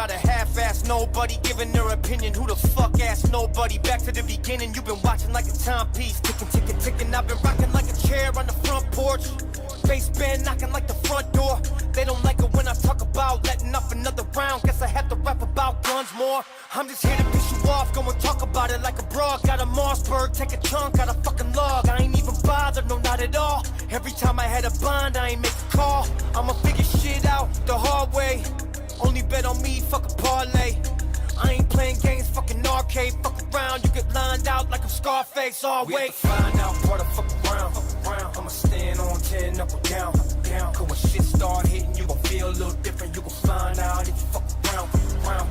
without a half-ass nobody giving their opinion. Who the fuck asked nobody? Back to the beginning, you've been watching like a timepiece. Ticking, ticking, ticking, I've been rocking like a chair on the front porch. Bass band knocking like the front door. They don't like it when I talk about letting off another round. Guess I have to rap about guns more. I'm just here to piss you off, go and talk about it like a broad. Got a Mossberg, take a chunk, got a fucking log. I ain't even bothered, no not at all. Every time I had a bind, I ain't make a call. I'ma figure shit out the hard way. Only bet on me, fuck a parlay. I ain't playing games, fucking arcade. Fuck around, you get lined out like I'm Scarface. All we have to find out part of fuck around. I'ma stand on 10, up or down. Cause when shit start hitting, you gon' feel a little different. You gon' find out if you fuck around.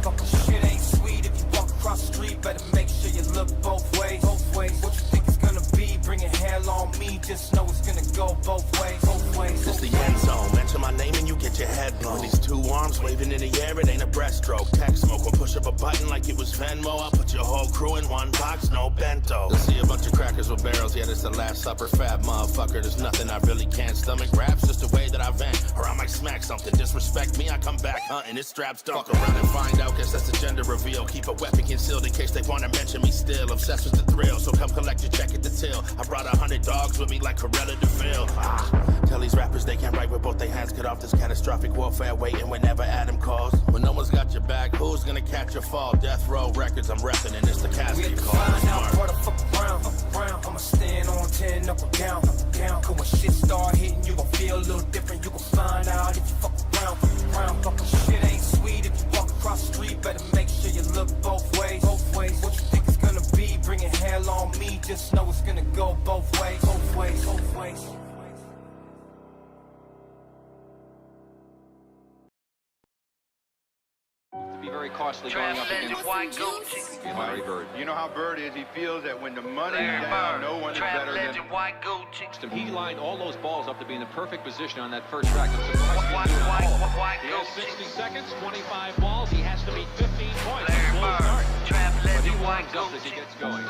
Fucking shit ain't sweet. If you walk across the street, better make sure you look both ways. What you think it's gonna be? Bringing hell on me, just know it's gonna go both ways. It's the end zone. Mention my name and you get your head blown. These two arms waving in the air, it ain't a breaststroke. Tech smoke will push up a button like it was Venmo. I'll put your whole crew in one box, no bento. You'll see a bunch of crackers with barrels, yeah, this the last supper. Fat motherfucker, there's nothing I really can't stomach. Rap's just the way that I vent, or I might smack something. Disrespect me, I come back hunting, it's straps don't. Fuck around and find out, guess that's a gender reveal. Keep a weapon concealed in case they wanna mention me still. Obsessed with the thrill, so come collect your check at the till. I brought 100 dogs with me like Corella DeVille. Tell these rappers they can't write with both their hands cut off. This catastrophic warfare waiting whenever Adam calls. When no one's got your back, who's gonna catch your fall? Death Row Records, I'm repping, and it's the casket call. Find out where the fuck around. I'ma stand on 10, up or down. Cause when shit start hitting, you gon' feel a little different. You gon' find out if you fuck around. Fucking shit ain't sweet. If you walk across the street, better make sure you look both ways. What you think it's gonna be? Bringing hell on me, just know it's gonna go both ways. Be very costly going up against Larry Bird. You know how Bird is. He feels that when the money's down, no one is better than him. He lined all those balls up to be in the perfect position on that first track. He has 60 seconds, 25 balls. He has to meet 15 points. But he warms up as he gets going.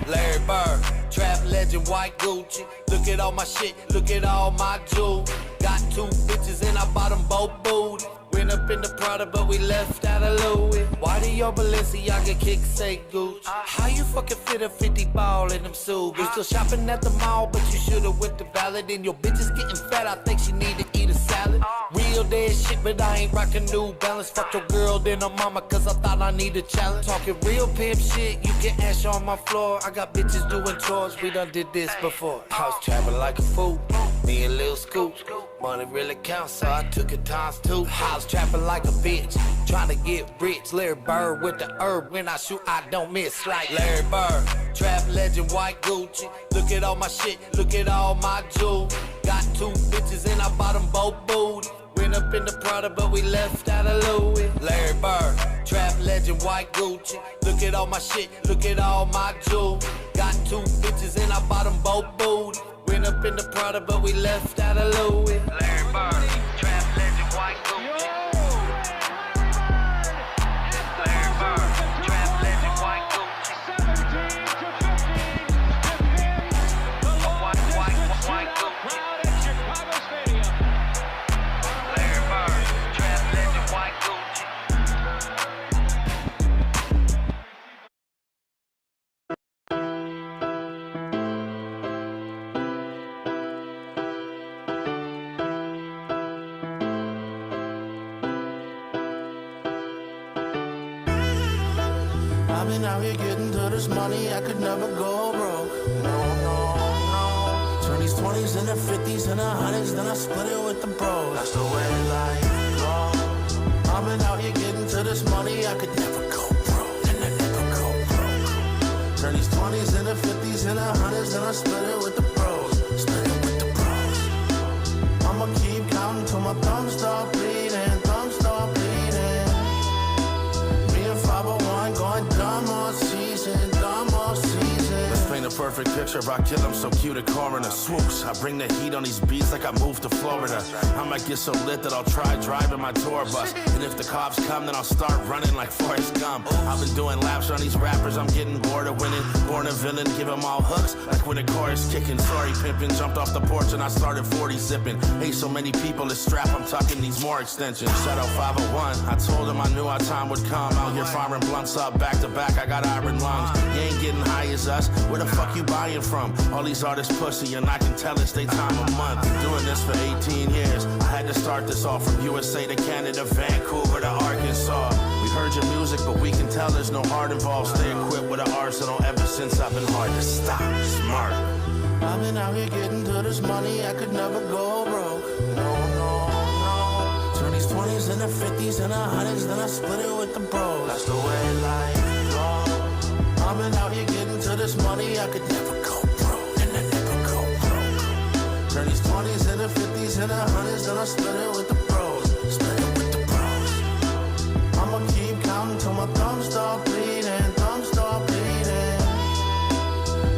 Larry Bird, trap legend, white Gucci. Look at all my shit, look at all my jewels. Got 2 bitches and I bought them both booty. Went up in the Prada, but we left out of Louis. Why do your Balenciaga kicks say Gucci? How you fucking fit a 50 ball in them suits? You still shopping at the mall, but you should've went to Valid. And your bitch is getting fat, I think she need to eat a salad. Real dead shit, but I ain't rockin' New Balance. Fuck your girl, then her mama, cause I thought I need a challenge. Talking real pimp shit, you get ash on my floor. I got bitches doing chores, we done did this before. House trapping like a fool, me and Lil Scoop. Money really counts, so I took it times 2. House trapping like a bitch, trying to get rich. Larry Bird with the herb, when I shoot I don't miss. Like Larry Bird, trap legend, white Gucci. Look at all my shit, look at all my jewels. Got 2 bitches and I bought them both booty. Went up in the Prada, but we left out of Louis. Larry Bird, trap legend, white Gucci. Look at all my shit, look at all my jewels. Got 2 bitches and I bought them both booty. Went up in the Prada, but we left out of Louis. Larry Bird, trap legend, white Gucci. Larry Bird, trap legend, white Gucci. White Gucci. Larry Bird, trap legend, white Gucci. I've been out here getting to this money, I could never go broke. No. Turn these 20s into 50s and 100s, then I split it with the bros. That's the way life goes. I've been out here getting to this money, I could never go broke. And I never go broke. Turn these 20s into 50s and 100s, then I split it with the bros. Split it with the bros. I'ma keep counting till my thumbs start bleeding, thumbs start bleeding. Me and 501 going dumb all season, dumb all season. Let's paint the perfect picture. I kill him so cute a coroner. Swoops, I bring the heat on these beats like I moved to Florida. I might get so lit that I'll try driving my tour bus. And if the cops come, then I'll start running like Forrest Gump. I've been doing laps on these rappers, I'm getting bored of winning. Born a villain, give them all hooks, like when the chorus kicking. Sorry pimping, jumped off the porch and I started 40 zipping. Hey, so many people to strap, I'm tucking these more extensions. Shout out 501, I told him I knew our time would come. Out here farming blunts up back to back, I got iron lungs. You ain't getting high as us, where the fuck you buying from? All these artists pussy and I can tell it's they time of month. Doing this for 18 years, I had to start this off from USA to Canada, Vancouver to Arkansas. We heard your music, but we can tell there's no heart involved. Stay equipped with an arsenal ever since I've been hard to stop. Smart. I've been out here getting to this money, I could never go broke. No, no, no. Turn these 20s into 50s and 100s, then I split it with the bros. That's the way life goes. I've been out here getting to this money, I could never go broke. And I never go broke. Turn these 20s into 50s and 100s, then I split it with the bros. Split it with the bros. I'ma keep counting till my thumbs start bleeding, thumbs start bleeding.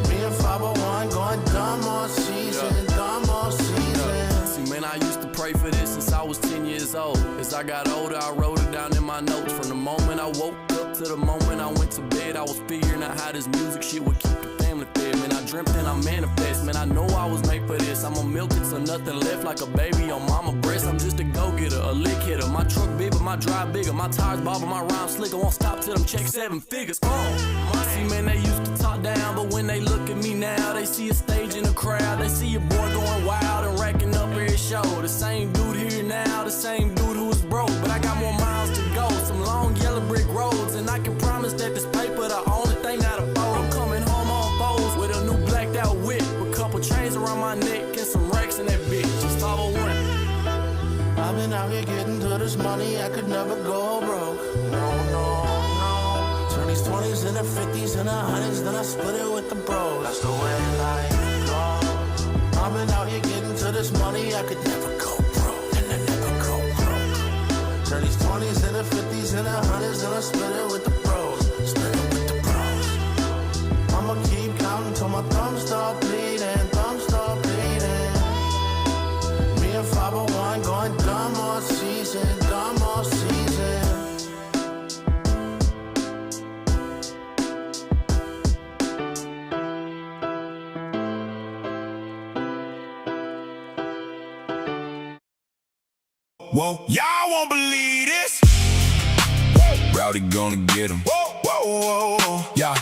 Me and 501 going dumb all season, dumb all season. See, man, I used to pray for this since I was 10 years old. As I got older, I wrote it down in my notes. From the moment I woke up to the moment I went to bed, I was figuring out how this music shit would keep the family fed. Man, I dreamt and I manifest. Man, I know I was made for this. I'ma milk it so nothing left, like a baby on mama breast. I'm just a go-getter, a lick hitter. My truck big, but my drive bigger. My tires bobble, my rhyme slicker. Won't stop till them check 7 figures. See, man, they used to talk down, but when they look at me now, they see a stage in a crowd. They see a boy going wild and racking up every show. The same dude here now, the same dude who was broke, but I got more miles to go. Some long yellow brick roads, and I can promise that this paper the only thing that I fold. I'm coming home on foes with a new blacked out whip, with a couple chains around my neck and some racks in that bitch. Just 501. I've been out here getting to this money, I could never go broke. No, no, no. Turn these 20s into 50s and 100s, then I split it with the bros. That's the way life goes. I've been out here getting to this money, I could never go broke. And I never go broke. Turn these 20s into 50s and 100s, then I split it with the bros. Split it with the bros. I'ma keep counting till my thumbs start bleeding, thumbs start bleeding. Me and 501 going dumb all season, dumb all season. Whoa, y'all won't believe this. Rowdy gonna get him. Whoa, whoa, whoa. Y'all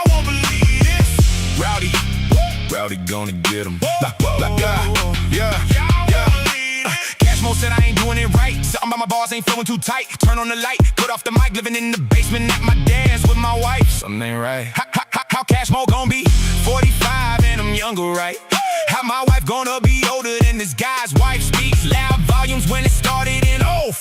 won't believe this. Rowdy gonna get him. Yeah. Cash Mo said I ain't doing it right. Something about my bars ain't feeling too tight. Turn on the light, cut off the mic, living in the basement at my dad's with my wife. Something ain't right. How Cash Mo gon' be 45 and I'm younger, right? How my wife gonna be older than this guy's wife? Speaks loud volumes when it started in 05.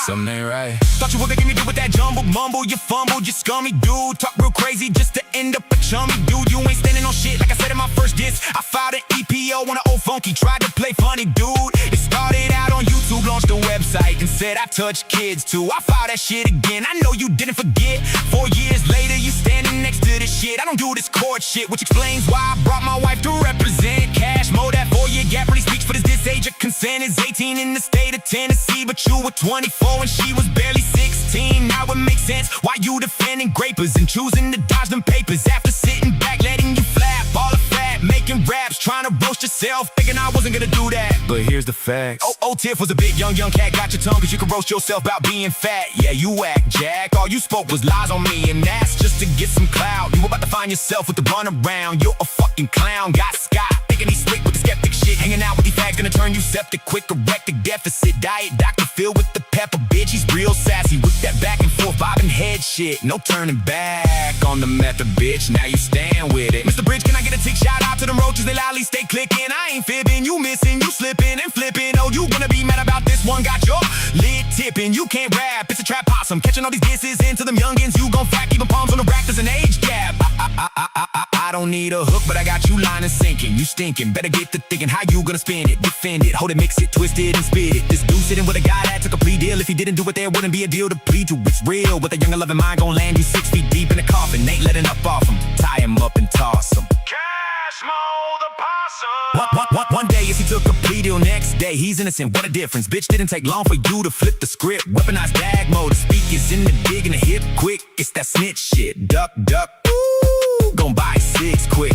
Something ain't right. Thought you were making me do with that jumble mumble. You fumbled, you scummy dude. Talk real crazy just to end up a chummy dude. You ain't standing on shit like I said in my first diss. I filed an EPO on an old funky, tried to play funny dude. It started out on YouTube, launched a website and said I touch kids too. I filed that shit again, I know you didn't forget. 4 years later, you standing next to this shit. I don't do this court shit, which explains why I brought my wife to represent. Cash Mo, that 4-year gap really speaks for this age of consent. Is 18 in the state of Tennessee, but you were 24 and she was barely 16. Now it makes sense why you defending grapers and choosing to dodge them papers after sitting back, letting you flap all the fat, making raps, trying to roast yourself, thinking I wasn't gonna do that. But here's the facts. Oh, Tiff was a big young cat, got your tongue cause you can roast yourself about being fat. Yeah, you whack, Jack. All you spoke was lies on me, and that's just to get some clout. You about to find yourself with the run around. You're a fucking clown. Got Scott thinking he's slick with the skeptic shit. Hanging out with these fags gonna turn you septic quick. Erectic deficit diet, Dr. Phil with the pepper, bitch. He's real sassy with that back and forth bobbing head shit. No turning back on the method, bitch. Now you stand with it. Mr. Bridge, can I get a tick shout out to them roaches? They loudly stay clicking. I ain't fibbing, you missing, you slipping and flipping. Oh, you gonna be mad about this one? Got your lid tipping. You can't rap, it's a trap possum. Catching all these disses into them youngins. You gon' fact, even palms on the rack, there's an age gap. I don't need a hook, but I got you line and sinking. You stinking, better get to thinking how you gonna spin it, defend it, hold it, mix it, twist it, and spit it. This dude sitting with a guy that took a plea deal. If he didn't do it, there wouldn't be a deal to plead to. It's real, with a young and loving mind gon' land you 6 feet deep in a coffin. Ain't letting up off him, tie him up and toss him. One day if he took a plea deal, next day he's innocent. What a difference. Bitch, didn't take long for you to flip the script. Weaponized bag mode, the speakers in the dig and the hip quick. It's that snitch shit. Duck, duck, ooh, gon' buy 6 quick.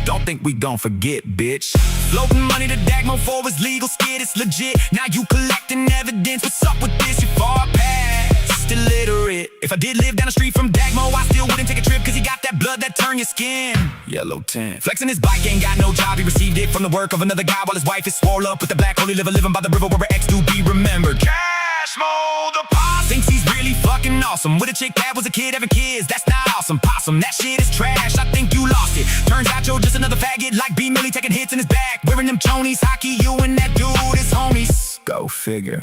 Don't think we gon' forget, bitch. Floating money to Dagmo for his legal skid, it's legit. Now you collecting evidence, what's up with this? You far past illiterate. If I did live down the street from Dagmo, I still wouldn't take a trip, cause he got that blood that turn your skin yellow tint. Flexing his bike, ain't got no job, he received it from the work of another guy, while his wife is swole up with the black holy liver, living by the river where her ex do be remembered. Cash Mo the possum thinks he's really fucking awesome, with a chick that was a kid having kids, that's not awesome. Possum, that shit is trash, I think you lost it. Turns out you're just another faggot like B. Millie taking hits in his back, wearing them chonies, hockey, you and that dude is homies. Go figure.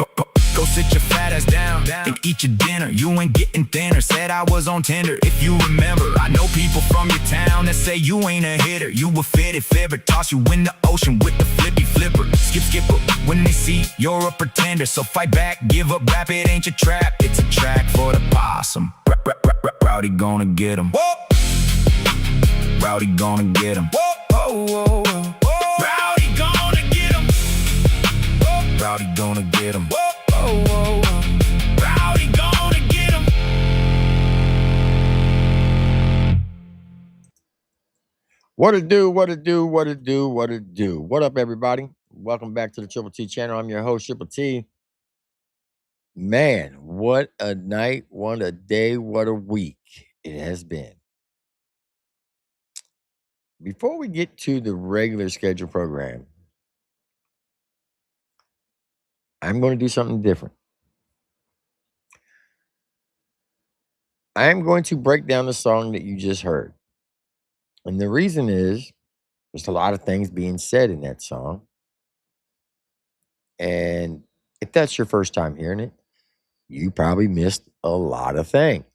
Go sit your fat ass down and eat your dinner. You ain't getting thinner. Said I was on Tinder. If you remember, I know people from your town that say you ain't a hitter. You a fitted fibber, toss you in the ocean with the flippy flipper. Skipper when they see you're a pretender. So fight back, give up, rap. It ain't your trap. It's a track for the possum. Rowdy gonna get him. Rowdy gonna get him. Rowdy gonna get him. Rowdy gonna get him. Rowdy gonna get him. What it do, what it do, what it do, what it do. What up, everybody? Welcome back to the TripleT channel. I'm your host, TripleT. Man, what a night, what a day, what a week it has been. Before we get to the regular schedule program, I'm going to do something different. I'm going to break down the song that you just heard. And the reason is there's a lot of things being said in that song. And if that's your first time hearing it, you probably missed a lot of things.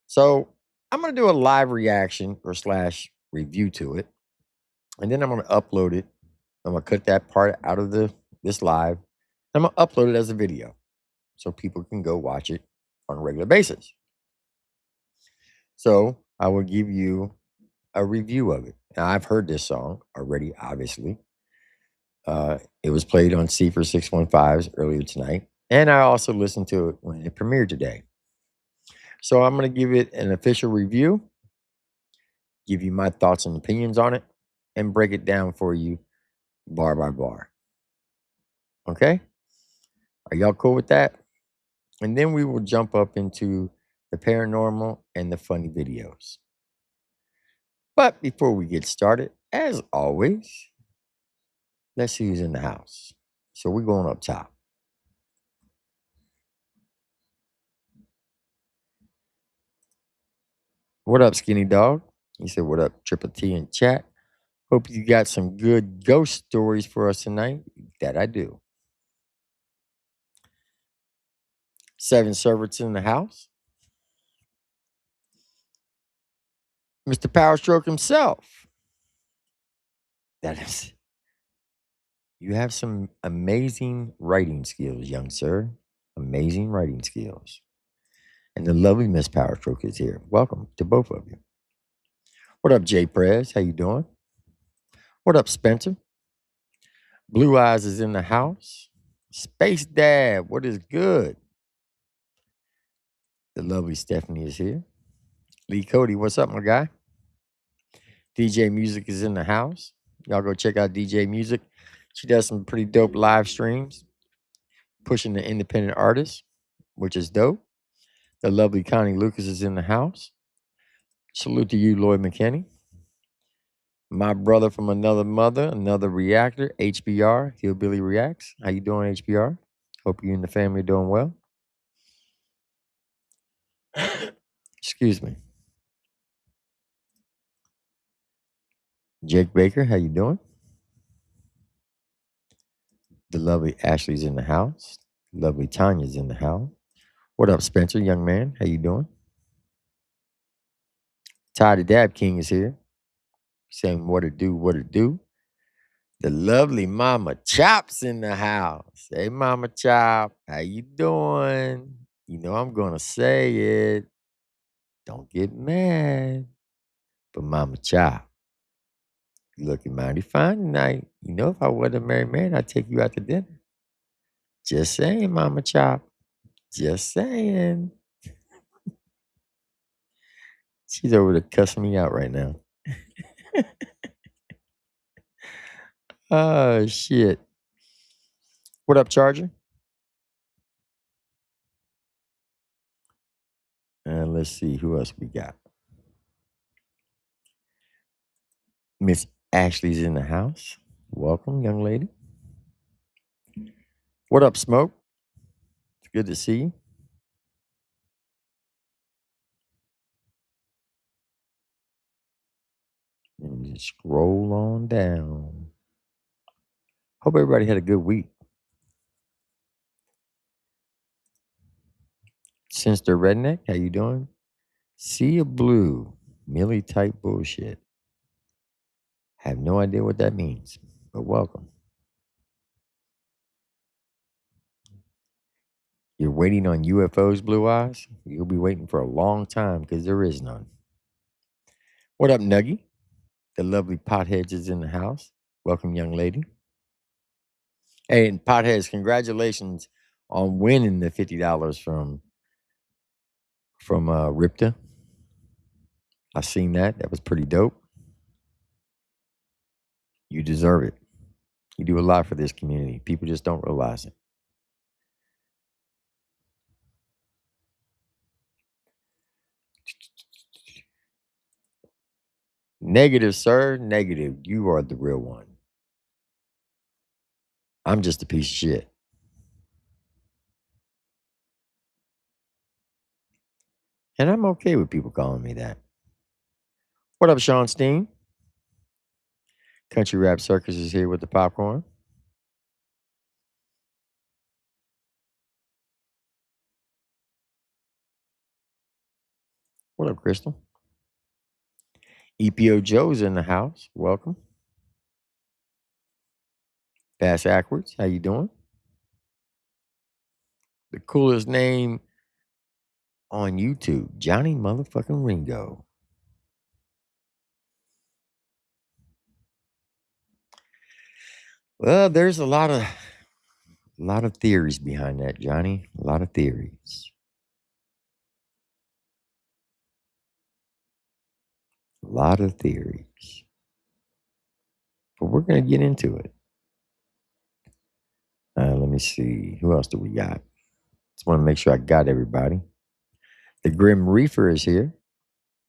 So I'm going to do a live reaction or / review to it. And then I'm going to upload it. I'm going to cut that part out of this live. I'm going to upload it as a video so people can go watch it on a regular basis. So I will give you a review of it. Now, I've heard this song already, obviously. It was played on C for 615s earlier tonight. And I also listened to it when it premiered today. So I'm going to give it an official review, give you my thoughts and opinions on it, and break it down for you bar by bar. Okay? Are y'all cool with that? And then we will jump up into the paranormal and the funny videos. But before we get started, as always, let's see who's in the house. So we're going up top. What up, Skinny Dog? He said, what up, TripleT in chat? Hope you got some good ghost stories for us tonight. That I do. 7 servants in the house. Mr. Powerstroke himself. That is. You have some amazing writing skills, young sir. Amazing writing skills. And the lovely Miss Powerstroke is here. Welcome to both of you. What up, Jay Prez? How you doing? What up, Spencer? Blue Eyes is in the house. Space Dad, what is good? The lovely Stephanie is here. Lee Cody, what's up, my guy? DJ Music is in the house. Y'all go check out DJ Music. She does some pretty dope live streams, pushing the independent artists, which is dope. The lovely Connie Lucas is in the house. Salute to you, Lloyd McKinney. My brother from another mother, another reactor, HBR, Hillbilly Reacts. How you doing, HBR? Hope you and the family are doing well. Excuse me. Jake Baker, how you doing? The lovely Ashley's in the house. Lovely Tanya's in the house. What up, Spencer, young man? How you doing? Ty the Dab King is here. Saying what it do, what it do. The lovely Mama Chop's in the house. Hey, Mama Chop, how you doing? You know I'm going to say it. Don't get mad. But Mama Chop, you looking mighty fine tonight. You know, if I wasn't a married man, I'd take you out to dinner. Just saying, Mama Chop. Just saying. She's over there cussing me out right now. Oh, shit. What up, Charger? And let's see who else we got. Miss Ashley's in the house. Welcome, young lady. What up, Smoke? It's good to see you. Let me just scroll on down. Hope everybody had a good week. Since the redneck, how you doing? Sea of blue, Millie type bullshit. Have no idea what that means, but welcome. You're waiting on UFOs, Blue Eyes? You'll be waiting for a long time because there is none. What up, Nuggy? The lovely Potheads is in the house. Welcome, young lady. Hey, and Potheads, congratulations on winning the $50 from Ripta. I seen that. That was pretty dope. You deserve it. You do a lot for this community. People just don't realize it. Negative, sir. Negative. You are the real one. I'm just a piece of shit. And I'm okay with people calling me that. What up, Sean Steen? Country Rap Circus is here with the popcorn. What up, Crystal? EPO Joe's in the house. Welcome. Bass Ackwards, how you doing? The coolest name on YouTube, Johnny motherfucking Ringo. Well, there's a lot of theories behind that, Johnny. A lot of theories. A lot of theories. But we're going to get into it. Let me see. Who else do we got? Just want to make sure I got everybody. The Grim Reaper is here.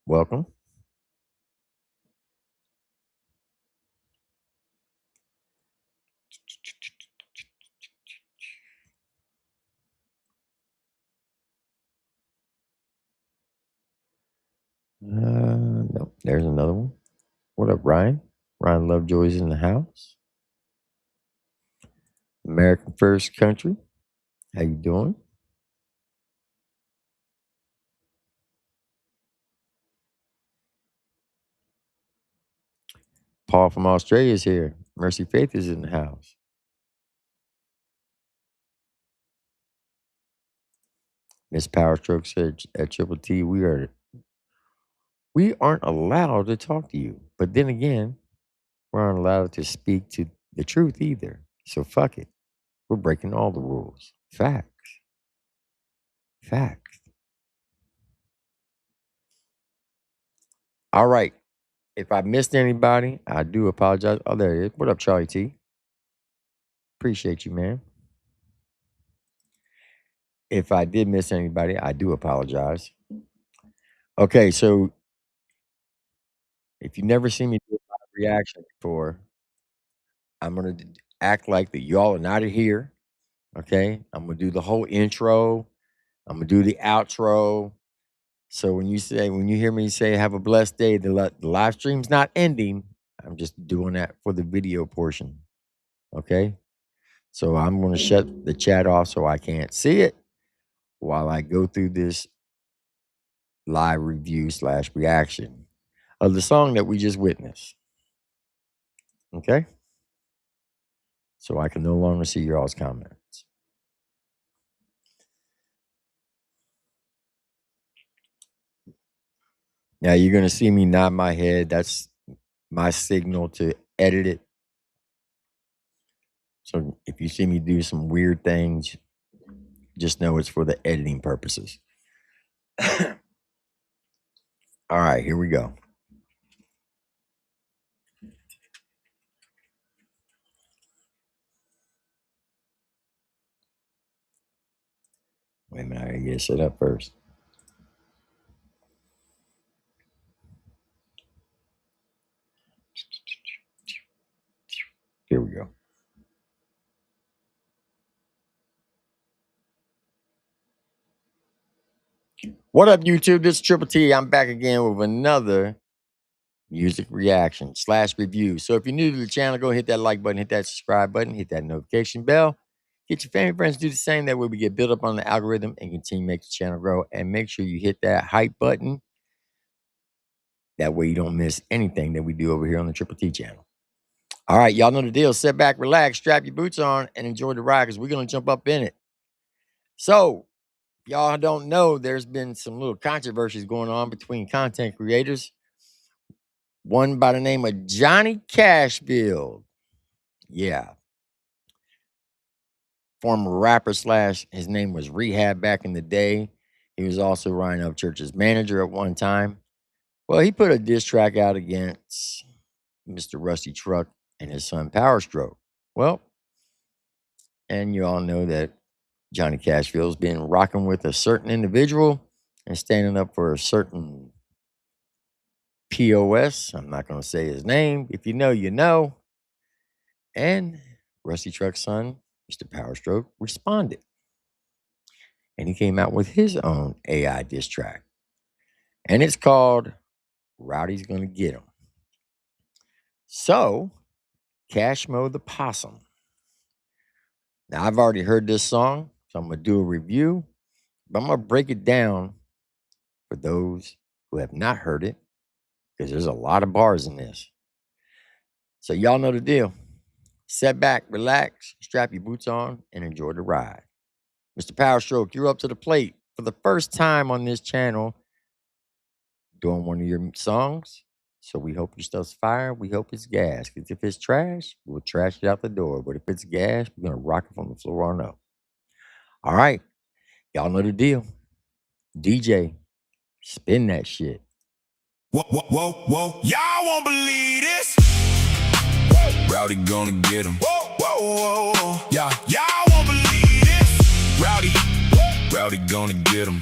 Welcome. No, there's another one. What up, Ryan? Ryan Lovejoy's in the house. American First Country. How you doing? Paul from Australia is here. Mercy Faith is in the house. Miss Power Stroke said at TripleT, we aren't allowed to talk to you. But then again, we aren't allowed to speak to the truth either. So fuck it. We're breaking all the rules. Facts. Facts. All right. If I missed anybody, I do apologize. Oh, there it is. What up, Charlie T? Appreciate you, man. If I did miss anybody, I do apologize. Okay, so if you've never seen me do a live reaction before, I'm gonna act like that y'all are not here. Okay, I'm gonna do the whole intro. I'm gonna do the outro. So when you hear me say "Have a blessed day," the live stream's not ending. I'm just doing that for the video portion. Okay, so I'm gonna shut the chat off so I can't see it while I go through this live review / reaction of the song that we just witnessed. Okay, so I can no longer see your all's comments. Now you're gonna see me nod my head. That's my signal to edit it. So if you see me do some weird things, just know it's for the editing purposes. All right, here we go. Wait a minute, I gotta get it set up first. Here we go. What up, YouTube? This is Triple T. I'm back again with another music reaction / review. So if you're new to the channel, go hit that like button, hit that subscribe button, hit that notification bell. Get your family friends to do the same. That way we get built up on the algorithm and continue to make the channel grow. And make sure you hit that hype button. That way you don't miss anything that we do over here on the Triple T channel. All right, y'all know the deal. Sit back, relax, strap your boots on, and enjoy the ride because we're going to jump up in it. So, if y'all don't know, there's been some little controversies going on between content creators. One by the name of Johnny Cashfield. Yeah. Former rapper / his name was Rehab back in the day. He was also Ryan Upchurch's manager at one time. Well, he put a diss track out against Mr. Rusty Truck and his son Power Stroke. Well, and you all know that Johnny Cashfield's been rocking with a certain individual and standing up for a certain POS. I'm not going to say his name. If you know, you know. And Rusty Truck's son, Mr. Power Stroke, responded. And he came out with his own AI diss track. And it's called Rowdy's Gonna Get Him. So, Cashmo the Possum. Now, I've already heard this song, so I'm going to do a review, but I'm going to break it down for those who have not heard it, because there's a lot of bars in this. So, y'all know the deal. Sit back, relax, strap your boots on, and enjoy the ride. Mr. Power Stroke, you're up to the plate for the first time on this channel doing one of your songs. So we hope your stuff's fire. We hope it's gas. Because if it's trash, we'll trash it out the door. But if it's gas, we're going to rock it from the floor on up. All right. Y'all know the deal. DJ, spin that shit. Whoa, whoa, whoa, whoa. Y'all won't believe this. Rowdy gonna get him. Whoa, whoa, whoa. Y'all won't believe this. Rowdy gonna get him.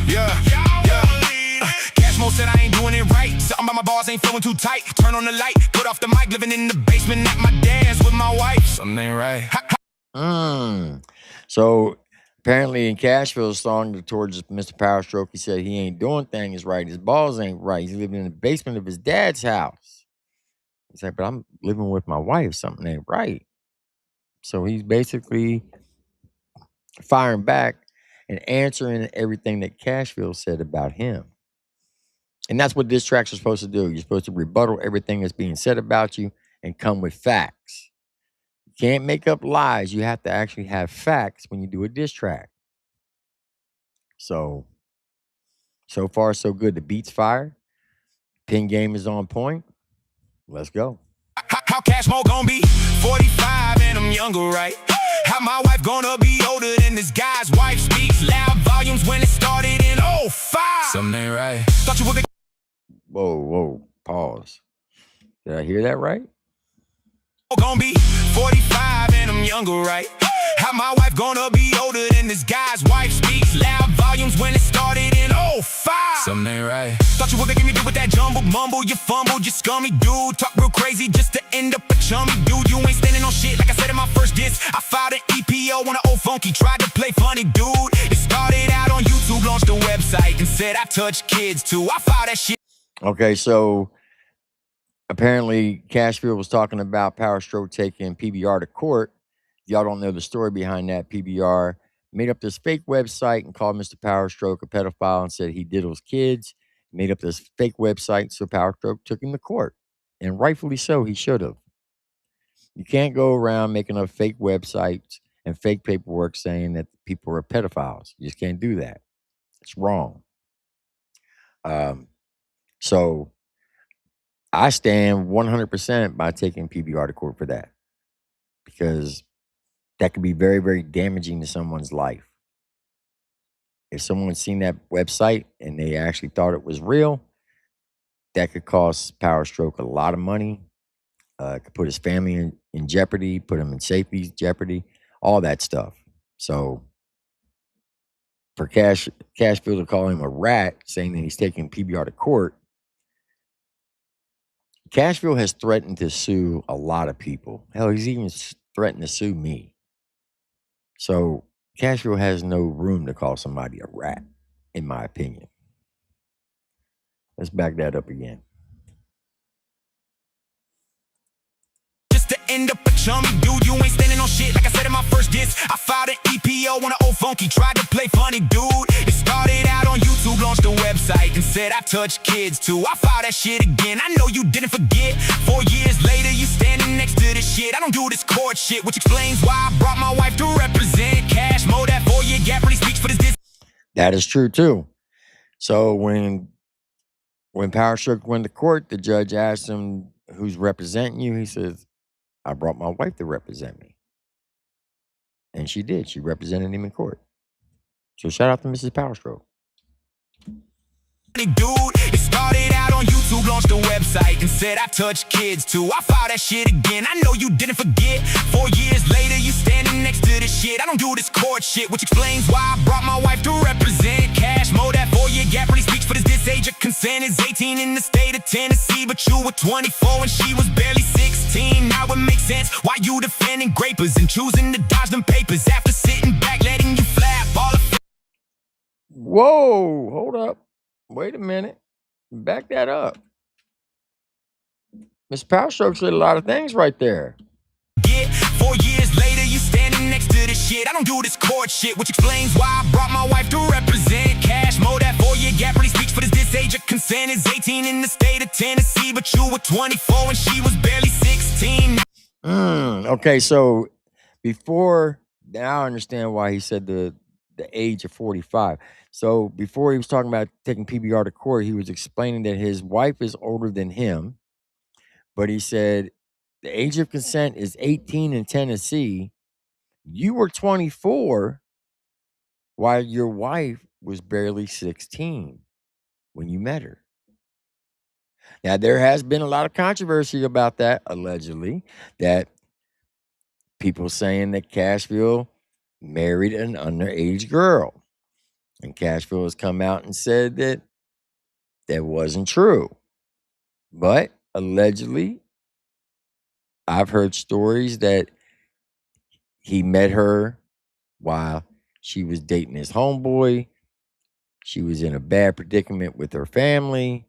Yeah. Cashmo said I ain't doing it right. Something about my balls ain't feeling too tight. Turn on the light, put off the mic, living in the basement at my dad's with my wife. Something ain't right. So apparently in Cashfield's song towards Mr. Power Stroke, he said he ain't doing things right. His balls ain't right. He's living in the basement of his dad's house. He's like, but I'm living with my wife. Something ain't right. So he's basically firing back and answering everything that Cashfield said about him. And that's what diss tracks are supposed to do. You're supposed to rebuttal everything that's being said about you and come with facts. You can't make up lies. You have to actually have facts when you do a diss track. So far, so good. The beat's fire. Pin game is on point. Let's go. How Cashmo gonna be 45 and I'm younger, right? How my wife gonna be older than this guy's wife? Speaks loud volumes when it started in 05. Something ain't right. Thought you were the Whoa, pause. Did I hear that right? gonna be 45 and I'm younger, right? How my wife gonna be older than this guy's wife? Speaks loud volumes when it started in 05. Something ain't right. Thought you were gonna give me with that jumble mumble. You fumbled, you scummy dude. Talk real crazy just to end up a chummy dude. You ain't standing on shit like I said in my first diss. I filed an EPO on an old funky, tried to play funny dude. It started out on YouTube, launched a website and said I touch kids too. I filed that shit. Okay, so apparently Cashfield was talking about Power Stroke taking PBR to court. Y'all don't know the story behind that. PBR made up this fake website and called Mr. Power Stroke a pedophile and said he diddles kids. Made up this fake website, so Power Stroke took him to court. And rightfully so, he should have. You can't go around making up fake websites and fake paperwork saying that people are pedophiles. You just can't do that. It's wrong. So I stand 100% by taking PBR to court for that, because that could be very, very damaging to someone's life. If someone's seen that website and they actually thought it was real, that could cost Power Stroke a lot of money. It could put his family in jeopardy, put him in safety jeopardy, all that stuff. So for Cashville to call him a rat, saying that he's taking PBR to court, Cashville has threatened to sue a lot of people. Hell, he's even threatened to sue me. So Cashville has no room to call somebody a rat, in my opinion. Let's back that up again. To end up a chummy dude, you ain't standing on shit. Like I said in my first diss, I filed an EPO on an old funky, tried to play funny dude. It started out on YouTube, launched a website and said I touch kids too. I filed that shit again, I know you didn't forget. 4 years later, you standing next to this shit. I don't do this court shit, which explains why I brought my wife to represent. Cash Mo, that 4-year gap really speaks for this. That is true too. So when Power Stroke went to court, the judge asked him, who's representing you? He says, I brought my wife to represent me. And she did. She represented him in court. So shout out to Mrs. Power Stroke. Dude, it started out on YouTube, launched a website and said I touch kids too. I filed that shit again, I know you didn't forget. 4 years later, you standing next to this shit. I don't do this court shit, which explains why I brought my wife to represent. Cash Mo, that 4-year gap really speaks for this age of consent. Is 18 in the state of Tennessee, but you were 24 and she was barely 16. Now it makes sense why you defending grapers and choosing to dodge them papers after sitting back, letting you flap all the. Whoa, hold up. Wait a minute. Back that up. Miss Power Stroke said a lot of things right there. 4 years later, you standing next to this shit. I don't do this court shit, which explains why I brought my wife to represent. Cash Mo, that 4-year gap really speaks for this age of consent. Is 18 in the state of Tennessee, but you were 24 and she was barely 16. Okay, so before, now I understand why he said the age of 45. So before he was talking about taking PBR to court, he was explaining that his wife is older than him, but he said the age of consent is 18 in Tennessee. You were 24 while your wife was barely 16 when you met her. Now, there has been a lot of controversy about that, allegedly, that people saying that Cashville married an underage girl. And Cashville has come out and said that that wasn't true. But allegedly, I've heard stories that he met her while she was dating his homeboy. She was in a bad predicament with her family,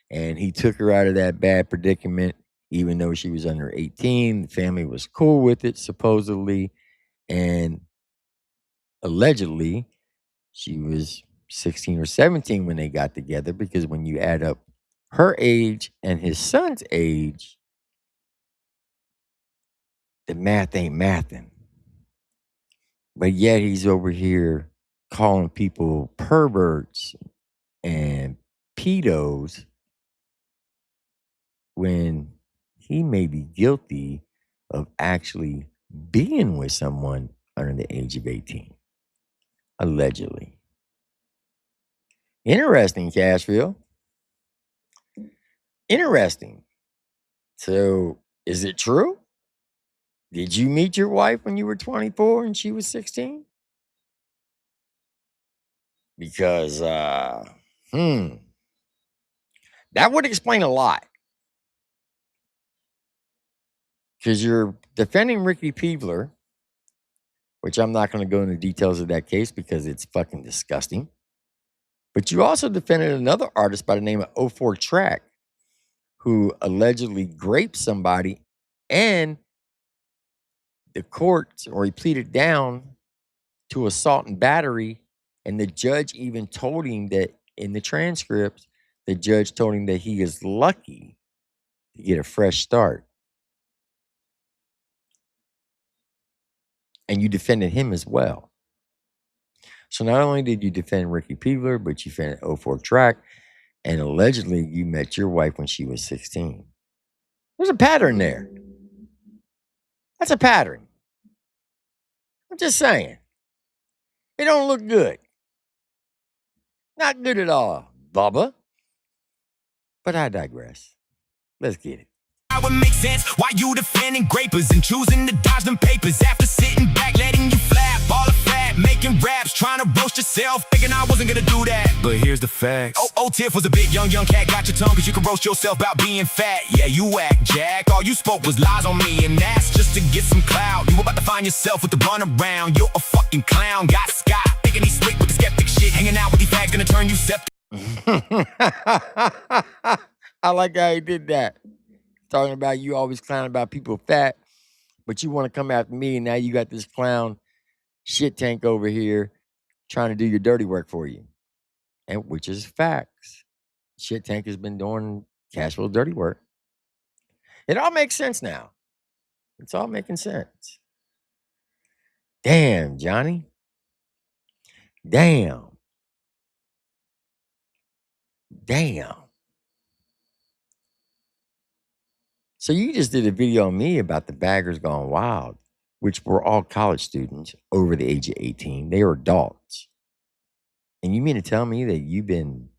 and he took her out of that bad predicament, even though she was under 18. The family was cool with it, supposedly. And allegedly, she was 16 or 17 when they got together, because when you add up her age and his son's age, the math ain't mathing. But yet he's over here calling people perverts and pedos when he may be guilty of actually being with someone under the age of 18. Allegedly. Interesting, Cashville. Interesting. So, is it true? Did you meet your wife when you were 24 and she was 16? Because, that would explain a lot. Because you're defending Ricky Peebler, which I'm not going to go into details of that case because it's fucking disgusting. But you also defended another artist by the name of 04 Track, who allegedly raped somebody, and the court, or he pleaded down to assault and battery, and the judge even told him that in the transcripts, the judge told him that he is lucky to get a fresh start. And you defended him as well. So not only did you defend Ricky Peebler, but you defended 04 Track. And allegedly, you met your wife when she was 16. There's a pattern there. That's a pattern. I'm just saying. It don't look good. Not good at all, Bubba. But I digress. Let's get it. How it makes sense why you defending grapers and choosing to dodge them papers after sitting back, letting you flap all the fat, making raps, trying to roast yourself, thinking I wasn't gonna do that. But here's the facts. Oh, Tiff was a big young cat, got your tongue cause you can roast yourself about being fat. Yeah, you act Jack, all you spoke was lies on me, and that's just to get some clout. You about to find yourself with the run around, you're a fucking clown. Got Scott, thinking he's slick with the skeptic shit, hanging out with these fags gonna turn you septic. I like how he did that. Talking about you always clowning about people fat, but you want to come after me, and now you got this clown shit tank over here trying to do your dirty work for you. And which is facts. Shit tank has been doing Cashville dirty work. It all makes sense now. It's all making sense. Damn, Johnny. Damn. So you just did a video on me about the baggers gone wild, which were all college students over the age of 18. They were adults. And you mean to tell me that you've been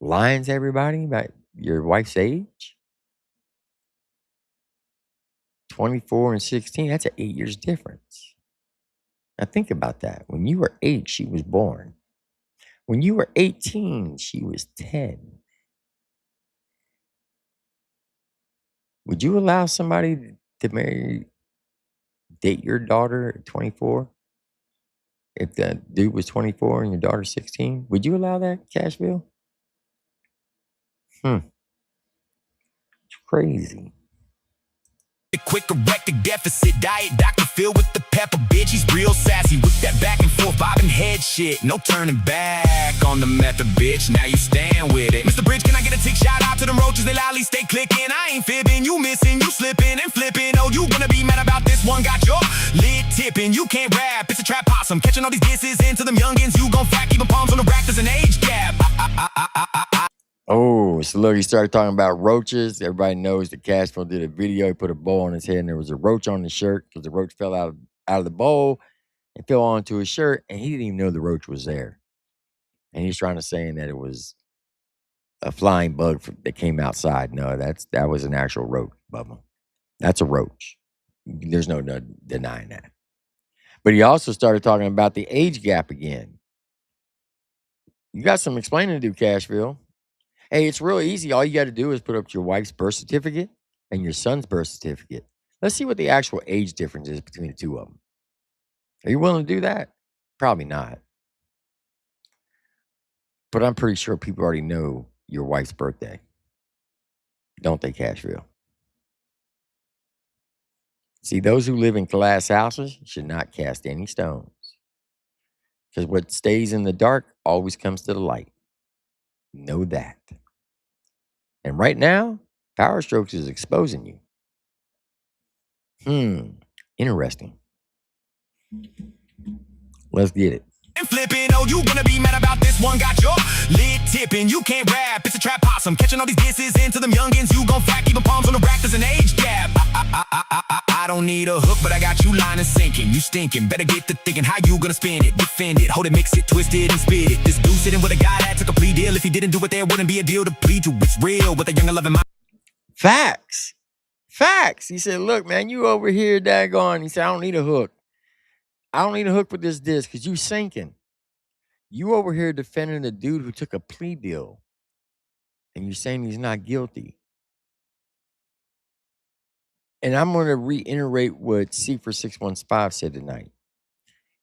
lying to everybody about your wife's age? 24 and 16, that's an 8 years difference. Now think about that. When you were 8, she was born. When you were 18, she was 10. Would you allow somebody to date your daughter at 24? If the dude was 24 and your daughter's 16, would you allow that, Cashville? It's crazy. Quick corrected deficit diet, Dr. Phil with the pepper, bitch. He's real sassy with that back and forth bobbing head shit. No turning back on the method, bitch. Now you stand with it. Mr. Bridge, can I get a tick shout out to them roaches? They loudly stay clicking. I ain't fibbing, you missing, you slipping and flipping. Oh, you gonna be mad about this one? Got your lid tipping. You can't rap, it's a trap possum. Catching all these disses into them youngins. You gon' fat, keeping palms on the rack. There's an age gap. Oh, so look, he started talking about roaches. Everybody knows that Cashville did a video. He put a bowl on his head, and there was a roach on the shirt because the roach fell out of the bowl and fell onto his shirt, and he didn't even know the roach was there. And he's trying to say that it was a flying bug that came outside. No, that was an actual roach, Bubba. That's a roach. There's no denying that. But he also started talking about the age gap again. You got some explaining to do, Cashville. Hey, it's real easy. All you got to do is put up your wife's birth certificate and your son's birth certificate. Let's see what the actual age difference is between the two of them. Are you willing to do that? Probably not. But I'm pretty sure people already know your wife's birthday. Don't they, Cashville? See, those who live in glass houses should not cast any stones. Because what stays in the dark always comes to the light. Know that. And right now, Power Strokes is exposing you. Interesting. Let's get it. Flipping, oh, you gonna be mad about this one? Got your lid tipping. You can't rap, it's a trap possum. Catching all these disses into them youngins. You gon' fat, keeping palms on the rack. There's an age gap. I don't need a hook, but I got you line and sinking. You stinking, better get to thinking how you gonna spin it, defend it, hold it, mix it, twist it, and spit it. This dude sitting with a guy that took a plea deal. If he didn't do it, there wouldn't be a deal to plead to. It's real with a young 11 mind. Facts. He said, look, man, you over here daggone. He said, I don't need a hook. I don't need a hook with this disc because you sinking. You over here defending the dude who took a plea deal. And you're saying he's not guilty. And I'm going to reiterate what C4615 said tonight.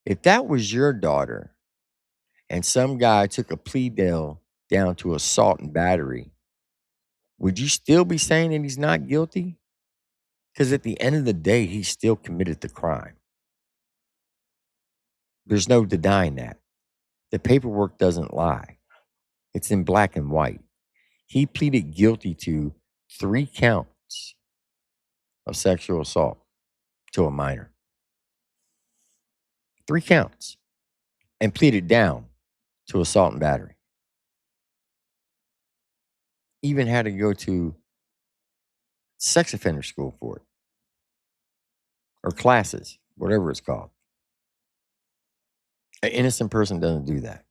If that was your daughter and some guy took a plea deal down to assault and battery, would you still be saying that he's not guilty? Because at the end of the day, he still committed the crime. There's no denying that. The paperwork doesn't lie. It's in black and white. He pleaded guilty to 3 counts of sexual assault to a minor. 3 counts. And pleaded down to assault and battery. even had to go to sex offender school for it or classes, whatever it's called. An innocent person doesn't do that.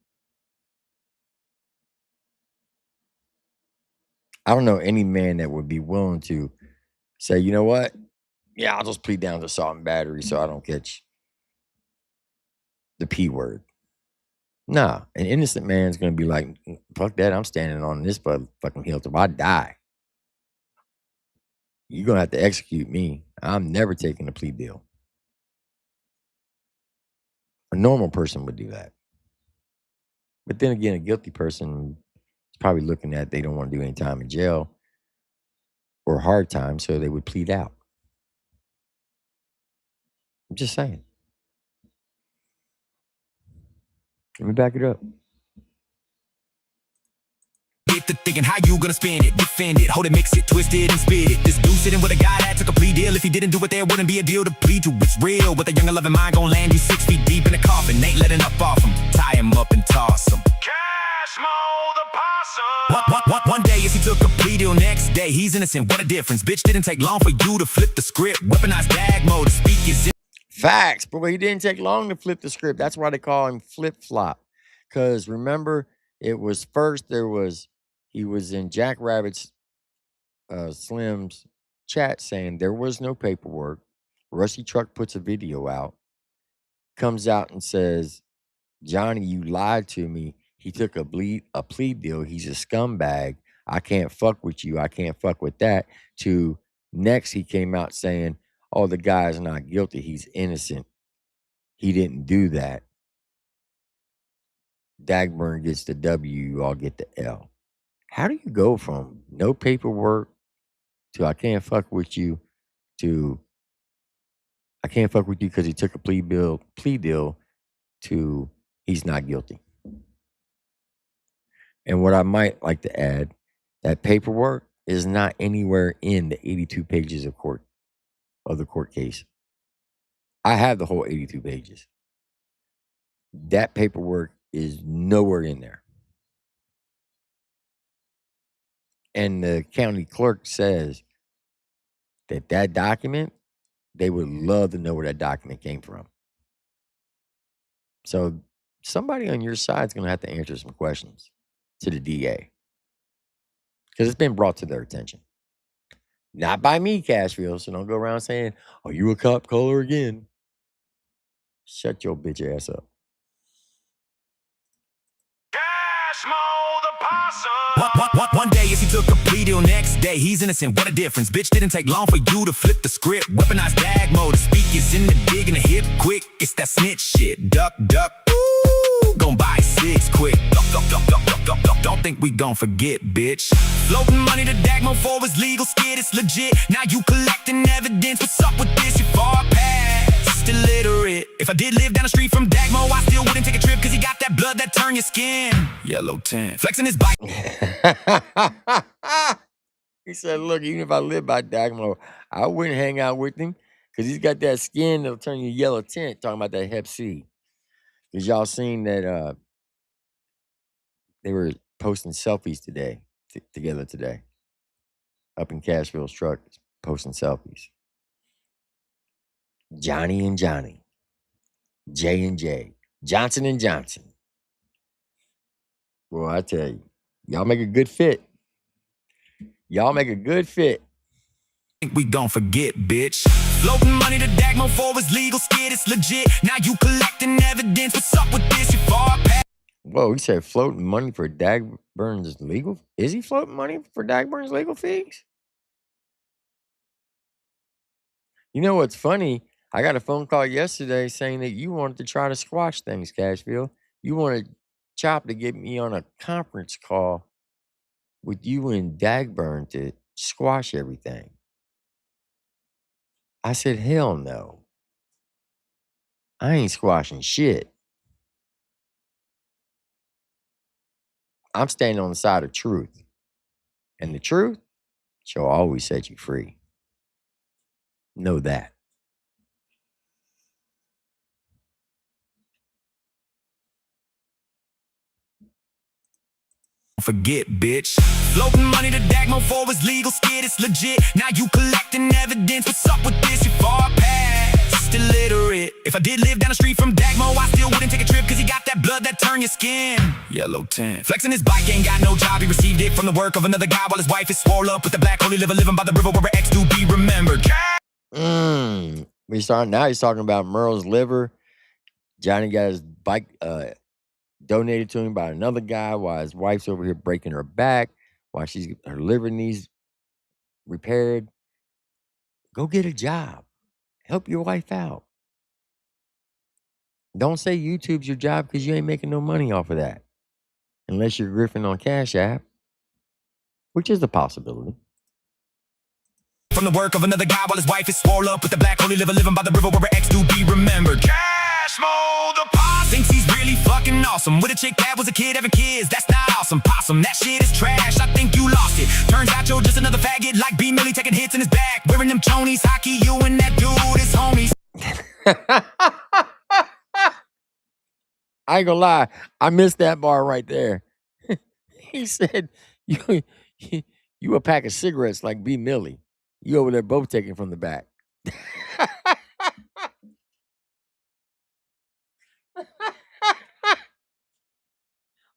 I don't know any man that would be willing to say, you know what? Yeah, I'll just plead down to assault and battery so I don't catch the P word. Nah, an innocent man's gonna be like, fuck that, I'm standing on this fucking hill till I die. You're gonna have to execute me. I'm never taking a plea deal. A normal person would do that. But then again, a guilty person is probably looking at they don't want to do any time in jail or hard time, so they would plead out. I'm just saying. Let me back it up. Get to thinking how you gonna spin it, defend it, hold it, mix it, twist it, and spit it. This dude sitting with a guy that took a plea deal. If he didn't do it, there wouldn't be a deal to plead to. It's real. With a young and loving mind, gon' land you 6 feet deep in the coffin. Ain't letting up off him. Tie him up and toss him. Cash Mo the possum. One day, yes, he took a plea deal. Next day, he's innocent. What a difference. Bitch, didn't take long for you to flip the script. Weaponized dag mode to speak his Facts, but he didn't take long to flip the script. That's why they call him flip flop. Because remember, it was first he was in Jack Rabbit's Slim's chat saying there was no paperwork. Rusty Truck puts a video out, comes out and says, Johnny, you lied to me. He took a plea deal. He's a scumbag. I can't fuck with you. I can't fuck with that. To next, he came out saying, oh, the guy's not guilty. He's innocent. He didn't do that. Dagburn gets the W. You all get the L. How do you go from no paperwork to I can't fuck with you to I can't fuck with you because he took a plea deal to he's not guilty? And what I might like to add, that paperwork is not anywhere in the 82 pages of the court case. I have the whole 82 pages. That paperwork is nowhere in there. And the county clerk says that document, they would love to know where that document came from. So somebody on your side is going to have to answer some questions to the DA because it's been brought to their attention. Not by me, Cashville, so don't go around saying, are you a cop caller again? Shut your bitch ass up. Cash Mo the possum. One day, yes, he took a plea deal. Next day, he's innocent. What a difference. Bitch, didn't take long for you to flip the script. Weaponized dag mode. The speak is in the dig and the hip quick. It's that snitch shit. Duck, duck. Ooh, gon' buy 6 quick. Don't think we gon' forget, bitch. Floating money to Dagmo for his legal skid. It's legit. Now you collecting evidence. What's up with this? You far past illiterate. If I did live down the street from Dagmo, I still wouldn't take a trip. Cause he got that blood that turn your skin yellow tint. Flexing his bike. He said, look, even if I lived by Dagmo, I wouldn't hang out with him because he's got that skin that'll turn you yellow tint. Talking about that Hep C. Because y'all seen that they were posting selfies together today. Up in Cashville's truck, posting selfies. Johnny and Johnny. J and J. Johnson and Johnson. Well, I tell you, y'all make a good fit. Y'all make a good fit. Think we gon' forget, bitch. Floating money to Dagmo for his legal skid. It's legit. Now you collecting evidence. What's up with this? You far past. Whoa, he said floating money for Dagburn's legal? Is he floating money for Dagburn's legal fees? You know what's funny? I got a phone call yesterday saying that you wanted to try to squash things, Cashville. You wanted Chop to get me on a conference call with you and Dagburn to squash everything. I said, hell no. I ain't squashing shit. I'm standing on the side of truth. And the truth shall always set you free. Know that. Forget, bitch. Floating money to Dagmo for his legal skid, it's legit. Now you collecting evidence. What's up with this? You're far past illiterate. If I did live down the street from Dagmo, I still wouldn't take a trip, cause he got that blood that turn your skin. Yellow 10. Flexing his bike, ain't got no job. He received it from the work of another guy while his wife is swole up with the black holy liver, living by the river where her ex do be remembered. He's talking about Merle's liver. Johnny got his bike donated to him by another guy while his wife's over here breaking her back, while her liver needs repaired. Go get a job. Help your wife out. Don't say YouTube's your job, because you ain't making no money off of that. Unless you're griffing on Cash App, which is a possibility. From the work of another guy while his wife is swole up with the black holy liver, living by the river where her ex do be remembered. Cashmo the Possum thinks he's really fucking awesome. With a chick that was a kid having kids, that's not awesome. Possum, that shit is trash, I think you lost it. Turns out you're just another faggot like B. Millie taking hits in his back, wearing them chonies, hockey, you and that dude is homies. I ain't gonna lie, I missed that bar right there. He said, you a pack of cigarettes like B. Millie. You over there both taking from the back.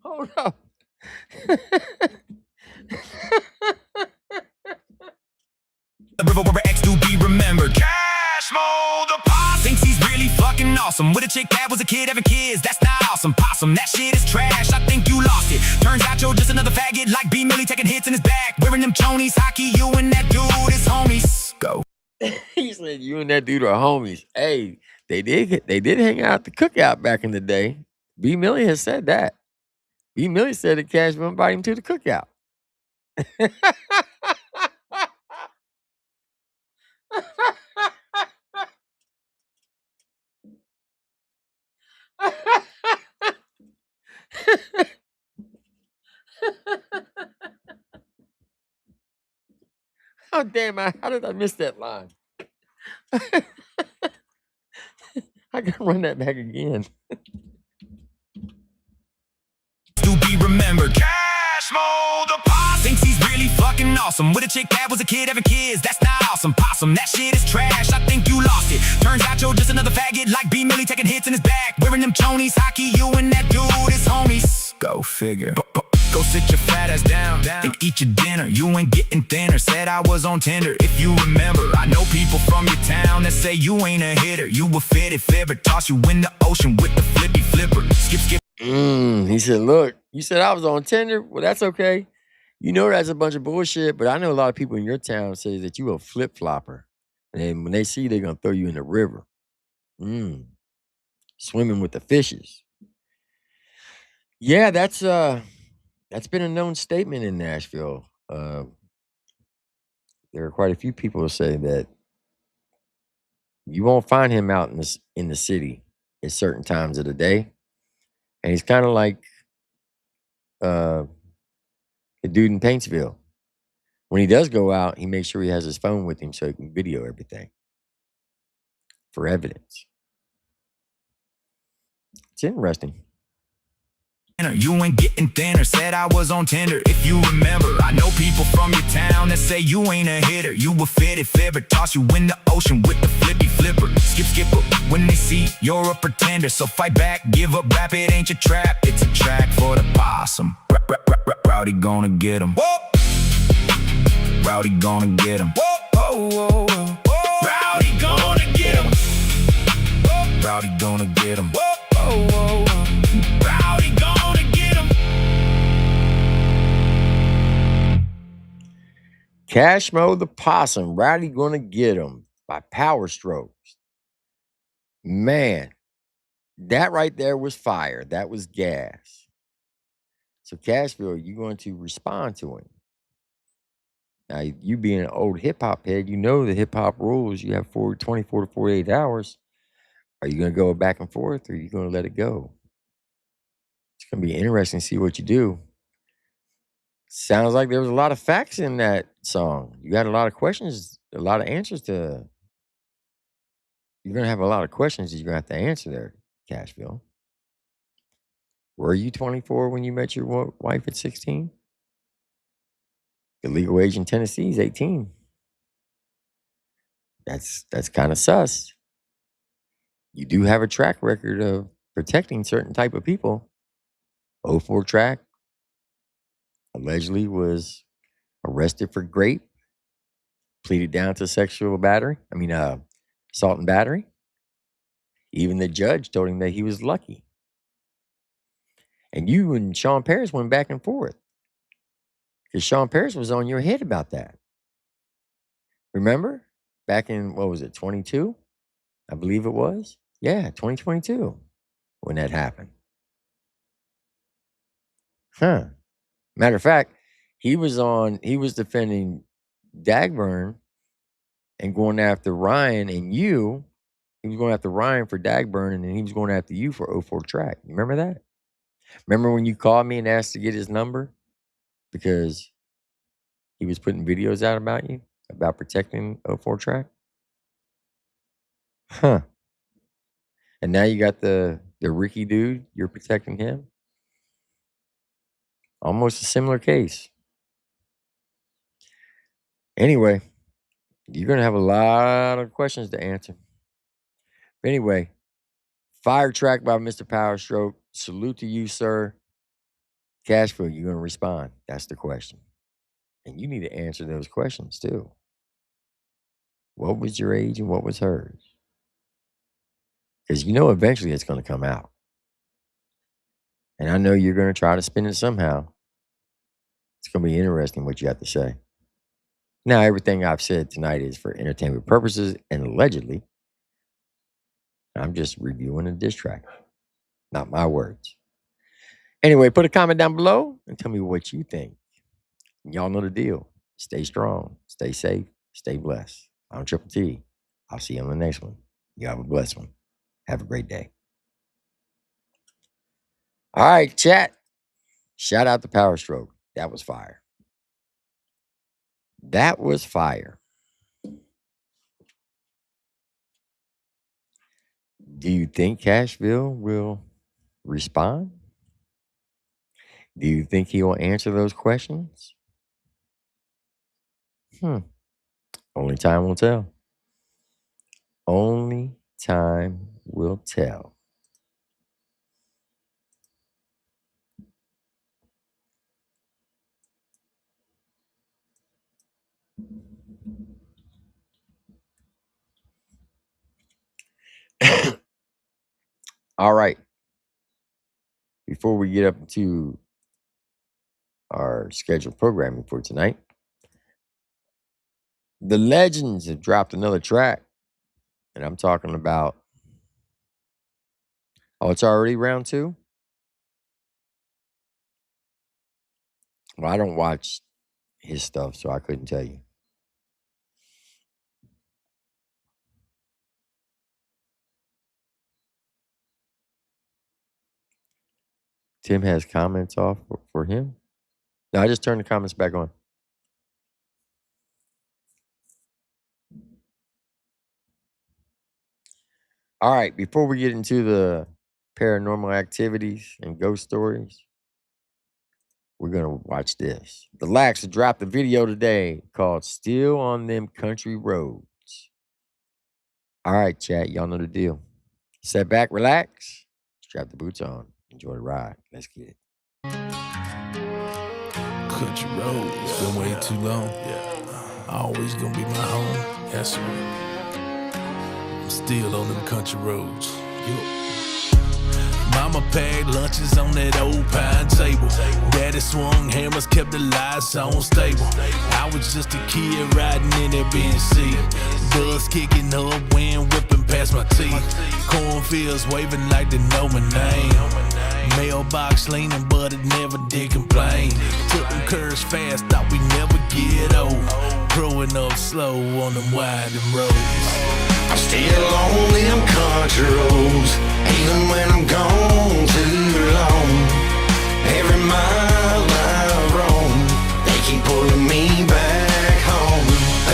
Hold up. The river where her ex do be remembered. Cashmo the Possum thinks he's really fucking awesome. With a chick that was a kid having kids, that's not awesome. Possum, that shit is trash, I think you lost it. Turns out you're just another faggot like B. Millie taking hits in his back, wearing them chonies, hockey, you and that dude is homies. Go. He said you and that dude are homies. Hey, they did hang out at the cookout back in the day. B. Millie has said that. B. Millie said that Cashmo invited him to the cookout. Oh, damn, how did I miss that line? I gotta run that back again. To be remembered. Cashmo the Possum thinks he's really fucking awesome. With a chick that was a kid having kids, that's not awesome. Possum, that shit is trash, I think you lost it. Turns out you're just another faggot like B. Millie taking hits in his back, wearing them chonies, hockey, you and that dude is homies. Go figure. Go sit your fat ass down and eat your dinner. You ain't getting thinner. Said I was on Tinder. If you remember, I know people from your town that say you ain't a hitter. You a fitted fibber, toss you in the ocean with the flippy flipper. Skip. He said, look, you said I was on Tinder. Well, that's okay. You know that's a bunch of bullshit, but I know a lot of people in your town say that you a flip flopper, and then when they see you, they're gonna throw you in the river. Swimming with the fishes. Yeah, that's been a known statement in Nashville. There are quite a few people who say that you won't find him out in the city at certain times of the day, and he's kind of like the dude in Paintsville. When he does go out, he makes sure he has his phone with him so he can video everything for evidence. It's interesting. You ain't getting thinner. Said I was on Tinder. If you remember, I know people from your town that say you ain't a hitter. You a fitted fibber, toss you in the ocean with the flippy flipper. Skip when they see you're a pretender. So fight back, give up, rap, it ain't your trap. It's a track for the Possum. Rowdy gonna get him. Rowdy gonna get him. Rowdy gonna get him. Rowdy gonna get him. Rowdy gonna get him. Cashmo the Possum, Rowdy gonna get him by Power Strokes. Man, that right there was fire. That was gas. So Cashville, you're going to respond to him. Now, you being an old hip-hop head, you know the hip-hop rules. You have 24 to 48 hours. Are you going to go back and forth, or are you going to let it go? It's going to be interesting to see what you do. Sounds like there was a lot of facts in that song. You got a lot of questions, a lot of answers to. You're going to have a lot of questions that you're going to have to answer there, Cashville. Were you 24 when you met your wife at 16? The legal age in Tennessee is 18. That's kind of sus. You do have a track record of protecting certain type of people. 04 track allegedly was arrested for rape, pleaded down to sexual battery. Assault and battery. Even the judge told him that he was lucky. And you and Sean Paris went back and forth. Because Sean Paris was on your head about that. Remember? Back in, 22? I believe it was. Yeah, 2022 when that happened. Matter of fact, he was defending Dagburn and going after Ryan and you. He was going after Ryan for Dagburn, and then he was going after you for 04 track. You remember that? Remember when you called me and asked to get his number? Because he was putting videos out about you, about protecting 04 track? And now you got the Ricky dude, you're protecting him? Almost a similar case. Anyway, you're going to have a lot of questions to answer. But anyway, fire track by Mr. Power Stroke. Salute to you, sir. Cashville, you're going to respond? That's the question. And you need to answer those questions too. What was your age and what was hers? Because eventually it's going to come out. And I know you're going to try to spin it somehow. It's going to be interesting what you have to say. Now, everything I've said tonight is for entertainment purposes and allegedly. I'm just reviewing a diss track. Not my words. Anyway, put a comment down below and tell me what you think. Y'all know the deal. Stay strong, stay safe, stay blessed. I'm Triple T. I'll see you on the next one. You have a blessed one. Have a great day. All right, chat. Shout out to Power Stroke. That was fire. That was fire. Do you think Cashville will respond? Do you think he will answer those questions? Only time will tell. Only time will tell. All right. Before we get up into our scheduled programming for tonight, the Legends have dropped another track. And I'm talking about, it's already round 2? Well, I don't watch his stuff, so I couldn't tell you. Tim has comments off for him. No, I just turned the comments back on. All right, before we get into the paranormal activities and ghost stories, we're going to watch this. The Lax dropped a video today called Still on Them Country Roads. All right, chat, y'all know the deal. Sit back, relax, strap the boots on, enjoy the ride. Let's get it. Country roads, been way too long. Always gonna be my home. Yes, sir. Still on them country roads. Mama packed lunches on that old pine table. Daddy swung hammers, kept the lights on stable. I was just a kid riding in that BNC. Dust kicking up, wind whipping past my teeth. Cornfields waving like they know my name. Mailbox leaning, but it never did complain. Took them curves fast, thought we never get old. Growing up slow on them winding roads. I'm still on them country roads, even when I'm gone too long. Every mile I roam, they keep pulling me back home.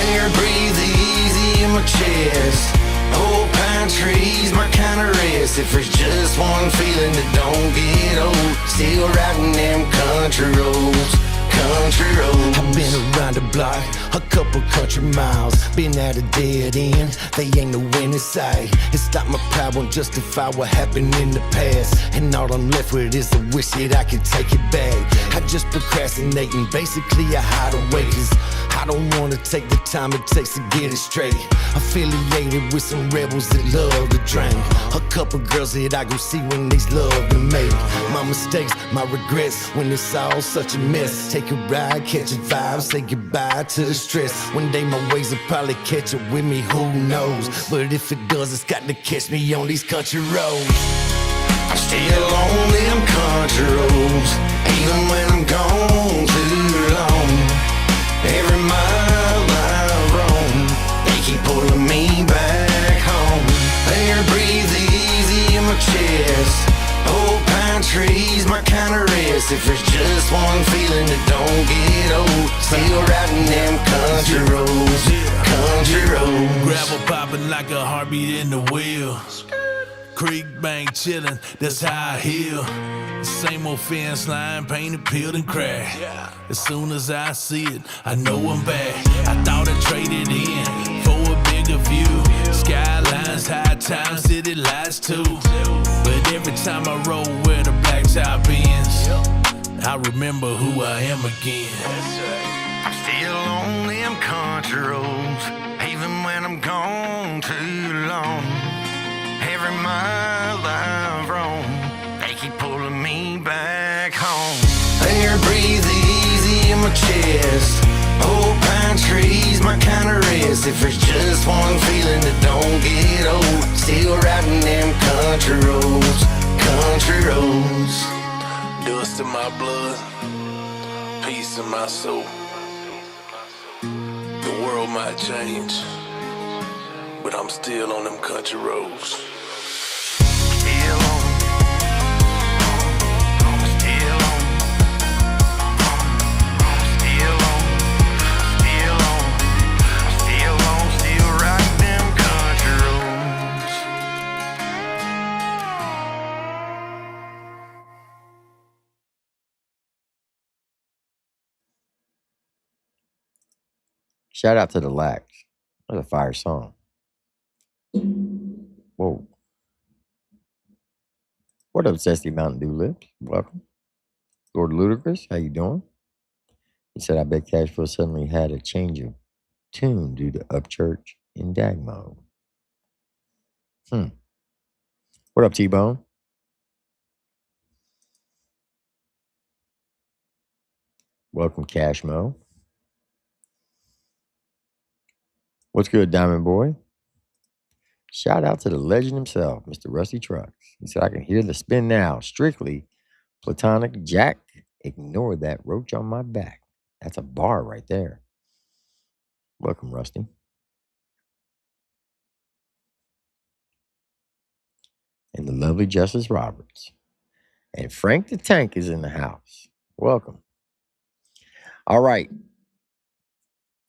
Air breathe easy in my chest. Old pine trees, my kind of rest. If there's just one feeling that don't get old, country roads. Country roads. I've been around the block, a couple country miles. Been at a dead end, they ain't no end in sight. It's like my pride won't justify what happened in the past. And all I'm left with is a wish that I could take it back. I just procrastinating, basically I hide away. Cause I don't wanna take the time it takes to get it straight. Affiliated with some rebels that love to drink. A couple girls that I go see when they's love to make. My mistakes, my regrets, when it's all such a mess. Take a ride, catch a vibe, say goodbye to the stress. One day my ways will probably catch up with me, who knows? But if it does, it's got to catch me on these country roads. I'm still on them country roads, even when I'm gone too long. Every mile I've roamed, they keep pulling me back home. Air breathes easy in my chest. Old pine trees, my kind of rest. If there's just one feeling that don't get old, still riding them country roads. Country roads. Gravel popping like a heartbeat in the wheel. Creek bank chillin', that's how I heal. Same old fence line, painted, peeled, and cracked. As soon as I see it, I know I'm back. I thought I traded in for a bigger view. Skylines, high times, city lights too. But every time I roll with a black top ends, I remember who I am again. I'm still on them country roads, even when I'm gone too long. Every mile I've roamed, they keep pulling me back home. Air breathes easy in my chest. Old pine trees, my kind of rest. If there's just one feeling that don't get old, still riding them country roads. Country roads. Dust in my blood, peace in my soul. The world might change, but I'm still on them country roads. Shout out to the Lax. What a fire song. Whoa. What up, Zesty Mountain Dew Lips? Welcome. Lord Ludacris, how you doing? He said, I bet Cashflow suddenly had a change of tune due to Upchurch in Dag mode. What up, T-Bone? Welcome, Cashmo. What's good, Diamond Boy? Shout out to the legend himself, Mr. Rusty Trucks. He said, I can hear the spin now. Strictly platonic Jack. Ignore that roach on my back. That's a bar right there. Welcome, Rusty. And the lovely Justice Roberts. And Frank the Tank is in the house. Welcome. All right.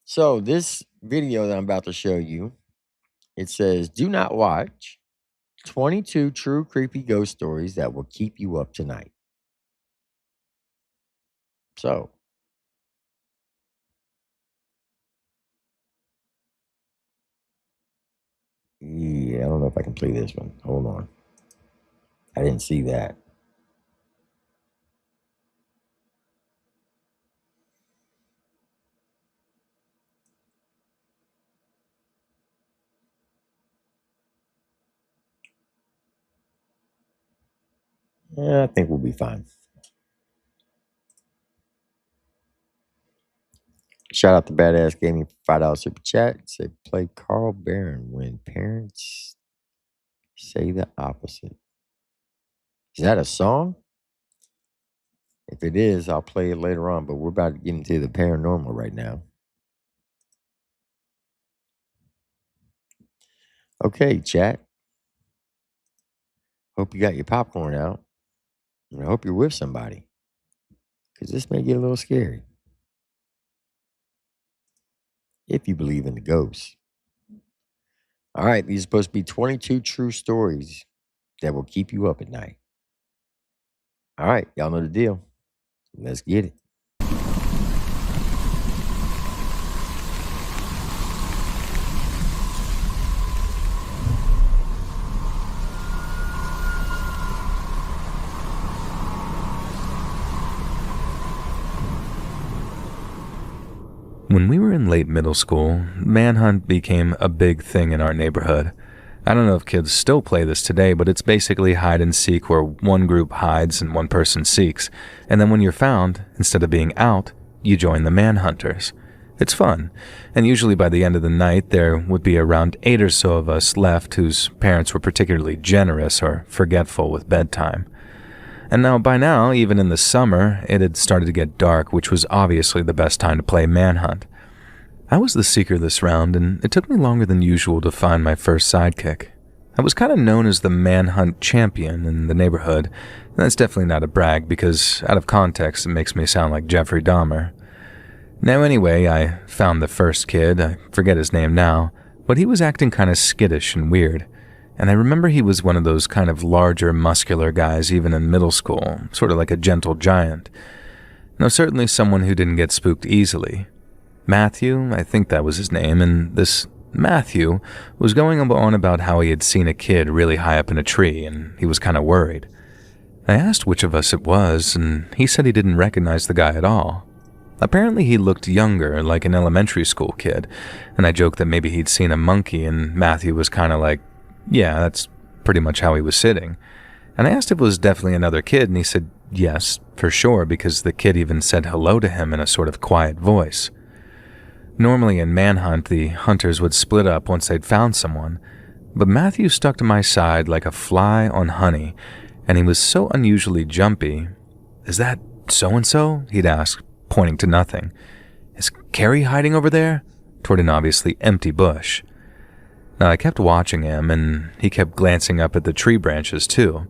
So this video that I'm about to show you, it says, do not watch 22 true creepy ghost stories that will keep you up tonight. So, yeah, I don't know if I can play this one. Hold on. I didn't see that. Yeah, I think we'll be fine. Shout out to Badass Gaming for $5 super chat. Say play Carl Barron when parents say the opposite. Is that a song? If it is, I'll play it later on, but we're about to get into the paranormal right now. Okay, chat. Hope you got your popcorn out. And I hope you're with somebody, because this may get a little scary. If you believe in the ghosts. All right, these are supposed to be 22 true stories that will keep you up at night. All right, y'all know the deal. Let's get it. When we were in late middle school, manhunt became a big thing in our neighborhood. I don't know if kids still play this today, but it's basically hide and seek where one group hides and one person seeks. And then when you're found, instead of being out, you join the manhunters. It's fun, and usually by the end of the night there would be around 8 or so of us left whose parents were particularly generous or forgetful with bedtime. And by now, even in the summer, it had started to get dark, which was obviously the best time to play manhunt. I was the seeker this round, and it took me longer than usual to find my first sidekick. I was kind of known as the manhunt champion in the neighborhood, and that's definitely not a brag because out of context it makes me sound like Jeffrey Dahmer. Now anyway, I found the first kid, I forget his name now, but he was acting kind of skittish and weird. And I remember he was one of those kind of larger, muscular guys even in middle school, sort of like a gentle giant. Now, certainly someone who didn't get spooked easily. Matthew, I think that was his name, and this Matthew was going on about how he had seen a kid really high up in a tree, and he was kind of worried. I asked which of us it was, and he said he didn't recognize the guy at all. Apparently he looked younger, like an elementary school kid, and I joked that maybe he'd seen a monkey, and Matthew was kind of like, yeah, that's pretty much how he was sitting. And I asked if it was definitely another kid, and he said yes, for sure, because the kid even said hello to him in a sort of quiet voice. Normally in manhunt, the hunters would split up once they'd found someone, but Matthew stuck to my side like a fly on honey, and he was so unusually jumpy. "Is that so-and-so?" he'd ask, pointing to nothing. "Is Carrie hiding over there?" toward an obviously empty bush. Now, I kept watching him, and he kept glancing up at the tree branches, too.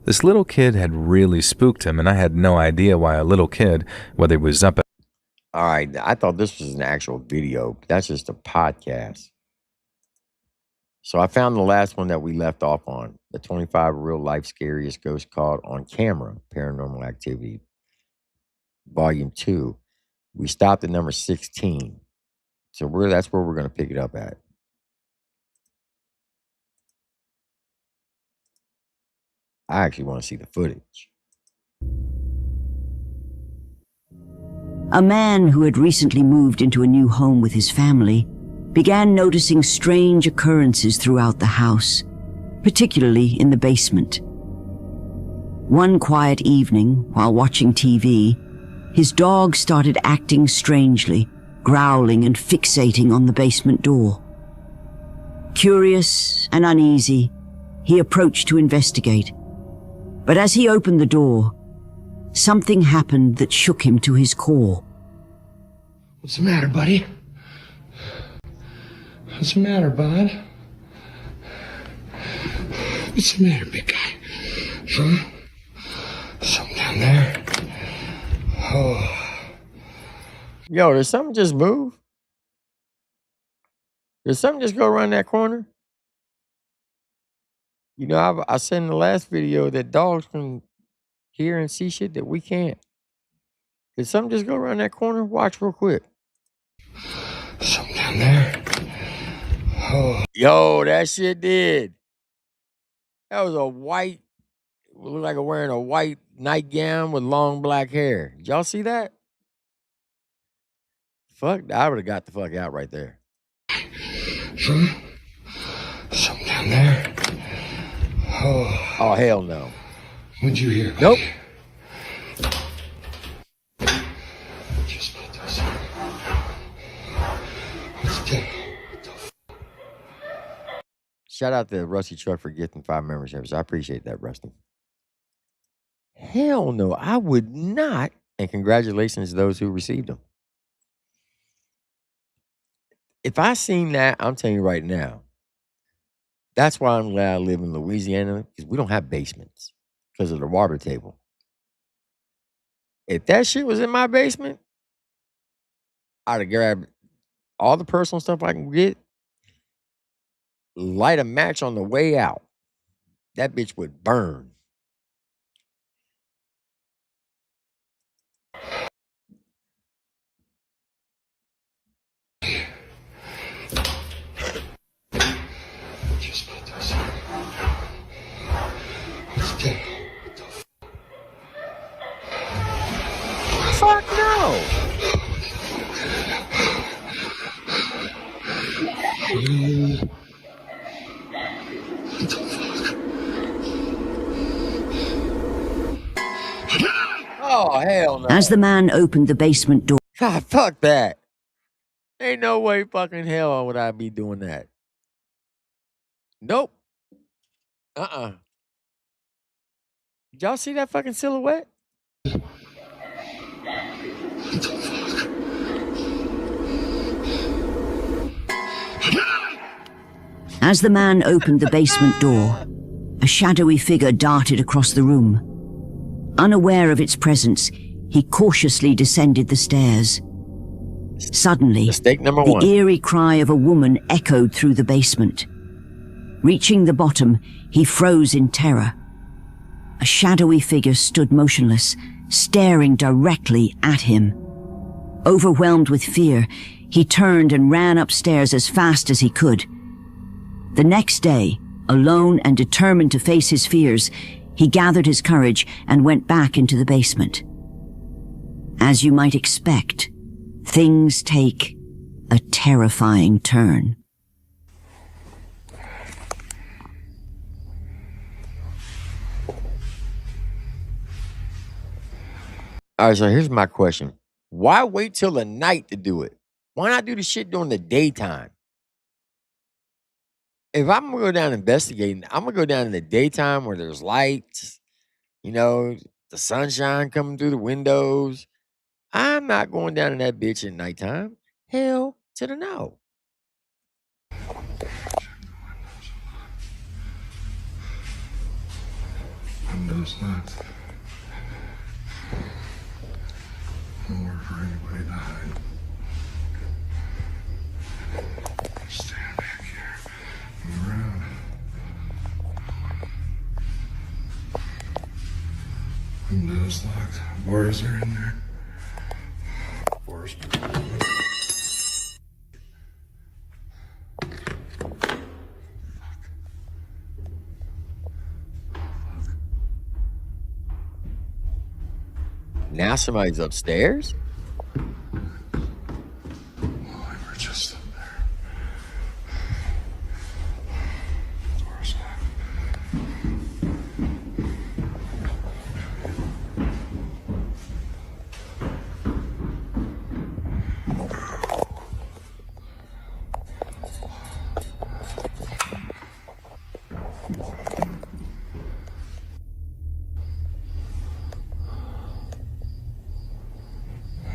This little kid had really spooked him, and I had no idea why a little kid, whether he was up at... All right, I thought this was an actual video. That's just a podcast. So I found the last one that we left off on, the 25 real-life scariest ghosts caught on camera, Paranormal Activity, Volume 2. We stopped at number 16. So that's where we're going to pick it up at. I actually want to see the footage. A man who had recently moved into a new home with his family began noticing strange occurrences throughout the house, particularly in the basement. One quiet evening, while watching TV, his dog started acting strangely, growling and fixating on the basement door. Curious and uneasy, he approached to investigate. But as he opened the door, something happened that shook him to his core. What's the matter, buddy? What's the matter, bud? What's the matter, big guy? Huh? Something down there? Oh. Yo, did something just move? Did something just go around that corner? You know, I said in the last video that dogs can hear and see shit that we can't. Did something just go around that corner? Watch real quick. Something down there? Oh. Yo, that shit did. That was a white, looked like wearing a white nightgown with long black hair. Did y'all see that? Fuck, I would have got the fuck out right there. Huh? Something down there? Oh, hell no. What'd you hear, buddy? Nope. Just put this on. What's that? Shout out to Rusty Truck for getting 5 memberships. I appreciate that, Rusty. Hell no, I would not. And congratulations to those who received them. If I seen that, I'm telling you right now, that's why I'm glad I live in Louisiana, because we don't have basements because of the water table. If that shit was in my basement, I'd have grabbed all the personal stuff I can get, light a match on the way out. That bitch would burn. Fuck no. Oh, hell no. As the man opened the basement door, God, fuck that. Ain't no way fucking hell would I be doing that. Nope. Did y'all see that fucking silhouette? as the man opened the basement door, a shadowy figure darted across the room. Unaware of its presence, he cautiously descended the stairs. Suddenly, Mistake number the one. eerie cry of a woman echoed through the basement. Reaching the bottom, he froze in terror. A shadowy figure stood motionless, staring directly at him. Overwhelmed with fear, he turned and ran upstairs as fast as he could. The next day, alone and determined to face his fears, he gathered his courage and went back into the basement. As you might expect, things take a terrifying turn. All right, so here's my question. Why wait till the night to do it? Why not do the shit during the daytime? If I'm gonna go down investigating, I'm gonna go down in the daytime where there's lights, the sunshine coming through the windows. I'm not going down in that bitch at nighttime. Hell to the no. Windows locked. Nowhere for anybody to hide. Stand back here. Move around. Windows locked. Bars are in there. Bars. Now somebody's upstairs? Well, we were just up there. Doors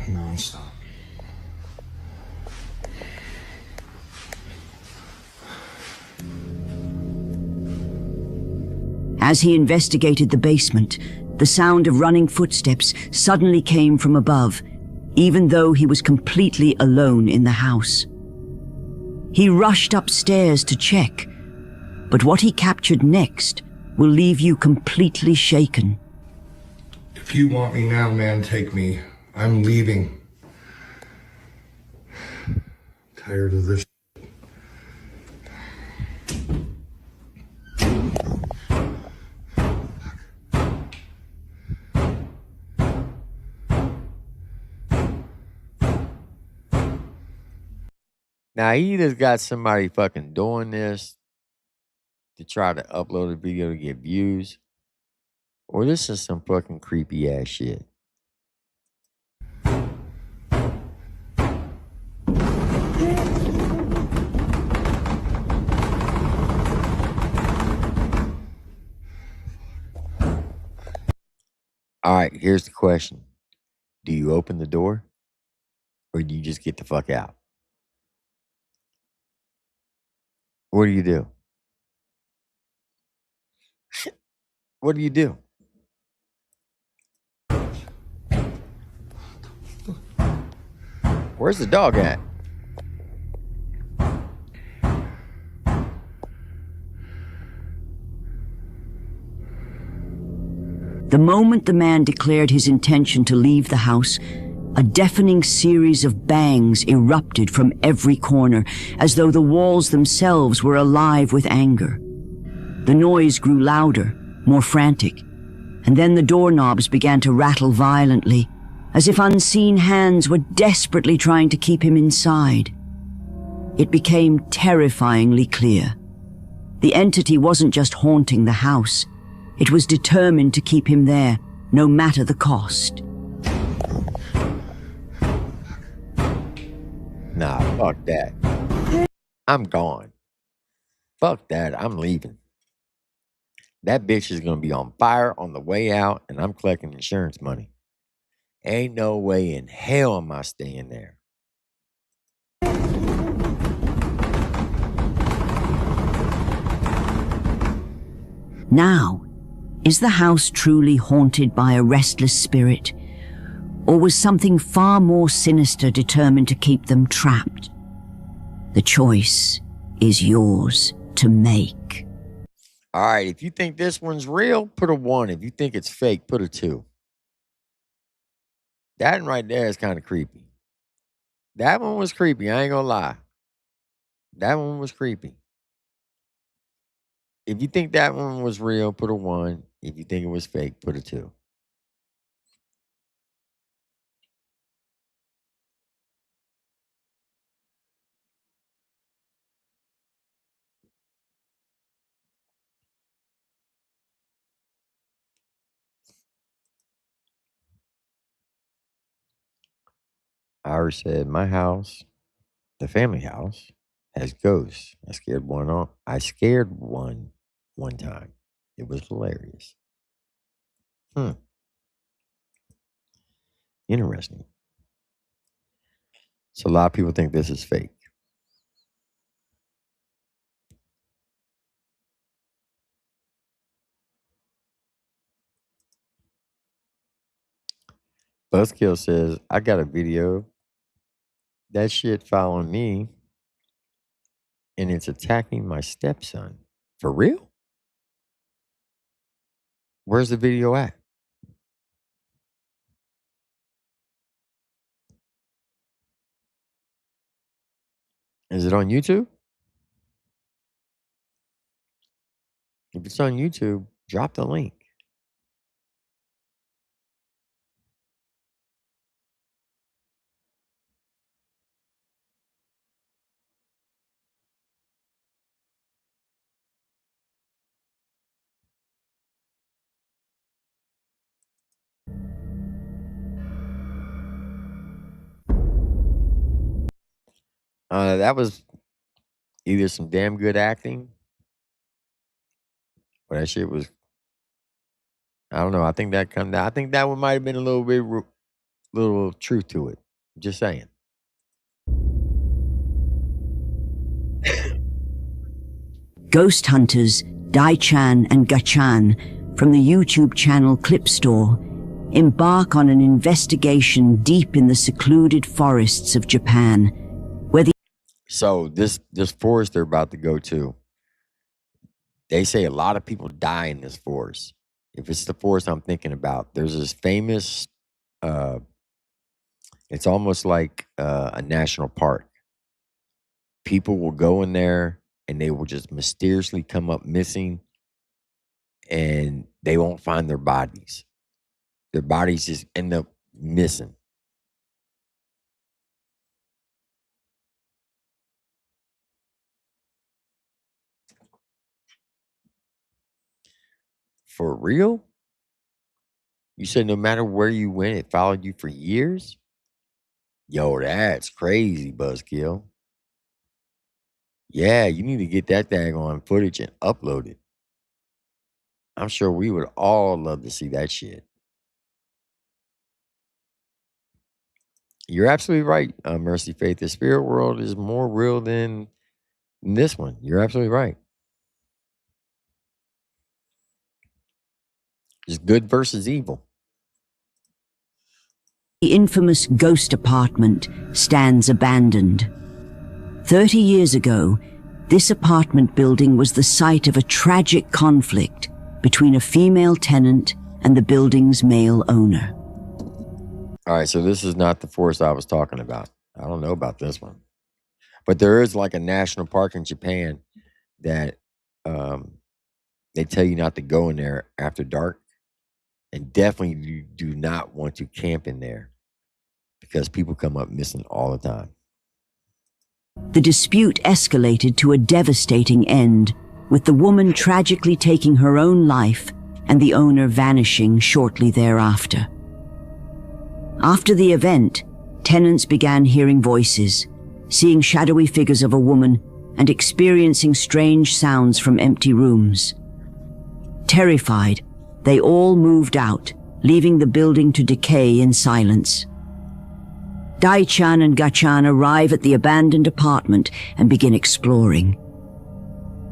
non-stop. As he investigated the basement, the sound of running footsteps suddenly came from above, even though he was completely alone in the house. He rushed upstairs to check, but what he captured next will leave you completely shaken. If you want me now, man, take me. I'm leaving. Tired of this. Now he either's got somebody fucking doing this to try to upload a video to get views, or this is some fucking creepy ass shit. All right, here's the question. Do you open the door or do you just get the fuck out? What do you do? What do you do? Where's the dog at? The moment the man declared his intention to leave the house, a deafening series of bangs erupted from every corner, as though the walls themselves were alive with anger. The noise grew louder, more frantic, and then the doorknobs began to rattle violently, as if unseen hands were desperately trying to keep him inside. It became terrifyingly clear. The entity wasn't just haunting the house. It was determined to keep him there, no matter the cost. Nah, fuck that. I'm gone. Fuck that. I'm leaving. That bitch is gonna be on fire on the way out, and I'm collecting insurance money. Ain't no way in hell am I staying there. Now, is the house truly haunted by a restless spirit? Or was something far more sinister determined to keep them trapped? The choice is yours to make. All right, if you think this one's real, put a 1. If you think it's fake, put a 2. That one right there is kind of creepy. That one was creepy, I ain't gonna lie. That one was creepy. If you think that one was real, put a 1. If you think it was fake, put a 2. Irish said, my house, the family house, has ghosts. I scared one off. I scared one time. It was hilarious. Interesting. So a lot of people think this is fake. Buzzkill says, I got a video. That shit following me, and it's attacking my stepson. For real? Where's the video at? Is it on YouTube? If it's on YouTube, drop the link. That was either some damn good acting, or that shit was. I don't know. I think that I think that one might have been a little bit, little truth to it. Just saying. Ghost hunters Dai-chan and Gachan from the YouTube channel Clip Store embark on an investigation deep in the secluded forests of Japan, where the... So this forest they're about to go to, they say a lot of people die in this forest. If it's the forest I'm thinking about, there's this famous, it's almost like a national park. People will go in there and they will just mysteriously come up missing, and they won't find their bodies. Their bodies just end up missing. For real? You said no matter where you went, it followed you for years? Yo, that's crazy, Buzzkill. Yeah, you need to get that thing on footage and upload it. I'm sure we would all love to see that shit. You're absolutely right, Mercy Faith. The spirit world is more real than this one. You're absolutely right. It's good versus evil. The infamous ghost apartment stands abandoned. 30 years ago, this apartment building was the site of a tragic conflict between a female tenant and the building's male owner. All right, so this is not the forest I was talking about. I don't know about this one. But there is like a national park in Japan that they tell you not to go in there after dark. And definitely you do not want to camp in there because people come up missing all the time. The dispute escalated to a devastating end, with the woman tragically taking her own life and the owner vanishing shortly thereafter. After the event, tenants began hearing voices, seeing shadowy figures of a woman, and experiencing strange sounds from empty rooms. Terrified, they all moved out, leaving the building to decay in silence. Dai-chan and Gachan arrive at the abandoned apartment and begin exploring.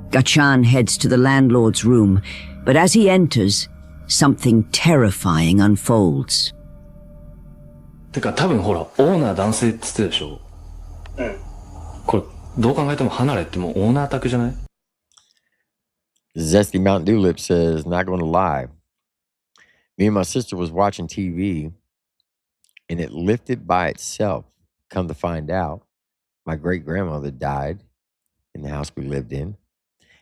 Gachan heads to the landlord's room, but as he enters, something terrifying unfolds. てか多分ほら、オーナー男性って言ってたでしょ。うん。これ、どう考えても離れってもうオーナー宅じゃない？ Zesty Mountain Dew Lip says, not going to lie. Me and my sister was watching TV and it lifted by itself. Come to find out, my great-grandmother died in the house we lived in.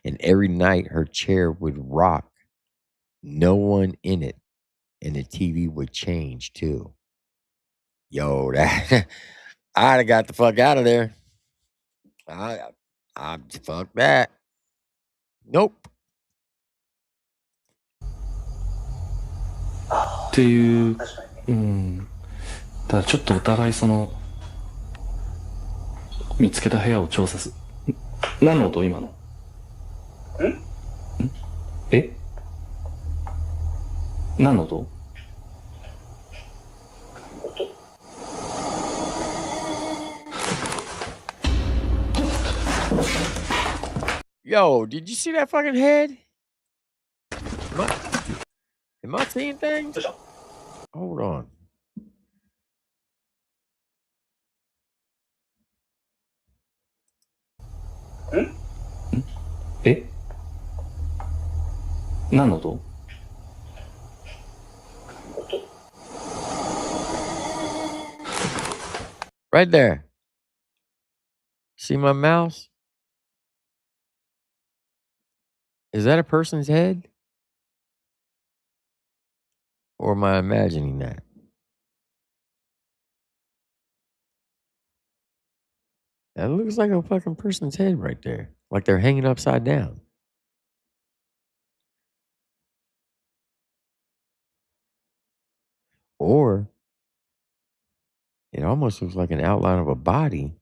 And every night her chair would rock. No one in it. And the TV would change too. Yo, that I'd have got the fuck out of there. I fuck that. Nope. っていう、うん。ただちょっとお互いその、見つけた部屋を調査する。何の音今の？ん？え？何の音？Yo, did you see that fucking head? Am I seeing things? Hold on. Eh? 何の音？Right there. See my mouse? Is that a person's head? Or am I imagining that? That looks like a fucking person's head right there. Like they're hanging upside down. Or it almost looks like an outline of a body.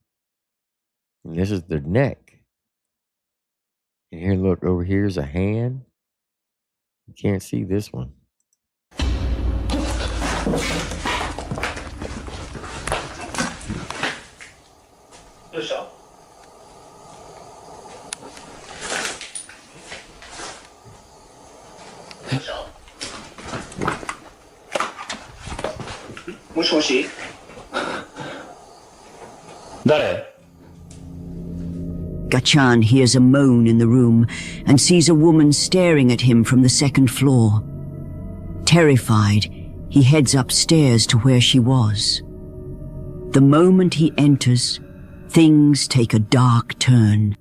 And this is their neck. And here, look, over here's a hand. You can't see this one. どうした？もしもし？誰？ Gachan hears a moan in the room and sees a woman staring at him from the second floor. Terrified, he heads upstairs to where she was. The moment he enters, things take a dark turn.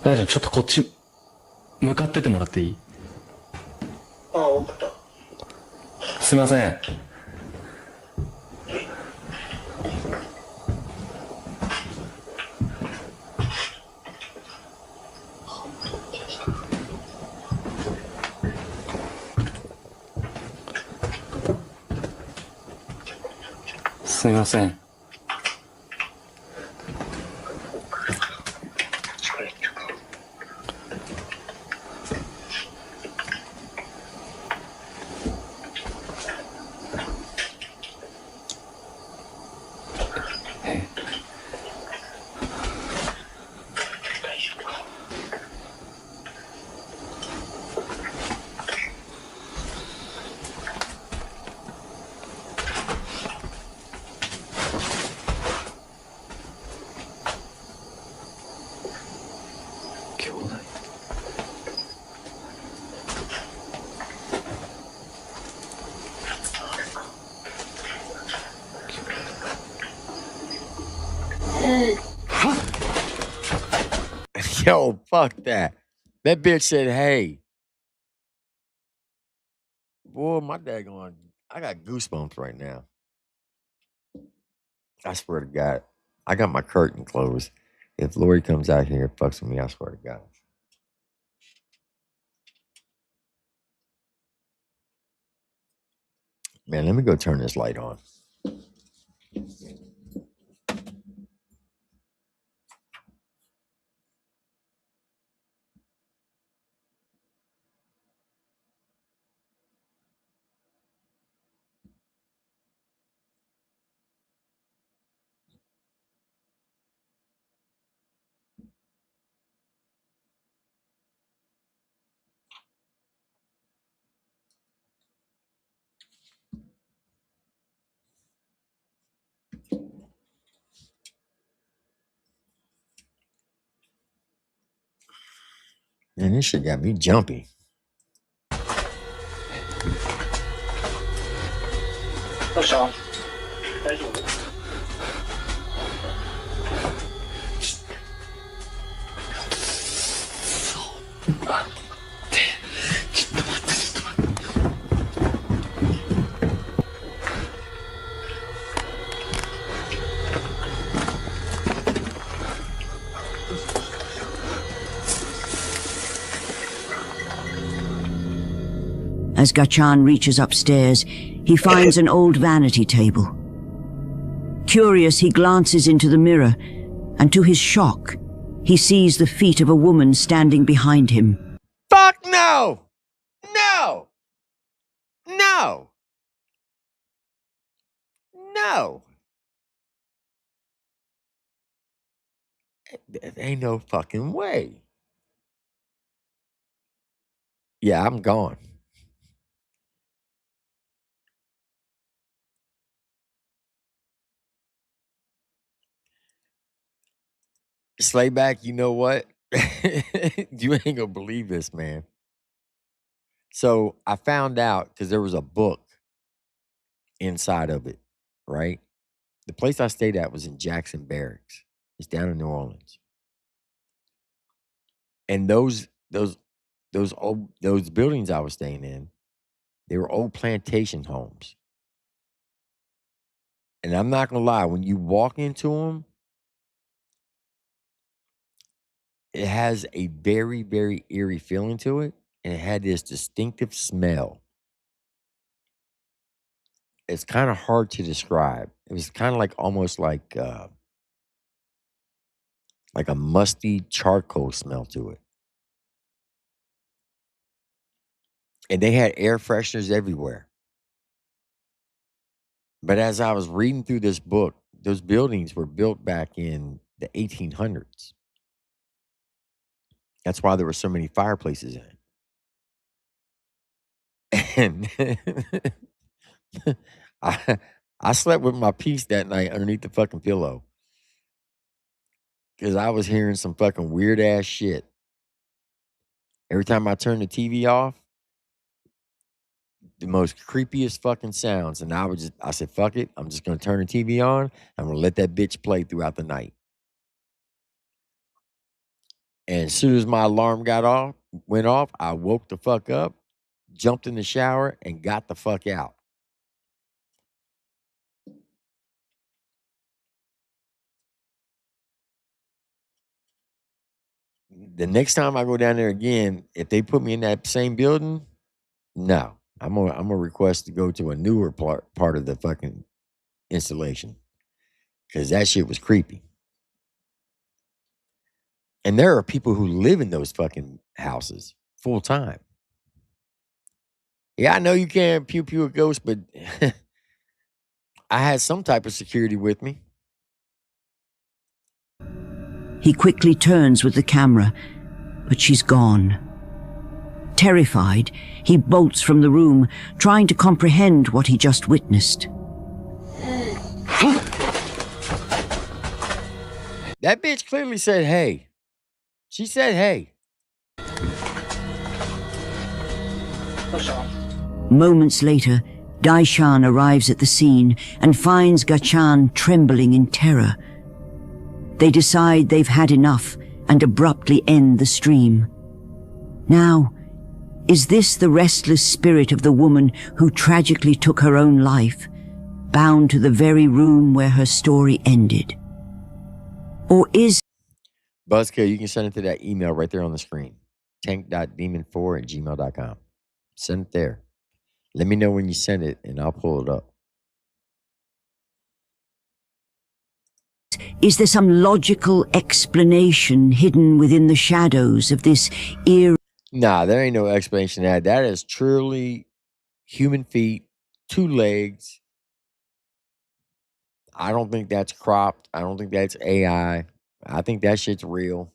大ちゃん、ちょっとこっち向かっててもらっていい？ああ、分かった。すいません。すいません。Yo, fuck that. That bitch said, hey. Boy, my daggone, I got goosebumps right now. I swear to God. I got my curtain closed. If Lori comes out here and fucks with me, I swear to God. Man, let me go turn this light on. Man, this shit got me jumpy. As Gachan reaches upstairs, he finds an old vanity table. Curious, he glances into the mirror, and to his shock, he sees the feet of a woman standing behind him. Fuck no! No! No! No! There ain't no fucking way. Yeah, I'm gone. Slayback, you know what? You ain't gonna believe this, man. So I found out because there was a book inside of it, right? The place I stayed at was in Jackson Barracks. It's down in New Orleans. And those buildings I was staying in, they were old plantation homes. And I'm not gonna lie, when you walk into them, it has a very, very eerie feeling to it, and it had this distinctive smell. It's kind of hard to describe. It was kind of like almost like a musty charcoal smell to it. And they had air fresheners everywhere. But as I was reading through this book, those buildings were built back in the 1800s. That's why there were so many fireplaces in it. And I slept with my piece that night underneath the fucking pillow. Because I was hearing some fucking weird ass shit. Every time I turned the TV off, the most creepiest fucking sounds. And I said, fuck it. I'm just going to turn the TV on. I'm going to let that bitch play throughout the night. And as soon as my alarm went off, I woke the fuck up, jumped in the shower, and got the fuck out. The next time I go down there again, if they put me in that same building, no. I'm gonna request to go to a newer part of the fucking installation. Because that shit was creepy. And there are people who live in those fucking houses full time. Yeah, I know you can't pew a ghost, but I had some type of security with me. He quickly turns with the camera, but she's gone. Terrified, he bolts from the room, trying to comprehend what he just witnessed. That bitch clearly said, hey. She said, hey. Moments later, Daishan arrives at the scene and finds Gachan trembling in terror. They decide they've had enough and abruptly end the stream. Now, Is this the restless spirit of the woman who tragically took her own life, bound to the very room where her story ended? Or is... Buzzkill, you can send it to that email right there on the screen. tank.demon4@gmail.com. Send it there. Let me know when you send it, and I'll pull it up. Is there some logical explanation hidden within the shadows of this eerie... Nah, there ain't no explanation to that. That is truly human feet, 2 legs. I don't think that's cropped. I don't think that's AI. I think that shit's real.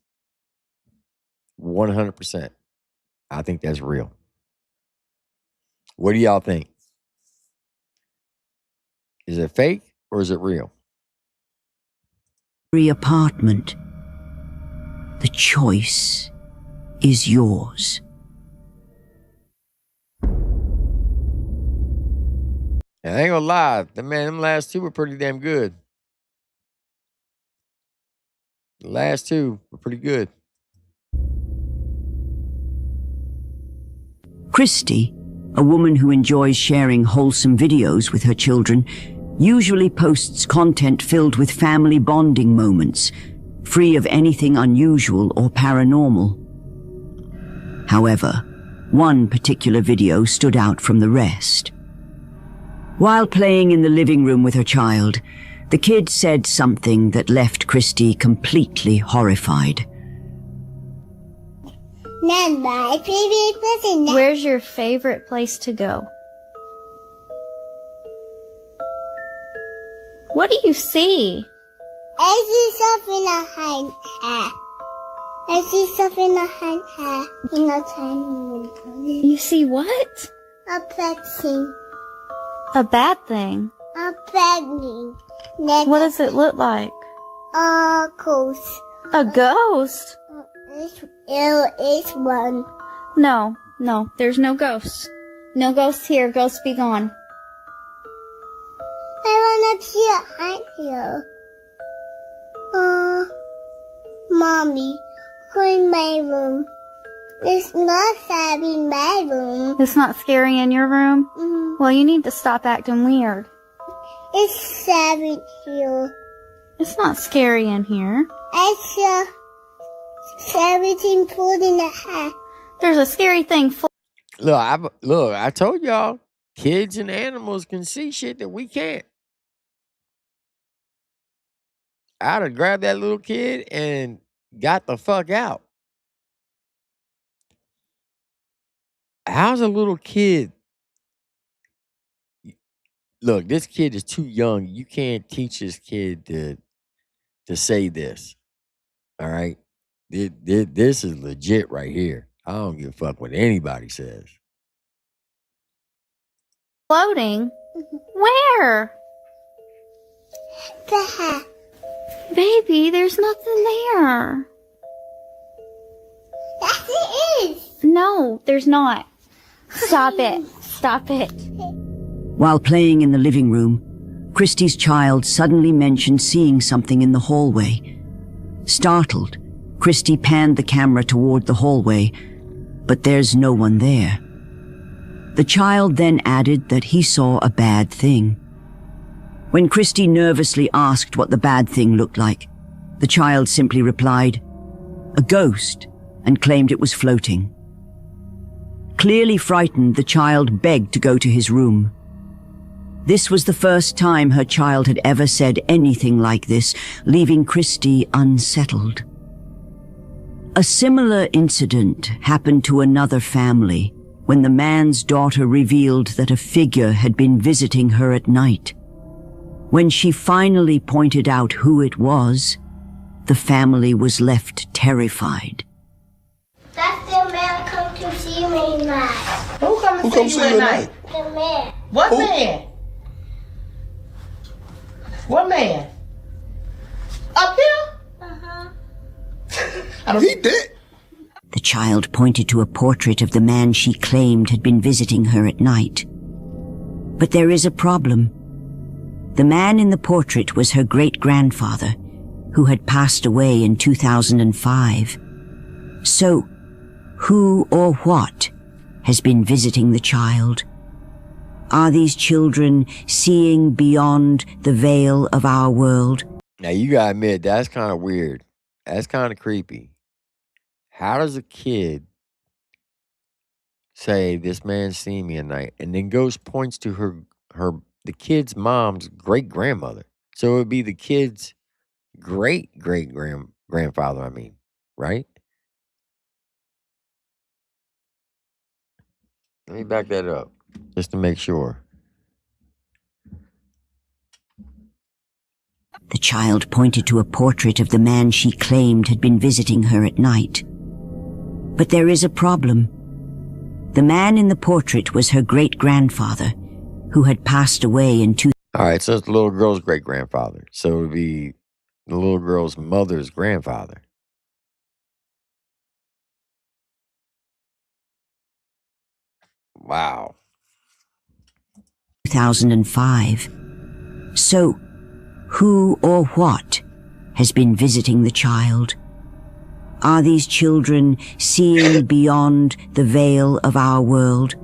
100%. I think that's real. What do y'all think? Is it fake or is it real? Apartment. The choice is yours. And I ain't gonna lie, them last 2 were pretty damn good. The last 2 were pretty good. Christy, a woman who enjoys sharing wholesome videos with her children, usually posts content filled with family bonding moments, free of anything unusual or paranormal. However, one particular video stood out from the rest. While playing in the living room with her child, the kid said something that left Christy completely horrified. Where's your favorite place to go? What do you see? I see stuff in a hand hair. I see stuff in a hand hair in a tiny window. You see what? A bad thing. A bad thing? A bad thing. What does it look like? A ghost. A ghost? It's one. No, there's no ghosts. No ghosts here. Ghosts be gone. I wanna see a hand here. Mommy, go in my room. It's not scary in my room. It's not scary in your room? Mm. Well, you need to stop acting weird. It's scary here. It's not scary in here. It's a scary thing pulled in the hat. There's a scary thing full. Look, I told y'all, kids and animals can see shit that we can't. I'd have grabbed that little kid and got the fuck out. How's a little kid? Look, this kid is too young. You can't teach this kid to say this. All right? This is legit right here. I don't give a fuck what anybody says. Floating? Where? The hat. Baby, there's nothing there. Yes, it is. No, there's not. Stop it. Stop it. While playing in the living room, Christy's child suddenly mentioned seeing something in the hallway. Startled, Christy panned the camera toward the hallway, but there's no one there. The child then added that he saw a bad thing. When Christy nervously asked what the bad thing looked like, the child simply replied, "A ghost," and claimed it was floating. Clearly frightened, the child begged to go to his room. This was the first time her child had ever said anything like this, leaving Christy unsettled. A similar incident happened to another family when the man's daughter revealed that a figure had been visiting her at night. When she finally pointed out who it was, the family was left terrified. That's the man come to see me tonight. Who come to see you at night? The man. What man? What man? Up here? Uh-huh. He did. The child pointed to a portrait of the man she claimed had been visiting her at night. But there is a problem. The man in the portrait was her great-grandfather, who had passed away in 2005. So, who or what has been visiting the child? Are these children seeing beyond the veil of our world? Now, you gotta admit, that's kind of weird. That's kind of creepy. How does a kid say, this man's seen me at night, and then points to the kid's mom's great-grandmother? So it would be the kid's grandfather, I mean, right? Let me back that up, just to make sure. The child pointed to a portrait of the man she claimed had been visiting her at night. But there is a problem. The man in the portrait was her great-grandfather, who had passed away in All right, so it's the little girl's great-grandfather. So it would be the little girl's mother's grandfather. Wow. 2005. So, who or what has been visiting the child? Are these children seeing beyond the veil of our world?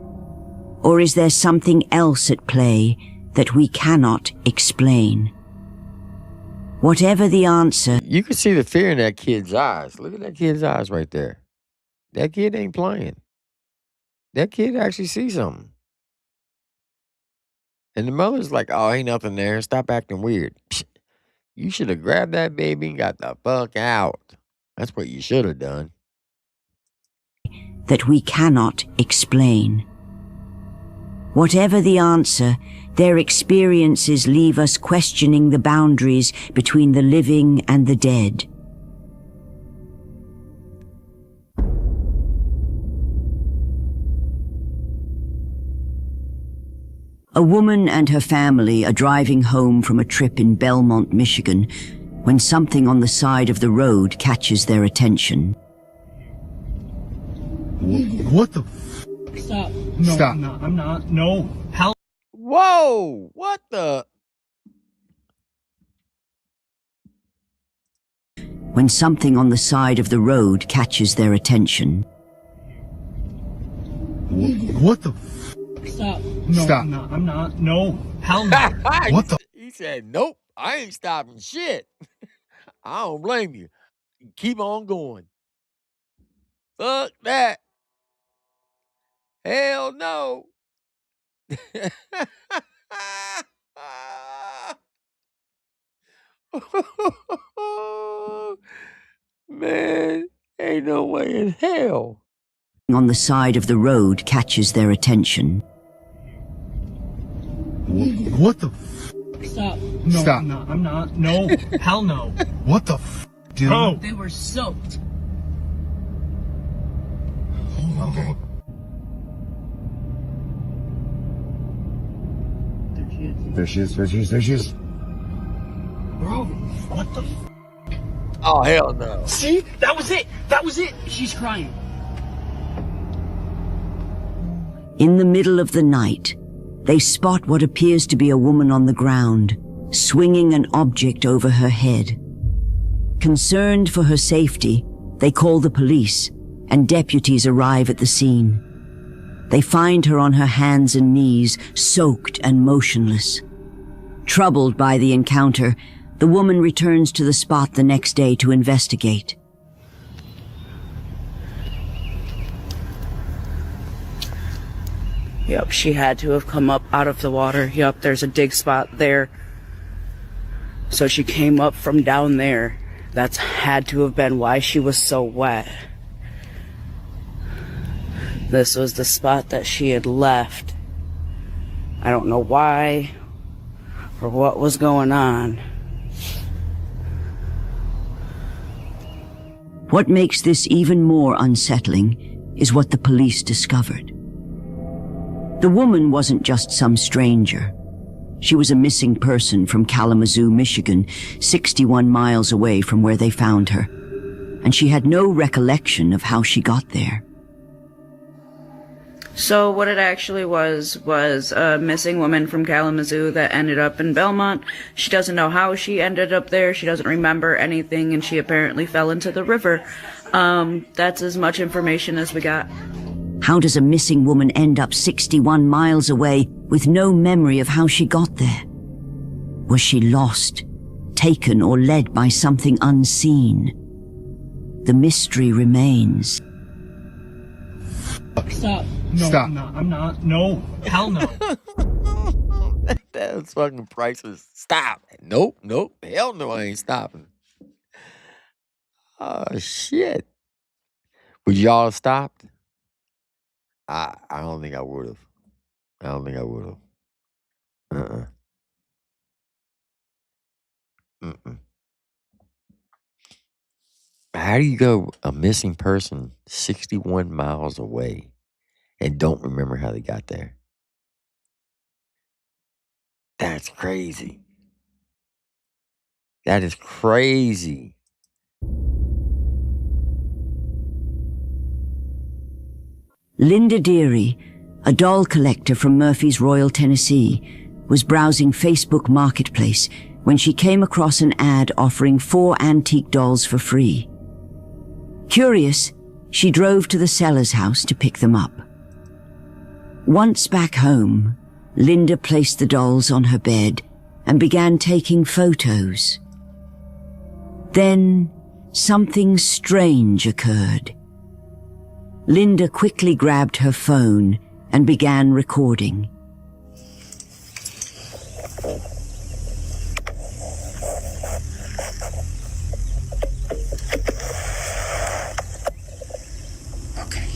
Or is there something else at play that we cannot explain? Whatever the answer... You can see the fear in that kid's eyes. Look at that kid's eyes right there. That kid ain't playing. That kid actually sees something. And the mother's like, oh, ain't nothing there. Stop acting weird. You should have grabbed that baby and got the fuck out. That's what you should have done. That we cannot explain. Whatever the answer, their experiences leave us questioning the boundaries between the living and the dead. A woman and her family are driving home from a trip in Belmont, Michigan, when something on the side of the road catches their attention. What the Stop. No, Stop. I'm not. No. Hell. Whoa! What the? When something on the side of the road catches their attention. What the? Stop. No, Stop. I'm not. No. Hell no. What the? He said, nope, I ain't stopping shit. I don't blame you. Keep on going. Fuck that. Hell no. Man, ain't no way in hell. On the side of the road catches their attention. What the? Stop. No, Stop. I'm not. No. Hell no. What the? Dude. Oh. They were soaked. Okay. There she is. Bro, what the? Oh, hell no. See? That was it. That was it. She's crying. In the middle of the night, they spot what appears to be a woman on the ground, swinging an object over her head. Concerned for her safety, they call the police, and deputies arrive at the scene. They find her on her hands and knees, soaked and motionless. Troubled by the encounter, the woman returns to the spot the next day to investigate. Yep, she had to have come up out of the water. Yep, there's a dig spot there. So she came up from down there. That's had to have been why she was so wet. This was the spot that she had left. I don't know why or what was going on. What makes this even more unsettling is what the police discovered. The woman wasn't just some stranger. She was a missing person from Kalamazoo, Michigan, 61 miles away from where they found her. And she had no recollection of how she got there. So what it actually was a missing woman from Kalamazoo that ended up in Belmont. She doesn't know how she ended up there. She doesn't remember anything, and she apparently fell into the river. That's as much information as we got. How does a missing woman end up 61 miles away with no memory of how she got there? Was she lost, taken, or led by something unseen? The mystery remains. Stop. No, Stop. I'm not. No. Hell no. That was fucking priceless. Stop. Nope. Hell no, I ain't stopping. Oh, shit. Would y'all have stopped? I don't think I would have. Uh-uh. Mm-mm. How do you go a missing person 61 miles away and don't remember how they got there? That's crazy. That is crazy. Linda Deary, a doll collector from Murphysboro, Tennessee, was browsing Facebook Marketplace when she came across an ad offering 4 antique dolls for free. Curious, she drove to the seller's house to pick them up. Once back home, Linda placed the dolls on her bed and began taking photos. Then, something strange occurred. Linda quickly grabbed her phone and began recording. Okay.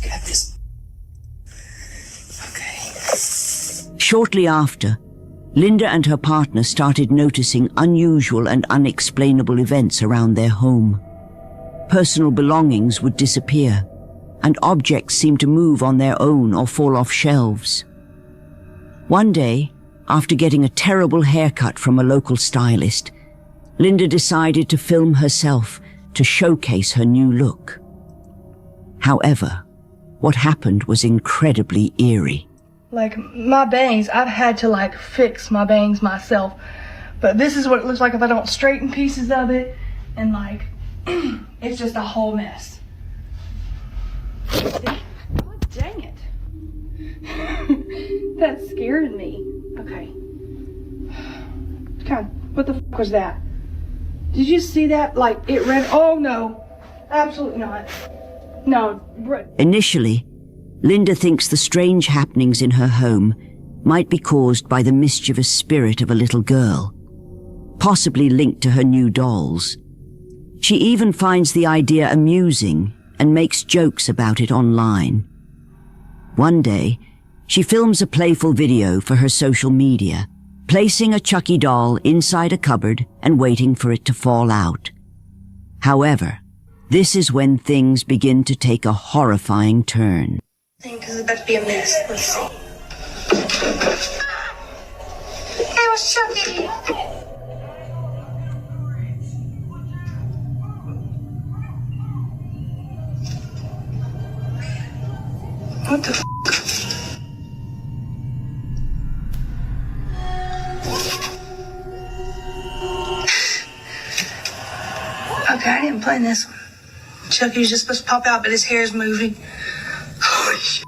Got this. Okay. Shortly after, Linda and her partner started noticing unusual and unexplainable events around their home. Personal belongings would disappear, and objects seemed to move on their own or fall off shelves. One day, after getting a terrible haircut from a local stylist, Linda decided to film herself to showcase her new look. However, what happened was incredibly eerie. Like, my bangs, I've had to, like, fix my bangs myself. But this is what it looks like if I don't straighten pieces of it. And, like, it's just a whole mess. God dang it. That scared me. Okay. God, what the fuck was that? Did you see that? Like, it ran... Oh, no. Absolutely not. No. Initially, Linda thinks the strange happenings in her home might be caused by the mischievous spirit of a little girl, possibly linked to her new dolls. She even finds the idea amusing and makes jokes about it online. One day, she films a playful video for her social media, placing a Chucky doll inside a cupboard and waiting for it to fall out. However, this is when things begin to take a horrifying turn. Because it's about to be a mess. Let's see. Hey, what's Chucky? What the f***? Okay, I didn't plan this one. Chucky was just supposed to pop out, but his hair is moving. Holy shit.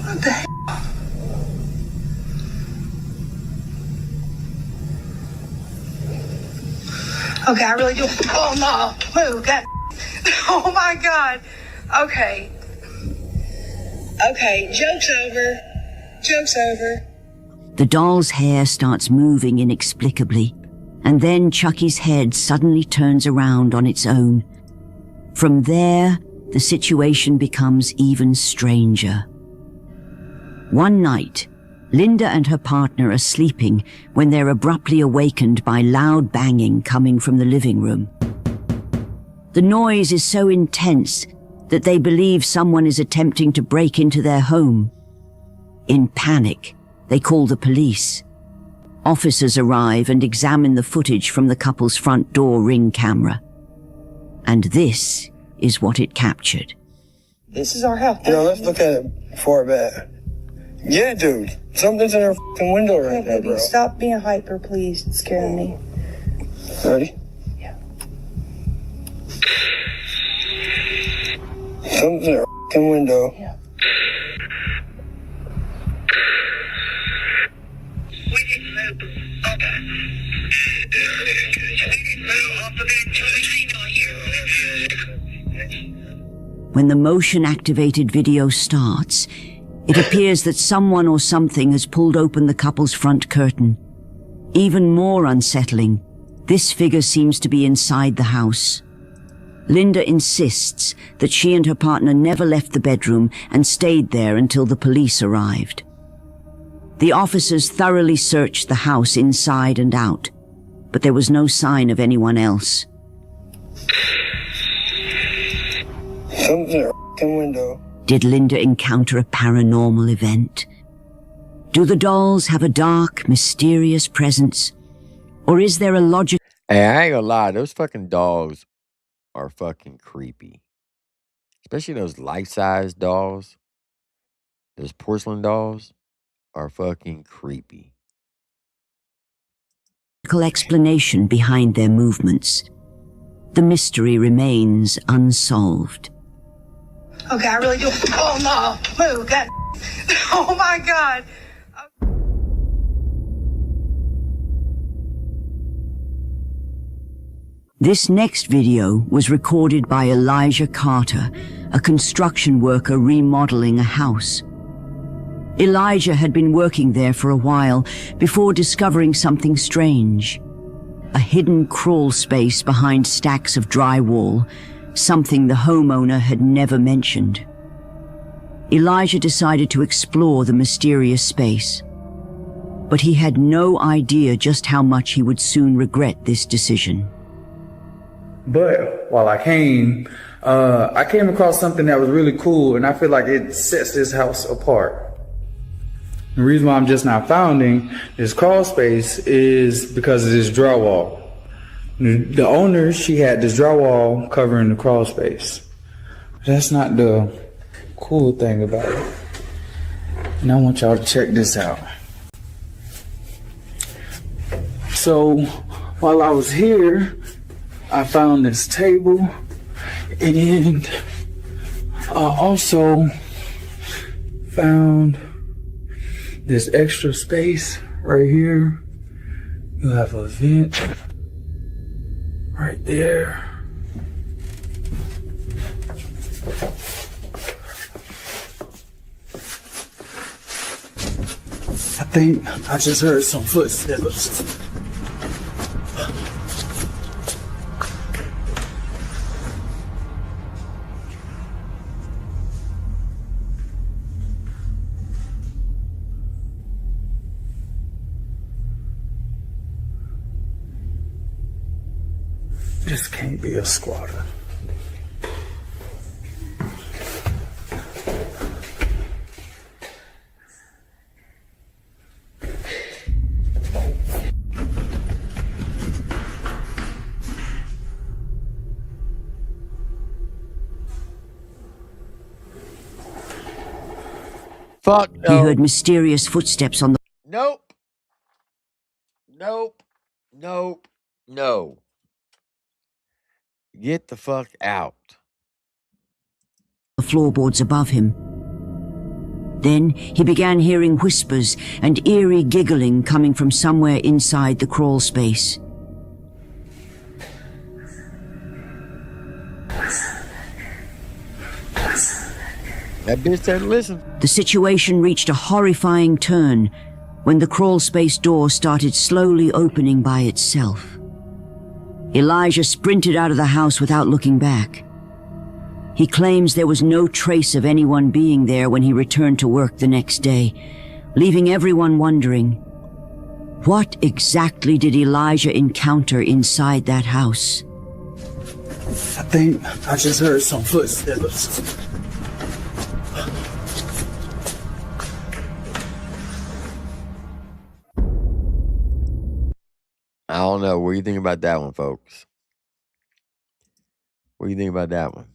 What the hell? Okay, I really do. Oh no, move, God. Oh my God. Okay. Okay, joke's over. Joke's over. The doll's hair starts moving inexplicably, and then Chucky's head suddenly turns around on its own. From there, the situation becomes even stranger. One night, Linda and her partner are sleeping when they're abruptly awakened by loud banging coming from the living room. The noise is so intense that they believe someone is attempting to break into their home. In panic, they call the police. Officers arrive and examine the footage from the couple's front door Ring camera. And this is what it captured. This is our house. Yo, let's look at it before bed. Yeah, dude. Something's in her f***ing window right there, bro. Stop being hyper, please. It's scaring me. Ready? Yeah. Come to the f***ing window. Yeah. When the motion-activated video starts, it appears that someone or something has pulled open the couple's front curtain. Even more unsettling, this figure seems to be inside the house. Linda insists that she and her partner never left the bedroom and stayed there until the police arrived. The officers thoroughly searched the house inside and out, but there was no sign of anyone else. Come to the f***ing window. Did Linda encounter a paranormal event? Do the dolls have a dark, mysterious presence? Or is there a logic? Hey, I ain't gonna lie, those fucking dolls are fucking creepy. Especially those life-size dolls. Those porcelain dolls are fucking creepy. Explanation behind their movements. The mystery remains unsolved. Okay, I really do. Oh no, move, God. Oh my God. This next video was recorded by Elijah Carter, a construction worker remodeling a house. Elijah had been working there for a while before discovering something strange. A hidden crawl space behind stacks of drywall, something the homeowner had never mentioned. Elijah decided to explore the mysterious space, but he had no idea just how much he would soon regret this decision. But while I came across something that was really cool, and I feel like it sets this house apart. The reason why I'm just now founding this crawl space is because of this drywall. The owner, she had this drywall covering the crawl space. That's not the cool thing about it. And I want y'all to check this out. So while I was here, I found this table, and I also found this extra space right here. You have a vent right there. I think I just heard some footsteps. This can't be a squatter. Fuck no. He heard mysterious footsteps on the Nope. Nope. Nope. No. Get the fuck out. floorboards above him. Then he began hearing whispers and eerie giggling coming from somewhere inside the crawl space. That bitch said, listen. The situation reached a horrifying turn when the crawl space door started slowly opening by itself. Elijah sprinted out of the house without looking back. He claims there was no trace of anyone being there when he returned to work the next day, leaving everyone wondering, what exactly did Elijah encounter inside that house? I think I just heard some footsteps. I don't know. What do you think about that one, folks? What do you think about that one?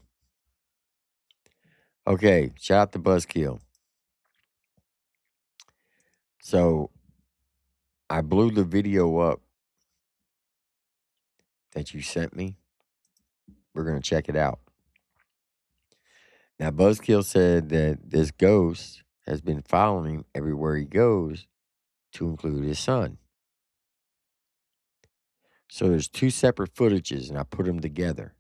Okay, shout out to Buzzkill. So, I blew the video up that you sent me. We're going to check it out. Now, Buzzkill said that this ghost has been following him everywhere he goes, to include his son. So there's two separate footages, and I put them together.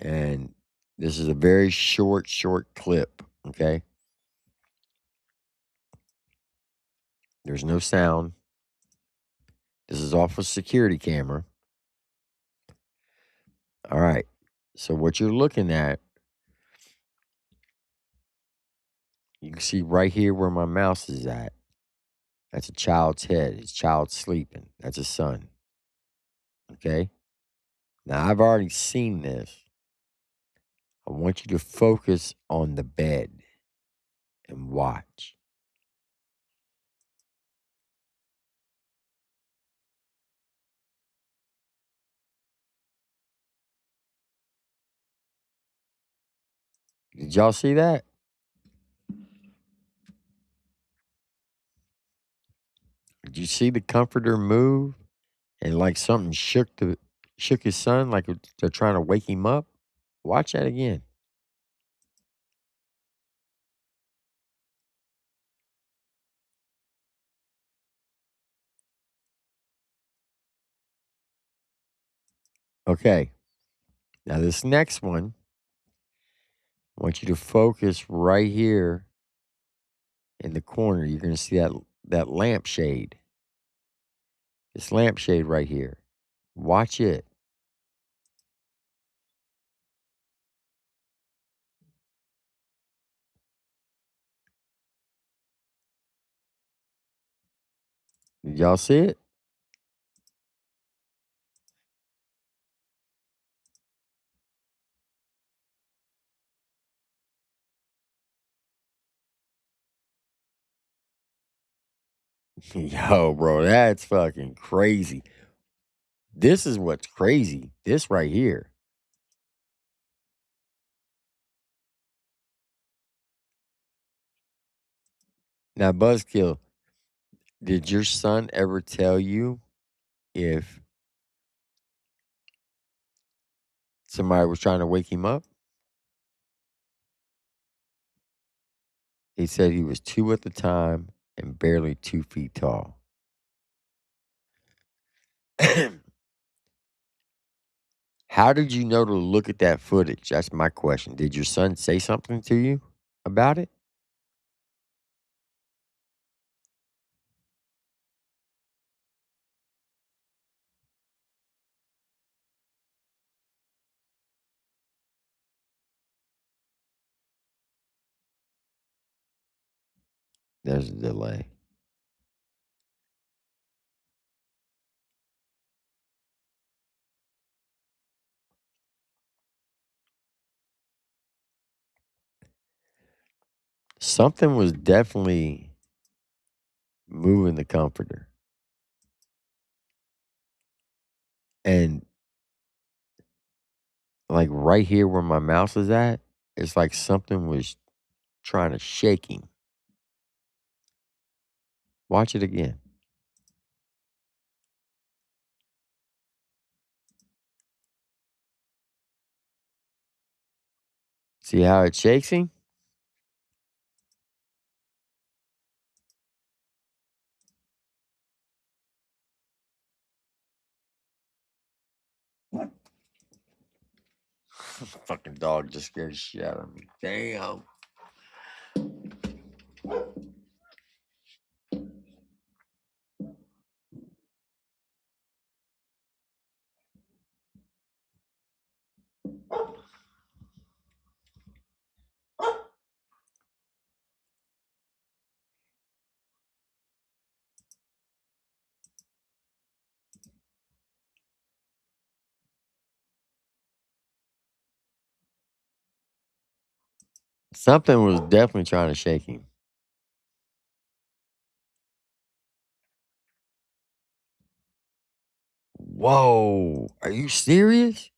And this is a very short clip, okay? There's no sound. This is off a security camera. All right. So what you're looking at, you can see right here where my mouse is at. That's a child's head. His child's sleeping. That's his son. Okay? Now, I've already seen this. I want you to focus on the bed and watch. Did y'all see that? Did you see the comforter move and like something shook his son like they're trying to wake him up? Watch that again. Okay. Now this next one, I want you to focus right here in the corner. You're going to see that lampshade. This lampshade right here. Watch it. Did y'all see it? Yo, bro, that's fucking crazy. This is what's crazy. This right here. Now, Buzzkill, did your son ever tell you if somebody was trying to wake him up? He said he was 2 at the time and barely 2 feet tall. How did you know to look at that footage? That's my question. Did your son say something to you about it? There's a delay. Something was definitely moving the comforter. And like right here where my mouse is at, it's like something was trying to shake him. Watch it again. See how it shakes him? Fucking dog just scared the shit out of me. Damn. Something was definitely trying to shake him. Whoa. Are you serious?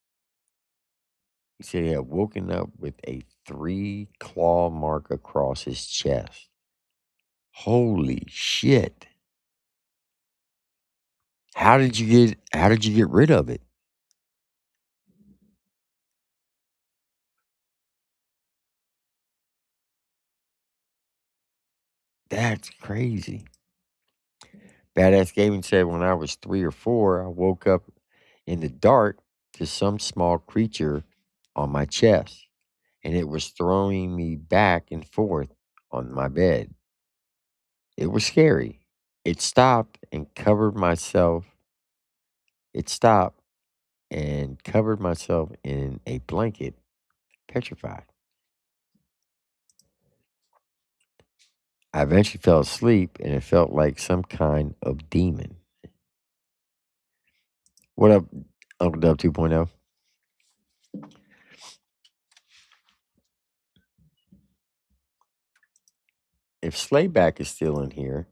He said he had woken up with a 3-claw mark across his chest. Holy shit. How did you get rid of it? That's crazy. Badass Gaming said when I was 3 or 4, I woke up in the dark to some small creature on my chest, and it was throwing me back and forth on my bed. It was scary. It stopped and covered myself. It stopped and covered myself in a blanket, petrified. I eventually fell asleep, and it felt like some kind of demon. What up, Uncle Dub 2.0? If Slayback is still in here,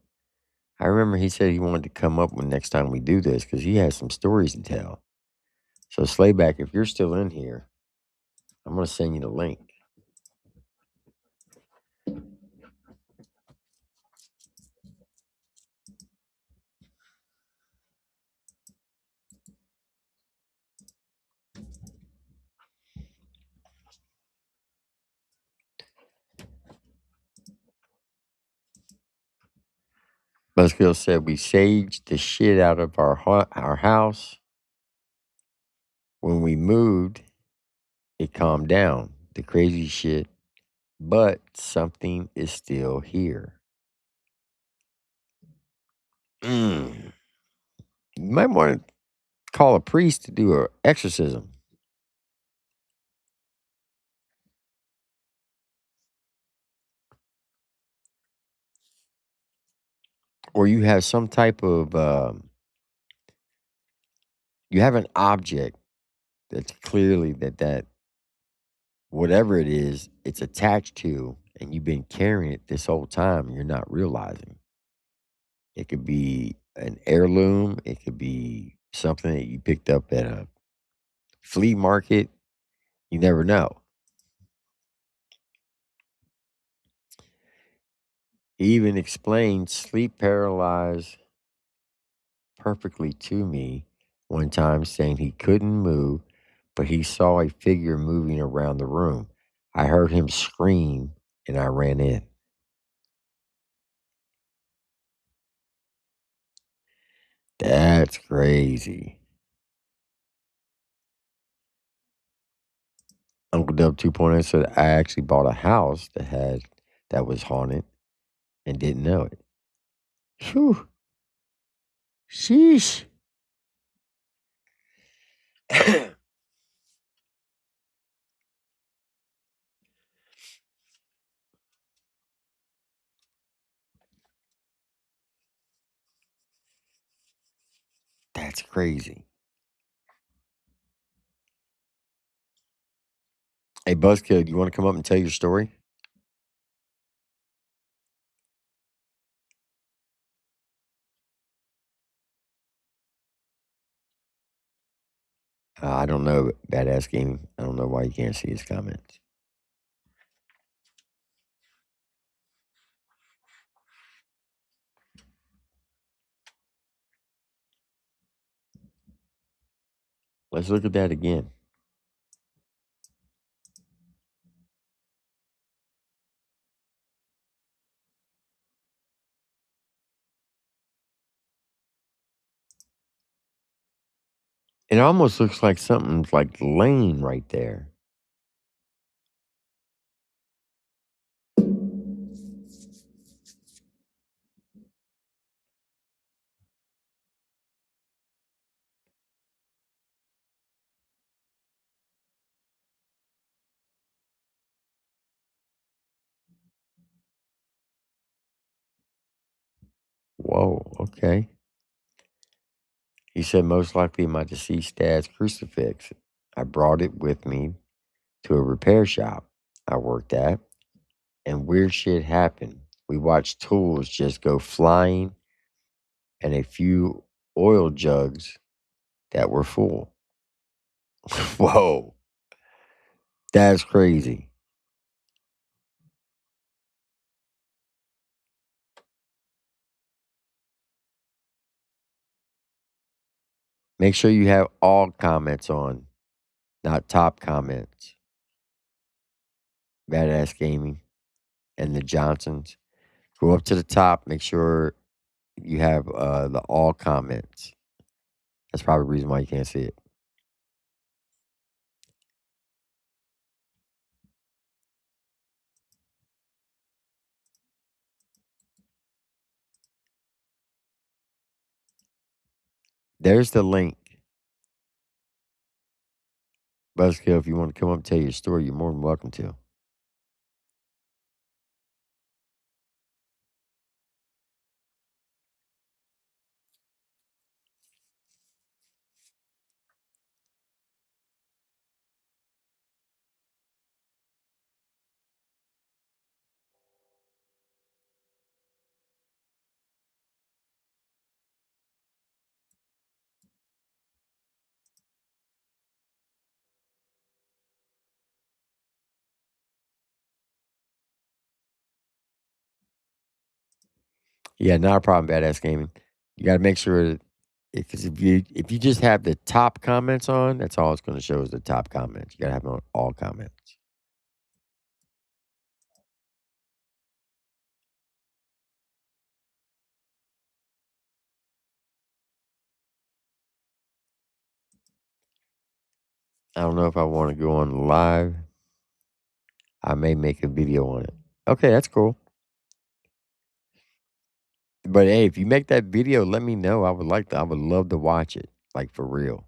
I remember he said he wanted to come up when next time we do this because he has some stories to tell. So Slayback, if you're still in here, I'm going to send you the link. Buzzkill said we saged the shit out of our house. When we moved, it calmed down, the crazy shit, but something is still here. You might want to call a priest to do an exorcism. Or you have some type of, you have an object that's clearly that whatever it is, it's attached to, and you've been carrying it this whole time, and you're not realizing. It could be an heirloom. It could be something that you picked up at a flea market. You never know. He even explained sleep paralyzed perfectly to me one time, saying he couldn't move, but he saw a figure moving around the room. I heard him scream, and I ran in. That's crazy. Uncle Dub 2.0 said I actually bought a house that was haunted and didn't know it. Whew. Sheesh. That's crazy. Hey, Buzzkill, you want to come up and tell your story? I don't know, Badass Gaming. I don't know why you can't see his comments. Let's look at that again. It almost looks like something's like laying right there. Whoa, okay. He said most likely my deceased dad's crucifix. I brought it with me to a repair shop I worked at, and weird shit happened. We watched tools just go flying and a few oil jugs that were full. Whoa, that's crazy. Make sure you have all comments on, not top comments. Badass Gaming and the Johnsons. Go up to the top. Make sure you have the all comments. That's probably the reason why you can't see it. There's the link. Buzzkill, if you want to come up and tell your story, you're more than welcome to. Yeah, not a problem, Badass Gaming. You got to make sure that because if you just have the top comments on, that's all it's going to show is the top comments. You got to have them on all comments. I don't know if I want to go on live. I may make a video on it. Okay, that's cool. But hey, if you make that video, let me know. I would love to watch it, like for real.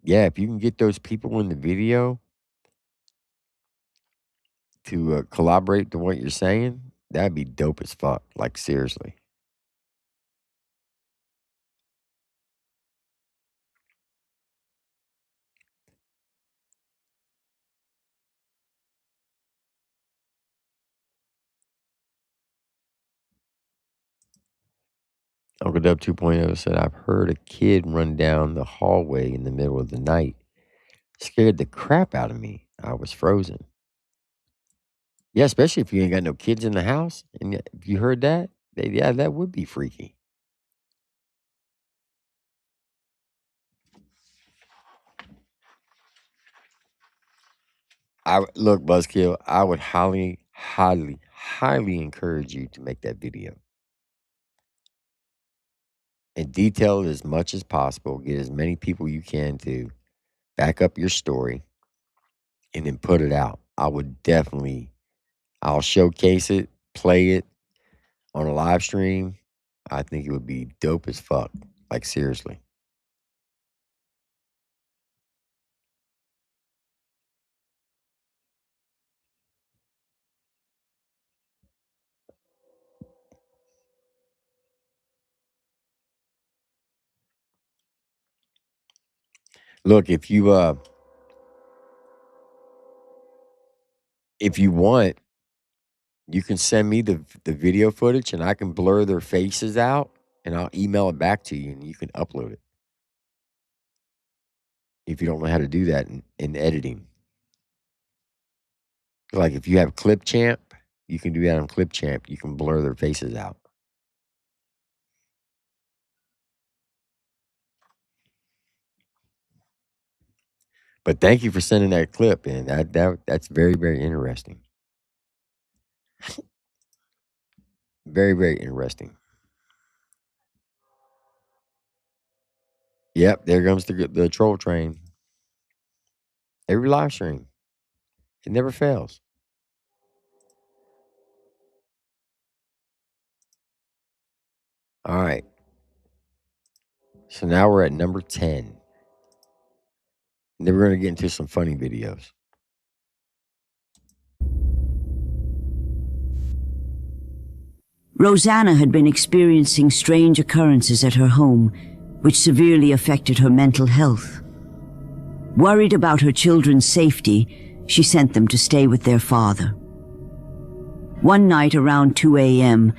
Yeah, if you can get those people in the video to collaborate to what you're saying, that'd be dope as fuck. Like seriously. Uncle Dub 2.0 said, I've heard a kid run down the hallway in the middle of the night. Scared the crap out of me. I was frozen. Yeah, especially if you ain't got no kids in the house. And if you heard that, yeah, that would be freaky. Look, Buzzkill, I would highly, highly, highly encourage you to make that video. And detail it as much as possible. Get as many people you can to back up your story and then put it out. I'll showcase it, play it on a live stream. I think it would be dope as fuck. Like seriously. Look, if you want, you can send me the video footage and I can blur their faces out and I'll email it back to you and you can upload it. If you don't know how to do that in editing. Like if you have Clipchamp, you can do that on Clipchamp. You can blur their faces out. But thank you for sending that clip in. That's very, very interesting. Very, very interesting. Yep, there comes the troll train. Every live stream. It never fails. All right. So now we're at number 10. And then we're going to get into some funny videos. Rosanna had been experiencing strange occurrences at her home, which severely affected her mental health. Worried about her children's safety, she sent them to stay with their father. One night around 2 a.m.,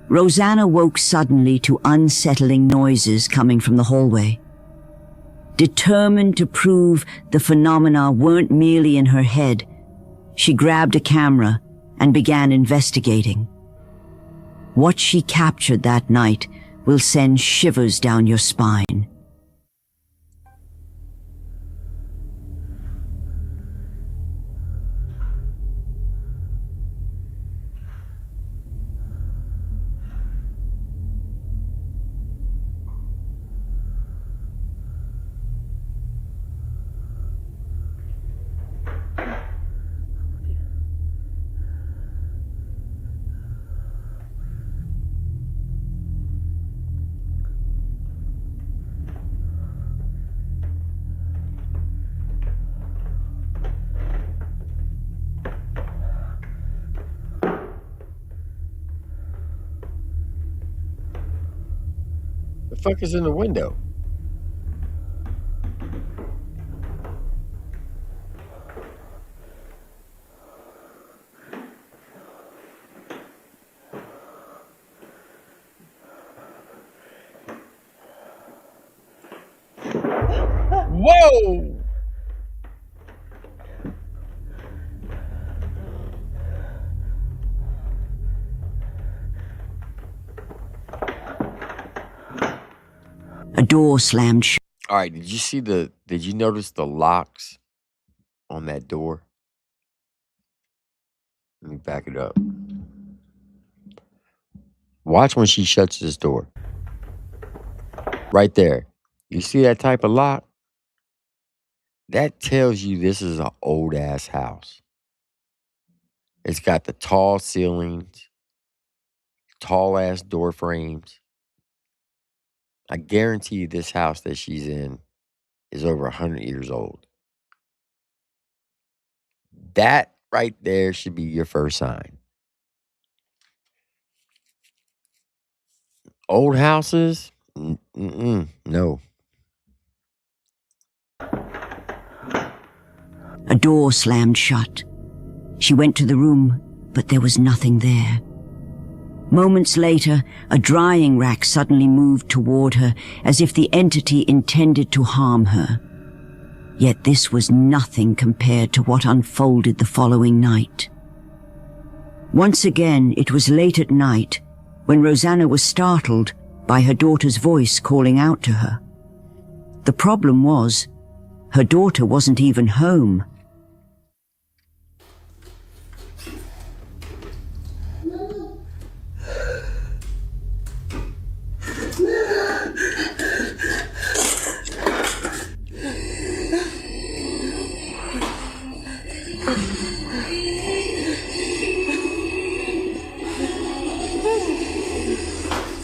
Rosanna woke suddenly to unsettling noises coming from the hallway. Determined to prove the phenomena weren't merely in her head, she grabbed a camera and began investigating. What she captured that night will send shivers down your spine. The fuck is in the window? Whoa! A door slammed shut. All right, did you notice the locks on that door? Let me back it up. Watch when she shuts this door. Right there. You see that type of lock? That tells you this is an old ass house. It's got the tall ceilings, tall ass door frames. I guarantee you this house that she's in is over 100 years old. That right there should be your first sign. Old houses? No. A door slammed shut. She went to the room, but there was nothing there. Moments later, a drying rack suddenly moved toward her as if the entity intended to harm her. Yet this was nothing compared to what unfolded the following night. Once again, it was late at night when Rosanna was startled by her daughter's voice calling out to her. The problem was, her daughter wasn't even home.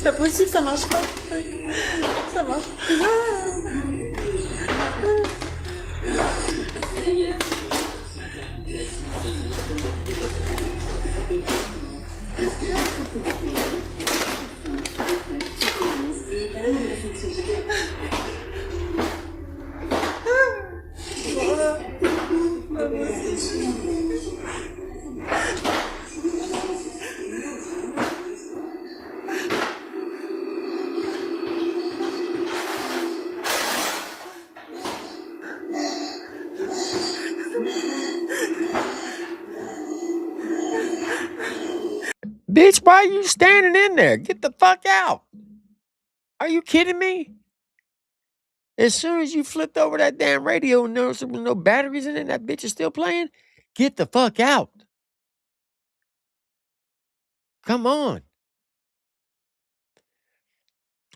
C'est pas possible, ça marche pas. Ça marche Bitch, why are you standing in there? Get the fuck out. Are you kidding me? As soon as you flipped over that damn radio and noticed there was no batteries in it, that bitch is still playing, get the fuck out. Come on.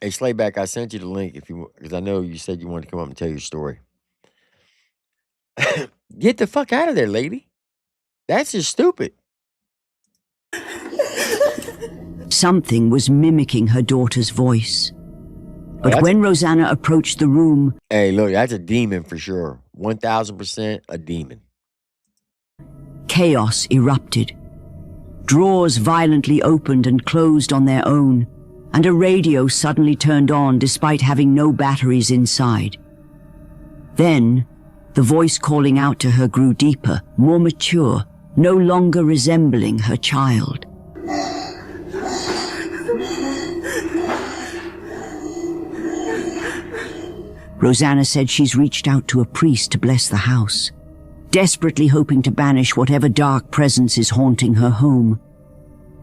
Hey, Slayback, I sent you the link because I know you said you wanted to come up and tell your story. Get the fuck out of there, lady. That's just stupid. Something was mimicking her daughter's voice. But when Rosanna approached the room... Hey, look, that's a demon for sure. 1000% a demon. Chaos erupted. Drawers violently opened and closed on their own, and a radio suddenly turned on despite having no batteries inside. Then, the voice calling out to her grew deeper, more mature, no longer resembling her child. Rosanna said she's reached out to a priest to bless the house, desperately hoping to banish whatever dark presence is haunting her home.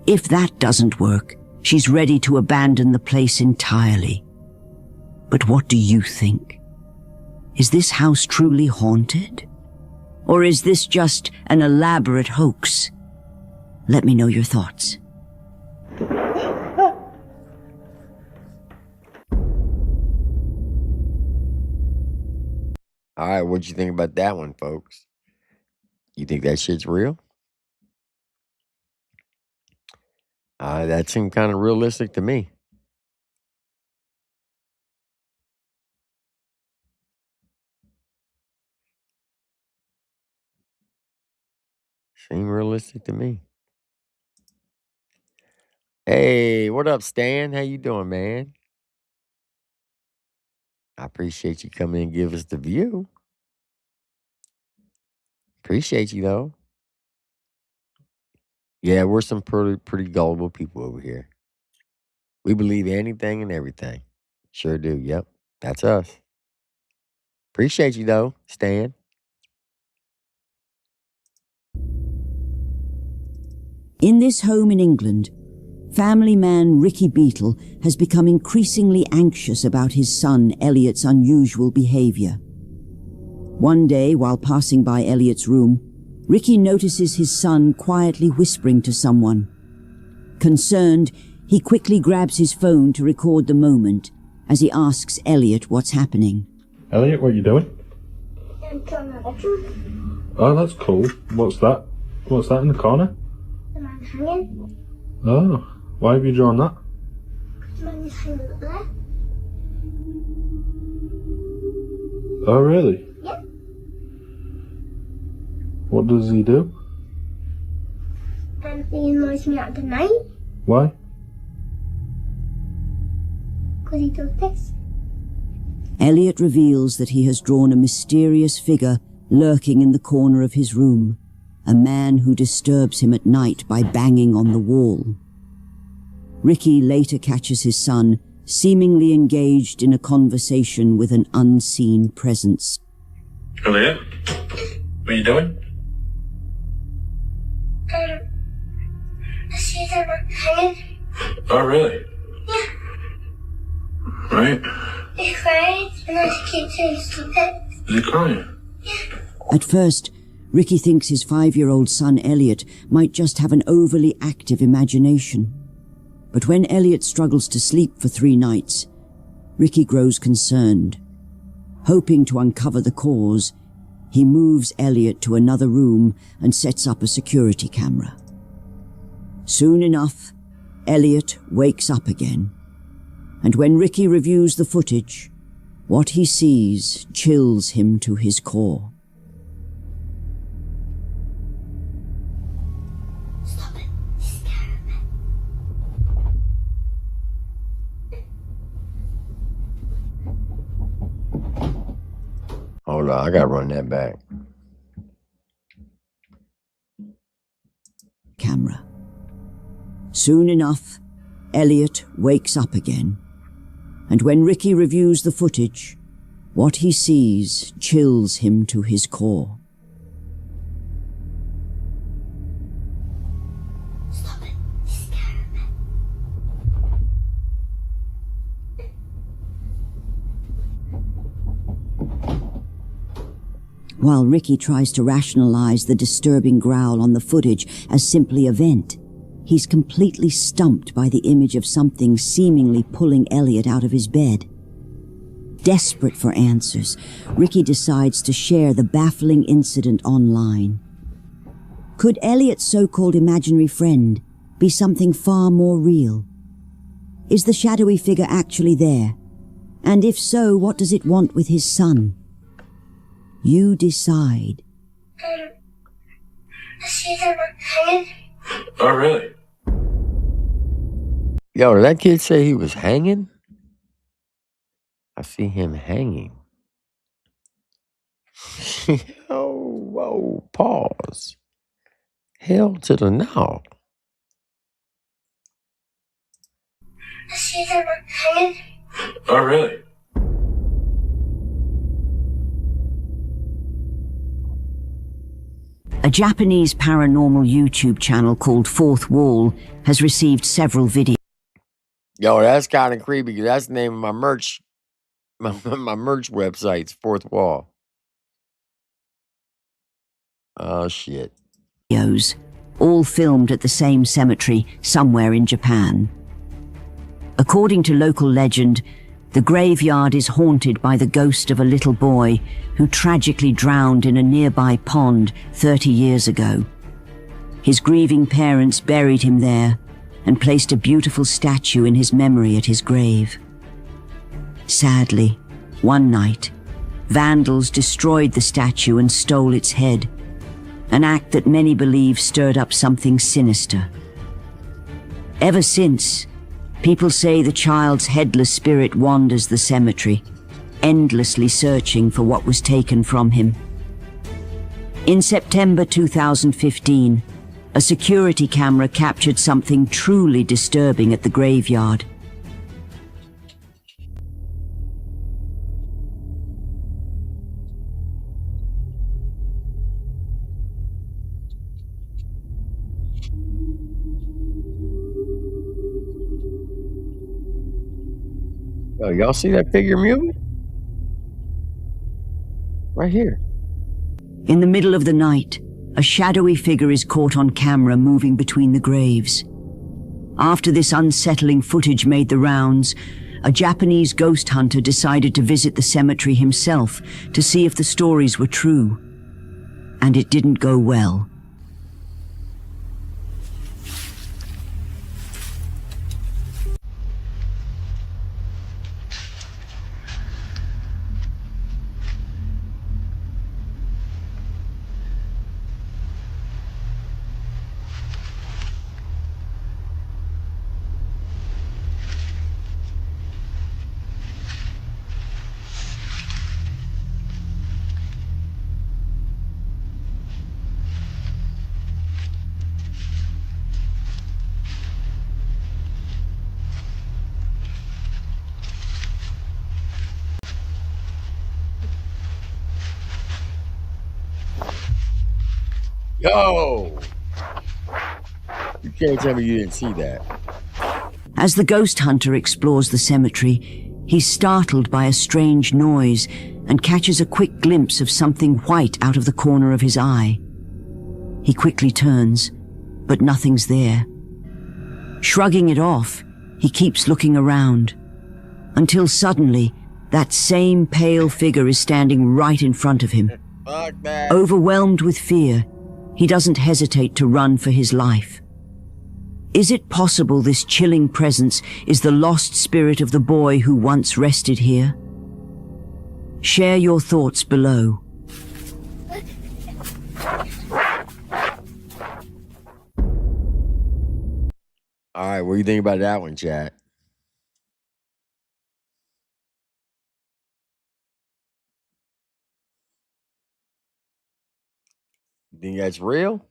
If that doesn't work, She's ready to abandon the place entirely. But what do you think? Is this house truly haunted? Or is this just an elaborate hoax? Let me know your thoughts. All right, what'd you think about that one, folks? You think that shit's real? That seemed kind of realistic to me. Seemed realistic to me. Hey, what up, Stan? How you doing, man? I appreciate you coming and give us the view. Appreciate you, though. Yeah, we're some pretty gullible people over here. We believe anything and everything. Sure do. Yep, that's us. Appreciate you, though, Stan. In this home in England, family man Ricky Beetle has become increasingly anxious about his son Elliot's unusual behavior. One day, while passing by Elliot's room, Ricky notices his son quietly whispering to someone. Concerned, he quickly grabs his phone to record the moment as he asks Elliot what's happening. Elliot, what are you doing? I'm drawing a picture. Oh, that's cool. What's that? What's that in the corner? The man's hanging. Oh, why have you drawn that? The man is hanging up there. Oh, really? Yep. What does he do? He annoys me at the night. Why? Because he does this. Elliot reveals that he has drawn a mysterious figure lurking in the corner of his room, a man who disturbs him at night by banging on the wall. Ricky later catches his son seemingly engaged in a conversation with an unseen presence. Elliot, what are you doing? I see them hanging. Oh, really? Yeah. Right. He cries and I keep saying stop it. Is he crying? At first, Ricky thinks his 5-year-old son Elliot might just have an overly active imagination. But when Elliot struggles to sleep for 3 nights, Ricky grows concerned. Hoping to uncover the cause, he moves Elliot to another room and sets up a security camera. Soon enough, Elliot wakes up again. And when Ricky reviews the footage, what he sees chills him to his core. Stop it. He's scaring me. Hold on, I gotta run that back. Camera. Soon enough, Elliot wakes up again. And when Ricky reviews the footage, what he sees chills him to his core. Stop it. He's scaring me. While Ricky tries to rationalize the disturbing growl on the footage as simply a vent, he's completely stumped by the image of something seemingly pulling Elliot out of his bed. Desperate for answers, Ricky decides to share the baffling incident online. Could Elliot's so-called imaginary friend be something far more real? Is the shadowy figure actually there? And if so, what does it want with his son? You decide. I see them hanging. Oh, really? Yo, did that kid say he was hanging? I see him hanging. Whoa, pause. Hell to the no. I see them hanging. Oh, really? A Japanese paranormal YouTube channel called Fourth Wall has received several videos. Yo, that's kind of creepy because that's the name of my merch. My merch website's Fourth Wall. Oh, shit. All filmed at the same cemetery somewhere in Japan. According to local legend, the graveyard is haunted by the ghost of a little boy who tragically drowned in a nearby pond 30 years ago. His grieving parents buried him there and placed a beautiful statue in his memory at his grave. Sadly, one night, vandals destroyed the statue and stole its head, an act that many believe stirred up something sinister. Ever since, people say the child's headless spirit wanders the cemetery, endlessly searching for what was taken from him. In September 2015, a security camera captured something truly disturbing at the graveyard. Oh, y'all see that figure moving? Right here. In the middle of the night, a shadowy figure is caught on camera moving between the graves. After this unsettling footage made the rounds, a Japanese ghost hunter decided to visit the cemetery himself to see if the stories were true. And it didn't go well. Yo! You can't tell me you didn't see that. As the ghost hunter explores the cemetery, he's startled by a strange noise and catches a quick glimpse of something white out of the corner of his eye. He quickly turns, but nothing's there. Shrugging it off, he keeps looking around, until suddenly, that same pale figure is standing right in front of him. Overwhelmed with fear, he doesn't hesitate to run for his life. Is it possible this chilling presence is the lost spirit of the boy who once rested here? Share your thoughts below. All right, what do you think about that one, chat? You think that's real?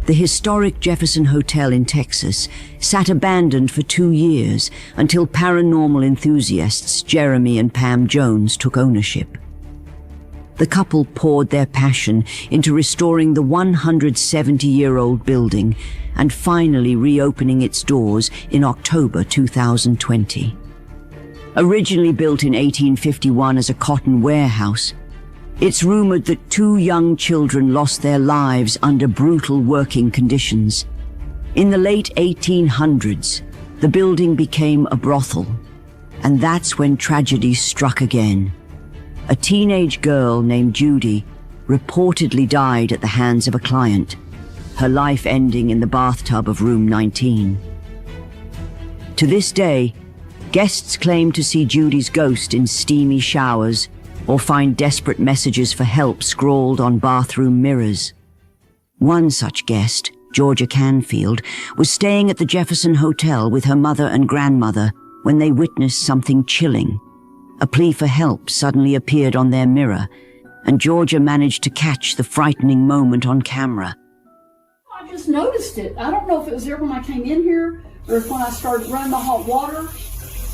The historic Jefferson Hotel in Texas sat abandoned for 2 years until paranormal enthusiasts Jeremy and Pam Jones took ownership. The couple poured their passion into restoring the 170-year-old building and finally reopening its doors in October 2020. Originally built in 1851 as a cotton warehouse, it's rumored that 2 young children lost their lives under brutal working conditions. In the late 1800s, the building became a brothel, and that's when tragedy struck again. A teenage girl named Judy reportedly died at the hands of a client, her life ending in the bathtub of room 19. To this day, guests claim to see Judy's ghost in steamy showers or find desperate messages for help scrawled on bathroom mirrors. One such guest, Georgia Canfield, was staying at the Jefferson Hotel with her mother and grandmother when they witnessed something chilling. A plea for help suddenly appeared on their mirror, and Georgia managed to catch the frightening moment on camera. I just noticed it. I don't know if it was there when I came in here or if when I started running the hot water.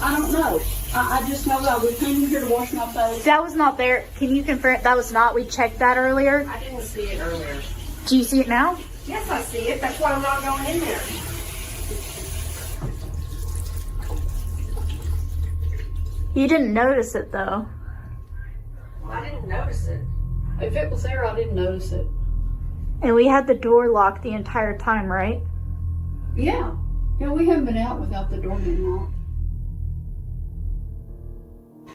I don't know. I just know that we came in here to wash my face. That was not there. Can you confirm that was not? We checked that earlier. I didn't see it earlier. Do you see it now? Yes, I see it. That's why I'm not going in there. You didn't notice it though. Well, I didn't notice it. If it was there, I didn't notice it. And we had the door locked the entire time, right? Yeah. Yeah, we haven't been out without the door being locked.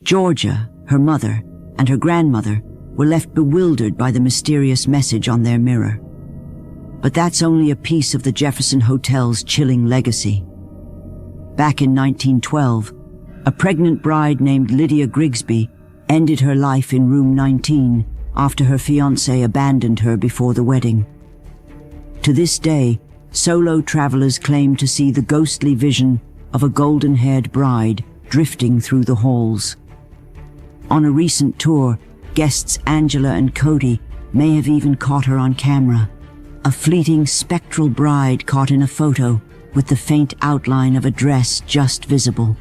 Georgia, her mother, and her grandmother were left bewildered by the mysterious message on their mirror. But that's only a piece of the Jefferson Hotel's chilling legacy. Back in 1912, a pregnant bride named Lydia Grigsby ended her life in room 19 after her fiancé abandoned her before the wedding. To this day, solo travelers claim to see the ghostly vision of a golden-haired bride drifting through the halls. On a recent tour, guests Angela and Cody may have even caught her on camera, a fleeting spectral bride caught in a photo with the faint outline of a dress just visible.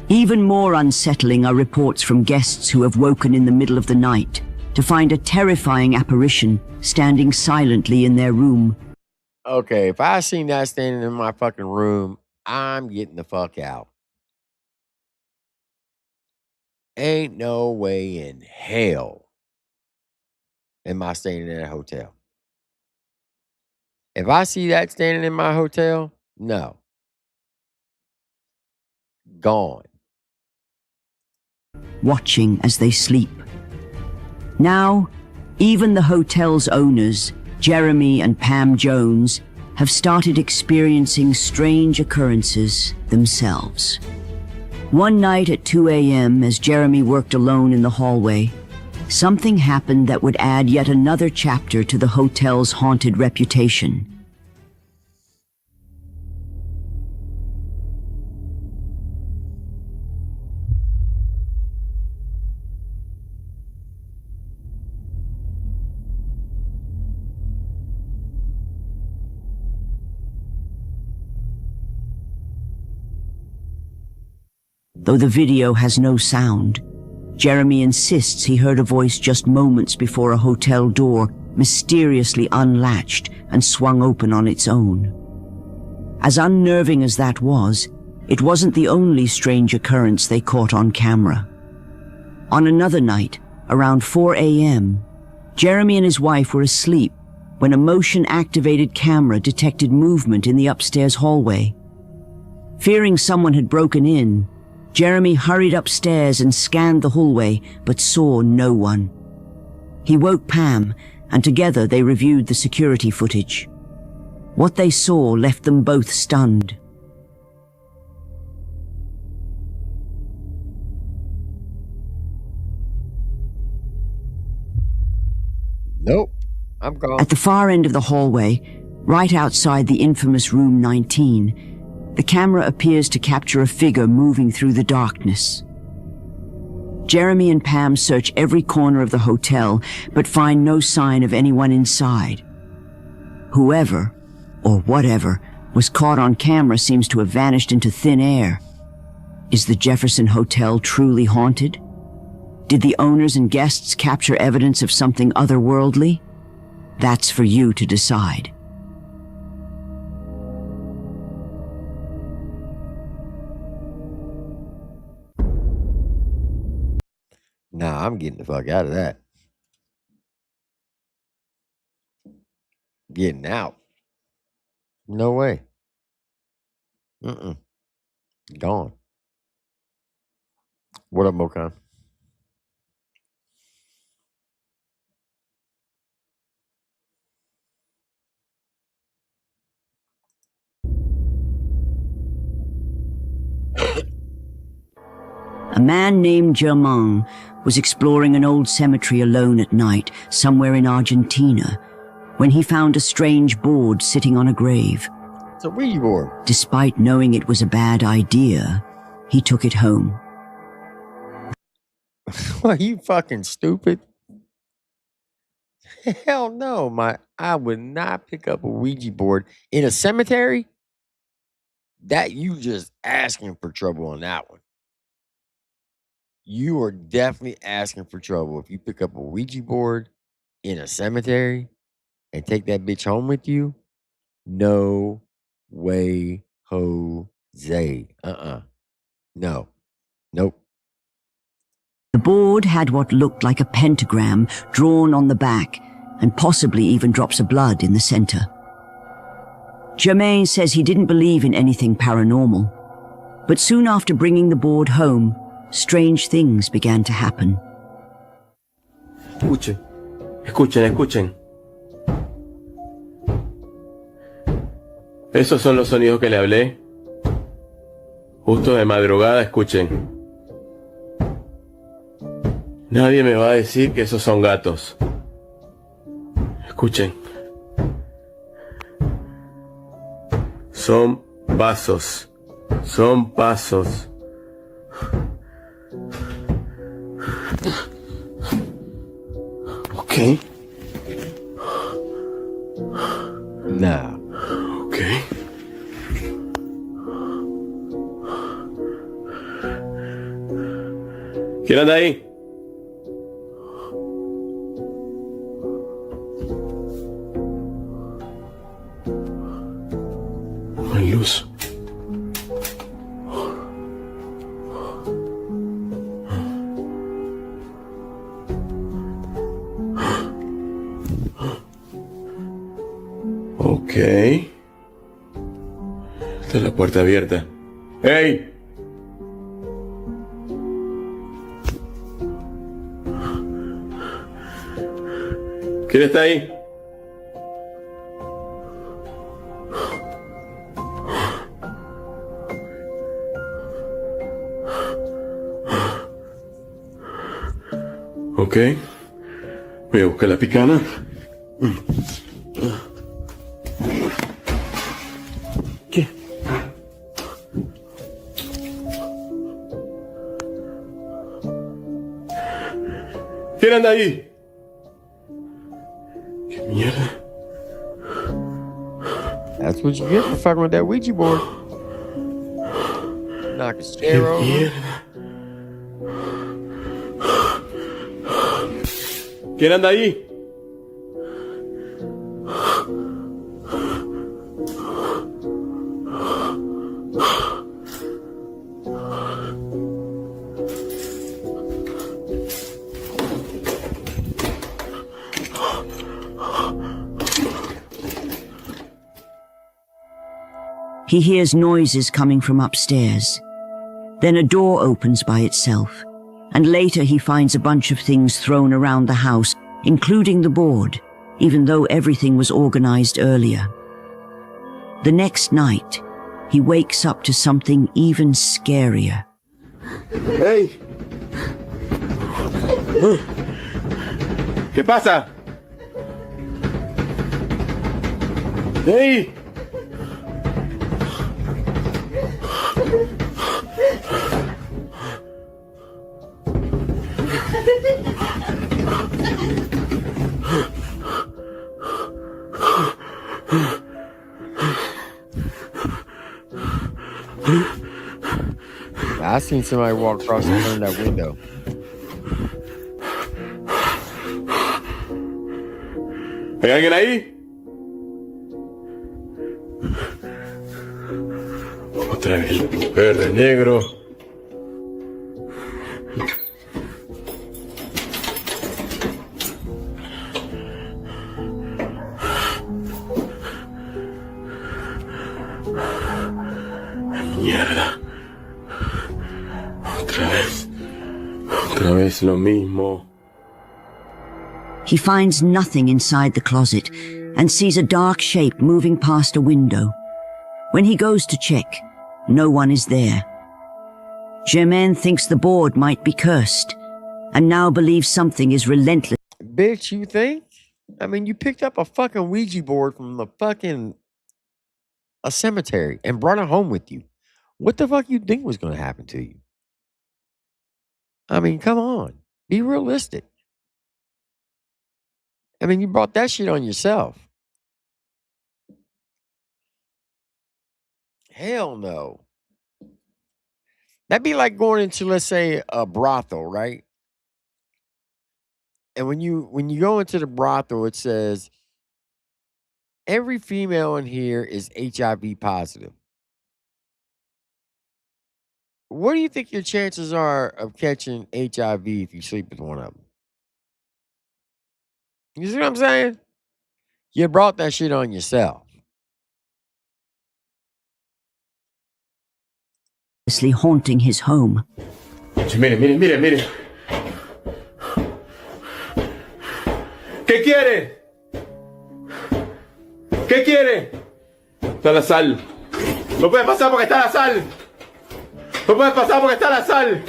Even more unsettling are reports from guests who have woken in the middle of the night to find a terrifying apparition standing silently in their room. Okay, if I seen that standing in my fucking room, I'm getting the fuck out. Ain't no way in hell am I staying in that hotel. If I see that standing in my hotel, no. Gone. Watching as they sleep. Now, even the hotel's owners, Jeremy and Pam Jones, have started experiencing strange occurrences themselves. One night at 2 a.m., as Jeremy worked alone in the hallway, something happened that would add yet another chapter to the hotel's haunted reputation. Though the video has no sound, Jeremy insists he heard a voice just moments before a hotel door mysteriously unlatched and swung open on its own. As unnerving as that was, it wasn't the only strange occurrence they caught on camera. On another night, around 4 a.m., Jeremy and his wife were asleep when a motion-activated camera detected movement in the upstairs hallway. Fearing someone had broken in, Jeremy hurried upstairs and scanned the hallway, but saw no one. He woke Pam, and together they reviewed the security footage. What they saw left them both stunned. Nope, I'm gone. At the far end of the hallway, right outside the infamous room 19, the camera appears to capture a figure moving through the darkness. Jeremy and Pam search every corner of the hotel, but find no sign of anyone inside. Whoever, or whatever, was caught on camera seems to have vanished into thin air. Is the Jefferson Hotel truly haunted? Did the owners and guests capture evidence of something otherworldly? That's for you to decide. Nah, I'm getting the fuck out of that. Getting out. No way. Gone. What up, Mokan? A man named Germain was exploring an old cemetery alone at night, somewhere in Argentina, when he found a strange board sitting on a grave. It's a Ouija board. Despite knowing it was a bad idea, he took it home. Are you fucking stupid? Hell no, I would not pick up a Ouija board in a cemetery. That you just asking for trouble on that one. You are definitely asking for trouble if you pick up a Ouija board in a cemetery and take that bitch home with you. No way, Jose. No. Nope. The board had what looked like a pentagram drawn on the back and possibly even drops of blood in the center. Jermaine says he didn't believe in anything paranormal, but soon after bringing the board home, strange things began to happen. Escuchen, escuchen, escuchen. Esos son los sonidos que le hablé. Justo de madrugada, escuchen. Nadie me va a decir que esos son gatos. Escuchen. Son vasos. Son pasos. Ok. No. Ok. ¿Quién anda ahí? No hay luz. Ok. Está la puerta abierta. ¡Hey! ¿Quién está ahí? Ok. Voy a buscar la picana. ¿Qué? ¿Quién anda ahí? ¿Qué mierda? That's what you get for fucking with that Ouija board. Knock a chair over. Mierda. ¿Quién anda ahí? He hears noises coming from upstairs. Then a door opens by itself, and later he finds a bunch of things thrown around the house, including the board, even though everything was organized earlier. The next night, he wakes up to something even scarier. ¡Hey! ¿Qué pasa? ¡Hey! I seen somebody walk across and turn that window. ¿Hay alguien ahí? Otra vez la mujer de negro. Mierda. Otra vez lo mismo. He finds nothing inside the closet and sees a dark shape moving past a window. When he goes to check, no one is there. Germain thinks the board might be cursed and now believes something is relentless. Bitch, you think? I mean, you picked up a fucking Ouija board from a cemetery and brought it home with you. What the fuck you think was going to happen to you? I mean, come on. Be realistic. I mean, you brought that shit on yourself. Hell no. That'd be like going into, let's say, a brothel, right? And when you go into the brothel, it says every female in here is HIV positive. What do you think your chances are of catching HIV if you sleep with one of them? You see what I'm saying? You brought that shit on yourself. Haunting his home. Mire. ¿Qué quiere? ¿Qué quiere? Está la sal. No puede pasar porque está la sal. No puede pasar porque está la sal.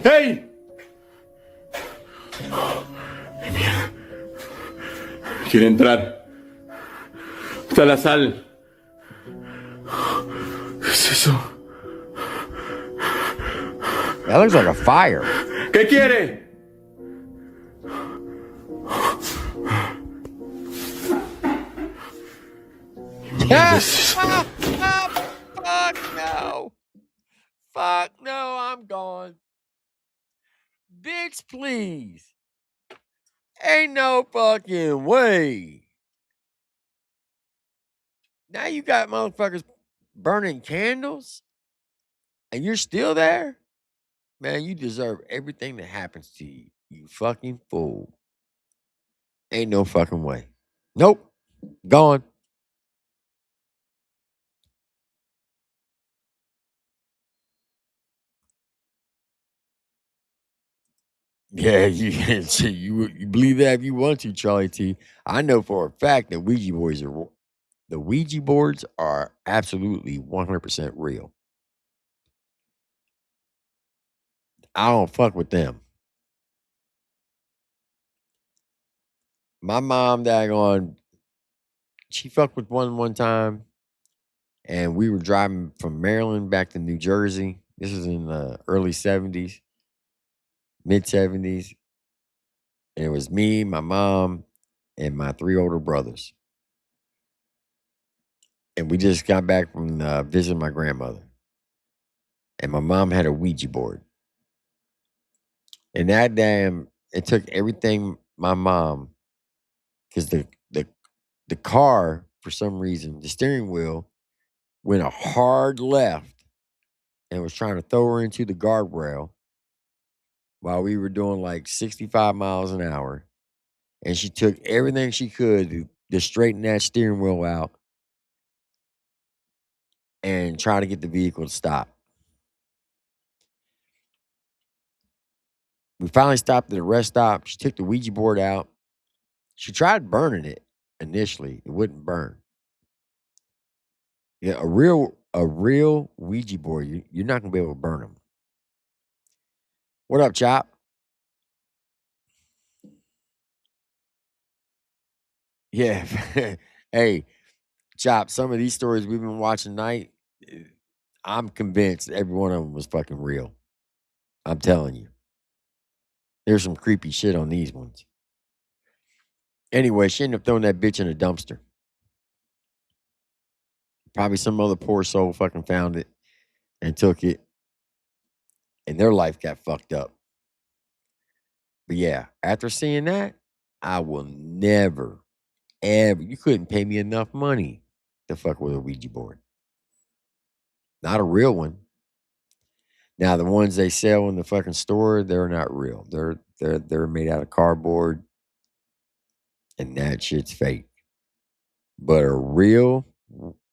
¡Hey! Quiere entrar. Está la sal. ¿Qué es eso? That looks like a fire. ¿Qué quiere? Fuck no. Fuck no, I'm gone. Bitch, please. Ain't no fucking way. Now you got motherfuckers burning candles and you're still there? Man, you deserve everything that happens to you. You fucking fool. Ain't no fucking way. Nope. Gone. Yeah, you believe that if you want to, Charlie T. I know for a fact that the Ouija boards are absolutely 100% real. I don't fuck with them. My mom, daggone, she fucked with one time, and we were driving from Maryland back to New Jersey. This is in the early 70s, mid 70s. And it was me, my mom, and my 3 older brothers. And we just got back from visiting my grandmother. And my mom had a Ouija board. And that it took everything my mom, because the car, for some reason, the steering wheel went a hard left and was trying to throw her into the guardrail while we were doing like 65 miles an hour. And she took everything she could to straighten that steering wheel out and try to get the vehicle to stop. We finally stopped at a rest stop. She took the Ouija board out. She tried burning it initially. It wouldn't burn. Yeah, a real Ouija board, you're not going to be able to burn them. What up, Chop? Yeah. Hey, Chop, some of these stories we've been watching tonight, I'm convinced every one of them was fucking real. I'm telling you. There's some creepy shit on these ones. Anyway, she ended up throwing that bitch in a dumpster. Probably some other poor soul fucking found it and took it. And their life got fucked up. But yeah, after seeing that, I will never, ever, you couldn't pay me enough money to fuck with a Ouija board. Not a real one. Now, the ones they sell in the fucking store, they're not real. They're made out of cardboard. And that shit's fake. But a real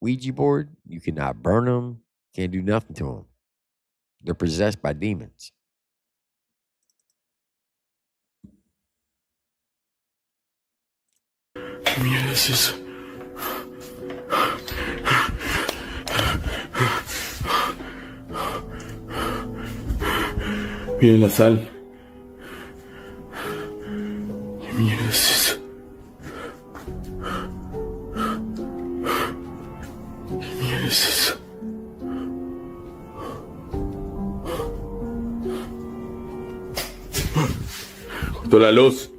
Ouija board, you cannot burn them. Can't do nothing to them. They're possessed by demons. Mira, es eso. Miren la sal. ¿Qué mierda es eso? ¿Qué mierda es eso? Cortó la luz.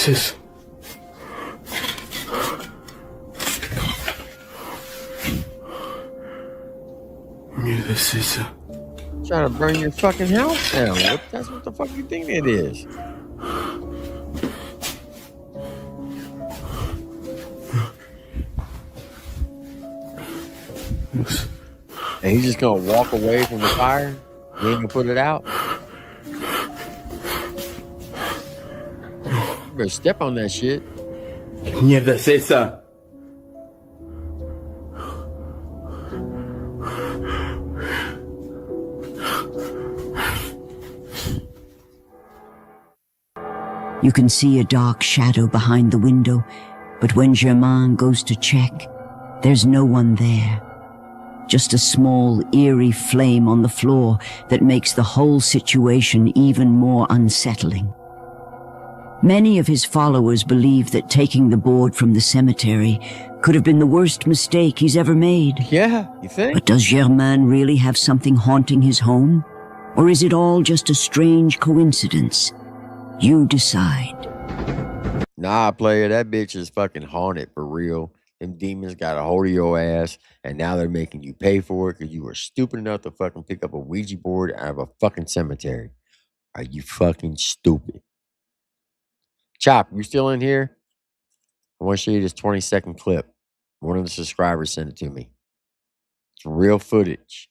is. This is. Trying to burn your fucking house down. That's what the fuck you think it is. And he's just gonna walk away from the fire? He ain't gonna put it out? You better step on that shit. Mierda es esa. You can see a dark shadow behind the window, but when Germain goes to check, there's no one there. Just a small, eerie flame on the floor that makes the whole situation even more unsettling. Many of his followers believe that taking the board from the cemetery could have been the worst mistake he's ever made. Yeah, you think? But does Germain really have something haunting his home? Or is it all just a strange coincidence? You decide. Nah, player, that bitch is fucking haunted for real. Them demons got a hold of your ass, and now they're making you pay for it because you were stupid enough to fucking pick up a Ouija board out of a fucking cemetery. Are you fucking stupid? Chop, you still in here? I want to show you this 20-second clip. One of the subscribers sent it to me. It's real footage.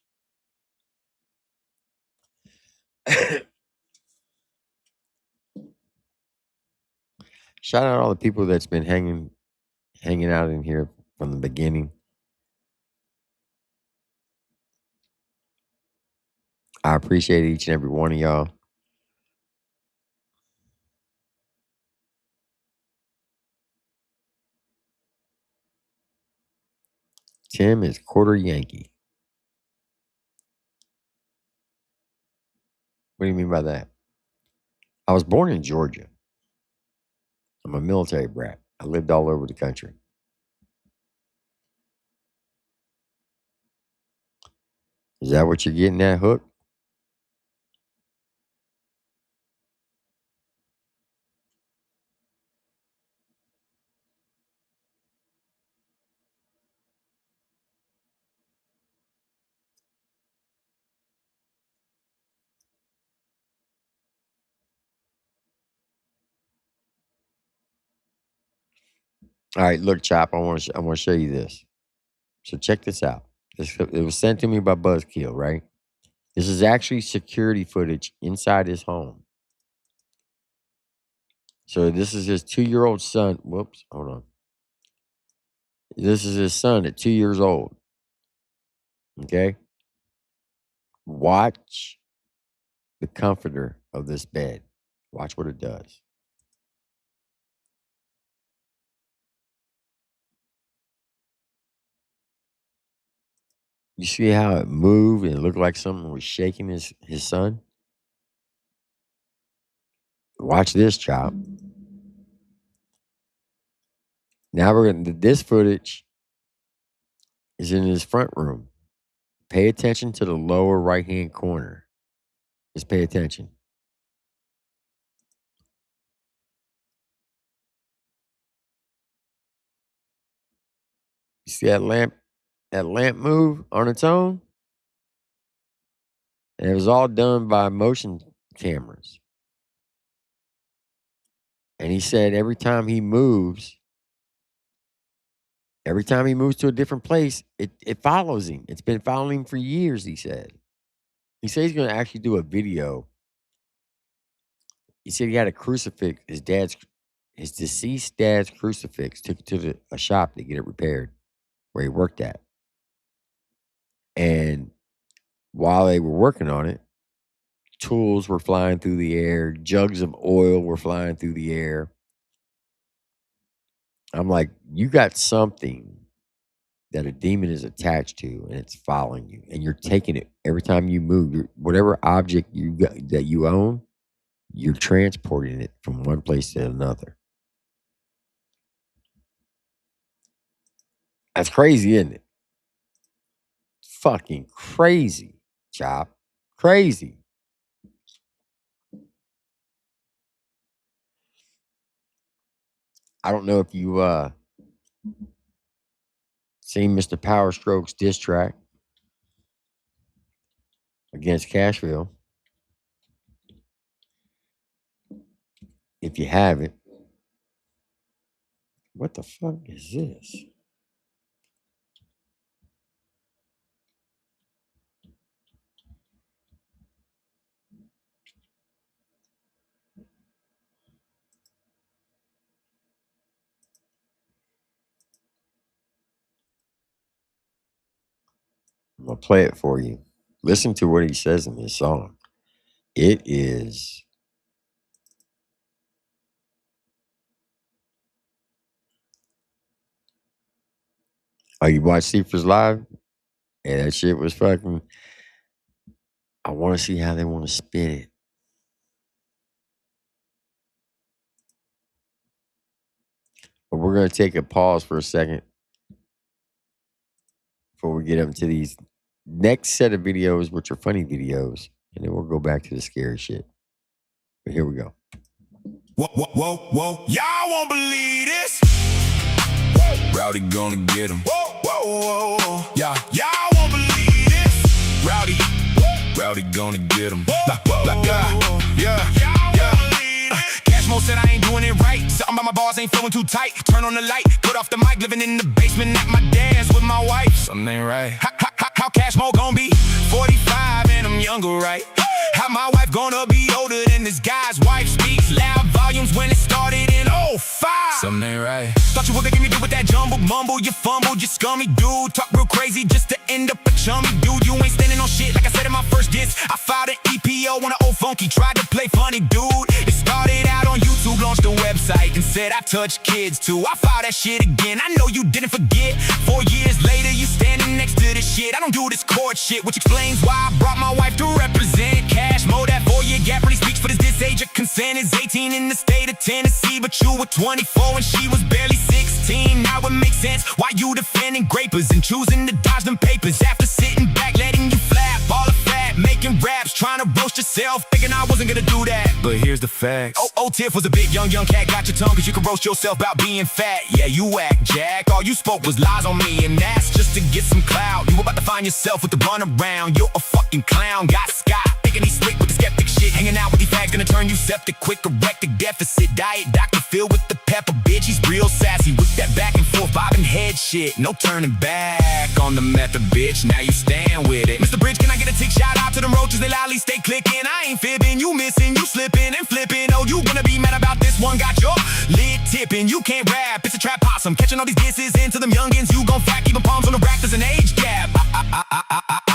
Shout out all the people that's been hanging out in here from the beginning. I appreciate each and every one of y'all. Tim is quarter Yankee. What do you mean by that? I was born in Georgia. I'm a military brat. I lived all over the country. Is that what you're getting at, Hook? All right, look, Chop. I want to show you this. So check this out. It was sent to me by Buzzkill, right? This is actually security footage inside his home. So this is his 2-year-old son. Whoops, hold on. This is his son at 2 years old. Okay? Watch the comforter of this bed. Watch what it does. You see how it moved and it looked like something was shaking his son? Watch this, Chop. Now this footage is in his front room. Pay attention to the lower right-hand corner. Just pay attention. You see that lamp move on its own? And it was all done by motion cameras. And he said every time he moves to a different place, it follows him. It's been following him for years, he said. He said he's going to actually do a video. He said he had a crucifix, his deceased dad's crucifix, took it to a shop to get it repaired where he worked at. And while they were working on it, tools were flying through the air, jugs of oil were flying through the air. I'm like, you got something that a demon is attached to and it's following you, and you're taking it every time you move. Whatever object that you own, you're transporting it from one place to another. That's crazy, isn't it? Fucking crazy, Chop. Crazy. I don't know if you seen Mr. Power Strokes diss track against Cashville. If you haven't, what the fuck is this? I'm gonna play it for you. Listen to what he says in this song. It is oh, you watch Seafers Live? And that shit was fucking. I want to see how they want to spit it. But we're gonna take a pause for a second before we get up to these next set of videos, which are funny videos, and then we'll go back to the scary shit. But here we go. Whoa, whoa, whoa, whoa. Y'all won't believe this. Rowdy gonna get him. Whoa, whoa, whoa, whoa. Yeah, y'all won't believe this. Rowdy gonna get him. Yeah. Cash Mo said I ain't doing it right. Something about my bars ain't flowing too tight. Turn on the light, cut off the mic. Living in the basement at my dad's with my wife. Something ain't right. How Cash Mo gon' be 45 and I'm younger, right? How my wife gonna be older than this guy's wife? Speaks loud volumes when it started in 05. Something ain't right. Thought you were making me do with that jumble mumble. You fumbled, you scummy dude. Talk real crazy just to end up a chummy dude. You ain't standing on shit like I said in my first diss. I filed an EPO on an old funky. Tried to play funny, dude. It started out on YouTube, launched a website and said I touch kids too. I filed that shit again. I know you didn't forget. 4 years later, you standing next to this shit. I don't do this court shit, which explains why I brought my wife to represent. Cash Mo, that 4-year gap really speaks for this age of consent. Is 18 in the state of Tennessee, but you were 24 and she was barely 16. Now it makes sense why you defending grapers and choosing to dodge them papers after sitting back, letting you flap all the fat, making raps, trying to roast yourself, thinking I wasn't gonna do that. But here's the facts. Oh, Tiff was a big young cat, got your tongue cause you can roast yourself about being fat. Yeah, you act Jack, all you spoke was lies on me, and that's just to get some clout. You about to find yourself with the runaround. You're a fucking clown, got Scott thinking he's slick with the skeptic shit. Hanging out with these fags gonna turn you septic quick. Erectic deficit diet, Dr. Phil with the pepper, bitch. He's real sassy with that back and forth bobbing head shit. No turning back on the method, bitch. Now you stand with it. Mr. Bridge, can I get a tick shout out to them roaches? They loudly stay clicking. I ain't fibbing, you missing, you slipping and flipping. Oh, you gonna be mad about this one? Got your lid tipping. You can't rap, it's a trap possum. Catching all these disses into them youngins. You gon' fat, keeping palms on the rack. There's an age gap.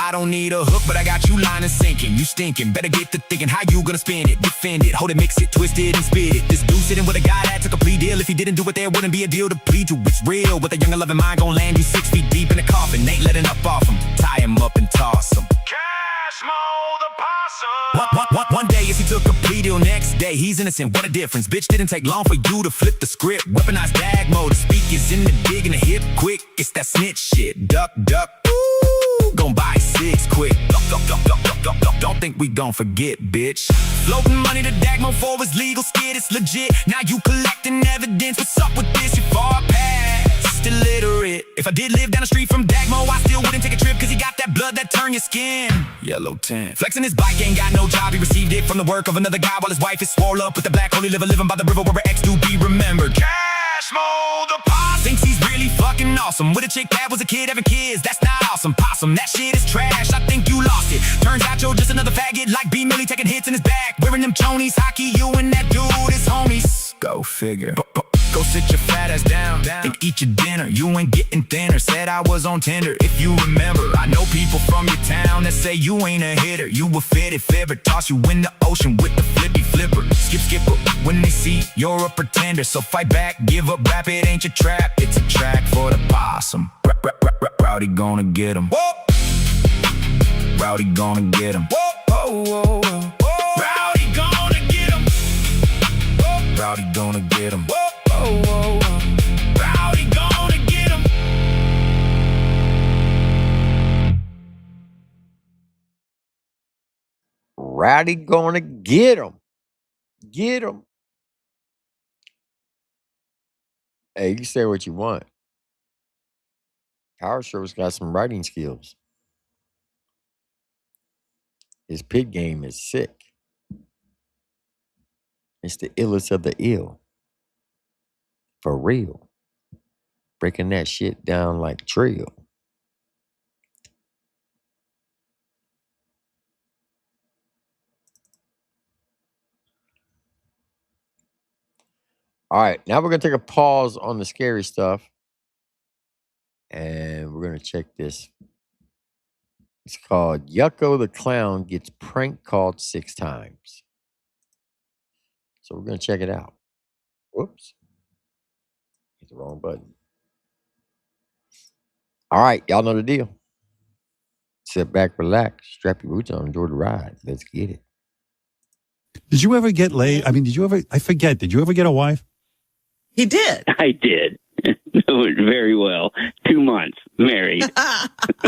I don't need a hook, but I got you line and sinking. You stinking, better get to thinking how you gonna spin it, defend it, hold it, mix it, twist it, and spit it. This dude sitting with a guy that took a plea deal. If he didn't do it, there wouldn't be a deal to plead you. It's real, with a young and loving mind gon' land you 6 feet deep in the coffin. Ain't letting up off him, tie him up and toss him. Cash Mo the possum. One day, yes, he took a plea deal. Next day, he's innocent. What a difference. Bitch, didn't take long for you to flip the script. Weaponized dag mode. The speakers in the dig and the hip quick. It's that snitch shit. Duck, duck. Ooh, gon' buy 6 quick. Don't think we gon' forget, bitch. Floating money to Dagmo for his legal skid. It's legit. Now you collecting evidence. What's up with this? You far past illiterate. If I did live down the street from Dagmo, I still wouldn't take a trip, cause he got that blood that turn your skin yellow tint. Flexing his bike, ain't got no job. He received it from the work of another guy while his wife is swole up with the black holy liver, living by the river where her ex do be remembered. Cash Mo the possum. Thinks he's really fucking awesome. With a chick that was a kid having kids. That's not awesome. Possum, that shit is trash. I think you lost it. Turns out you're just another faggot like B. Millie taking hits in his back. Wearing them chonies, hockey, you and that dude is homies. Go figure. Go sit your fat ass down and eat your dinner. You ain't getting thinner. Said I was on Tinder. If you remember, I know people from your town that say you ain't a hitter. You a fitted fibber. Toss you in the ocean with the flippy flipper. Skipper when they see you're a pretender. So fight back, give up, rap. It ain't your trap. It's a track for the possum. Rowdy gonna get him. Rowdy gonna get him. Rowdy gonna get him. Rowdy gonna get him. Rowdy gonna get him. Rowdy gonna get him. Get him. Hey, you can say what you want. Power Stroke's got some writing skills. His pit game is sick. It's the illest of the ill. For real. Breaking that shit down like Trill. All right, now we're going to take a pause on the scary stuff. And we're going to check this. It's called Yucko the Clown Gets Prank Called 6 Times. So we're going to check it out. Whoops. Hit the wrong button. All right, y'all know the deal. Sit back, relax, strap your boots on, enjoy the ride. Let's get it. Did you ever get laid? I mean, did you ever get a wife? He did. I did. Very well. 2 months married.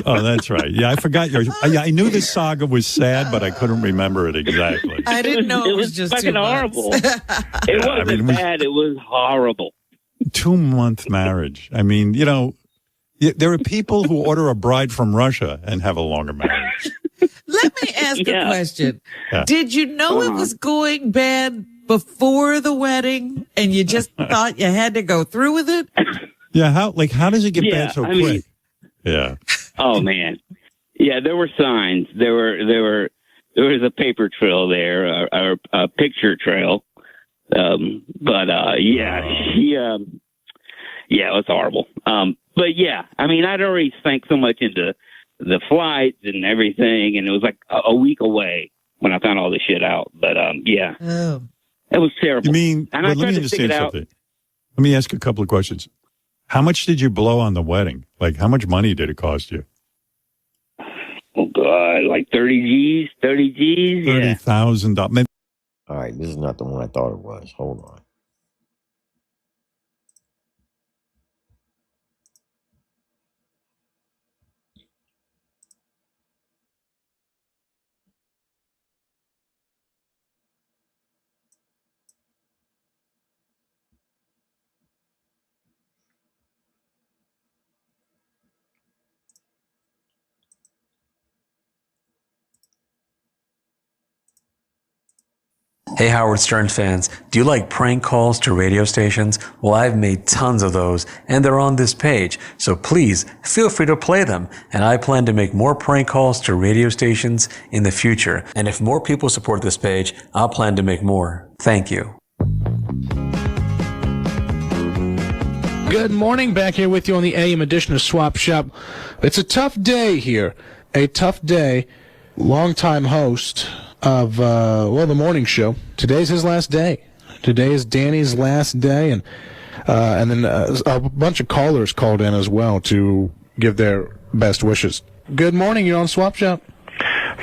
Oh, that's right. Yeah, I forgot I knew this saga was sad, but I couldn't remember it exactly. I didn't know it was just fucking 2 months. horrible. It wasn't bad. It was horrible. 2-month marriage. I mean, you know, there are people who order a bride from Russia and have a longer marriage. Let me ask a question. Yeah. Did you know it was going bad before the wedding and you just thought you had to go through with it? Yeah, how does it get bad so quick? Yeah. Oh man. Yeah, there were signs. There was a paper trail there, or a picture trail. It was horrible. But yeah, I mean, I'd already sank so much into the flights and everything, and it was like a week away when I found all this shit out. But yeah, it was terrible. You mean? And Let me understand something. Let me ask a couple of questions. How much did you blow on the wedding? Like, how much money did it cost you? Oh God, like 30 G's. $30,000. All right, this is not the one I thought it was. Hold on. Hey Howard Stern fans, do you like prank calls to radio stations? Well, I've made tons of those, and they're on this page, so please feel free to play them, and I plan to make more prank calls to radio stations in the future. And if more people support this page, I'll plan to make more. Thank you. Good morning, back here with you on the AM edition of Swap Shop. It's a tough day here, a tough day. Longtime host of the morning show. Today's his last day. Today is Danny's last day, and then a bunch of callers called in as well to give their best wishes. Good morning. You're on Swap Shop.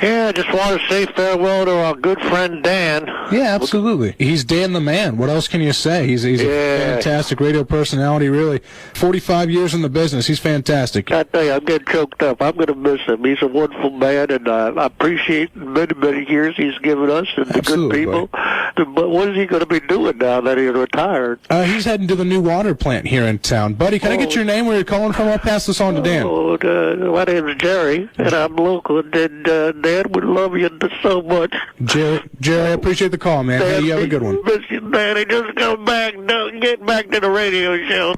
Yeah, I just want to say farewell to our good friend Dan. Yeah, absolutely. He's Dan the man. What else can you say? He's a fantastic radio personality, really. 45 years in the business. He's fantastic. I tell you, I'm getting choked up. I'm going to miss him. He's a wonderful man, and I appreciate the many, many years he's given us and the good people. But what is he going to be doing now that he's retired? He's heading to the new water plant here in town. Buddy, can I get your name, where you're calling from? I'll pass this on to Dan. My name's Jerry, and I'm local, and Dan would love you so much. Jerry, I appreciate the call, man. Hey, you have a good one. Miss you, Danny. Just come back. Get back to the radio show.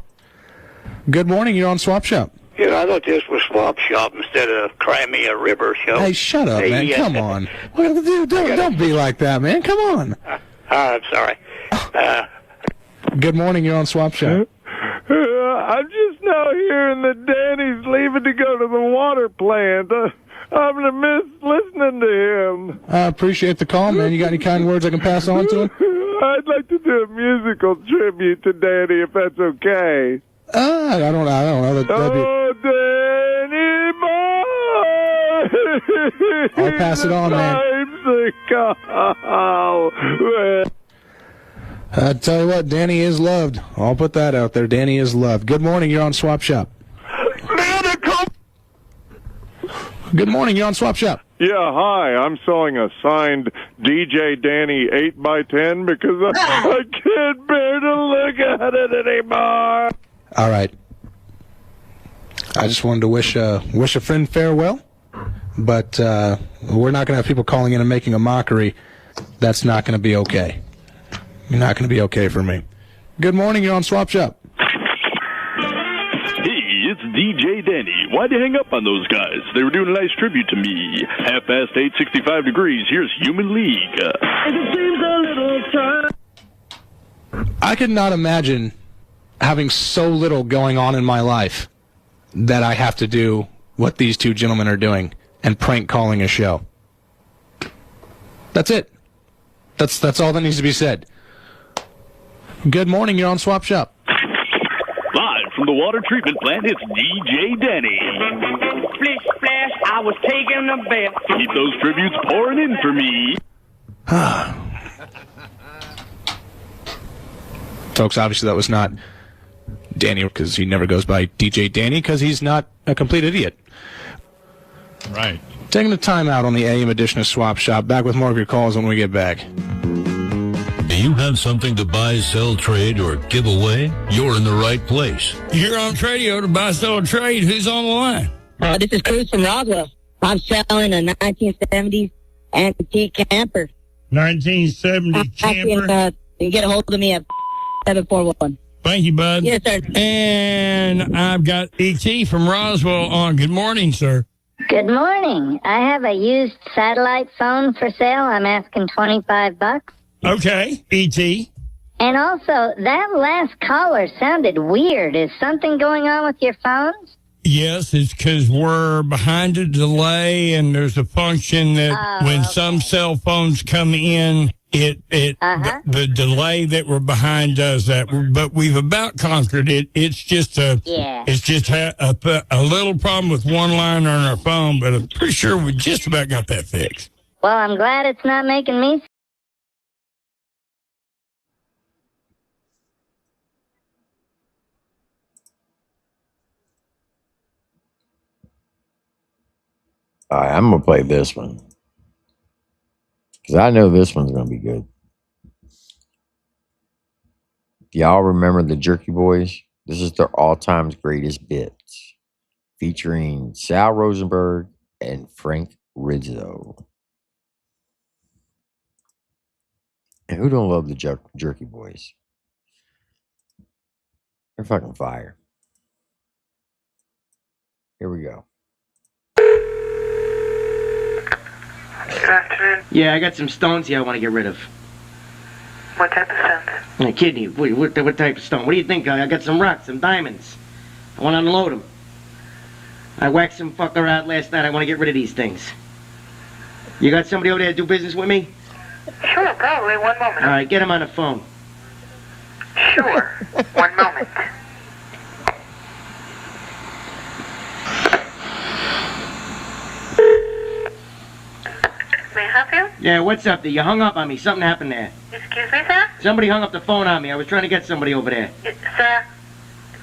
Good morning. You're on Swap Shop. Yeah, I thought this was Swap Shop instead of Crimea River Show. Hey, shut up, man. Come on. Don't be like that, man. Come on. I'm sorry. Good morning. You're on Swap Shop. I'm just now hearing that Danny's leaving to go to the water plant. I'm going to miss listening to him. I appreciate the call, man. You got any kind words I can pass on to him? I'd like to do a musical tribute to Danny, if that's okay. I don't know. Danny boy! I'll pass it on, man. I tell you what, Danny is loved. I'll put that out there. Danny is loved. Good morning. You're on Swap Shop. Good morning. You're on Swap Shop. Yeah, hi. I'm selling a signed DJ Danny 8x10 because I can't bear to look at it anymore. All right. I just wanted to wish a friend farewell, but we're not going to have people calling in and making a mockery. That's not going to be okay. Not going to be okay for me. Good morning. You're on Swap Shop. Hey, it's DJ Danny. Why'd you hang up on those guys? They were doing a nice tribute to me. 8:30, 65 degrees. Here's Human League. I could not imagine having so little going on in my life that I have to do what these two gentlemen are doing and prank calling a show. That's it. That's all that needs to be said. Good morning, you're on Swap Shop. Live from the water treatment plant, it's DJ Danny. Splish splash, I was taking a bath. Keep those tributes pouring in for me. Folks, obviously that was not Danny, because he never goes by DJ Danny, because he's not a complete idiot. Right. Taking the time out on the AM edition of Swap Shop. Back with more of your calls when we get back. Do you have something to buy, sell, trade, or give away? You're in the right place. You're on Tradio to buy, sell, or trade. Who's on the line? This is Cruz from Roswell. I'm selling a 1970s antique camper. 1970 camper. You can get a hold of me at 741. Thank you, bud. Yes, sir. And I've got E.T. from Roswell on. Good morning, sir. Good morning. I have a used satellite phone for sale. I'm asking $25. Okay, E.T. And also, that last caller sounded weird. Is something going on with your phones? Yes, it's because we're behind a delay, and there's a function that when some cell phones come in, the delay that we're behind does that. But we've about conquered it. It's just a little problem with one line on our phone, but I'm pretty sure we just about got that fixed. Well, I'm glad it's not making me. All right, I'm going to play this one, because I know this one's going to be good. Do y'all remember the Jerky Boys? This is their all-time greatest bits, featuring Sal Rosenberg and Frank Rizzo. And who don't love the Jerky Boys? They're fucking fire. Here we go. Good afternoon. Yeah, I got some stones here I want to get rid of. What type of stones? A kidney. What type of stone? What do you think? I got some rocks, some diamonds. I want to unload them. I whacked some fucker out last night. I want to get rid of these things. You got somebody over there to do business with me? Sure, probably. One moment. All right, get him on the phone. Sure. One moment. May I help you? Yeah, what's up there? You hung up on me. Something happened there. Excuse me, sir? Somebody hung up the phone on me. I was trying to get somebody over there. Sir,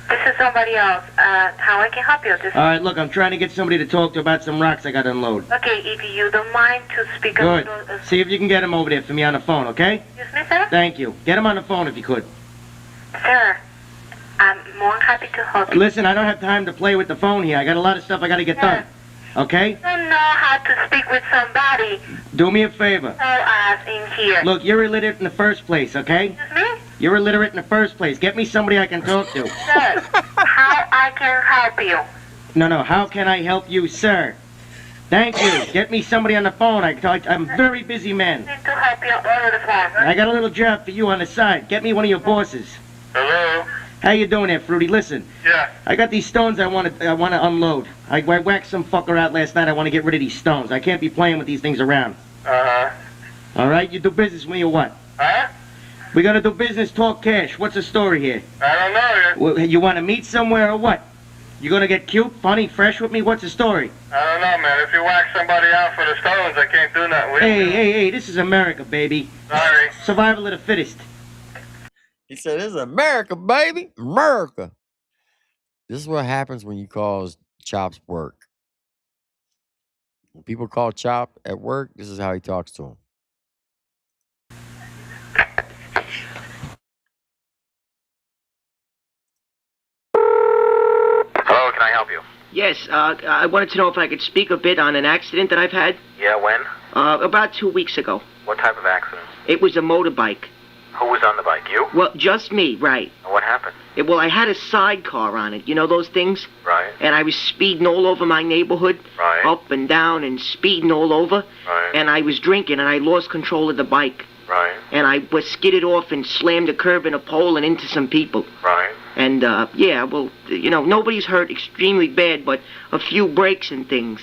this is somebody else. How I can help you? All right, look, I'm trying to get somebody to talk to about some rocks I got to unload. Okay, if you don't mind to speak Good. a little... See if you can get him over there for me on the phone, okay? Excuse me, sir? Thank you. Get him on the phone if you could. Sir, I'm more than happy to help you. Listen, I don't have time to play with the phone here. I got a lot of stuff I got to get done. Okay? I don't know how to speak with somebody. Do me a favor. In here. Look, you're illiterate in the first place, okay? Excuse me? You're illiterate in the first place. Get me somebody I can talk to. Sir, how I can help you? No, how can I help you, sir? Thank you. Get me somebody on the phone. I'm a very busy man. I need to help you over the phone. I got a little job for you on the side. Get me one of your bosses. Hello? How you doing there, Fruity? Listen. Yeah. I got these stones I want to unload. I whacked some fucker out last night. I want to get rid of these stones. I can't be playing with these things around. Uh-huh. All right? You do business with me or what? Huh? We got to do business, talk cash. What's the story here? I don't know. Well, you want to meet somewhere or what? You going to get cute, funny, fresh with me? What's the story? I don't know, man. If you whack somebody out for the stones, I can't do nothing with you. Hey, this is America, baby. Sorry. Survival of the fittest. He said, "This is America, baby. America." This is what happens when you cause Chop's work. When people call Chop at work, this is how he talks to him. help you? Yes, I wanted to know if I could speak a bit on an accident that I've had. Yeah, when? About 2 weeks ago. What type of accident? It was a motorbike. Who was on the bike? You? Well, just me, right. What happened? Well, I had a sidecar on it. You know those things? Right. And I was speeding all over my neighborhood. Right. Up and down and speeding all over. Right. And I was drinking and I lost control of the bike. Right. And I was skidded off and slammed a curb in a pole and into some people. Right. And, yeah, well, you know, nobody's hurt extremely bad, but a few breaks and things.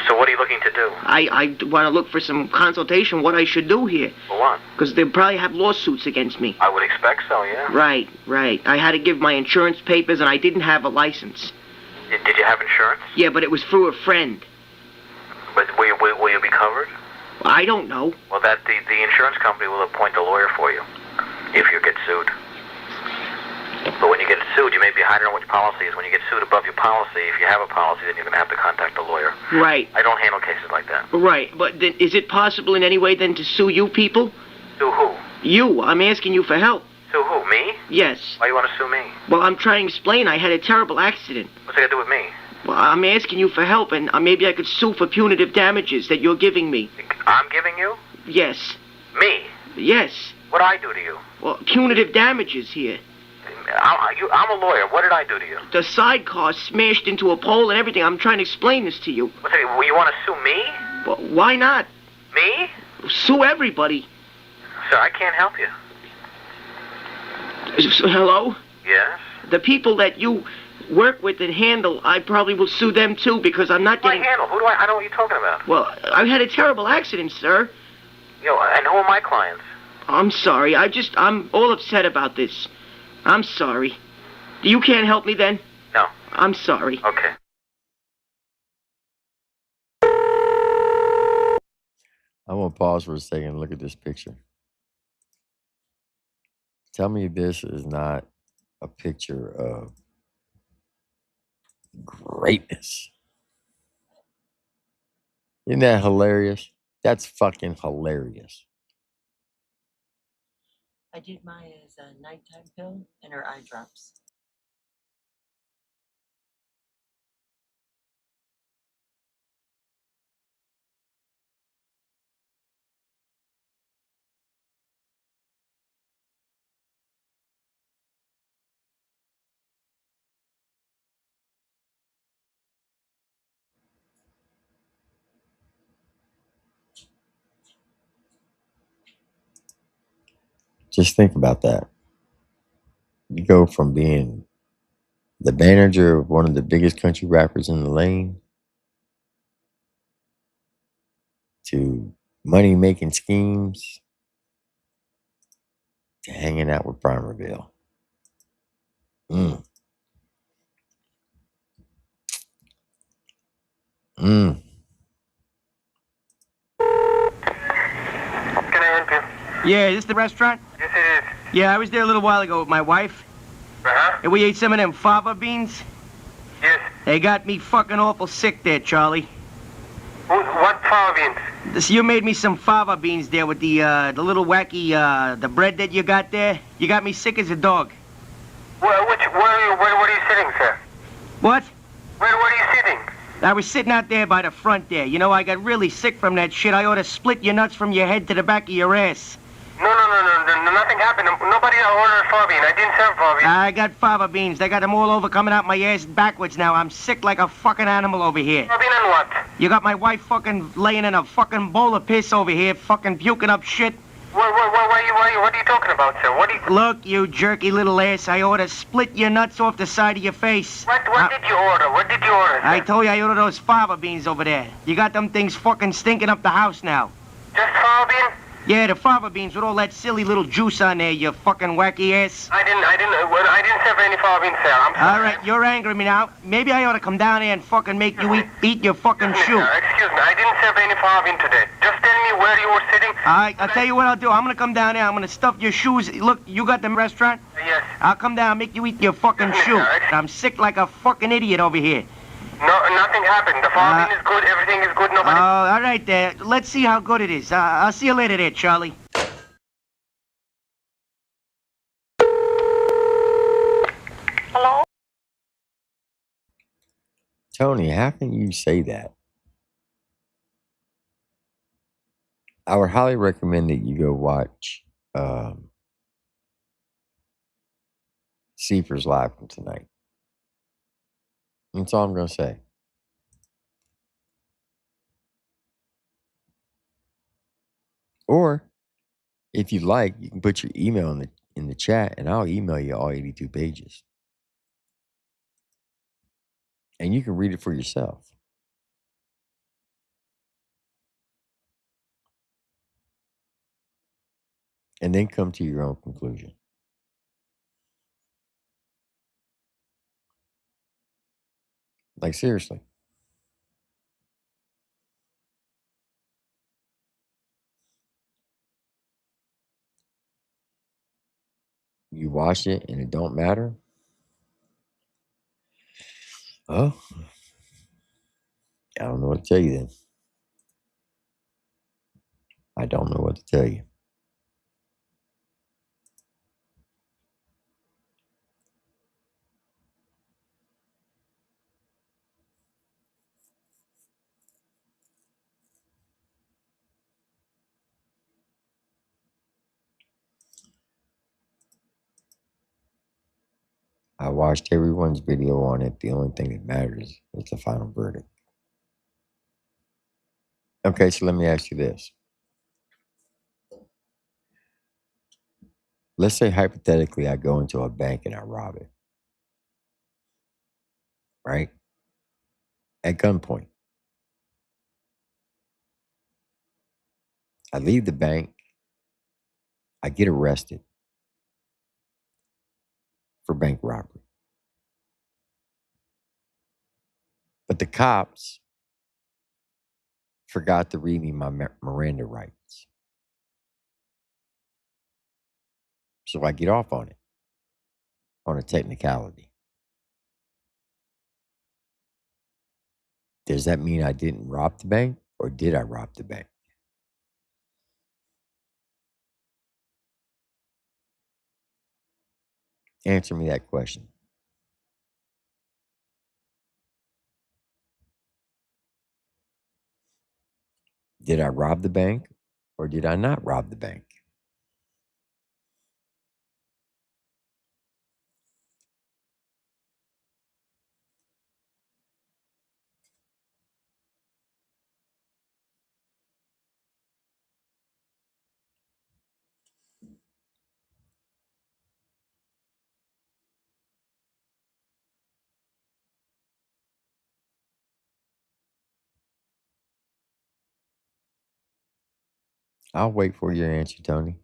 So what are you looking to do? I want to look for some consultation what I should do here. For what? Because they'll probably have lawsuits against me. I would expect so, yeah. Right. I had to give my insurance papers, and I didn't have a license. Did you have insurance? Yeah, but it was through a friend. But will you be covered? I don't know. Well, the insurance company will appoint a lawyer for you if you get sued. But when you get sued, you may be, I don't know what your policy is. When you get sued above your policy, if you have a policy, then you're going to have to contact a lawyer. Right. I don't handle cases like that. Right, but then, is it possible in any way then to sue you people? Sue who? You. I'm asking you for help. Sue who? Me? Yes. Why you want to sue me? Well, I'm trying to explain. I had a terrible accident. What's that got to do with me? Well, I'm asking you for help, and maybe I could sue for punitive damages that you're giving me. I'm giving you? Yes. Me? Yes. What'd I do to you? Well, punitive damages here. I'm a lawyer. What did I do to you? The sidecar smashed into a pole and everything. I'm trying to explain this to you. What's that? Well, you want to sue me? Well, why not? Me? Sue everybody. Sir, I can't help you. Hello? Yes? The people that you work with and handle, I probably will sue them too because I'm not getting... Who do I handle? Who do I know what you're talking about. Well, I had a terrible accident, sir. And who are my clients? I'm sorry. I'm all upset about this. I'm sorry. You can't help me then? No. I'm sorry. Okay. I want to pause for a second and look at this picture. Tell me this is not a picture of greatness. Isn't that hilarious? That's fucking hilarious. I did Maya's nighttime pill and her eye drops. Just think about that. You go from being the manager of one of the biggest country rappers in the lane to money-making schemes to hanging out with Primerville. Yeah, is this the restaurant? Yes, it is. Yeah, I was there a little while ago with my wife. Uh-huh. And we ate some of them fava beans. Yes. They got me fucking awful sick there, Charlie. What fava beans? You made me some fava beans there with the little wacky, the bread that you got there. You got me sick as a dog. Where are you sitting, sir? What? Where are you sitting? I was sitting out there by the front there. You know, I got really sick from that shit. I ought to split your nuts from your head to the back of your ass. No, nothing happened. Nobody ordered fava bean. I didn't serve fava bean. I got fava beans. They got them all over coming out my ass backwards now. I'm sick like a fucking animal over here. Fava bean and what? You got my wife fucking laying in a fucking bowl of piss over here, fucking puking up shit. What are you talking about, sir? Look, you jerky little ass, I ought to split your nuts off the side of your face. What did you order? What did you order, sir? I told you I ordered those fava beans over there. You got them things fucking stinking up the house now. Just fava bean? Yeah, the fava beans with all that silly little juice on there, you fucking wacky ass. I didn't serve any fava beans, sir. I'm sorry. All right, you're angering me now. Maybe I ought to come down there and fucking make you eat your fucking shoe. Excuse me, I didn't serve any fava bean today. Just tell me where you were sitting. All right, I'll tell you what I'll do. I'm gonna come down there. I'm gonna stuff your shoes. Look, you got them restaurant? Yes. I'll come down and make you eat your fucking shoe. I'm sick like a fucking idiot over here. No, nothing happened. The fava bean is good. Everything is good. Nobody. All right there. Let's see how good it is. I'll see you later there, Charlie. Hello? Tony, how can you say that? I would highly recommend that you go watch Seepers live from tonight. That's all I'm going to say. Or if you like, you can put your email in the chat, and I'll email you all 82 pages. And you can read it for yourself. And then come to your own conclusion. Like, seriously. You watch it and it don't matter? Oh, I don't know what to tell you then. I don't know what to tell you. I watched everyone's video on it. The only thing that matters is the final verdict. Okay, so let me ask you this. Let's say hypothetically I go into a bank and I rob it. Right? At gunpoint. I leave the bank. I get arrested for bank robbery. But the cops forgot to read me my Miranda rights. So I get off on it, on a technicality. Does that mean I didn't rob the bank, or did I rob the bank? Answer me that question. Did I rob the bank, or did I not rob the bank? I'll wait for your answer, Tony.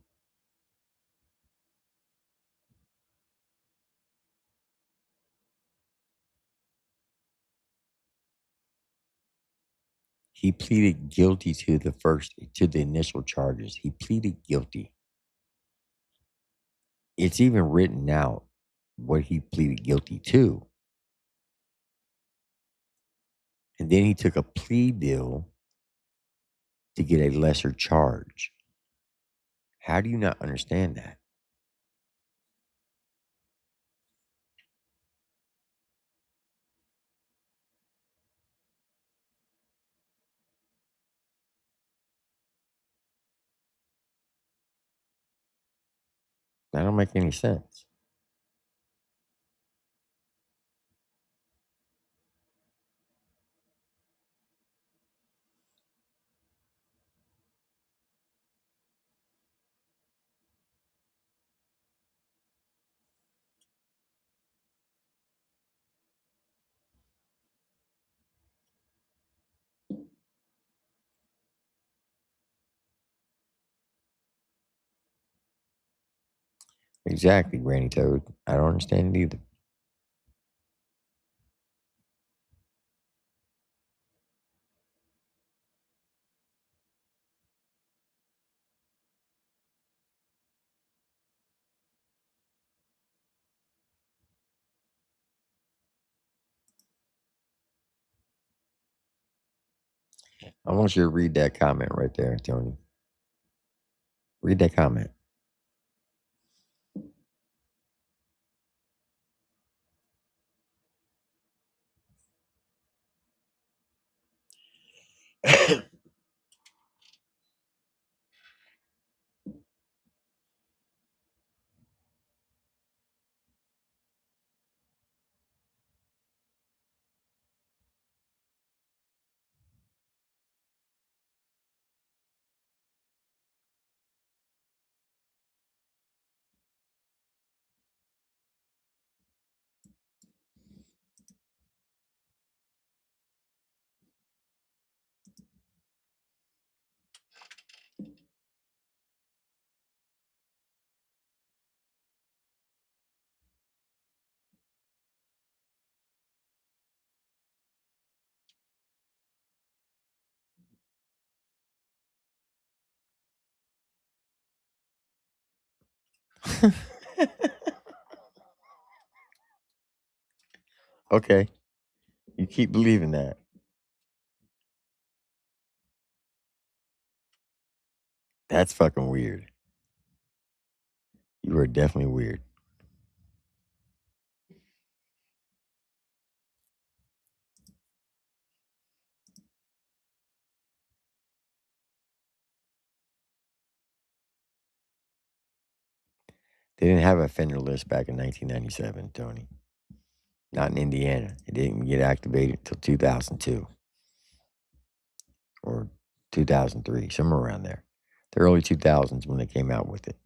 He pleaded guilty to the initial charges. He pleaded guilty. It's even written out what he pleaded guilty to. And then he took a plea deal to get a lesser charge. How do you not understand that? That don't make any sense. Exactly, Granny Toad. I don't understand it either. I want you to read that comment right there, Tony. Read that comment. Okay. You keep believing that. That's fucking weird. You are definitely weird. They didn't have a fender list back in 1997, Tony. Not in Indiana. It didn't get activated until 2002 or 2003, somewhere around there. The early 2000s when they came out with it.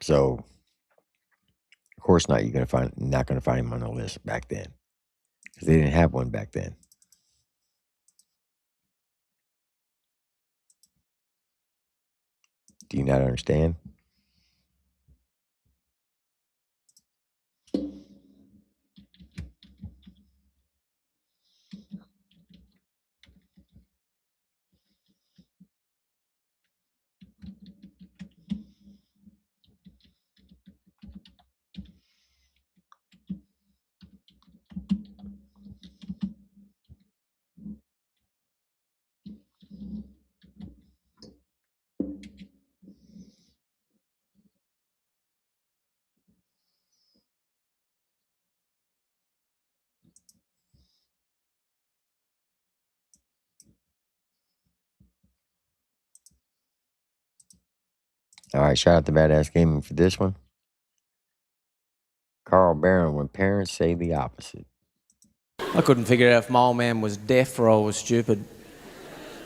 So, of course not. You're not gonna find him on the list back then because they didn't have one back then. Do you not understand? All right, shout out to Badass Gaming for this one. Carl Barron, when parents say the opposite. I couldn't figure out if my old man was deaf or I was stupid.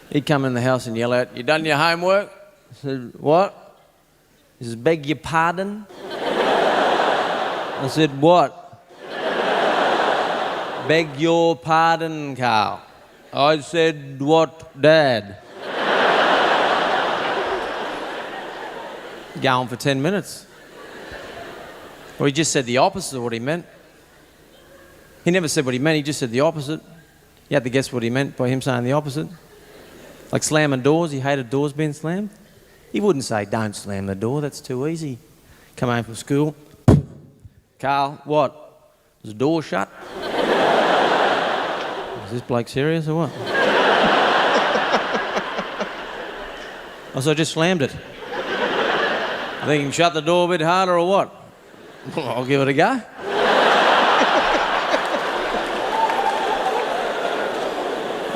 He'd come in the house and yell out, "You done your homework?" I said, "What?" He says, "Beg your pardon?" I said, "What?" "Beg your pardon, Carl." I said, "What, Dad?" Go on for 10 minutes. Or he just said the opposite of what he meant. He never said what he meant, he just said the opposite. You had to guess what he meant by him saying the opposite. Like slamming doors, he hated doors being slammed. He wouldn't say, "Don't slam the door, that's too easy." Come home from school. "Carl, what? Was the door shut?" "Is this bloke serious or what?" So I just slammed it. "I think you can shut the door a bit harder or what?" "Well, I'll give it a go."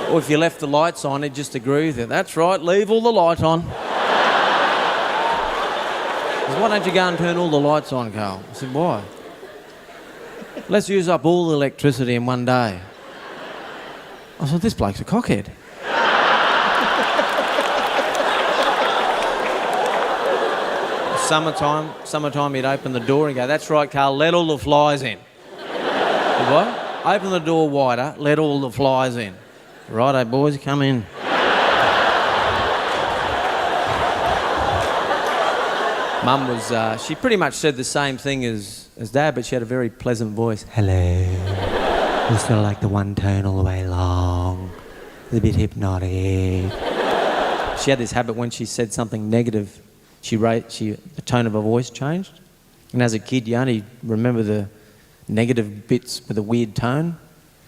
Or if you left the lights on, he'd just agree with it. "That's right, leave all the light on." He said, "Why don't you go and turn all the lights on, Carl?" I said, "Why?" "Let's use up all the electricity in one day." I said, "This bloke's a cockhead." Summertime, he'd open the door and go, "That's right, Carl, let all the flies in." "What?" "Open the door wider, let all the flies in." "Righto, boys, come in." Mum was, she pretty much said the same thing as Dad, but she had a very pleasant voice. "Hello." It's sort of like the one tone all the way along. It's a bit hypnotic. She had this habit when she said something negative, the tone of her voice changed. And as a kid, you only remember the negative bits with a weird tone.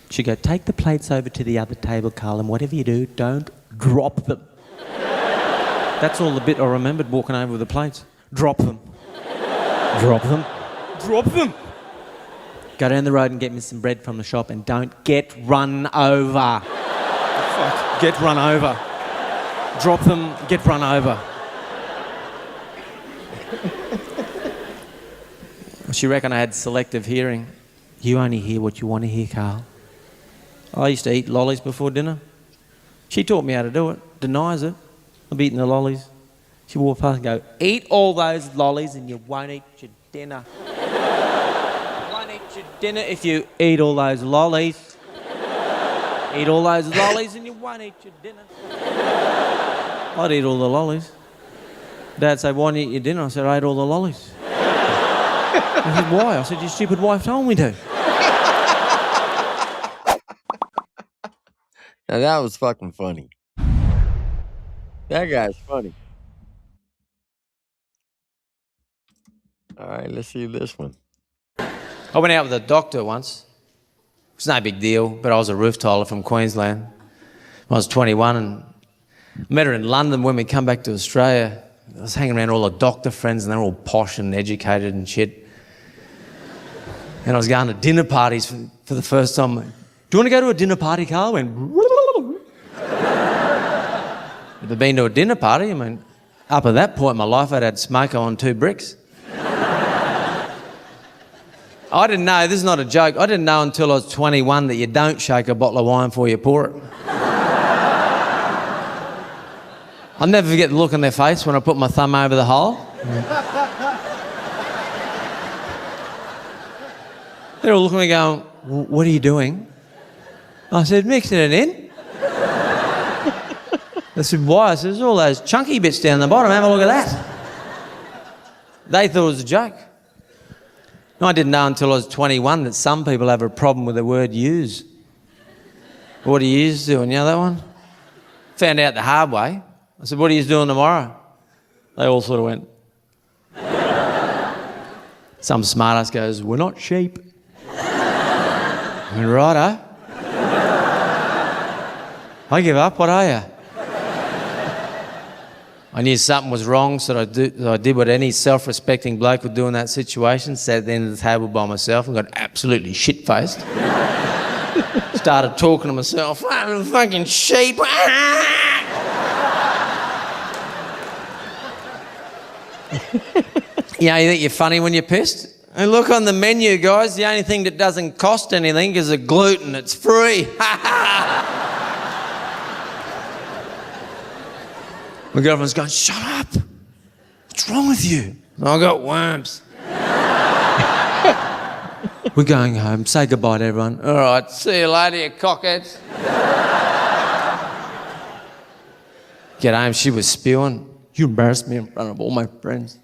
She'd go, "Take the plates over to the other table, Carl, and whatever you do, don't drop them." That's all the bit I remembered, walking over with the plates. "Drop them." "Drop them." "Drop them." "Go down the road and get me some bread from the shop and don't get run over." Fuck, get run over. Drop them, get run over. She reckoned I had selective hearing. You only hear what you want to hear, Carl. I used to eat lollies before dinner. She taught me how to do it. Denies it. I'm eating the lollies. She walked past and go, eat all those lollies and you won't eat your dinner. You won't eat your dinner if you eat all those lollies. Eat all those lollies and you won't eat your dinner. I'd eat all the lollies. Dad said, why don't you eat your dinner? I said, I ate all the lollies. I said, why? I said, your stupid wife told me to. Now that was fucking funny. That guy's funny. All right, let's see this one. I went out with a doctor once. It's no big deal, but I was a roof tiler from Queensland. I was 21 and met her in London when we come back to Australia. I was hanging around all the doctor friends and they're all posh and educated and shit. And I was going to dinner parties for the first time. Do you want to go to a dinner party, Carl? I went... Never been to a dinner party. I mean, up at that point in my life, I'd had smoker on 2 bricks. I didn't know, this is not a joke, I didn't know until I was 21 that you don't shake a bottle of wine before you pour it. I'll never forget the look on their face when I put my thumb over the hole. They're all looking at me going, what are you doing? I said, mixing it in. They said, why? I said, there's all those chunky bits down the bottom, have a look at that. They thought it was a joke. I didn't know until I was 21 that some people have a problem with the word use. What are you doing? You know that one? Found out the hard way. I said, what are you doing tomorrow? They all sort of went. Some smartass goes, we're not sheep. I went, righto. I give up, what are you? I knew something was wrong, so I did what any self-respecting bloke would do in that situation, sat at the end of the table by myself and got absolutely shit-faced. Started talking to myself, I'm a fucking sheep. You know, you think you're funny when you're pissed? And look on the menu, guys, the only thing that doesn't cost anything is a gluten, it's free. My girlfriend's going, shut up. What's wrong with you? I got worms. We're going home. Say goodbye to everyone. All right, see you later, you cockheads. Get home, she was spewing. You embarrassed me in front of all my friends.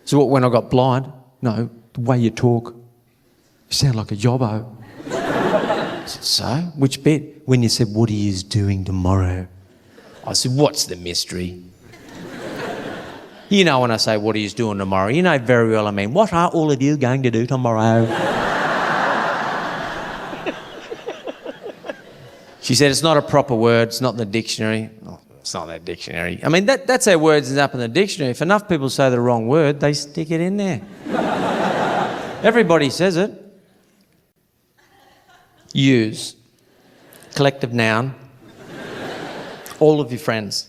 So what, when I got blind? No, the way you talk. You sound like a yobbo. I said, so? Which bit? When you said, what are you doing tomorrow? I said, what's the mystery? You know when I say, what are you doing tomorrow? You know very well I mean, what are all of you going to do tomorrow? She said, it's not a proper word, it's not in the dictionary. Oh, it's not in that dictionary. I mean, that's how words end up in the dictionary. If enough people say the wrong word, they stick it in there. Everybody says it. Use. Collective noun. All of your friends.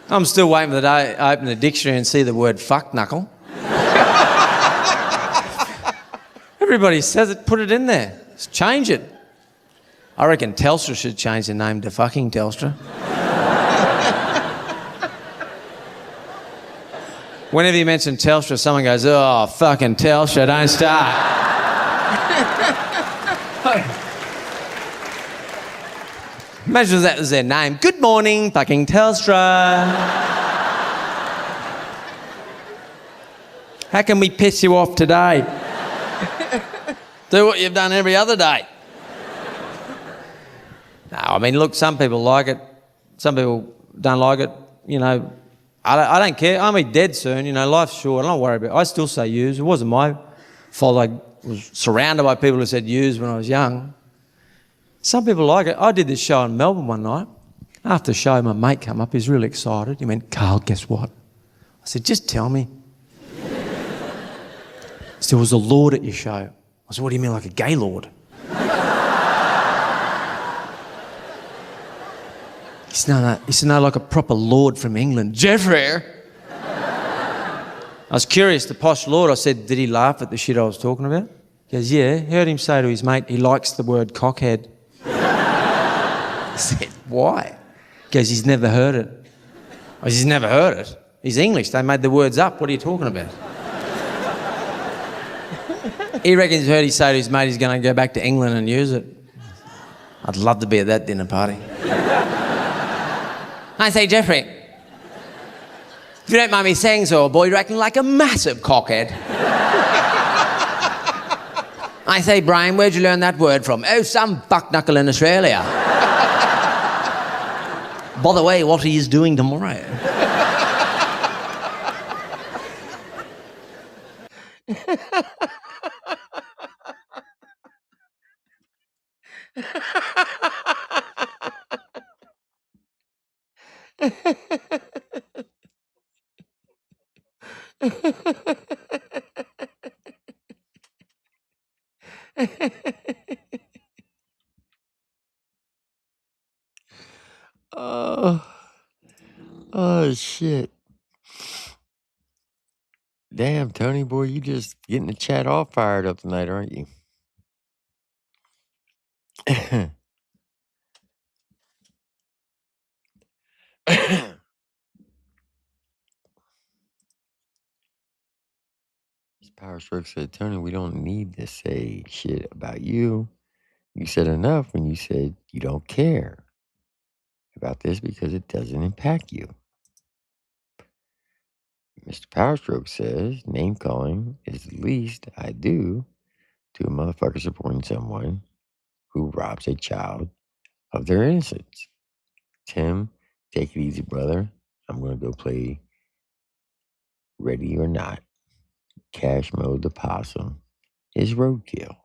I'm still waiting for the day I open the dictionary and see the word fuck knuckle. Everybody says it, put it in there. Just change it. I reckon Telstra should change the name to fucking Telstra. Whenever you mention Telstra, someone goes, oh, fucking Telstra, don't start. Imagine that was their name. Good morning, fucking Telstra. How can we piss you off today? Do what you've done every other day. No, I mean, look, some people like it. Some people don't like it. You know, I don't care. I'll be dead soon. You know, life's short. I don't worry about it. I still say use. It wasn't my fault. I was surrounded by people who said use when I was young. Some people like it. I did this show in Melbourne one night. After the show, my mate came up. He was really excited. He went, Carl, guess what? I said, just tell me. So there was a Lord at your show. I said, what do you mean, like a Gaylord? He said, no, like a proper lord from England. Jeffrey! I was curious, the posh lord. I said, did he laugh at the shit I was talking about? He goes, yeah, heard him say to his mate, he likes the word cockhead. I said, why? He goes, he's never heard it. I said, he's never heard it? He's English, they made the words up. What are you talking about? He reckons he's heard he say to his mate he's going to go back to England and use it. I'd love to be at that dinner party. I say, Jeffrey, if you don't mind me saying so, boy, you're acting like a massive cockhead. I say, Brian, where'd you learn that word from? Oh, some fuck-knuckle in Australia. By the way, what are you doing tomorrow? Oh, shit. Damn, Tony, boy, you just getting the chat all fired up tonight, aren't you? Power Stroke said, Tony, we don't need to say shit about you. You said enough when you said you don't care about this because it doesn't impact you. Mr. Power Stroke says, name calling is the least I do to a motherfucker supporting someone who robs a child of their innocence. Tim, take it easy, brother. I'm going to go play Ready or Not. Cash Mode the Possum is roadkill.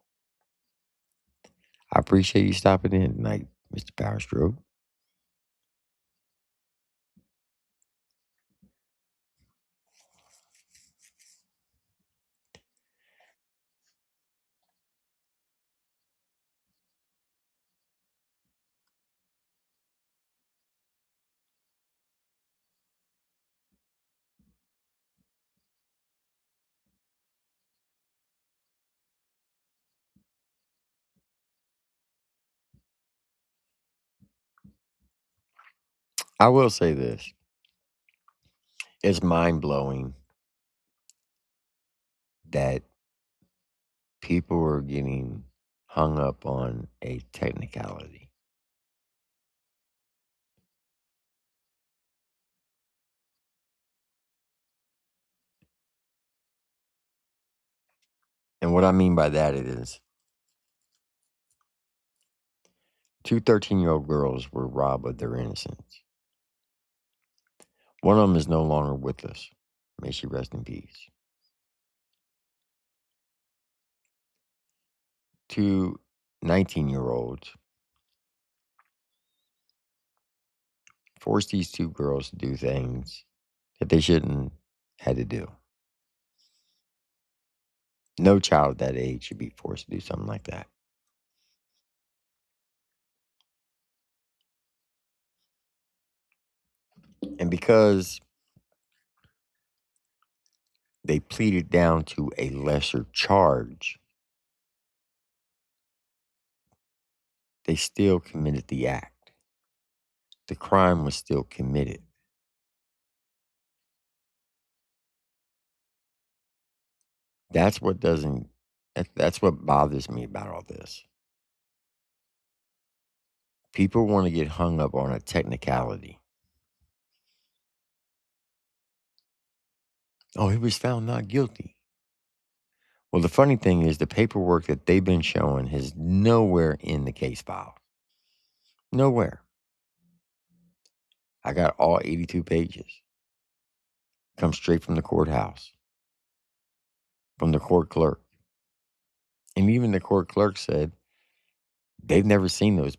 I appreciate you stopping in tonight, Mr. Power Stroke. I will say this. It's mind-blowing that people are getting hung up on a technicality. And what I mean by that is 2 13-year-old girls were robbed of their innocence. One of them is no longer with us. May she rest in peace. 2 19-year-olds forced these 2 girls to do things that they shouldn't had to do. No child at that age should be forced to do something like that. And because they pleaded down to a lesser charge, they still committed the act. The crime was still committed. That's what bothers me about all this. People want to get hung up on a technicality. Oh, he was found not guilty. Well, the funny thing is the paperwork that they've been showing is nowhere in the case file. Nowhere. I got all 82 pages. Comes straight from the courthouse, from the court clerk. And even the court clerk said they've never seen those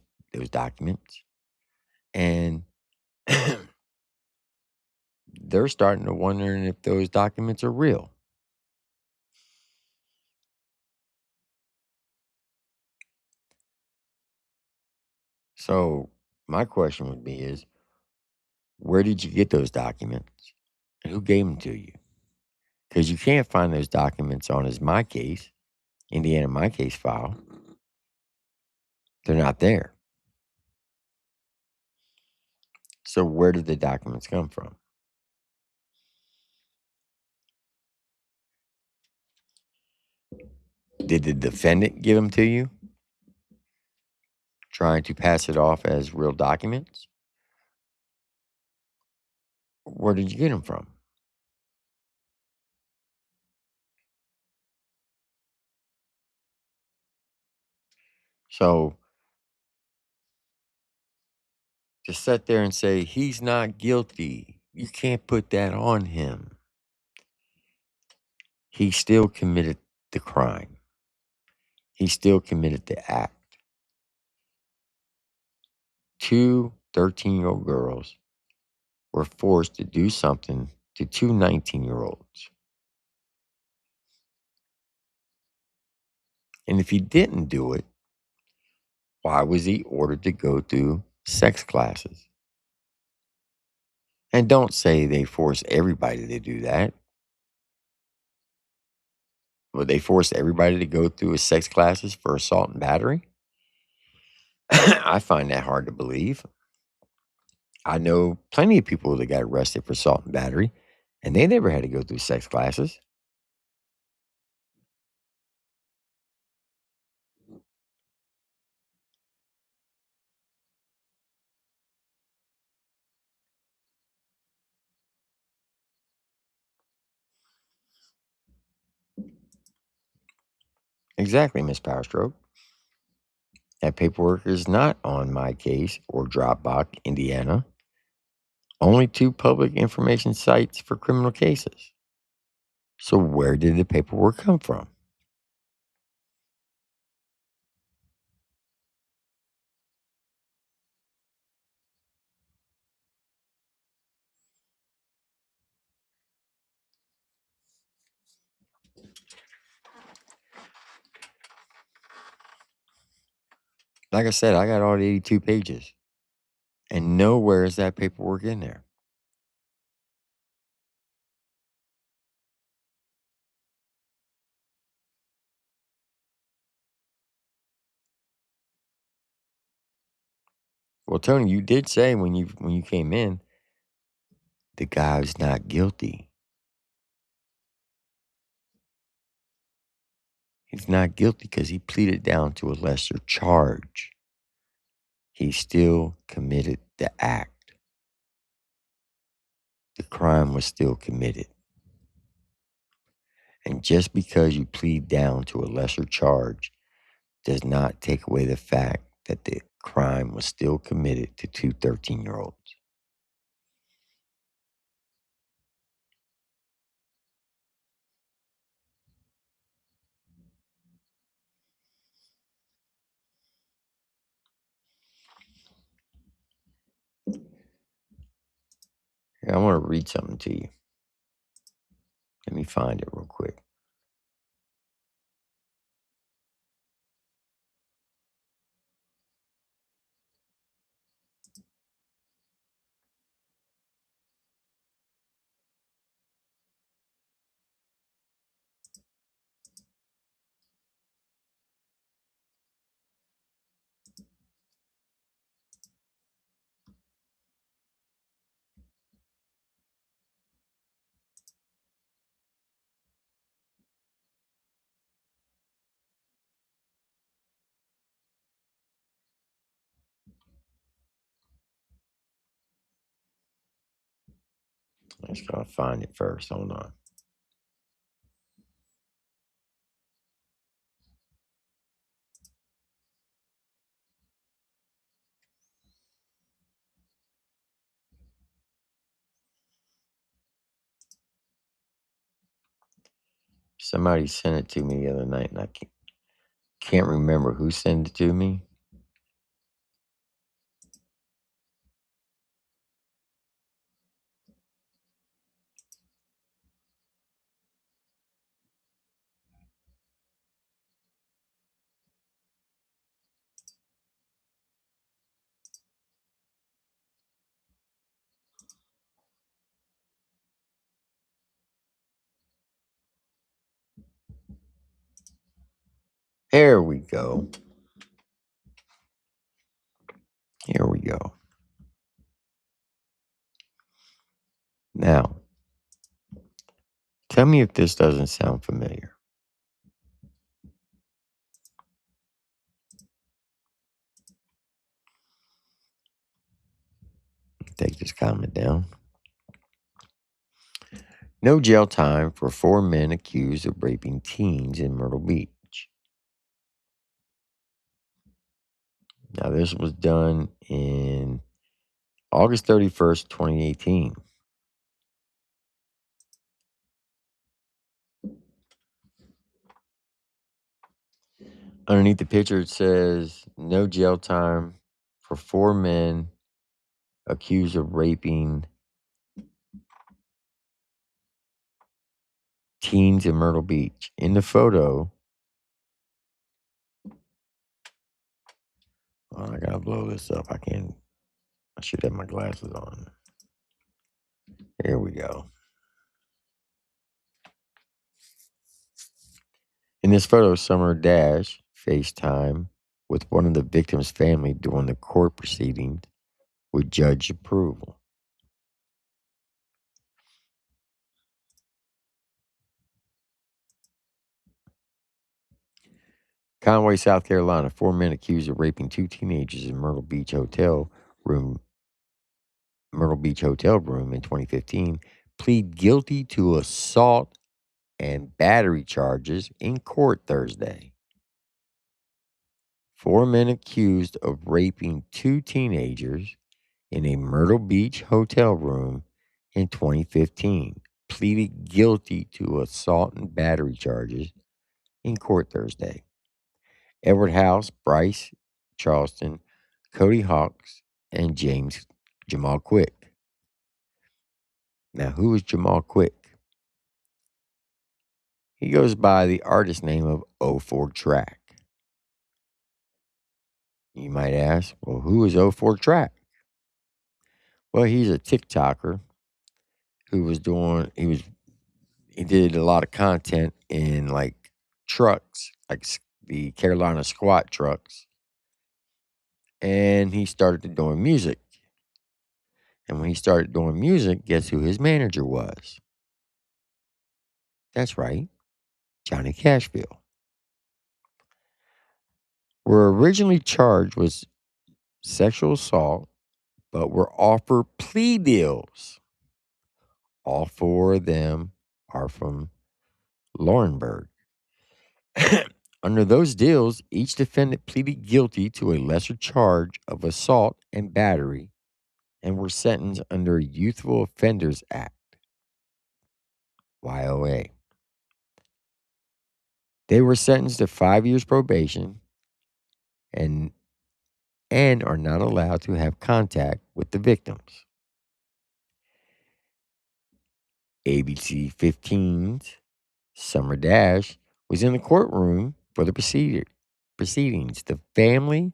documents. And they're starting to wondering if those documents are real. So my question would be is, where did you get those documents? And who gave them to you? Because you can't find those documents on his My Case, Indiana My Case file. They're not there. So where did the documents come from? Did the defendant give them to you? Trying to pass it off as real documents? Where did you get them from? So to sit there and say he's not guilty, you can't put that on him. He still committed the crime. He still committed the act. 2 13-year-old girls were forced to do something to 2 19-year-olds. And if he didn't do it, why was he ordered to go through sex classes? And don't say they force everybody to do that. But they force everybody to go through sex classes for assault and battery? I find that hard to believe. I know plenty of people that got arrested for assault and battery, and they never had to go through sex classes. Exactly, Miss Powerstroke. That paperwork is not on My Case or Dropbox, Indiana. Only 2 public information sites for criminal cases. So where did the paperwork come from? Like I said, I got all the 82 pages. And nowhere is that paperwork in there. Well, Tony, you did say when you came in, the guy's not guilty. He's not guilty because he pleaded down to a lesser charge. He still committed the act. The crime was still committed. And just because you plead down to a lesser charge does not take away the fact that the crime was still committed to 2 13-year-olds. Here, I want to read something to you. Let me find it real quick. I just gotta find it first. Hold on. Somebody sent it to me the other night, and I can't remember who sent it to me. Here we go. Here we go. Now, tell me if this doesn't sound familiar. Take this comment down. No jail time for 4 men accused of raping teens in Myrtle Beach. Now, this was done in August 31st, 2018. Underneath the picture, it says, no jail time for 4 men accused of raping teens in Myrtle Beach. In the photo, I gotta blow this up. I should have my glasses on. Here we go. In this photo, Summer Dash FaceTime with one of the victim's family during the court proceedings with judge approval. Conway, South Carolina, 4 men accused of raping 2 teenagers in Myrtle Beach hotel room in 2015 plead guilty to assault and battery charges in court Thursday. 4 men accused of raping 2 teenagers in a Myrtle Beach hotel room in 2015 pleaded guilty to assault and battery charges in court Thursday. Edward House, Bryce Charleston, Cody Hawks, and Jamal Quick. Now, who is Jamal Quick? He goes by the artist name of 04 Track. You might ask, well, who is 04 Track? Well, he's a TikToker who he did a lot of content in like trucks, like the Carolina squat trucks. And he started doing music. And when he started doing music, guess who his manager was? That's right, Johnny Cashville. Were originally charged with sexual assault, but were offered plea deals. All 4 of them are from Laurinburg. Under those deals, each defendant pleaded guilty to a lesser charge of assault and battery and were sentenced under Youthful Offenders Act, YOA. They were sentenced to 5 years probation and are not allowed to have contact with the victims. ABC 15's Summer Dash was in the courtroom for the proceedings. The family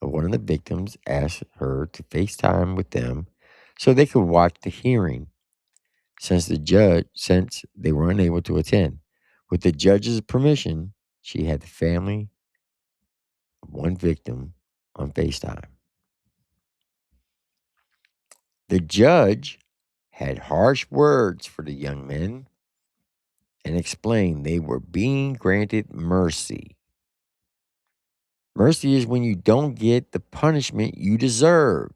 of one of the victims asked her to FaceTime with them so they could watch the hearing since they were unable to attend. With the judge's permission, she had the family of one victim on FaceTime. The judge had harsh words for the young men and explained they were being granted mercy. Mercy is when you don't get the punishment you deserve,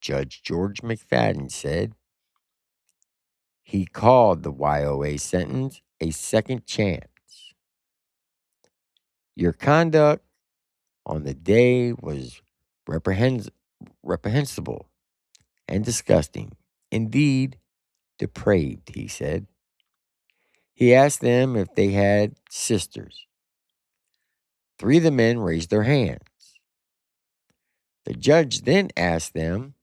Judge George McFadden said. He called the YOA sentence a second chance. Your conduct on the day was reprehensible and disgusting. Indeed, depraved, he said. He asked them if they had sisters. 3 of the men raised their hands. The judge then asked them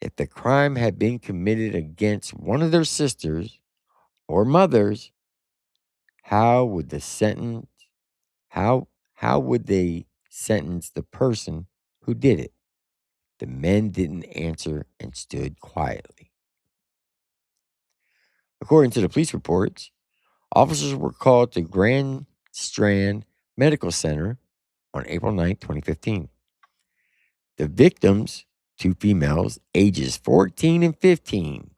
if the crime had been committed against one of their sisters or mothers, how would they sentence the person who did it? The men didn't answer and stood quietly. According to the police reports, officers were called to Grand Strand Medical Center on April 9th, 2015. The victims, 2 females, ages 14 and 15,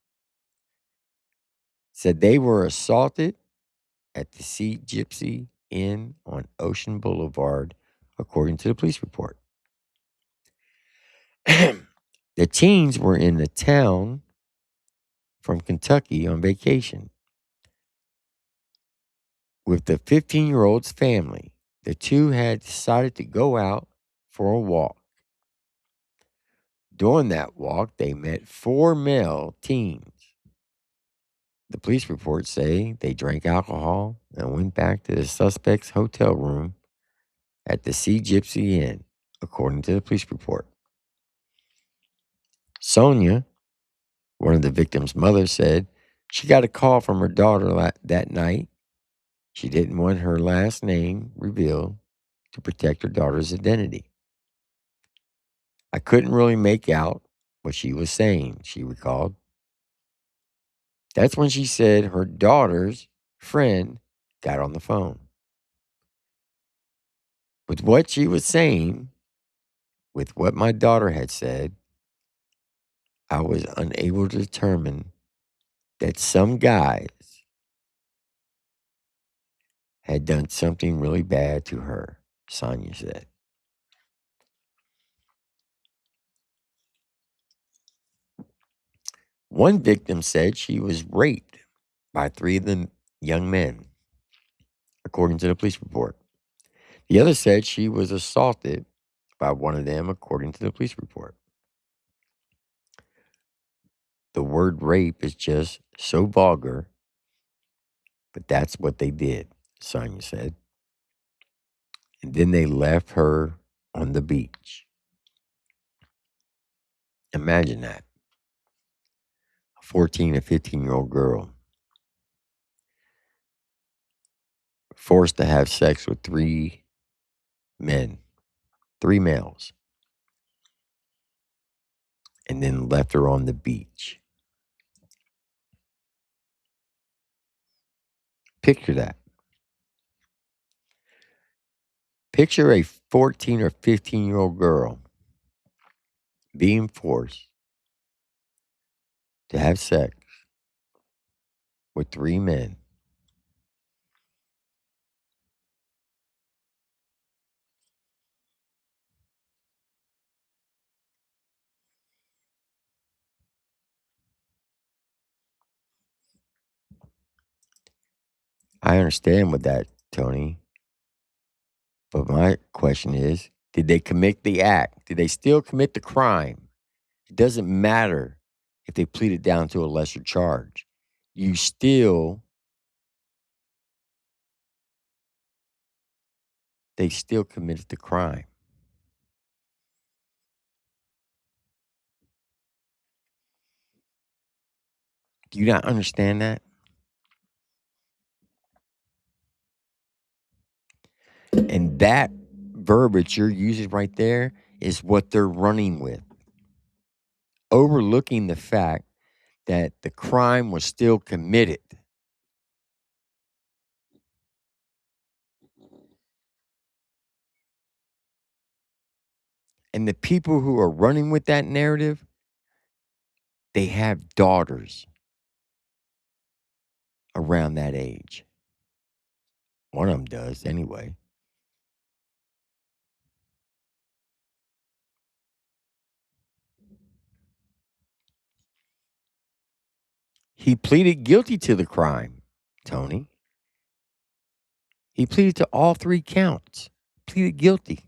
said they were assaulted at the Sea Gypsy Inn on Ocean Boulevard, according to the police report. The teens were in the town from Kentucky on vacation with the 15-year-old's family. The two had decided to go out for a walk. During that walk, they met 4 male teens. The police reports say they drank alcohol and went back to the suspect's hotel room at the Sea Gypsy Inn, according to the police report. Sonia, one of the victim's mothers, said she got a call from her daughter that night. She didn't want her last name revealed to protect her daughter's identity. I couldn't really make out what she was saying, she recalled. That's when she said her daughter's friend got on the phone. With what she was saying, with what my daughter had said, I was unable to determine that some guys had done something really bad to her, Sonia said. One victim said she was raped by 3 of the young men, according to the police report. The other said she was assaulted by one of them, according to the police report. The word rape is just so vulgar, but that's what they did, Sonia said. And then they left her on the beach. Imagine that. A 14 or 15-year-old girl forced to have sex with 3 men, 3 males, and then left her on the beach. Picture that. Picture a 14 or 15-year-old girl being forced to have sex with 3 men. I understand with that, Tony. But my question is, did they commit the act? Did they still commit the crime? It doesn't matter if they pleaded down to a lesser charge. They still committed the crime. Do you not understand that? And that verbiage you're using right there is what they're running with, overlooking the fact that the crime was still committed. And the people who are running with that narrative, they have daughters around that age. One of them does, anyway. He pleaded guilty to the crime, Tony. He pleaded to all 3 counts. Pleaded guilty.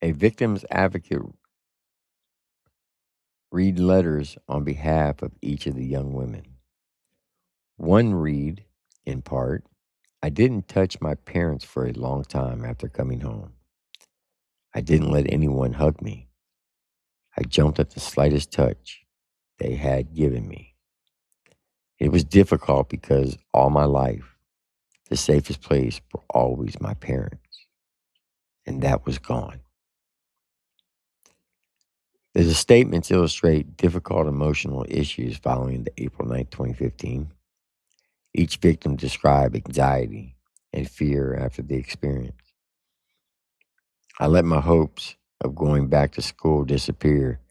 A victim's advocate read letters on behalf of each of the young women. One read, in part, I didn't touch my parents for a long time after coming home. I didn't let anyone hug me. I jumped at the slightest touch they had given me. It was difficult because all my life, the safest place were always my parents, and that was gone. The statements illustrate difficult emotional issues following the April 9th, 2015. Each victim described anxiety and fear after the experience. I let my hopes of going back to school disappear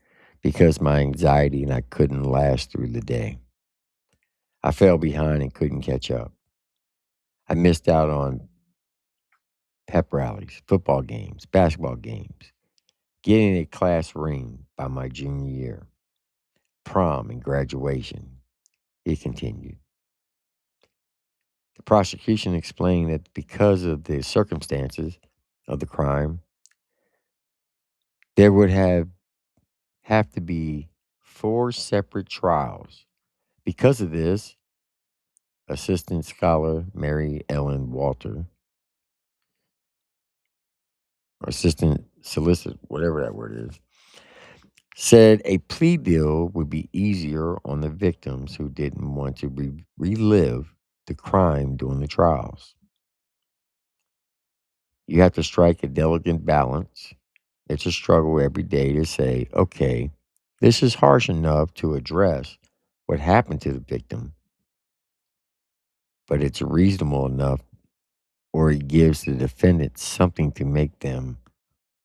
because my anxiety and I couldn't last through the day. I fell behind and couldn't catch up. I missed out on pep rallies, football games, basketball games, getting a class ring by my junior year, prom and graduation. He continued. The prosecution explained that because of the circumstances of the crime, there would have to be 4 separate trials. Because of this, Assistant Scholar Mary Ellen Walter, or Assistant Solicitor, whatever that word is, said a plea deal would be easier on the victims who didn't want to relive the crime during the trials. You have to strike a delicate balance. It's a struggle every day to say, okay, this is harsh enough to address what happened to the victim, but it's reasonable enough, or it gives the defendant something to make them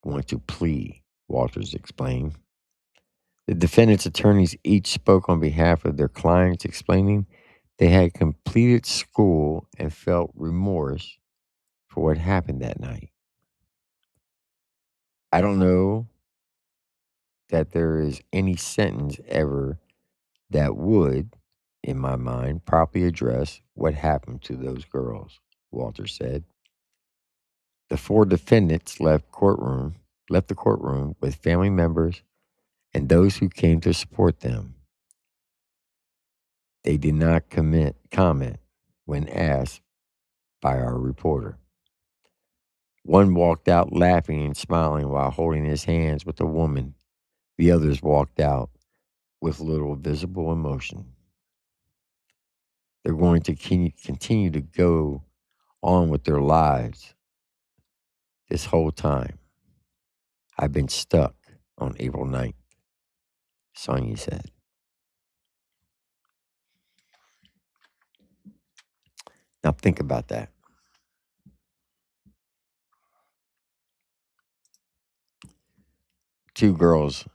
want to plea, Walters explained. The defendant's attorneys each spoke on behalf of their clients, explaining they had completed school and felt remorse for what happened that night. I don't know that there is any sentence ever that would, in my mind, properly address what happened to those girls, Walter said. The 4 defendants left the courtroom with family members and those who came to support them. They did not comment when asked by our reporter. One walked out laughing and smiling while holding his hands with a woman. The others walked out with little visible emotion. They're going to continue to go on with their lives. This whole time, I've been stuck on April 9th, Sonia said. Now think about that. Two girls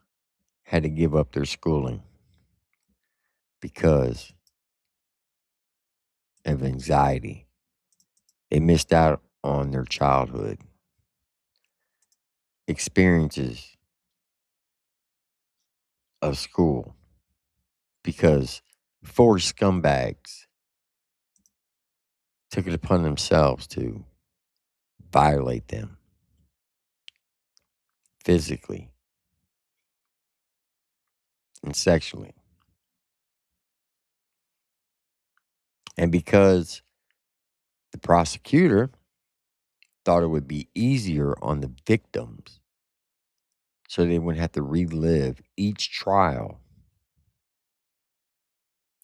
had to give up their schooling because of anxiety. They missed out on their childhood experiences of school because 4 scumbags took it upon themselves to violate them physically and sexually. And because the prosecutor thought it would be easier on the victims so they wouldn't have to relive each trial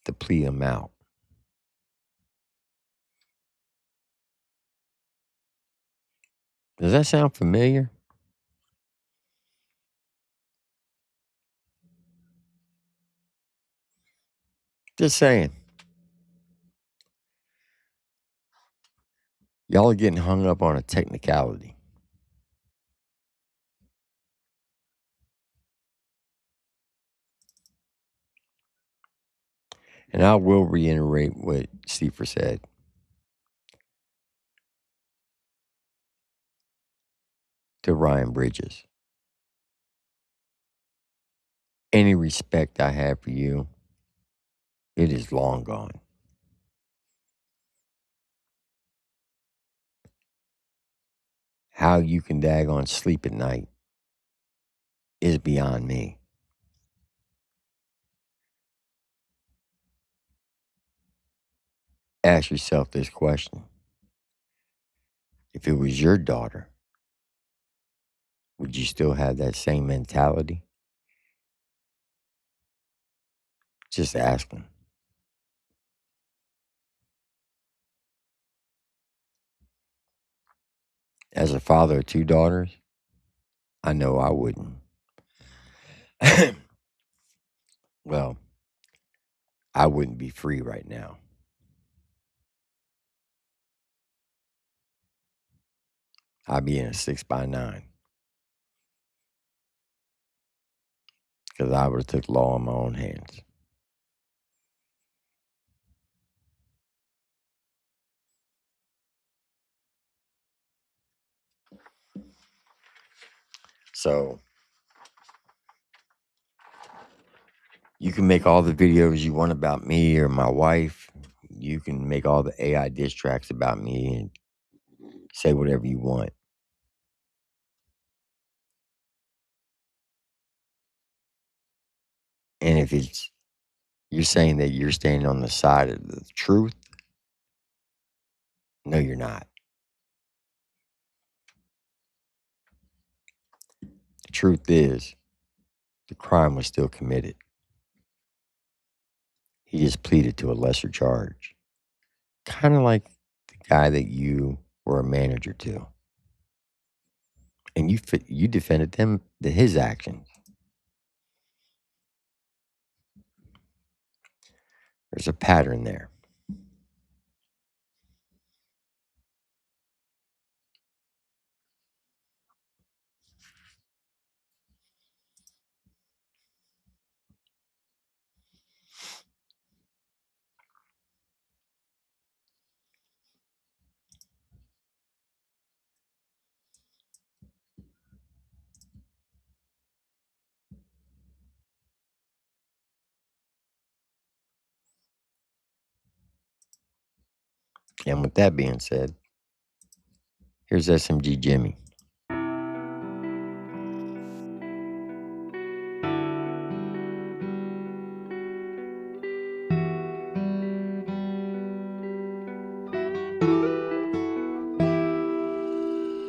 to plea them out. Does that sound familiar? Just saying. Y'all are getting hung up on a technicality. And I will reiterate what Stepher said. To Ryan Bridges. Any respect I have for you, it is long gone. How you can daggone sleep at night is beyond me. ask yourself this question. If it was your daughter, would you still have that same mentality? Just asking. As a father of 2 daughters, I know I wouldn't. Well, I wouldn't be free right now. I'd be in a 6x9. Because I would have took law in my own hands. So, you can make all the videos you want about me or my wife. You can make all the AI diss tracks about me and say whatever you want. And if you're saying that you're standing on the side of the truth, no, you're not. The truth is, the crime was still committed. He just pleaded to a lesser charge. Kind of like the guy that you were a manager to. And you defended his actions. There's a pattern there. And with that being said, here's SMG Jimmy.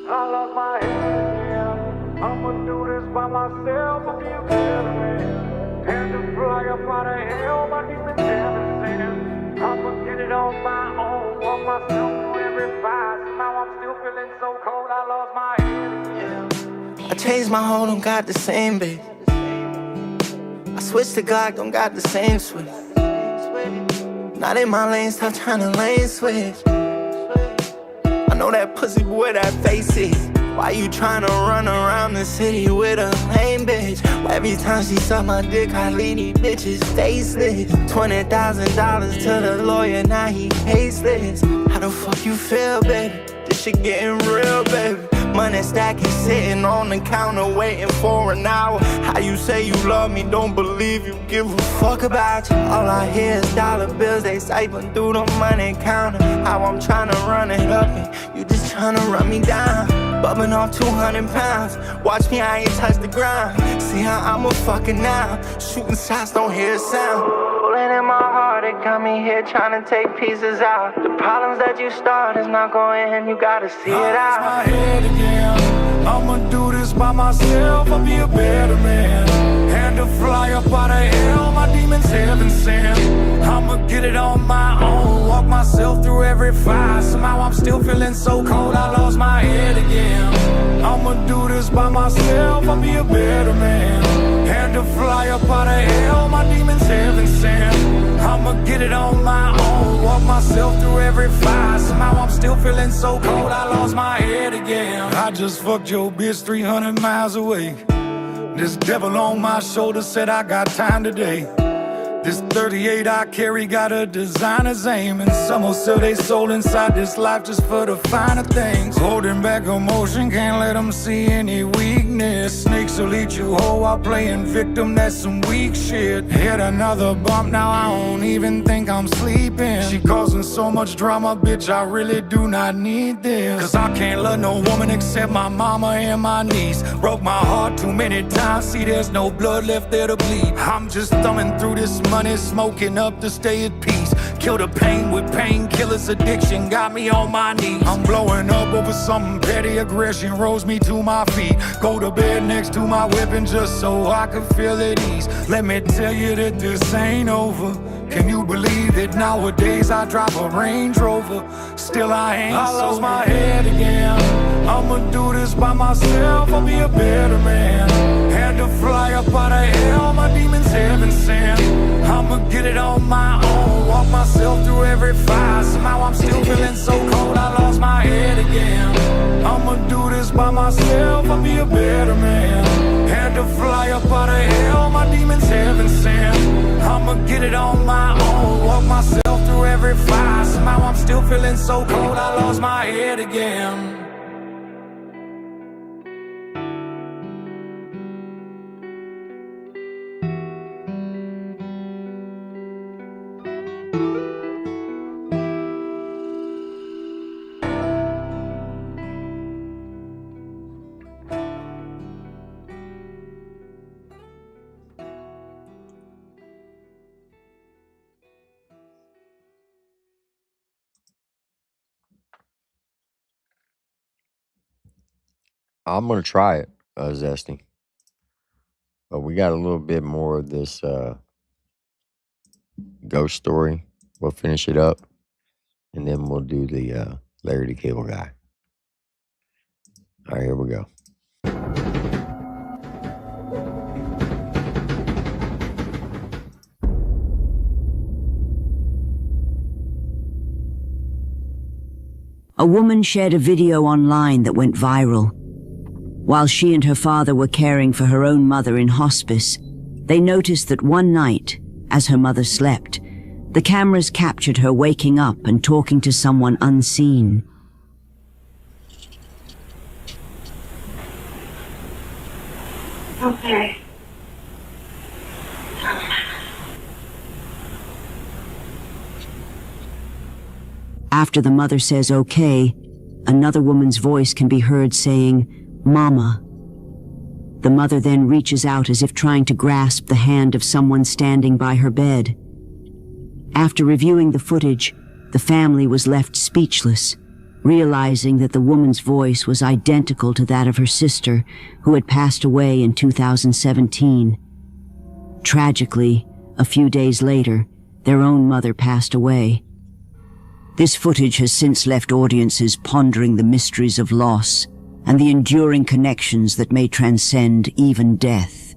I lost my head, yeah. I'ma do this by myself, I'll be a better man. Had to fly up out of hell, my demons haven't seen it. I'ma get it on my own, walk myself through every fight. Somehow I'm still feeling so cold, I lost my head, yeah. I changed my whole, don't got the same bitch. I switched to God, don't got the same switch. Not in my lane, stop trying to lane switch. I know that pussy boy, that face is. Why you tryna run around the city with a lame bitch? Every time she suck my dick, I leave these bitches faceless. $20,000 to the lawyer, now he tasteless. How the fuck you feel, baby? This shit getting real, baby. Money stacking, sitting on the counter, waiting for an hour. How you say you love me, don't believe you give a fuck about you. All I hear is dollar bills, they siphon through the money counter. How I'm trying to run it up and you just trying to run me down. Bubbling off 200 pounds, watch me, I ain't touch the ground. See how I'm a fucking now, shooting shots, don't hear a sound. Bullet in my heart, it got me here trying to take pieces out. The problems that you start is not going, you gotta see it out. My head again. I'ma do this by myself, I'll be a better man. Had to fly up out of hell, my demons heaven sent. I'ma get it on my own, walk myself through every fight. Somehow I'm still feeling so cold, I lost my head again. I'ma do this by myself, I'll be a better man. Had to fly up out of hell, my demons heaven sent. I'ma get it on my own, walk myself through every fight. Somehow I'm still feeling so cold, I lost my head again. I just fucked your bitch 300 miles away. This devil on my shoulder said I got time today. This 38 I carry got a designer's aim, and some will sell their soul inside this life just for the finer things. Holding back emotion, can't let them see any weakness. Snakes will eat you whole while playing victim, that's some weak shit. Hit another bump, now I don't even think I'm sleeping. She causing so much drama, bitch, I really do not need this. Cause I can't love no woman except my mama and my niece. Broke my heart too many times, see there's no blood left there to bleed. I'm just thumbing through this money, smoking up to stay at peace. Kill the pain with painkillers, addiction got me on my knees. I'm blowing up over something petty, aggression rose me to my feet. Go to bed next to my weapon just so I could feel at ease. Let me tell you that this ain't over. Can you believe that nowadays I drive a Range Rover? Still I ain't I lost my head again. I'ma do this by myself, I'll be a better man. Had to fly up out of hell, my demons heaven sent. I'ma get it on my own, walk myself through every fire. Somehow I'm still feeling so cold, I lost my head again. I'ma do this by myself, I'll be a better man. Had to fly up out of hell, my demons heaven sent. I'ma get it on my own, walk myself through every fire. Somehow I'm still feeling so cold, I lost my head again. I'm gonna try it, Zesty. But we got a little bit more of this ghost story. We'll finish it up, and then we'll do the Larry the Cable Guy. All right, here we go. A woman shared a video online that went viral. While she and her father were caring for her own mother in hospice, they noticed that one night, as her mother slept, the cameras captured her waking up and talking to someone unseen. Okay. After the mother says okay, another woman's voice can be heard saying, "Mama." The mother then reaches out as if trying to grasp the hand of someone standing by her bed. After reviewing the footage, the family was left speechless, realizing that the woman's voice was identical to that of her sister, who had passed away in 2017. Tragically, a few days later, their own mother passed away. This footage has since left audiences pondering the mysteries of loss and the enduring connections that may transcend even death.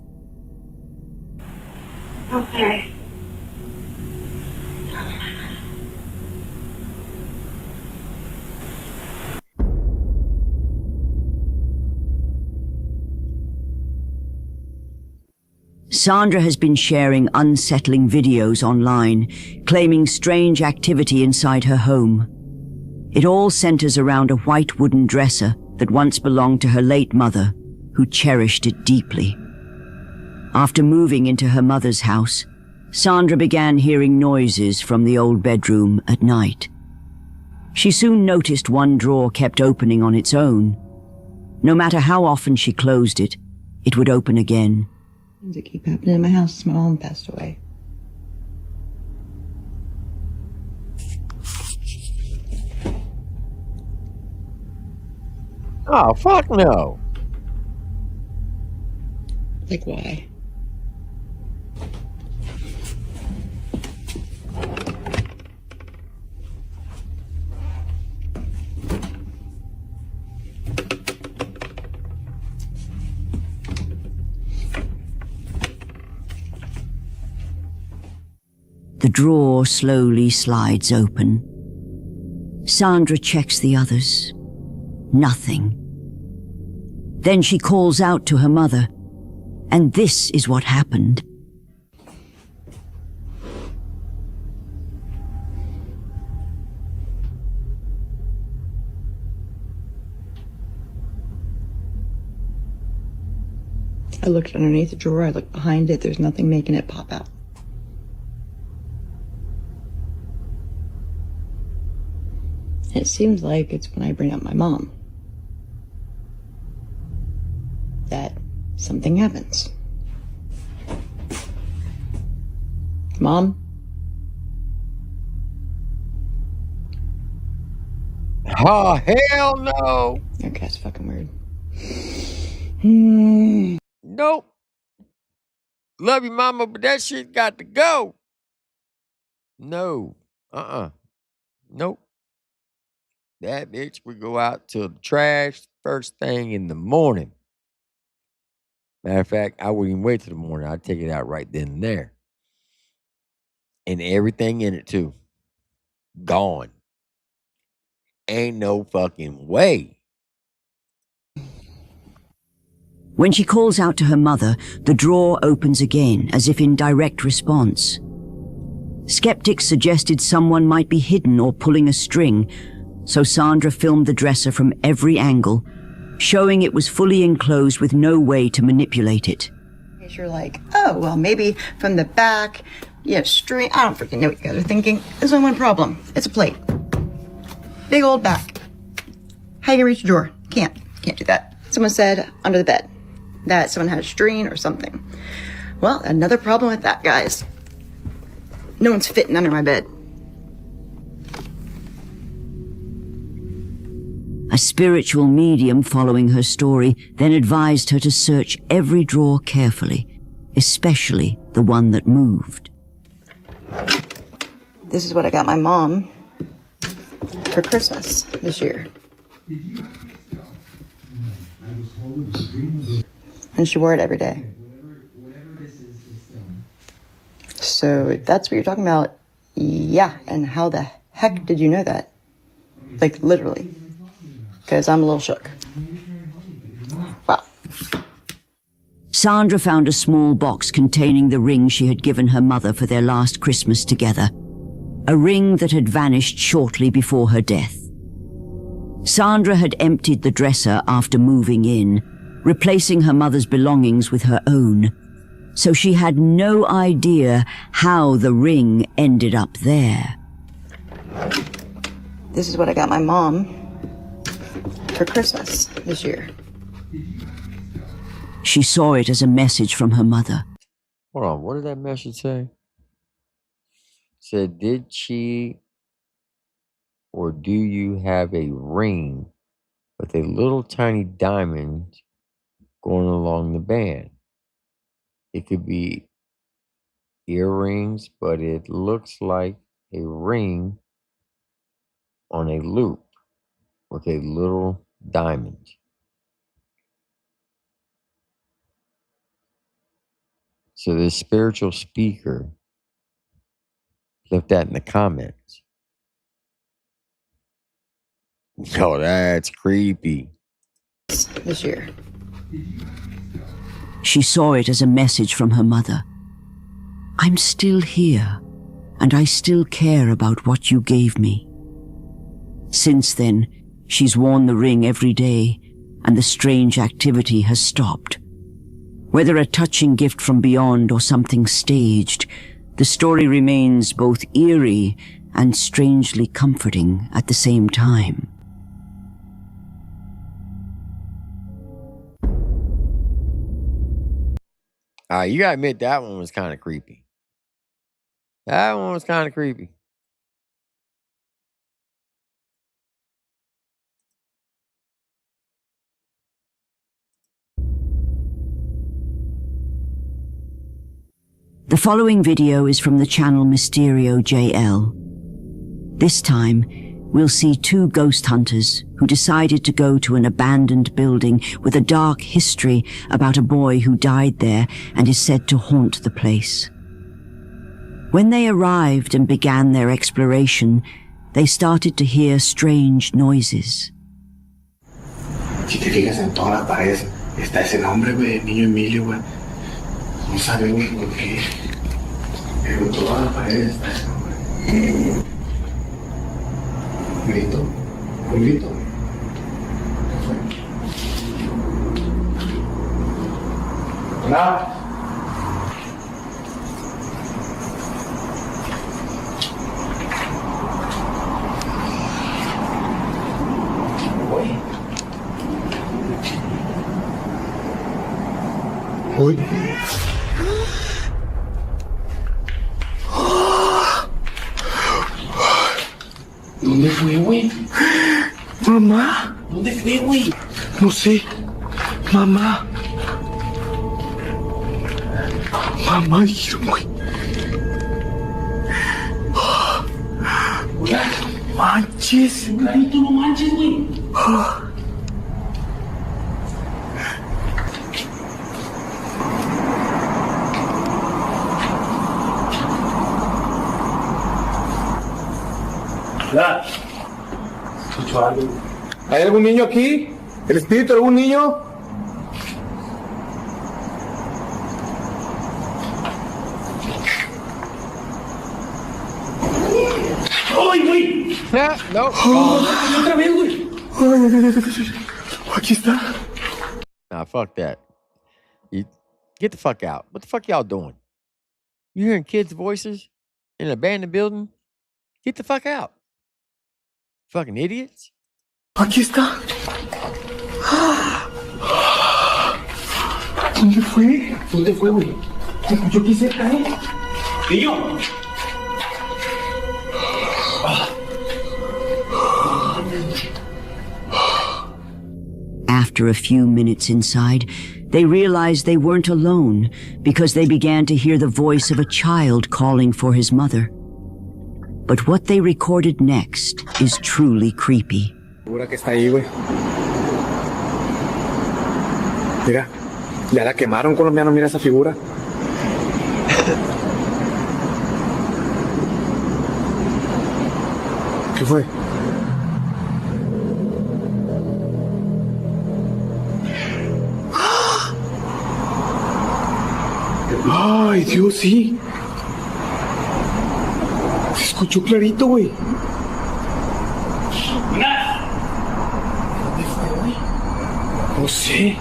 Okay. Sandra has been sharing unsettling videos online, claiming strange activity inside her home. It all centers around a white wooden dresser that once belonged to her late mother, who cherished it deeply. After moving into her mother's house, Sandra began hearing noises from the old bedroom at night. She soon noticed one drawer kept opening on its own. No matter how often she closed it, it would open again. Things that keep happening in my house since my mom passed away. Oh, fuck no. Like, why? The drawer slowly slides open. Sandra checks the others. Nothing. Then she calls out to her mother, and this is what happened. I looked underneath the drawer, I looked behind it, there's nothing making it pop out. It seems like it's when I bring up my mom that something happens. Mom? Oh, hell no. Your cat's fucking weird. Nope. Love you, mama, but that shit got to go. No. Nope. That bitch would go out to the trash first thing in the morning. Matter of fact, I wouldn't even wait till the morning. I'd take it out right then and there. And everything in it, too. Gone. Ain't no fucking way. When she calls out to her mother, the drawer opens again, as if in direct response. Skeptics suggested someone might be hidden or pulling a string, so Sandra filmed the dresser from every angle, showing it was fully enclosed with no way to manipulate it. You're like, oh, well, maybe from the back, you have string. I don't freaking know what you guys are thinking. There's only one problem. It's a plate. Big old back. How you gonna reach the drawer? Can't do that. Someone said under the bed that someone had a string or something. Well, another problem with that, guys. No one's fitting under my bed. A spiritual medium following her story then advised her to search every drawer carefully, especially the one that moved. This is what I got my mom for Christmas this year. And she wore it every day. So that's what you're talking about? Yeah, and how the heck did you know that? Like, literally. Because I'm a little shook. Wow. Sandra found a small box containing the ring she had given her mother for their last Christmas together. A ring that had vanished shortly before her death. Sandra had emptied the dresser after moving in, replacing her mother's belongings with her own, so she had no idea how the ring ended up there. This is what I got my mom for Christmas this year. She saw it as a message from her mother. Hold on, what did that message say? Said, did she or do you have a ring with a little tiny diamond going along the band? It could be earrings, but it looks like a ring on a loop with a little diamond. So this spiritual speaker left that in the comments. Oh, that's creepy. This year. She saw it as a message from her mother. I'm still here, and I still care about what you gave me. Since then, she's worn the ring every day, and the strange activity has stopped. Whether a touching gift from beyond or something staged, the story remains both eerie and strangely comforting at the same time. You gotta admit that one was kind of creepy. That one was kind of creepy. The following video is from the channel Mysterio JL. This time, we'll see two ghost hunters who decided to go to an abandoned building with a dark history about a boy who died there and is said to haunt the place. When they arrived and began their exploration, they started to hear strange noises. Si te fijas en todas las paredes, está ese nombre, güey, niño Emilio, güey. No sabemos por qué, pero en todas las paredes está ese nombre. Grito, un grito. ¿Qué fue? Nada. Uy. ¿Dónde fue, güey? Mamá. ¿Dónde fue, güey? No sé. Mamá. Mamá, dijeron, güey. Manches. Clarito, no manches, güey. Escucho algo. ¿Hay algún niño aquí? ¿El espíritu de algún niño? ¡Ay, güey! No. Otra vez, güey. Aquí está. Nah, fuck that. You get the fuck out. What the fuck y'all doing? You hearing kids' voices in an abandoned building? Get the fuck out. Fucking idiots. Aquí está. ¿Dónde fue? ¿Dónde fue, güey? ¿Se escuchó aquí cerca, ¡Niño! After a few minutes inside, they realized they weren't alone because they began to hear the voice of a child calling for his mother. But what they recorded next is truly creepy. Segura que está ahí, güey. Mira, ya la quemaron, colombiano, mira esa figura. ¿Qué fue? Ay, Dios, sí. Se escuchó clarito, güey. ¿Dónde fue, güey? No sé.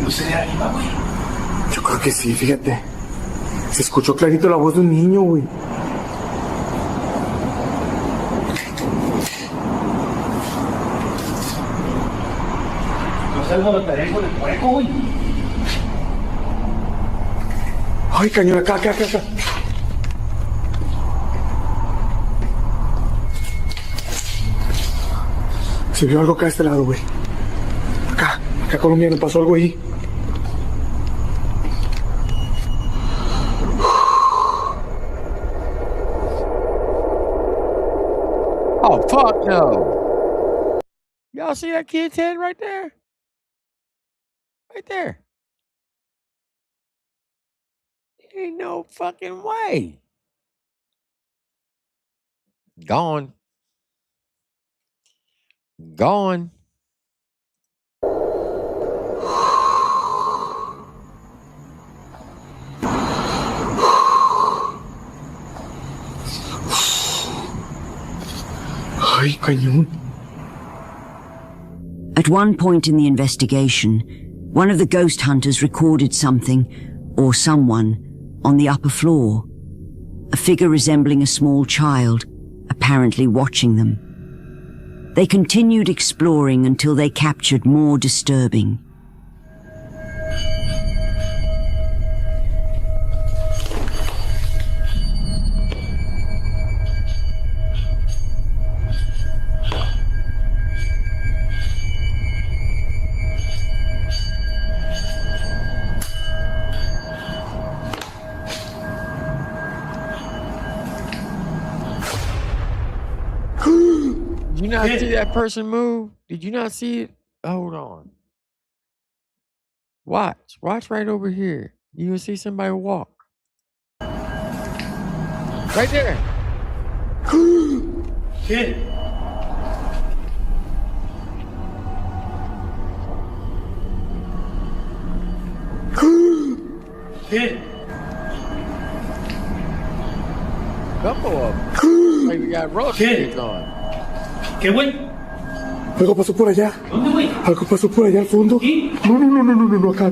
¿No sé de arriba, güey? Yo creo que sí, fíjate. Se escuchó clarito la voz de un niño, güey. No lo estaré con el hueco, güey. Ay, cañón, acá. Se vio algo acá a este lado, güey. Acá, colombiano, pasó algo ahí. Oh, fuck no. Y'all see that kid's head right there? Right there. Ain't no fucking way. Gone. Ay, cañón. At one point in the investigation, one of the ghost hunters recorded something, or someone, on the upper floor. A figure resembling a small child, apparently watching them. They continued exploring until they captured more disturbing. Did you not see that person move? Did you not see it? Hold on. Watch right over here. You will see somebody walk. Right there. Kid. Kid. Couple of them. Like we got road kids on. ¿Qué, güey? Algo pasó por allá. ¿Dónde, güey? Algo pasó por allá al fondo. ¿Qué? No, acá.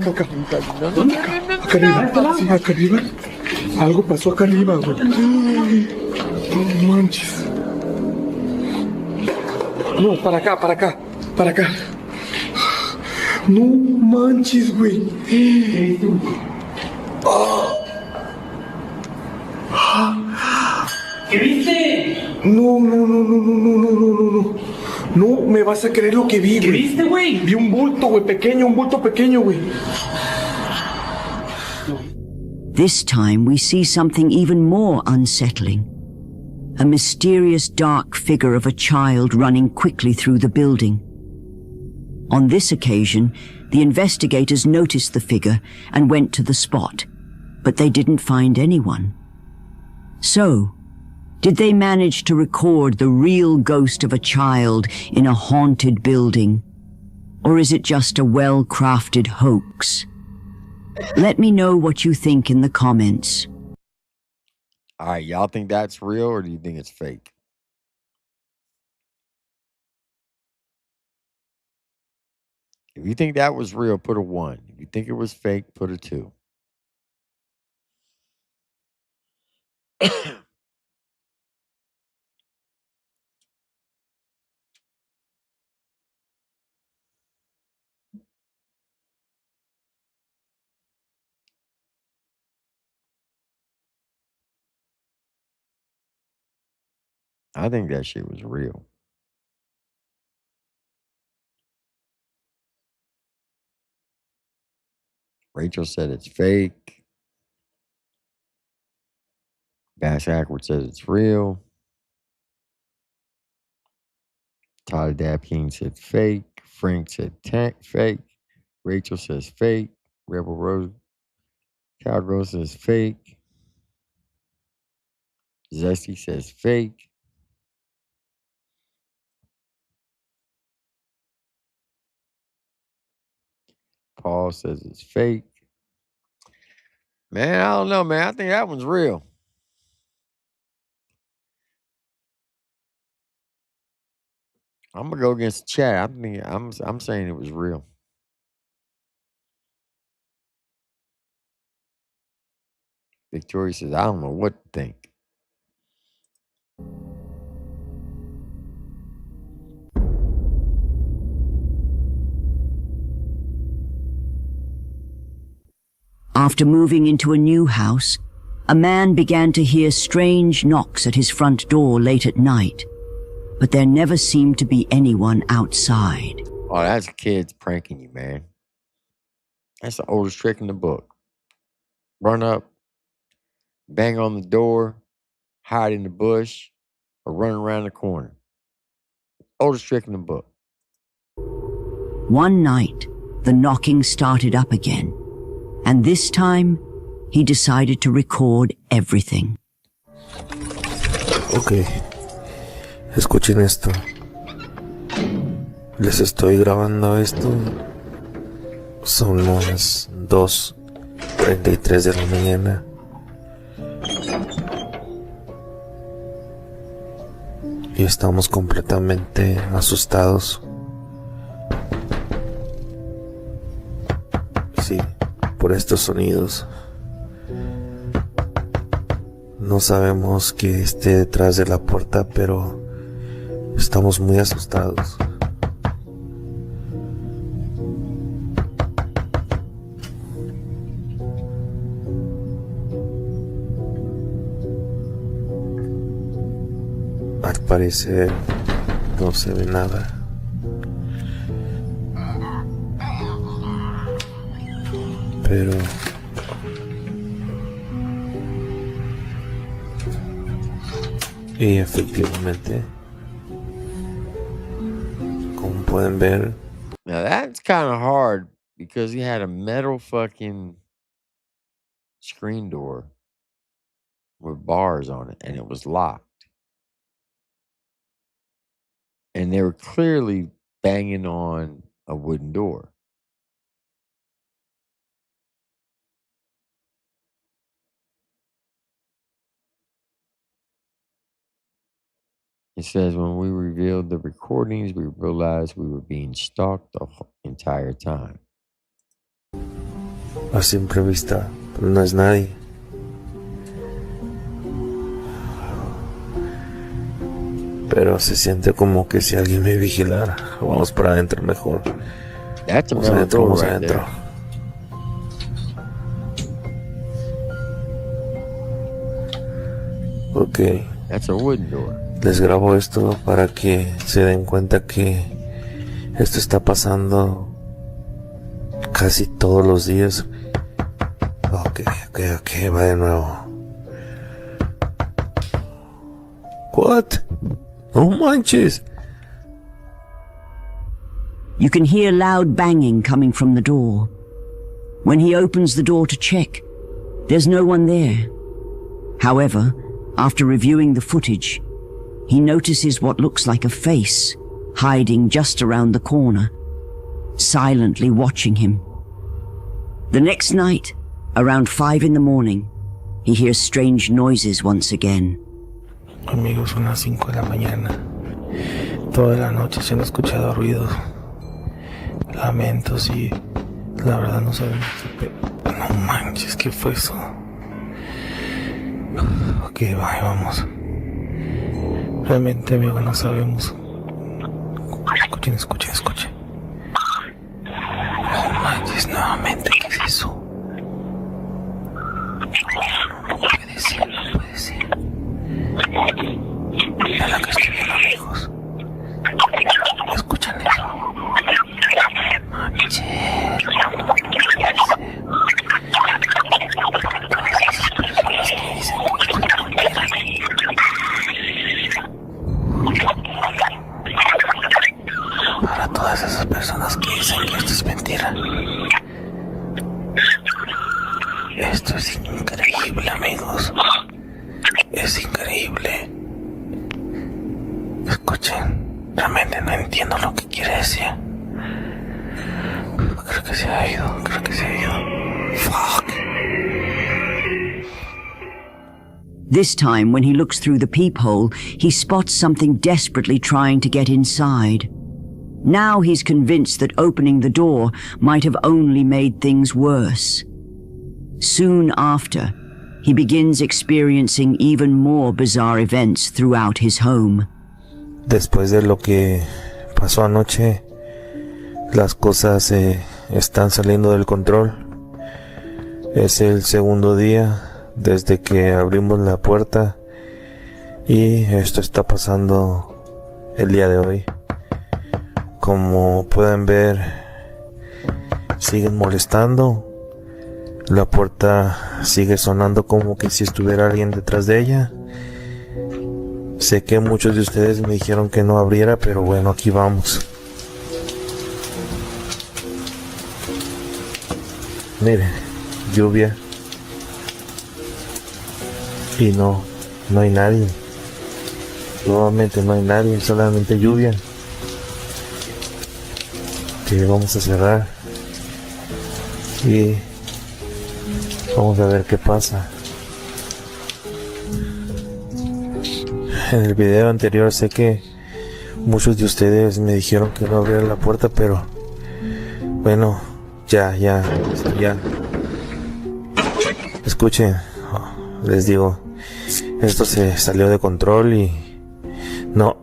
¿Dónde? Acá arriba. Sí, acá arriba. Algo pasó acá arriba, güey. No manches. No, para acá. No manches, güey. ¿Qué viste? No, me vas a creer lo que vi, güey. ¿Qué viste, güey? Vi un bulto, güey, pequeño, güey. This time we see something even more unsettling. A mysterious dark figure of a child running quickly through the building. On this occasion, the investigators noticed the figure and went to the spot, but they didn't find anyone. So, did they manage to record the real ghost of a child in a haunted building? Or is it just a well-crafted hoax? Let me know what you think in the comments. All right, y'all think that's real or do you think it's fake? If you think that was real, put a 1. If you think it was fake, put a 2. I think that shit was real. Rachel said it's fake. Bass Ackwards says it's real. Tyler Dapkeen said fake. Frank said fake. Rachel says fake. Rebel Rose Cowgirl says fake. Zesty says fake. Paul says it's fake. Man, I don't know, man. I think that one's real. I'm gonna go against the chat. I'm saying it was real. Victoria says, I don't know what to think. After moving into a new house, a man began to hear strange knocks at his front door late at night, but there never seemed to be anyone outside. Oh, that's kids pranking you, man. That's the oldest trick in the book. Run up, bang on the door, hide in the bush, or run around the corner. Oldest trick in the book. One night, the knocking started up again, and this time, he decided to record everything. Ok, escuchen esto. Les estoy grabando esto. Son las 2:33 de la mañana. Y estamos completamente asustados. Sí, por estos sonidos. No sabemos qué esté detrás de la puerta, pero estamos muy asustados. Al parecer no se ve nada. Pero y efectivamente, como pueden ver, now that's kind of hard because he had a metal fucking screen door with bars on it and it was locked. And they were clearly banging on a wooden door. It says, when we revealed the recordings, we realized we were being stalked the entire time. a simple vista, no es nadie. Pero se siente como que si alguien me vigilara. Vamos para adentro mejor. Vamos adentro, vamos adentro. Ok, That's a wooden door. Les grabo esto para que se den cuenta que esto está pasando casi todos los días. Ok, va de nuevo. What? No manches. You can hear loud banging coming from the door. When he opens the door to check, there's no one there. However, after reviewing the footage, he notices what looks like a face hiding just around the corner, silently watching him. The next night, around 5 in the morning, he hears strange noises once again. Amigos, son las 5 de la mañana. Toda la noche se han escuchado ruidos, lamentos y la verdad no sabemos. No manches, ¿qué fue eso? Ok, vamos. Realmente, amigo, no sabemos. Escuchen. No manches, nuevamente, ¿qué es eso? No puede ser. Mira lo que estoy viendo, amigos. ¿Escuchan eso? Manches. Todas esas personas que dicen que esto es mentira. Esto es increíble, amigos. Es increíble. Escuchen, realmente no entiendo lo que quiere decir. Creo que se ha ido. Fuck. This time, when he looks through the peephole, he spots something desperately trying to get inside. Now he's convinced that opening the door might have only made things worse. Soon after, he begins experiencing even more bizarre events throughout his home. Después de lo que pasó anoche, las cosas están saliendo del control. Es el segundo día desde que abrimos la puerta y esto está pasando el día de hoy. Como pueden ver, siguen molestando. La puerta sigue sonando como que si estuviera alguien detrás de ella. Sé que muchos de ustedes me dijeron que no abriera, pero bueno, aquí vamos. Miren, lluvia. Y no hay nadie. Nuevamente no hay nadie, solamente lluvia. Que vamos a cerrar y vamos a ver qué pasa. En el video anterior sé que muchos de ustedes me dijeron que no abriera la puerta, pero bueno, ya. Escuchen, les digo, esto se salió de control y no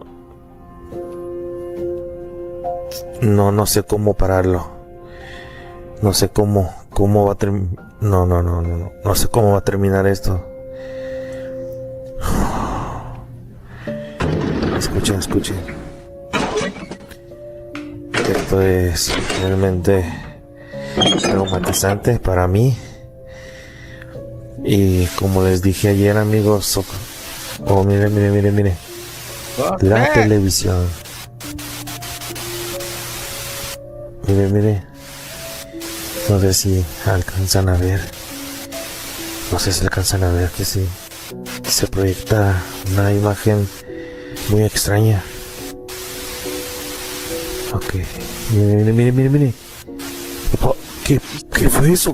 sé cómo pararlo. No sé cómo va a terminar. No sé cómo va a terminar esto. Escuchen. Esto es realmente traumatizante para mí. Y como les dije ayer, amigos, miren. La televisión. Mire. No sé si alcanzan a ver. Que sí. Se proyecta una imagen muy extraña. Ok. Mire. Oh, ¿Qué fue eso?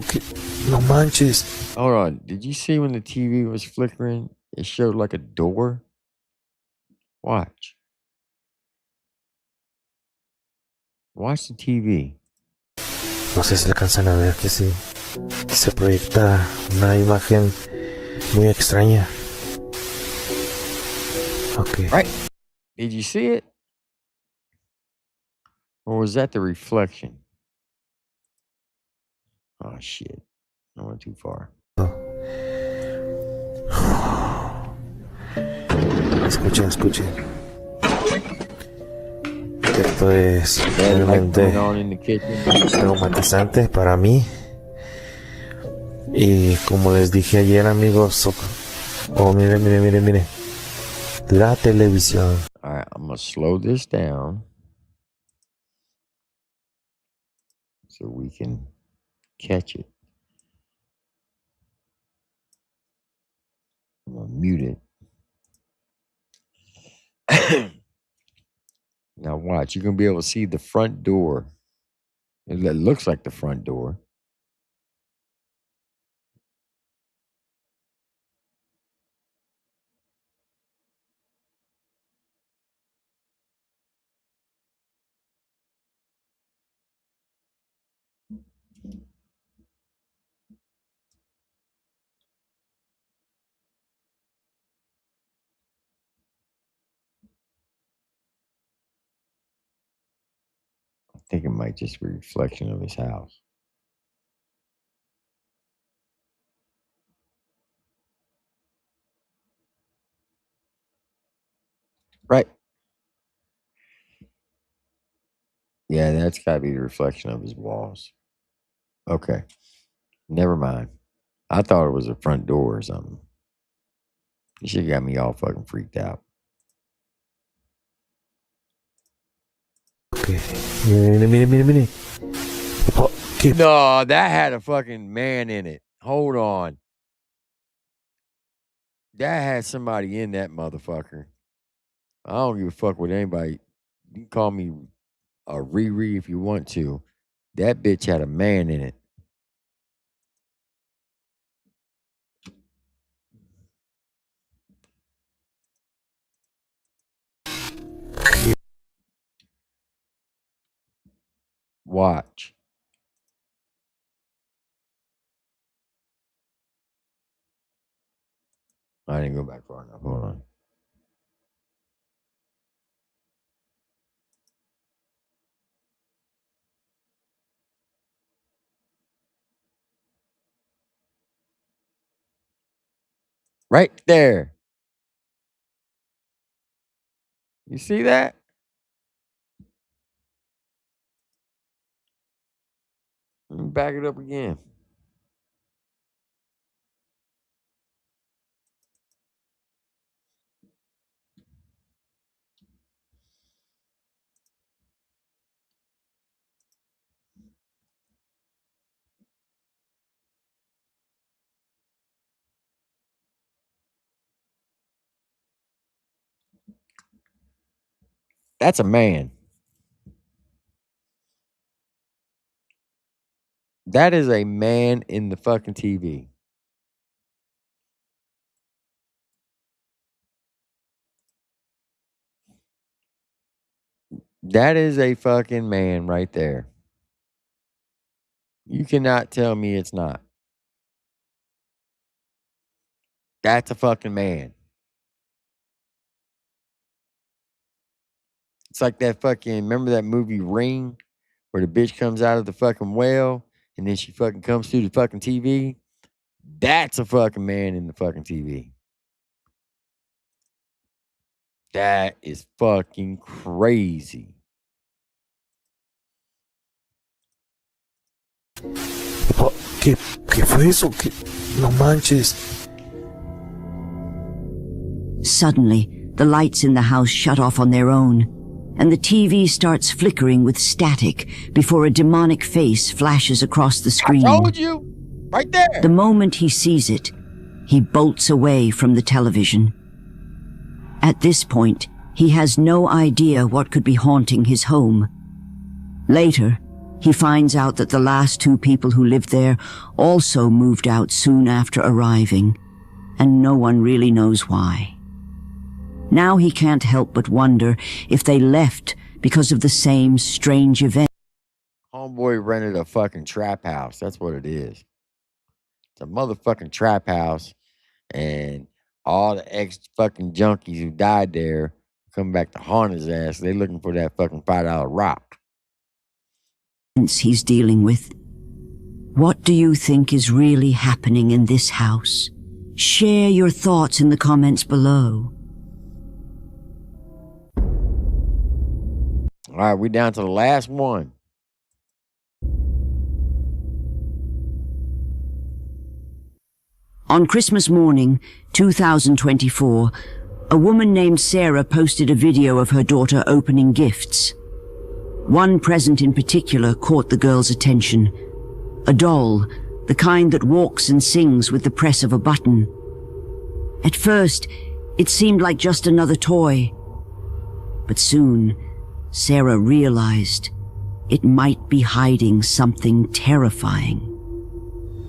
No manches. Hold on. Did you see when the TV was flickering? It showed like a door. Watch the TV. No sé si alcanzan a ver que sí. Se proyecta una imagen muy extraña. Ok. Right. Did you see it? Or was that the reflection? Oh, shit. I went too far. Escuchen, escuchen. Esto es realmente traumatizante para mí. Y como les dije ayer, amigos, miren. La televisión. Alright, I'm gonna slow this down so we can catch it. I'm gonna mute it. Now watch, you're gonna be able to see the front door. It looks like the front door. I think it might just be a reflection of his house. Right. Yeah, that's gotta be the reflection of his walls. Okay. Never mind. I thought it was a front door or something. You should have got me all fucking freaked out. Okay. Mire. No, that had a fucking man in it. Hold on. That had somebody in that motherfucker. I don't give a fuck with anybody. You can call me a Riri if you want to. That bitch had a man in it. Watch. I didn't go back far enough. Hold on. Right there. You see that? Let me back it up again. That's a man. That is a man in the fucking TV. That is a fucking man right there. You cannot tell me it's not. That's a fucking man. It's like that fucking, remember that movie Ring? Where the bitch comes out of the fucking well and then she fucking comes through the fucking TV? That's a fucking man in the fucking TV. That is fucking crazy. ¿Qué fue eso? No manches. Suddenly, the lights in the house shut off on their own, and the TV starts flickering with static before a demonic face flashes across the screen. I told you! Right there! The moment he sees it, he bolts away from the television. At this point, he has no idea what could be haunting his home. Later, he finds out that the last two people who lived there also moved out soon after arriving, and no one really knows why. Now he can't help but wonder if they left because of the same strange event. Homeboy rented a fucking trap house. That's what it is. It's a motherfucking trap house. And all the ex-fucking junkies who died there come back to haunt his ass. They looking for that fucking $5 rock. He's dealing with. What do you think is really happening in this house? Share your thoughts in the comments below. All right, we're down to the last one. On Christmas morning, 2024, a woman named Sarah posted a video of her daughter opening gifts. One present in particular caught the girl's attention. A doll, the kind that walks and sings with the press of a button. At first, it seemed like just another toy. But soon, Sarah realized it might be hiding something terrifying.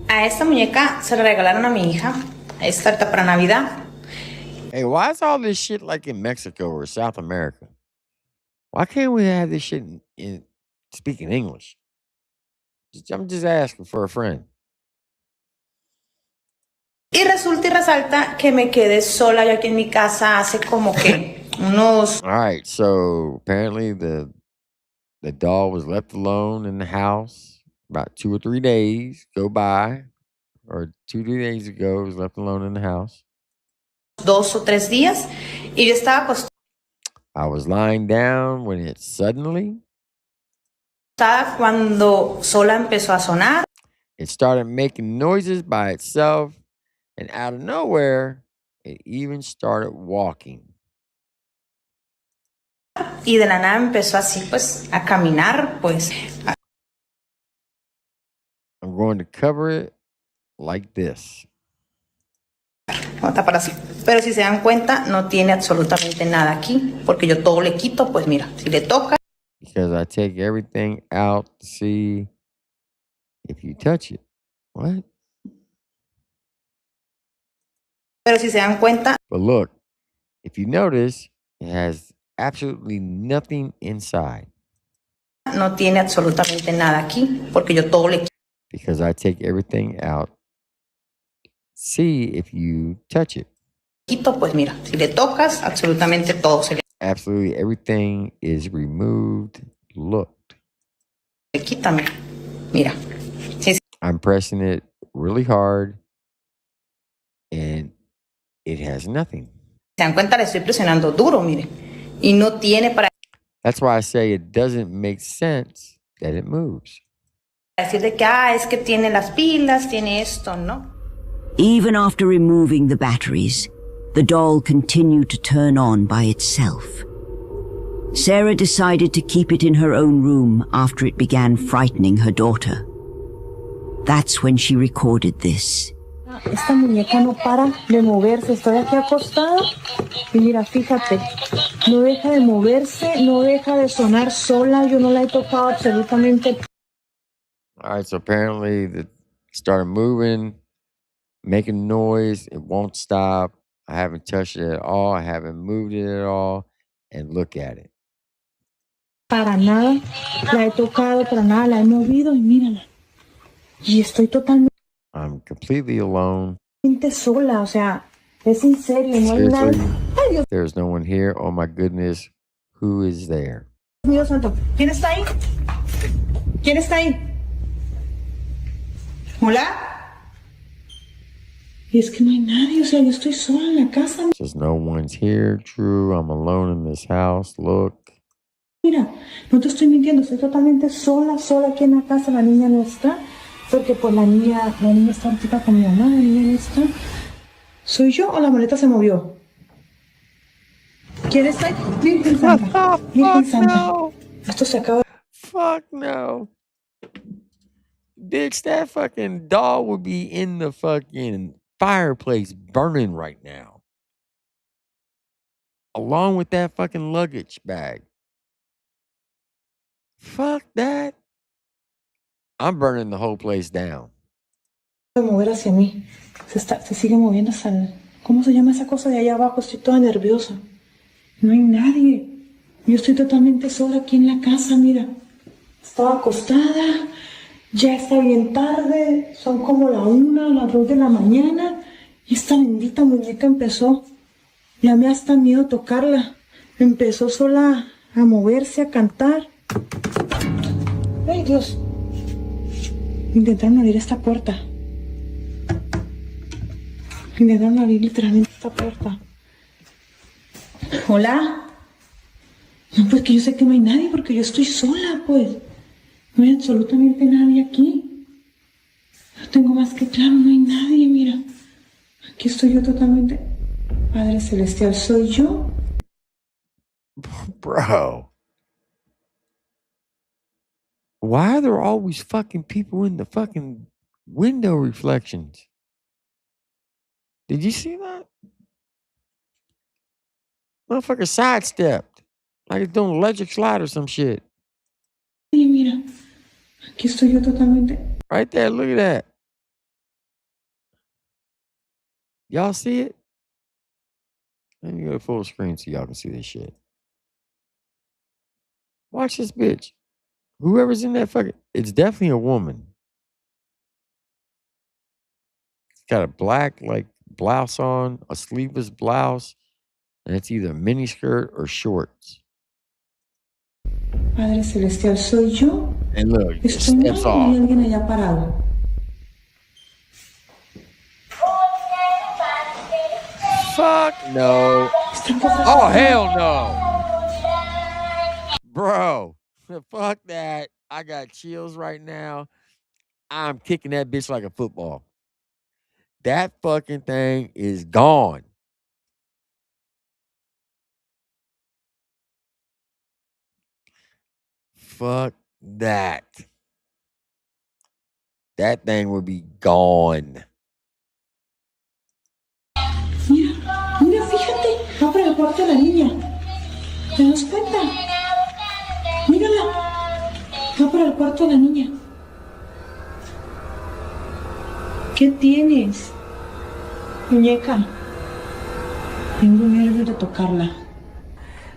A esta muñeca se la regalaron a mi hija. Esta ahorita para Navidad. Hey, why is all this shit like in Mexico or South America? Why can't we have this shit in speaking English? I'm just asking for a friend. Y resulta y resalta que me quedé sola yo aquí en mi casa hace como que unos... All right, so apparently the doll was left alone in the house. About 2 or 3 days go by, or 2 or 3 days ago, it was left alone in the house. 2 o 3 días y yo estaba acostada. I was lying down when it suddenly... Cuando sola empezó a sonar. It started making noises by itself, and out of nowhere, it even started walking. Y de la nada empezó así, pues, a caminar, pues. I'm going to cover it like this. Vamos a tapar así. Pero si se dan cuenta, no tiene absolutamente nada aquí, porque yo todo le quito, pues mira, si le toca. Because I take everything out to see if you touch it. What? Pero si se dan cuenta. But look, if you notice, it has absolutely nothing inside. No tiene absolutamente nada aquí, porque yo todo le quito. Because I take everything out. See if you touch it. Quito, pues mira, si le tocas, absolutamente todo se le... Absolutely everything is removed. Look. Le quita, mira. Sí. I'm pressing it really hard, and it has nothing. Se dan cuenta, le estoy presionando duro, mire. Y no tiene para... That's why I say it doesn't make sense that it moves. Decirle que, es que tiene las pilas, tiene esto, ¿no? Even after removing the batteries, the doll continued to turn on by itself. Sarah decided to keep it in her own room after it began frightening her daughter. That's when she recorded this. Esta muñeca no para de moverse. Estoy aquí acostada y mira, fíjate, no deja de moverse, no deja de sonar sola. Yo no la he tocado absolutamente. All right, so apparently it started moving, making noise. It won't stop. I haven't touched it at all. I haven't moved it at all. And look at it. Para nada, la he tocado, para nada, la he movido y mírala. Y estoy totalmente I'm completely alone. sola, o sea, es en serio, no hay nada. Ay, Dios There's no one here. Oh my goodness, who is there? mío santo, ¿quién está ahí? ¿Quién está ahí? ¿Hola? Y es que no hay nadie, o sea, yo estoy sola en la casa. Just no one's here, True. I'm alone in this house. Look. Mira, no te estoy mintiendo, estoy totalmente sola aquí en la casa, la niña no está, porque pues la niña está ahorita con mi mamá, la niña no está. ¿Soy yo o la maleta se movió? ¿Quién está ahí? Virgen Santa, Virgen Santa. No. Esto se acaba. Fuck no. Bitch, that fucking doll would be in the fucking fireplace burning right now. Along with that fucking luggage bag. Fuck that. I'm burning the whole place down. Mover hacia mí. Se sigue moviendo hasta el... ¿Cómo se llama esa cosa de allá abajo? Estoy toda nerviosa. No hay nadie. Yo estoy totalmente sola aquí en la casa, mira. Estaba acostada. Ya está bien tarde. Son como la 1 o las 2 de la mañana. Y esta bendita muñeca empezó. Ya me hasta miedo tocarla. Empezó sola a moverse, a cantar. ¡Ay, Dios! Intentaron abrir esta puerta. Intentaron abrir literalmente esta puerta. ¿Hola? No, pues que yo sé que no hay nadie porque yo estoy sola, pues. No hay absolutamente nadie aquí. Lo tengo más que claro, no hay nadie, mira. Aquí estoy yo totalmente. Padre Celestial, ¿soy yo? Bro. Why are there always fucking people in the fucking window reflections? Did you see that? Motherfucker sidestepped. Like it's doing an electric slide or some shit. Oye, mira. Aquí estoy yo totalmente. Right there, look at that. Y'all see it? Let me go to full screen so y'all can see this shit. Watch this bitch. Whoever's in that fucking, it's definitely a woman. Got a black like blouse on, a sleeveless blouse, and it's either mini skirt or shorts. Padre Celestial, ¿soy yo? And look, it ¿Estoy mal steps o hay off. alguien allá parado? Fuck no. Oh hell no. Bro, fuck that. I got chills right now. I'm kicking that bitch like a football. That fucking thing is gone. Fuck that. That thing would be gone. Mira, mira, fíjate. Va para el cuarto de la niña. ¿Te das cuenta? Mírala. Va para el cuarto de la niña. ¿Qué tienes? Muñeca. Tengo nervios de tocarla.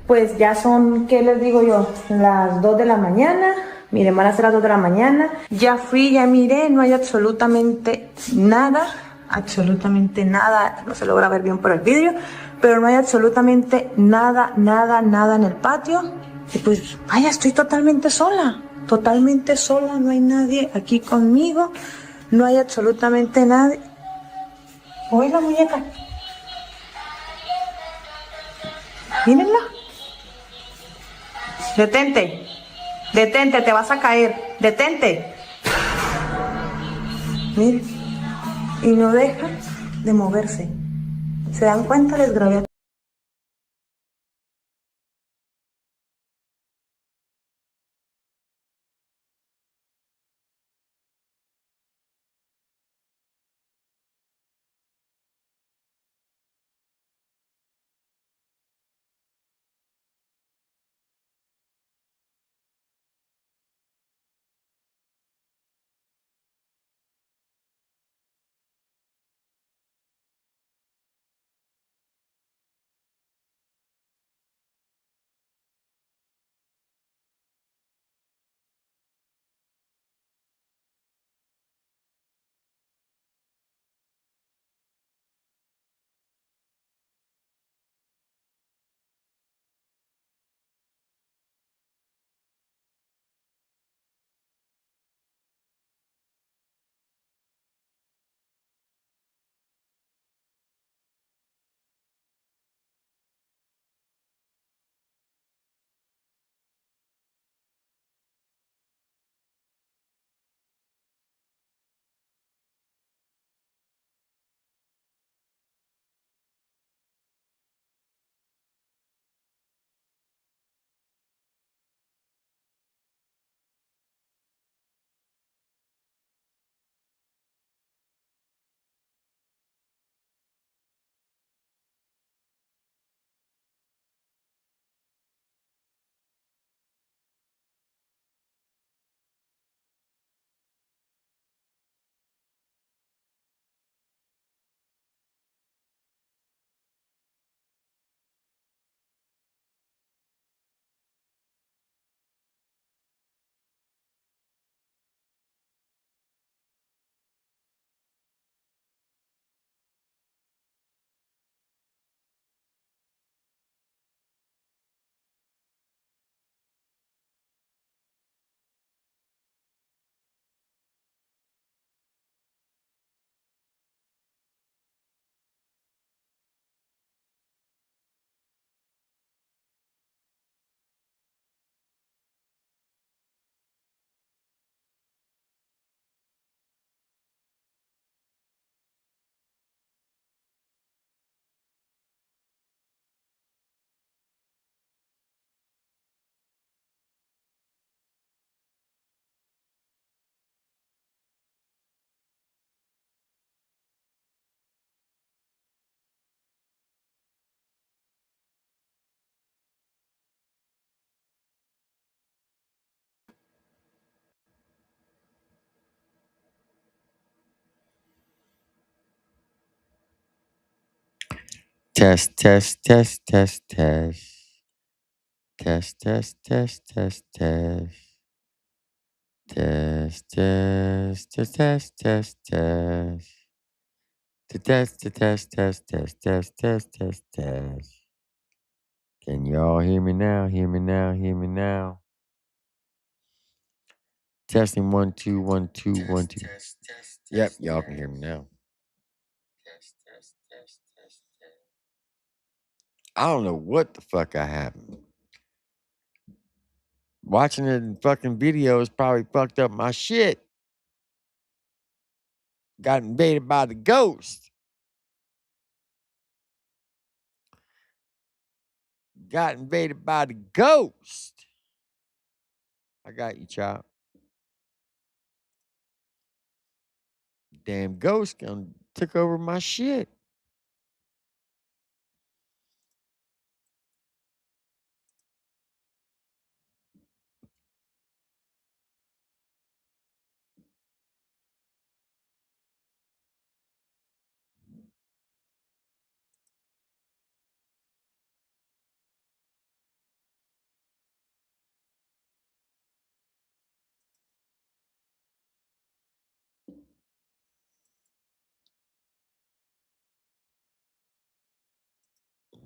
Pues ya son, ¿qué les digo yo? Las 2 de la mañana. Miren, van a ser las 2 de la mañana. Ya fui, ya miré, no hay absolutamente nada. Absolutamente nada. No se logra ver bien por el vídeo. Pero no hay absolutamente nada, nada, nada en el patio. Y pues, vaya, estoy totalmente sola. Totalmente sola. No hay nadie aquí conmigo. No hay absolutamente nadie. Oye, la muñeca. Mírenla. Detente. Detente, te vas a caer. Detente. Miren. Y no deja de moverse. ¿Se dan cuenta? Les grabé Test, test, test, test, test. Test, test, test, test, test. Test, test, test, test, test, test. To test, to test, test, test, test, test, test, test. Can y'all hear me now? Hear me now? Hear me now? Testing 1 2 1 2 1 2. Yep, y'all can hear me now. I don't know what the fuck I happened. Watching it in fucking videos probably fucked up my shit. Got invaded by the ghost. Got invaded by the ghost. I got you, Chop. Damn ghost took over my shit.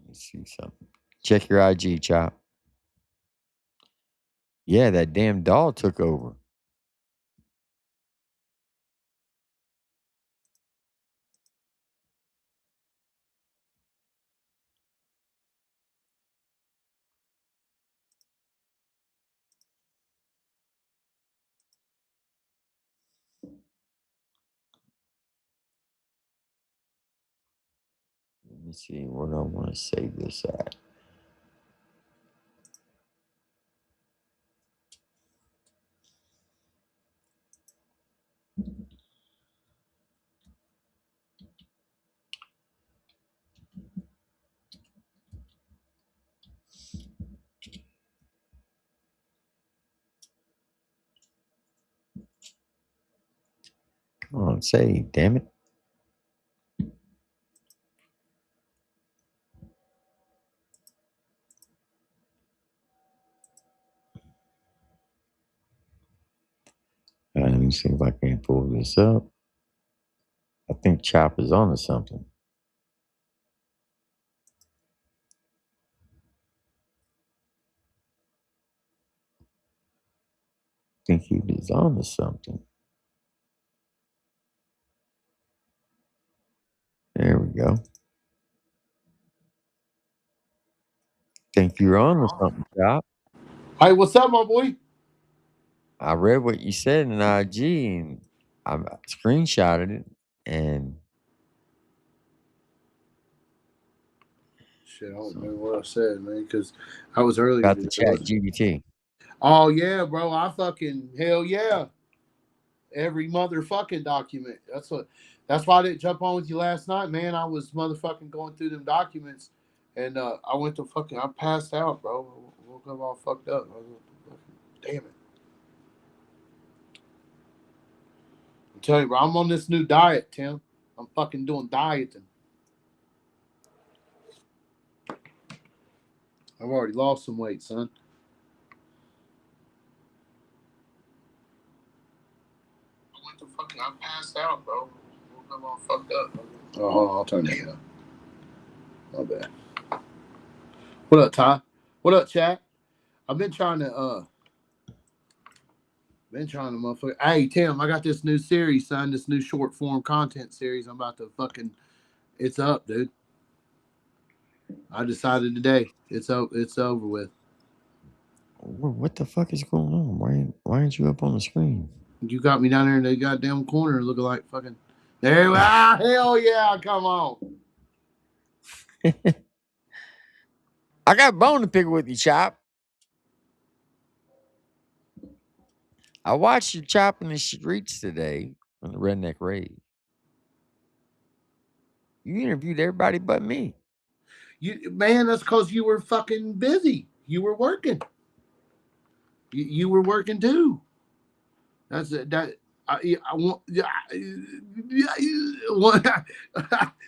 Let me see something. Check your IG, Chop. Yeah, that damn doll took over. Let me see what I want to save this at. Come on, save, damn it. Let me see if I can pull this up. I think Chop is on to something. I think he was on to something. There we go. Think you're on to something, Chop. Hey, what's up, my boy? I read what you said in IG and I screenshotted it and Shit, I don't remember what I said, man, because I was earlier. about the chat GBT. Oh yeah, bro. I fucking hell yeah. Every motherfucking document. That's why I didn't jump on with you last night, man. I was motherfucking going through them documents and I went to I passed out, bro. I woke up all fucked up. Damn it. I'm telling you, bro, I'm on this new diet, Tim. I'm fucking doing dieting. I've already lost some weight, son. I passed out, bro. Woke up all fucked up. Oh, hold on, I'll turn that down. My bad. What up, Ty? What up, chat? I've been trying to motherfucker. Hey, Tim, I got this new series, son. This new short form content series. I'm about to it's up, dude. I decided today. It's over with. What the fuck is going on? Why aren't you up on the screen? You got me down there in the goddamn corner looking like fucking. There we are. Hell yeah, come on. I got a bone to pick with you, Chop. I watched you chopping the streets today on the Redneck Rave. You interviewed everybody but me. Man, that's because you were fucking busy. You were working. You were working too. That's it. I want,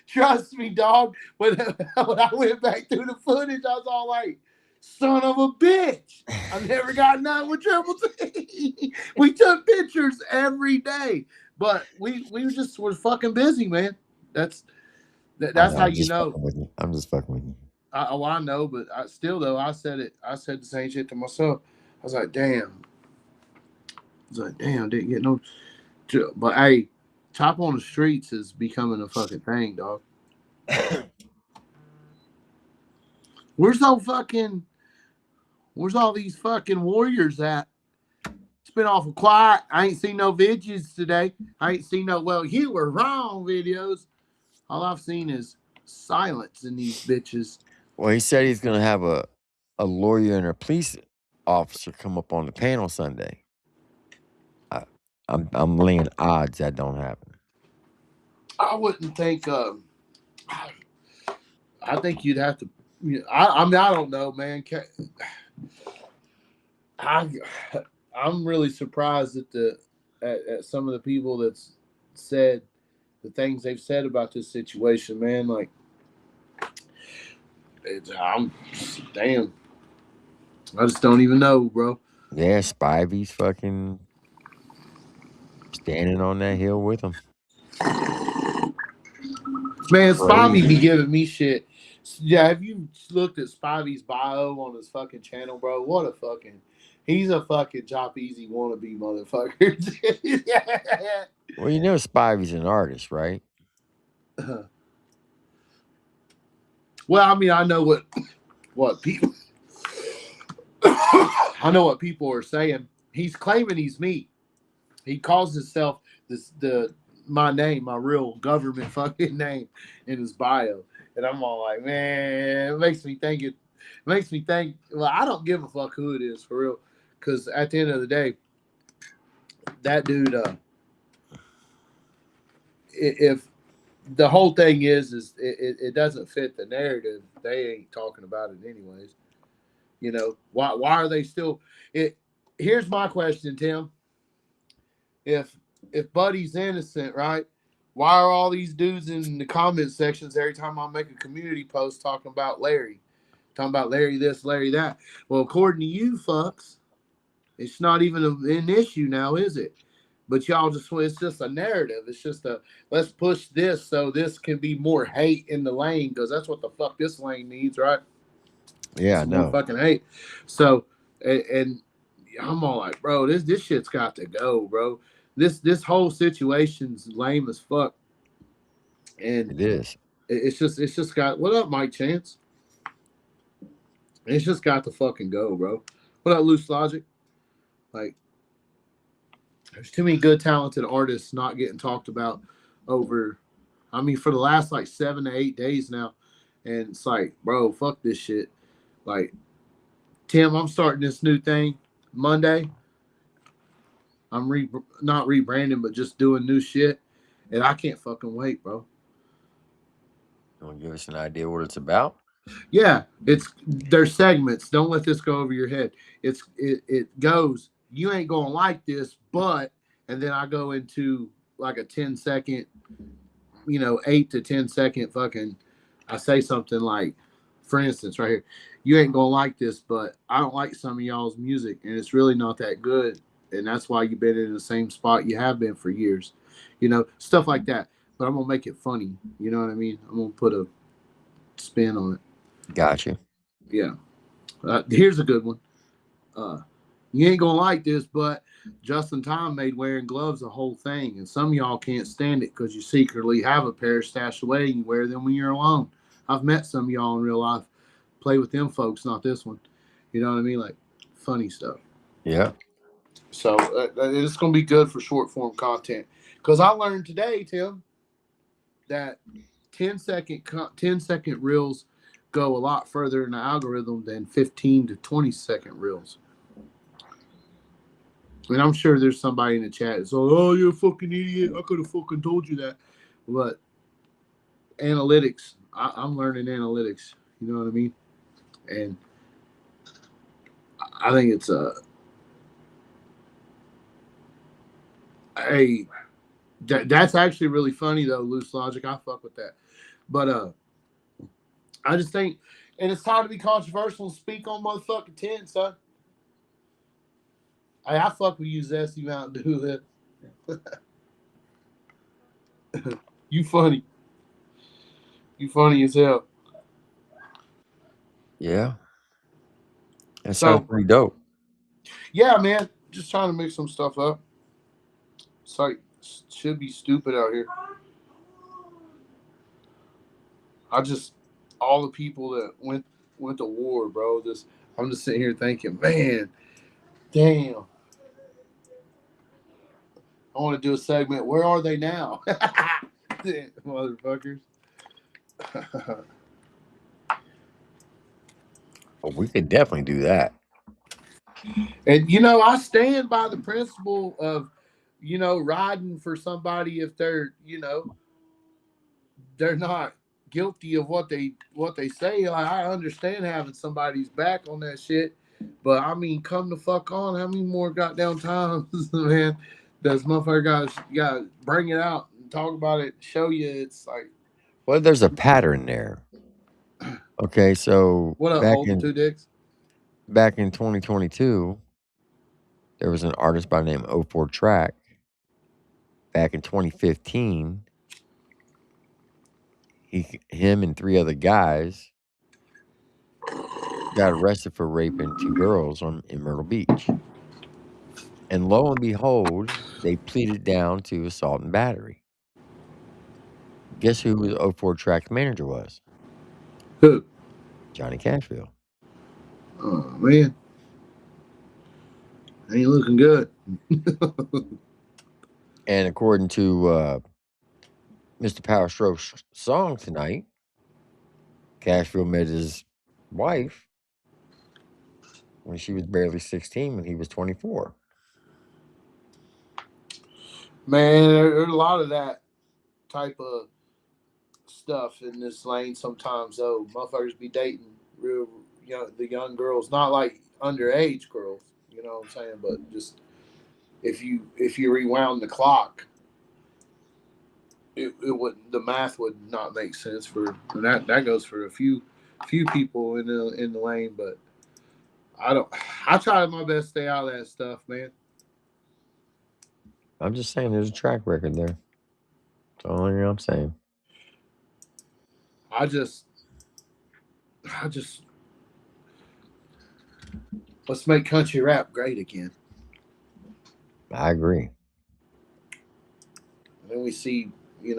trust me, dog. When I went back through the footage, I was all like, son of a bitch. I never got nothing with Triple T. We took pictures every day, but we just were fucking busy, man. That's know, how I'm you just know. fucking with you. I'm just fucking with you. I know, but still though, I said the same shit to myself. I was like, damn. Didn't get no. But hey, Top on the Streets is becoming a fucking thing, dog. Where's all these fucking warriors at? It's been awful quiet. I ain't seen no videos today. I ain't seen no, well, you were wrong videos. All I've seen is silence in these bitches. Well, he said he's gonna have a lawyer and a police officer come up on the panel Sunday. I'm laying odds that don't happen. I wouldn't think. I think you'd have to. I mean, I don't know, man. I'm really surprised at some of the people that's said the things they've said about this situation, man. Like, I'm damn. I just don't even know, bro. Yeah, Spivey's fucking standing on that hill with him. Man, Spivey be giving me shit. Yeah, have you looked at Spivey's bio on his fucking channel, bro? What a fucking... He's a fucking Chop Easy wannabe motherfucker. Well, you know Spivey's an artist, right? Well, I mean, I know what people... I know what people are saying. He's claiming he's me. He calls himself my name, my real government fucking name in his bio. And I'm all like, man, it makes me think, well, I don't give a fuck who it is for real. Because at the end of the day, that dude, if the whole thing is it doesn't fit the narrative, they ain't talking about it anyways. You know, why are they still here's my question, Tim. If Buddy's innocent, right? Why are all these dudes in the comment sections every time I make a community post talking about Larry this, Larry that? Well, according to you fucks, it's not even an issue now, is it? But y'all it's just a narrative. It's just let's push this so this can be more hate in the lane, because that's what the fuck this lane needs, right? Yeah, I know. More fucking hate. So, and I'm all like, bro, this shit's got to go, bro. This whole situation's lame as fuck. And it is. It's just got, what up, Mike Chance? It's just got to fucking go, bro. What up, Loose Logic? Like, there's too many good, talented artists not getting talked about over, I mean, for the last like 7 to 8 days now. And it's like, bro, fuck this shit. Like, Tim, I'm starting this new thing Monday. I'm not rebranding, but just doing new shit. And I can't fucking wait, bro. You want to give us an idea what it's about? Yeah, there's segments. Don't let this go over your head. It goes, you ain't gonna like this, but, and then I go into like a 10-second, 8 to 10 second fucking, I say something like, for instance, right here, you ain't gonna like this, but I don't like some of y'all's music, and it's really not that good, and that's why you've been in the same spot you have been for years, stuff like that. But I'm gonna make it funny. You know what I mean? I'm gonna put a spin on it. Gotcha. Yeah. Here's a good one. You ain't gonna like this, but Justin Tom made wearing gloves a whole thing, and some of y'all can't stand it because you secretly have a pair stashed away and you wear them when you're alone. I've met some of y'all in real life. Play with them folks, not this one. You know what I mean? Like, funny stuff. Yeah. So it's gonna be good for short form content. Because I learned today, Tim, that 10-second reels go a lot further in the algorithm than 15 to 20-second reels. And I'm sure there's somebody in the chat that's like, oh, you're a fucking idiot. I could have fucking told you that. But analytics, I'm learning analytics. You know what I mean? And I think it's Hey, that's actually really funny though, Loose Logic. I fuck with that. But I just think, and it's time to be controversial and speak on motherfucking 10, son. Hey, I fuck with you, Zesty Mountain Dew. You funny. You funny as hell. Yeah. That sounds pretty dope. Yeah, man. Just trying to mix some stuff up. It's like, should be stupid out here. All the people that went to war, bro. I'm just sitting here thinking, man, damn. I want to do a segment. Where are they now? Motherfuckers. Well, we could definitely do that. And I stand by the principle of, riding for somebody if they're, they're not guilty of what they say. Like, I understand having somebody's back on that shit, but I mean, come the fuck on. How many more goddamn times, man, does motherfucker got to bring it out and talk about it, show you? It's like, well, there's a pattern there. Okay, so what up, holding two dicks? Back in 2022, there was an artist by the name of 04 Track. Back in 2015, him and 3 other guys got arrested for raping 2 girls in Myrtle Beach. And lo and behold, they pleaded down to assault and battery. Guess who his 04 Track's manager was? Who? Johnny Cashville. Oh, man. Ain't looking good. And according to Mr. Power Stroke's song tonight, Cashville met his wife when she was barely 16 when he was 24. Man, there's a lot of that type of stuff in this lane sometimes, though. Motherfuckers be dating real, the young girls, not like underage girls, you know what I'm saying? But just if you rewound the clock, it wouldn't, the math would not make sense for, and that goes for a few people in the lane, but I try my best to stay out of that stuff, man. I'm just saying there's a track record there. That's all I'm saying. I just let's make country rap great again. I agree. And then we see, you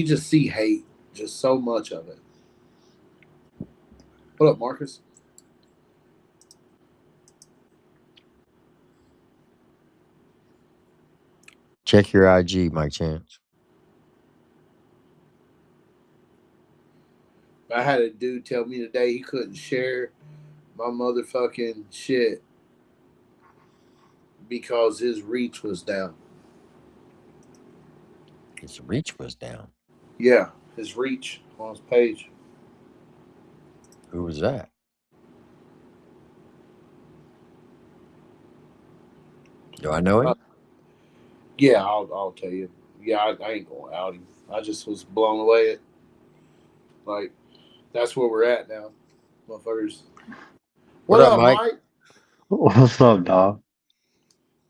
just see hate, just so much of it. What up, Marcus? Check your IG, Mike Chance. I had a dude tell me today he couldn't share my motherfucking shit because his reach was down. His reach was down? Yeah, his reach on his page. Who was that? Do I know him? Yeah, I'll tell you. Yeah, I ain't gonna out him. I just was blown away at, like, that's where we're at now, motherfuckers. What up, Mike? What's up, dog?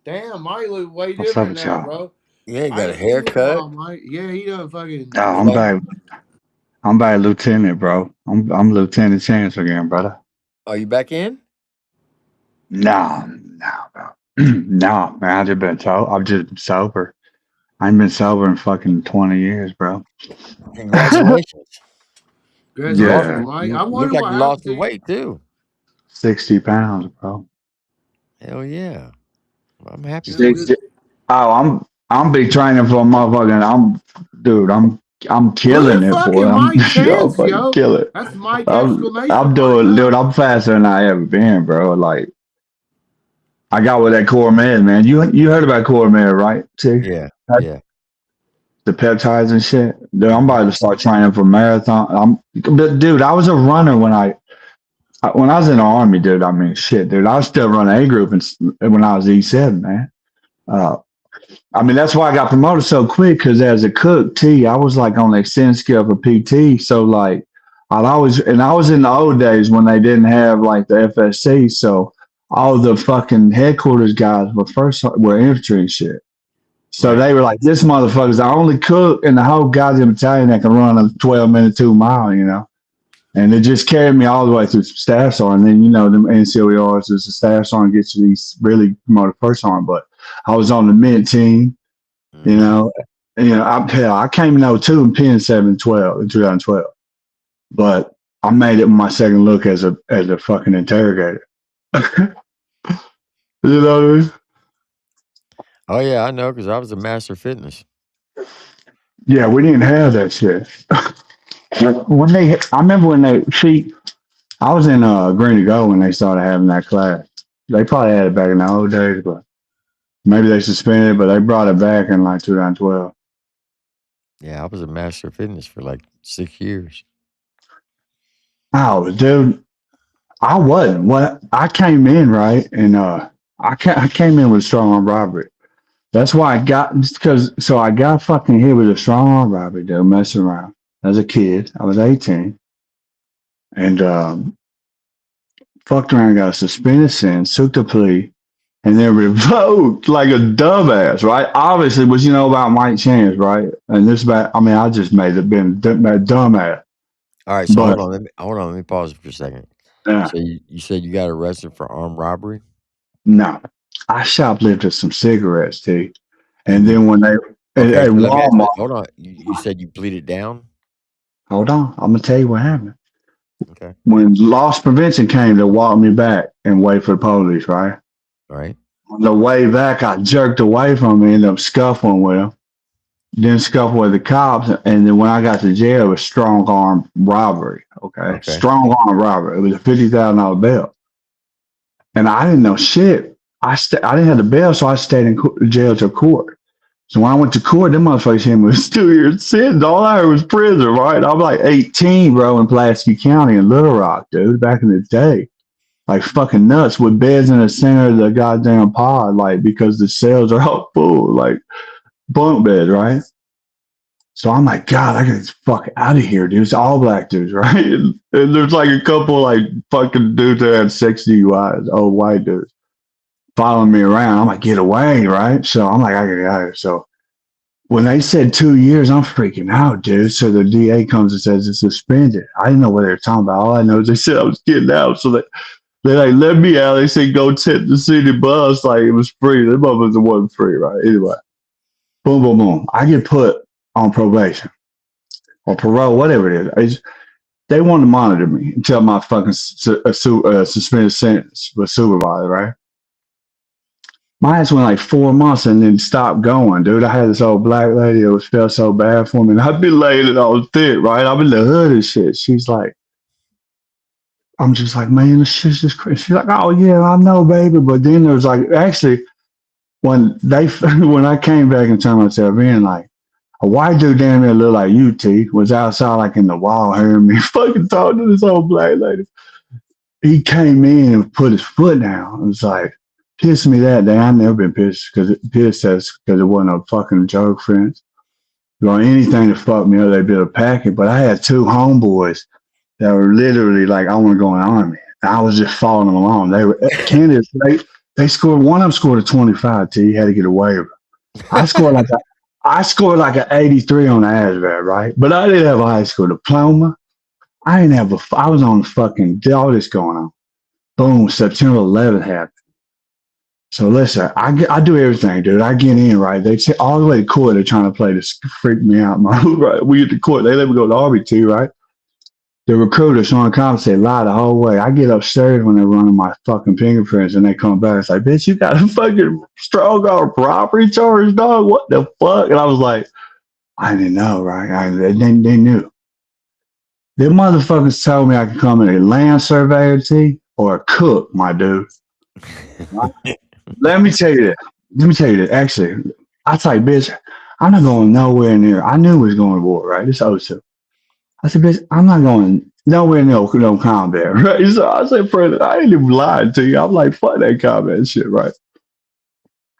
Damn, Mike look way What's up different with now, y'all? bro. Yeah, he got a haircut. Mike. Yeah, he done fucking. Oh, I'm back, Lieutenant, bro. I'm Lieutenant Chance again, brother. Are you back in? No, bro. No, man. I've just been sober. I ain't been sober in fucking 20 years, bro. Congratulations. Yeah. Mike. I Look wonder like what you lost happened some weight too. 60 pounds, bro. Hell yeah. I'm happy. I'm big training for a motherfucking. I'm killing it, boy. I'm fucking kill it. That's Mike exclamation. I'm doing, dude. I'm faster than I ever been, bro. Like, I got with that core med, man. You heard about core med, right? See? Yeah. The peptides and shit. Dude, I'm about to start training for marathon. Dude, I was a runner when I When I was in the army, dude, I mean, shit, dude, I was still running A group when I was E7, man. I mean, that's why I got promoted so quick because as a cook, I was like on the extended scale for PT. So like, I was in the old days when they didn't have like the FSC. So all the fucking headquarters guys were infantry and shit. So they were like, this motherfucker's the only cook in the whole goddamn battalion that can run a 12-minute 2 mile, you know. And it just carried me all the way through staff sergeant. And then, you know, the NCOERs is the staff sergeant gets you these really promoted first sergeant. But I was on the mint team, you know. And, you know, I came in 02 and pinned 7-12 in 2012. But I made it my second look as a fucking interrogator. You know what I mean? Oh yeah, I know because I was a master fitness. Yeah, we didn't have that shit. I remember when I was in Green to Go when they started having that class. They probably had it back in the old days, but maybe they suspended it, but they brought it back in like 2012. Yeah, I was a master fitness for like 6 years. Oh, dude, I wasn't. What I came in right, and I came in with strong arm robbery. That's why I got I got fucking hit with a strong arm robbery, dude, messing around as a kid. I was 18, and fucked around, got a suspended sentence, took the plea, and then revoked like a dumbass, right? Obviously, what you know about Mike Chance, right? And this I mean, I just made it been a dumbass. All right, so hold on, let me pause for a second. Yeah. So you said you got arrested for armed robbery? No, I shoplifted some cigarettes, T. And then when they at Walmart, hold on, you said you pleaded down? Hold on, I'm gonna tell you what happened. Okay. When loss prevention came to walk me back and wait for the police, right? Right. On the way back, I jerked away from him, ended up scuffling with him. Then scuffled with the cops, and then when I got to jail, it was strong arm robbery. Okay. Strong arm robbery. It was a $50,000 bill, and I didn't know shit. I didn't have the bail, so I stayed in jail till court. So when I went to court, them motherfuckers hit me with 2 years sentence. All I heard was prison, right? I'm like 18, bro, in Pulaski County in Little Rock, dude, back in the day. Like fucking nuts with beds in the center of the goddamn pod, like because the cells are all full, like bunk bed, right? So I'm like, God, I gotta get the fuck out of here, dude. It's all black dudes, right? And there's like a couple like fucking dudes that had 6 DUIs, old white dudes, following me around. I'm like, get away, right? So I'm like, I gotta get out of here. So when they said 2 years, I'm freaking out, dude. So the DA comes and says it's suspended. I didn't know what they were talking about. All I know is they said I was getting out. So they like let me out. They said go tip the city bus like it was free. The motherfuckers wasn't free, right? Anyway, boom, boom, boom. I get put on probation or parole, whatever it is. They want to monitor me until my fucking suspended sentence was supervised, right? My ass went like 4 months and then stopped going, dude. I had this old black lady that felt so bad for me. And I've been laying it all thick, right? I'm in the hood and shit. She's like, I'm just like, man, this shit's just crazy. She's like, oh yeah, I know, baby. But then there was like, actually, when I came back and turned myself in, like a white dude damn near looked like you, T, was outside like in the wall hearing me fucking talk to this old black lady. He came in and put his foot down. It was like, pissed me that day. I've never been pissed because it wasn't a fucking joke, friends. Or anything to fuck me up, they built a packet. But I had 2 homeboys that were literally like, I want to go in the army. And I was just following them along. They were candidates. They scored. One of them scored a 25. T. Had to get a waiver. I scored like an 83 on the ASVAB, right? But I didn't have a high school diploma. I was on fucking all this going on. Boom, September 11th happened. So listen, I do everything, dude. I get in, right? They say all the way to court, they're trying to play this freak me out, man. Right? We get to court, they let me go to RBT, right? The recruiter, Sean Collins, they lie the whole way. I get upstairs when they're running my fucking fingerprints and they come back. It's like, bitch, you got a fucking strong arm robbery charge, dog. What the fuck? And I was like, I didn't know, right? They knew. Them motherfuckers told me I could come in a land surveyor, T, or a cook, my dude. Let me tell you that. Actually, I tell you, bitch, I'm not going nowhere near. I knew we was going to war, right? It's 02. I said, bitch, I'm not going nowhere no combat, right? So I said, President, I ain't even lying to you. I'm like, fuck that combat shit, right?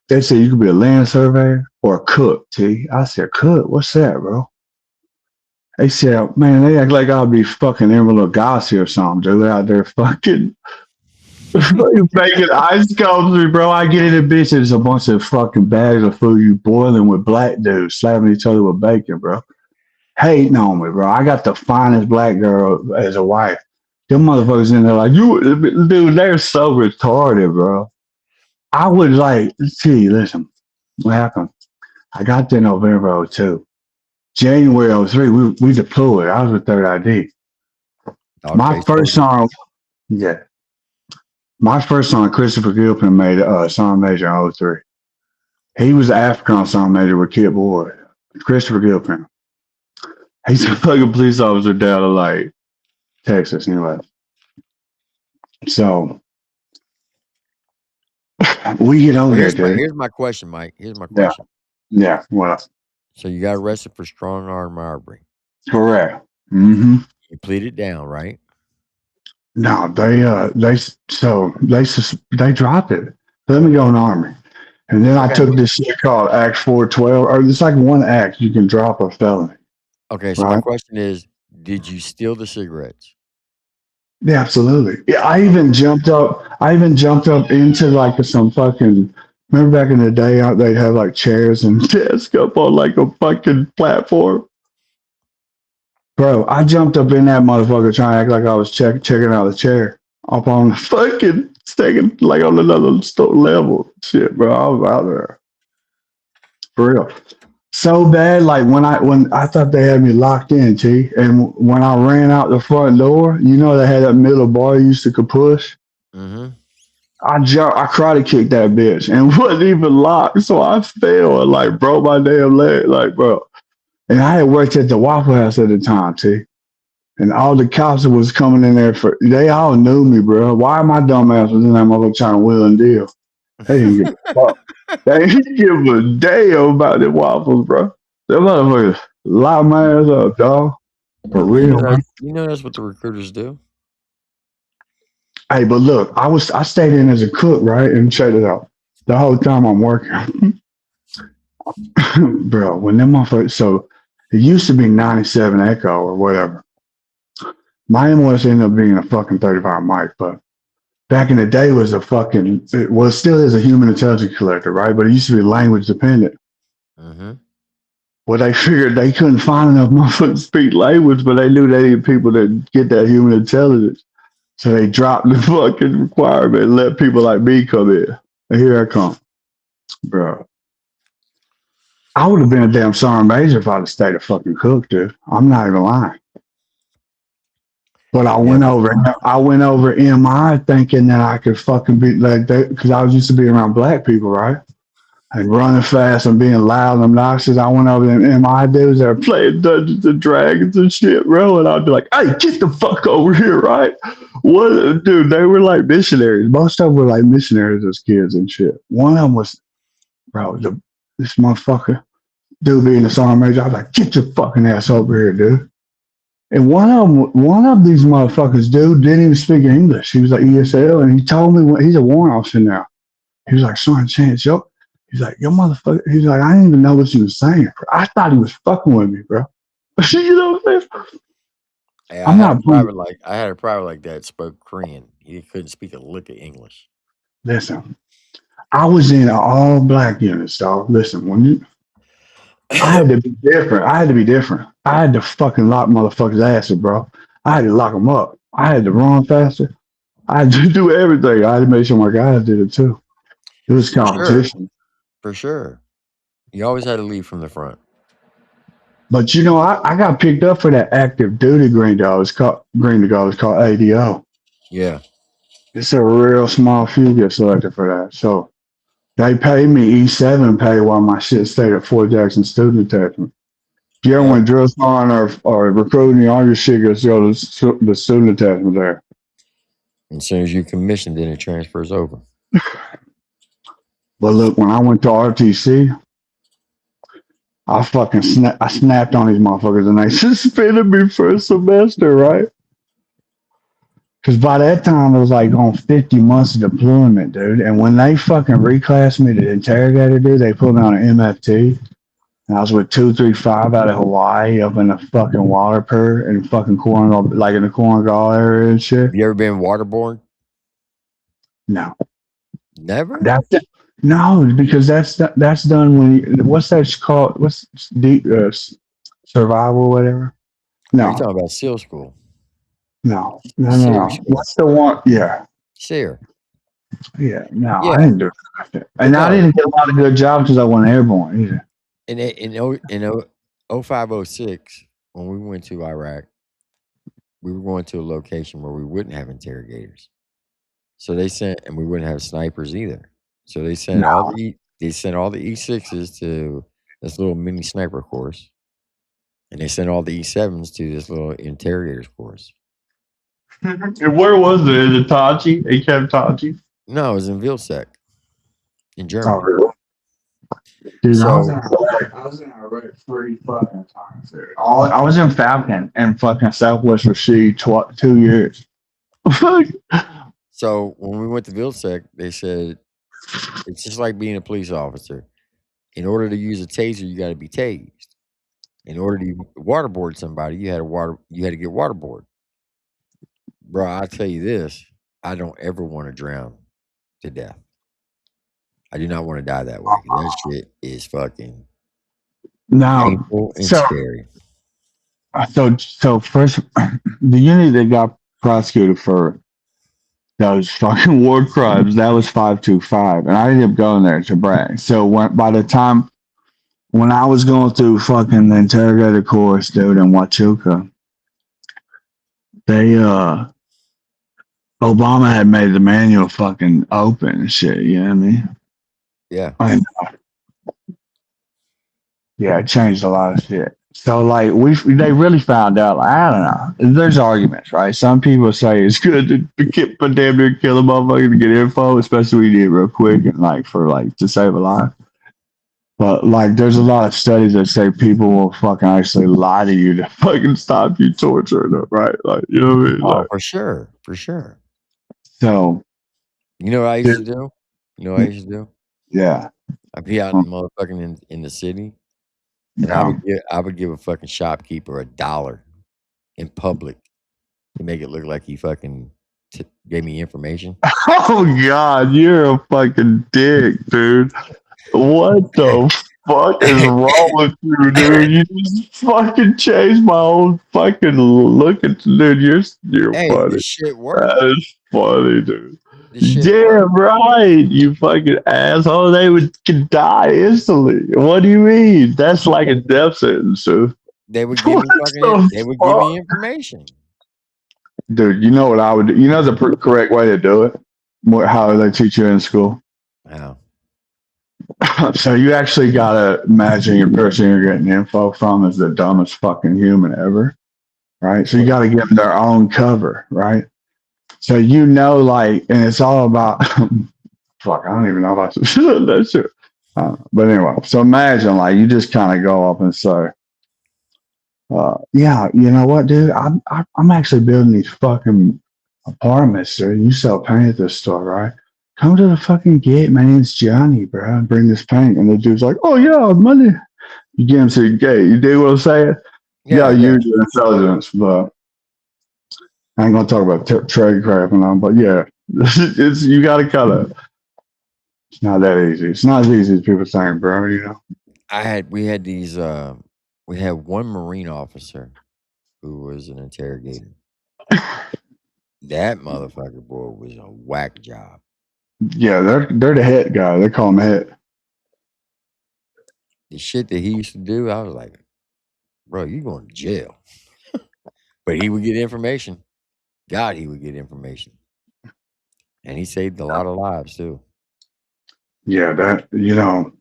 They said you could be a land surveyor or a cook, T. I said, cook? What's that, bro? They said, man, they act like I'll be fucking Emerald Lagasse or something, dude. Out there fucking making ice sculptures, bro. I get in the bitch, and it's a bunch of fucking bags of food you boiling with black dudes, slapping each other with bacon, bro. Hating on me, bro. I got the finest black girl as a wife. Them motherfuckers in there like, dude, they're so retarded, bro. I would like, see, listen, what happened? I got there November 02. January 03, we deployed. I was with Third ID. My first song, yeah. My first song, Christopher Gilpin made song major in 03. He was the African song major with Kid Boy. Christopher Gilpin. He's a fucking police officer down in like Texas, anyway. So we get over there, dude. Here's my question, Mike. Here's my question. Yeah. What? So you got arrested for strong arm robbery. Correct. Mm-hmm. You pleaded down, right? No, they dropped it. Let me go in the Army. And then I took this shit called Act 412, or it's like one act you can drop a felony. Okay, so my question is, did you steal the cigarettes? Yeah, absolutely. Yeah, I even jumped up into like some fucking, remember back in the day they'd have like chairs and desks up on like a fucking platform? Bro, I jumped up in that motherfucker trying to act like I was checking out the chair. Up on the fucking second, like on another level. Shit, bro. I was out there. For real. So bad, like when I thought they had me locked in, T. And when I ran out the front door, you know they had that middle bar you used to push? Mm-hmm. I karate kicked that bitch and wasn't even locked. So I fell and like broke my damn leg. Like, bro. And I had worked at the Waffle House at the time, T. And all the cops that was coming in there they all knew me, bro. Why my dumb ass was in that motherfucker trying to wheel and deal? They didn't give a fuck. They didn't give a damn about the waffles, bro. Them motherfuckers lock my ass up, dog. For real, bro. You know that's what the recruiters do. Hey, but look, I stayed in as a cook, right? And check it out. The whole time I'm working. Bro, when them motherfuckers, so it used to be 97 Echo or whatever. My MOS ended up being a fucking 35 mic, but back in the day it still is a human intelligence collector, right? But it used to be language dependent. Mm-hmm. Well, they figured they couldn't find enough motherfuckers to speak language, but they knew they needed people that get that human intelligence. So they dropped the fucking requirement and let people like me come in. And here I come. Bro. I would have been a damn sergeant major if I'd have stayed a fucking cook, dude. I'm not even lying. But I went over MI thinking that I could fucking be like that because I was used to be around black people, right? And running fast and being loud and obnoxious. I went over to MI dudes that were playing Dungeons and Dragons and shit, bro. And I'd be like, hey, get the fuck over here, right? What, dude, they were like missionaries. Most of them were like missionaries as kids and shit. One of them was, bro, this motherfucker, dude being a sergeant major. I was like, get your fucking ass over here, dude. And one of these motherfuckers, dude, didn't even speak English. He was like ESL, and he told me he's a warrant officer now. He was like, Sergeant Chance, yo. He's like, yo, motherfucker. He's like, I didn't even know what you was saying. I thought he was fucking with me, bro. You know what I'm saying? Hey, I had a private like that spoke Korean. He couldn't speak a lick of English. Listen, I was in an all black unit, dog. Listen, I had to be different. I had to fucking lock motherfuckers' asses, bro. I had to lock them up. I had to run faster. I had to do everything. I had to make sure my guys did it too. It was competition. For sure. You always had to lead from the front. But you know, I got picked up for that active duty green dog. It's called ADO. Yeah. It's a real small few get selected for that. So they paid me E7 pay while my shit stayed at Fort Jackson Student Attachment. If you ever went drill sergeant or recruiting, all your shit gets to go to the student attachment there. As soon as you commission, then it transfers over. But look, when I went to RTC, I fucking I snapped on these motherfuckers and they suspended me for a semester, right? Because by that time, it was like on 50 months of deployment, dude. And when they fucking reclassed me to interrogator, dude, they put me on an MFT. And I was with 235 out of Hawaii up in the fucking water pur and fucking like in the Korengal area and shit. Have you ever been waterborne? No. Never? No, because that's done when what's that called? What's deep survival, whatever? No. You're talking about SEAL school. No. What's the one? Yeah. SEER. Yeah. No, I didn't do it. And I didn't get a lot of good jobs because I wasn't airborne either. In 0506, when we went to Iraq, we were going to a location where we wouldn't have interrogators. So they sent, and we wouldn't have snipers either. So they sent all the E6s to this little mini sniper course, and they sent all the E7s to this little interrogators course. And where was it? In Itachi? In Camp Tachi? No, it was in Vilsec, in Germany. Oh, really? Dude, So, I was in Iraq 3 fucking times, dude. I was in Falcon and fucking Southwest Rashid 2 years. So when we went to Vilsec, they said it's just like being a police officer. In order to use a taser, you got to be tased. In order to waterboard somebody, you had to get waterboard. Bro, I tell you this, I don't ever want to drown to death. I do not want to die that way. That shit is fucking painful and scary. So first, the unit that got prosecuted for those fucking war crimes, that was 525, and I ended up going there to brag. So by the time when I was going through fucking the interrogator course, dude, in Huachuca, they Obama had made the manual fucking open and shit. You know what I mean? Yeah. Yeah, it changed a lot of shit. So like they really found out. Like, I don't know. There's arguments, right? Some people say it's good to damn near kill a motherfucker to get info, especially when you do it real quick and like to save a life. But like, there's a lot of studies that say people will fucking actually lie to you to fucking stop you torturing them, right? Like, you know what I mean? Like, for sure. So, you know what I used to do? Yeah. I'd be out in motherfucking in the city, and I would give a fucking shopkeeper $1 in public to make it look like he fucking gave me information. Oh God, you're a fucking dick, dude. What the fuck is wrong with you, dude? You just fucking changed my whole fucking look at dude. You're funny. This shit works. That is funny, dude. Damn right, you fucking asshole. They could die instantly. What do you mean? That's like a death sentence, dude. They would give me information. Dude, you know what I would do? You know the correct way to do it? How they teach you in school? How? So you actually gotta imagine your person you're getting info from is the dumbest fucking human ever, right? So you gotta give them their own cover, right? So you know, like, and it's all about fuck. I don't even know about that shit. But anyway, so imagine like you just kind of go up and say, "Yeah, you know what, dude? I'm actually building these fucking apartments, dude. You sell paint at this store, right? Come to the fucking gate. My name's Johnny, bro. And bring this paint." And the dude's like, "Oh yeah, money." You get him to the gate. You dig what I'm saying? Yeah, use your intelligence, but I ain't gonna talk about trade crap and all. But yeah, it's you gotta kind of. It's not that easy. It's not as easy as people think, bro. You know. We had one Marine officer who was an interrogator. That motherfucker boy was a whack job. Yeah, they're the head guy. They call him head. The shit that he used to do, I was like, bro, you going to jail. But he would get information. God, he would get information. And he saved a lot of lives too. Yeah, that that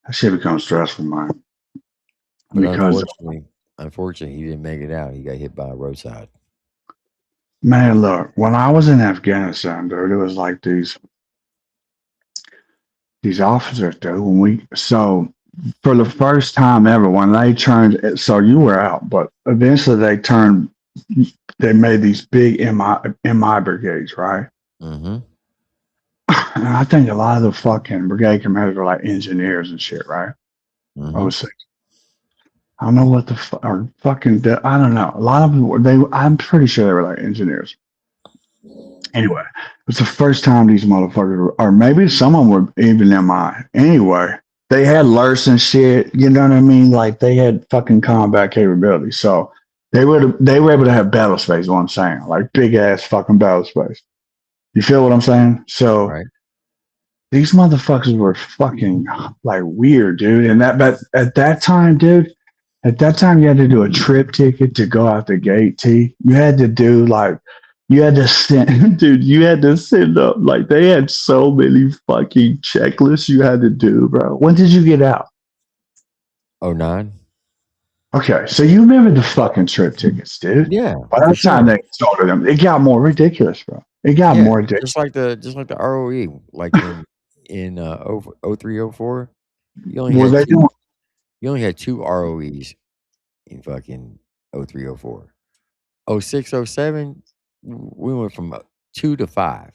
shit becomes stressful, man. Because unfortunately, he didn't make it out. He got hit by a roadside. Man, look, when I was in Afghanistan, dude, it was like these officers, dude. So for the first time ever, when they turned, so you were out, but eventually they made these big MI brigades, right? Mm-hmm. And I think a lot of the fucking brigade commanders were like engineers and shit, right? Mm-hmm. Oh, six. I don't know what the fuck, or fucking, I don't know. A lot of them I'm pretty sure they were like engineers. Anyway, it was the first time these motherfuckers or maybe some of them were even MI. Anyway, they had LURS and shit, you know what I mean? Like they had fucking combat capability. So they were able to have battle space, is what I'm saying. Like big ass fucking battle space. You feel what I'm saying? So Right. these motherfuckers were fucking like weird, dude. And but at that time, dude, at that time you had to do a trip ticket to go out the gate, T. You had to do like you had to send, dude, you had to send up, like, they had so many fucking checklists you had to do, bro. When did you get out? 09. Okay, so you remember the fucking trip tickets, dude. Yeah. By that time they started them, it got more ridiculous, bro. It got more ridiculous. Just like the ROE, like in 03, 04, you only Were had they two, doing? you only had two ROEs in fucking 03, 04. 06, 07, we went from 2 to 5.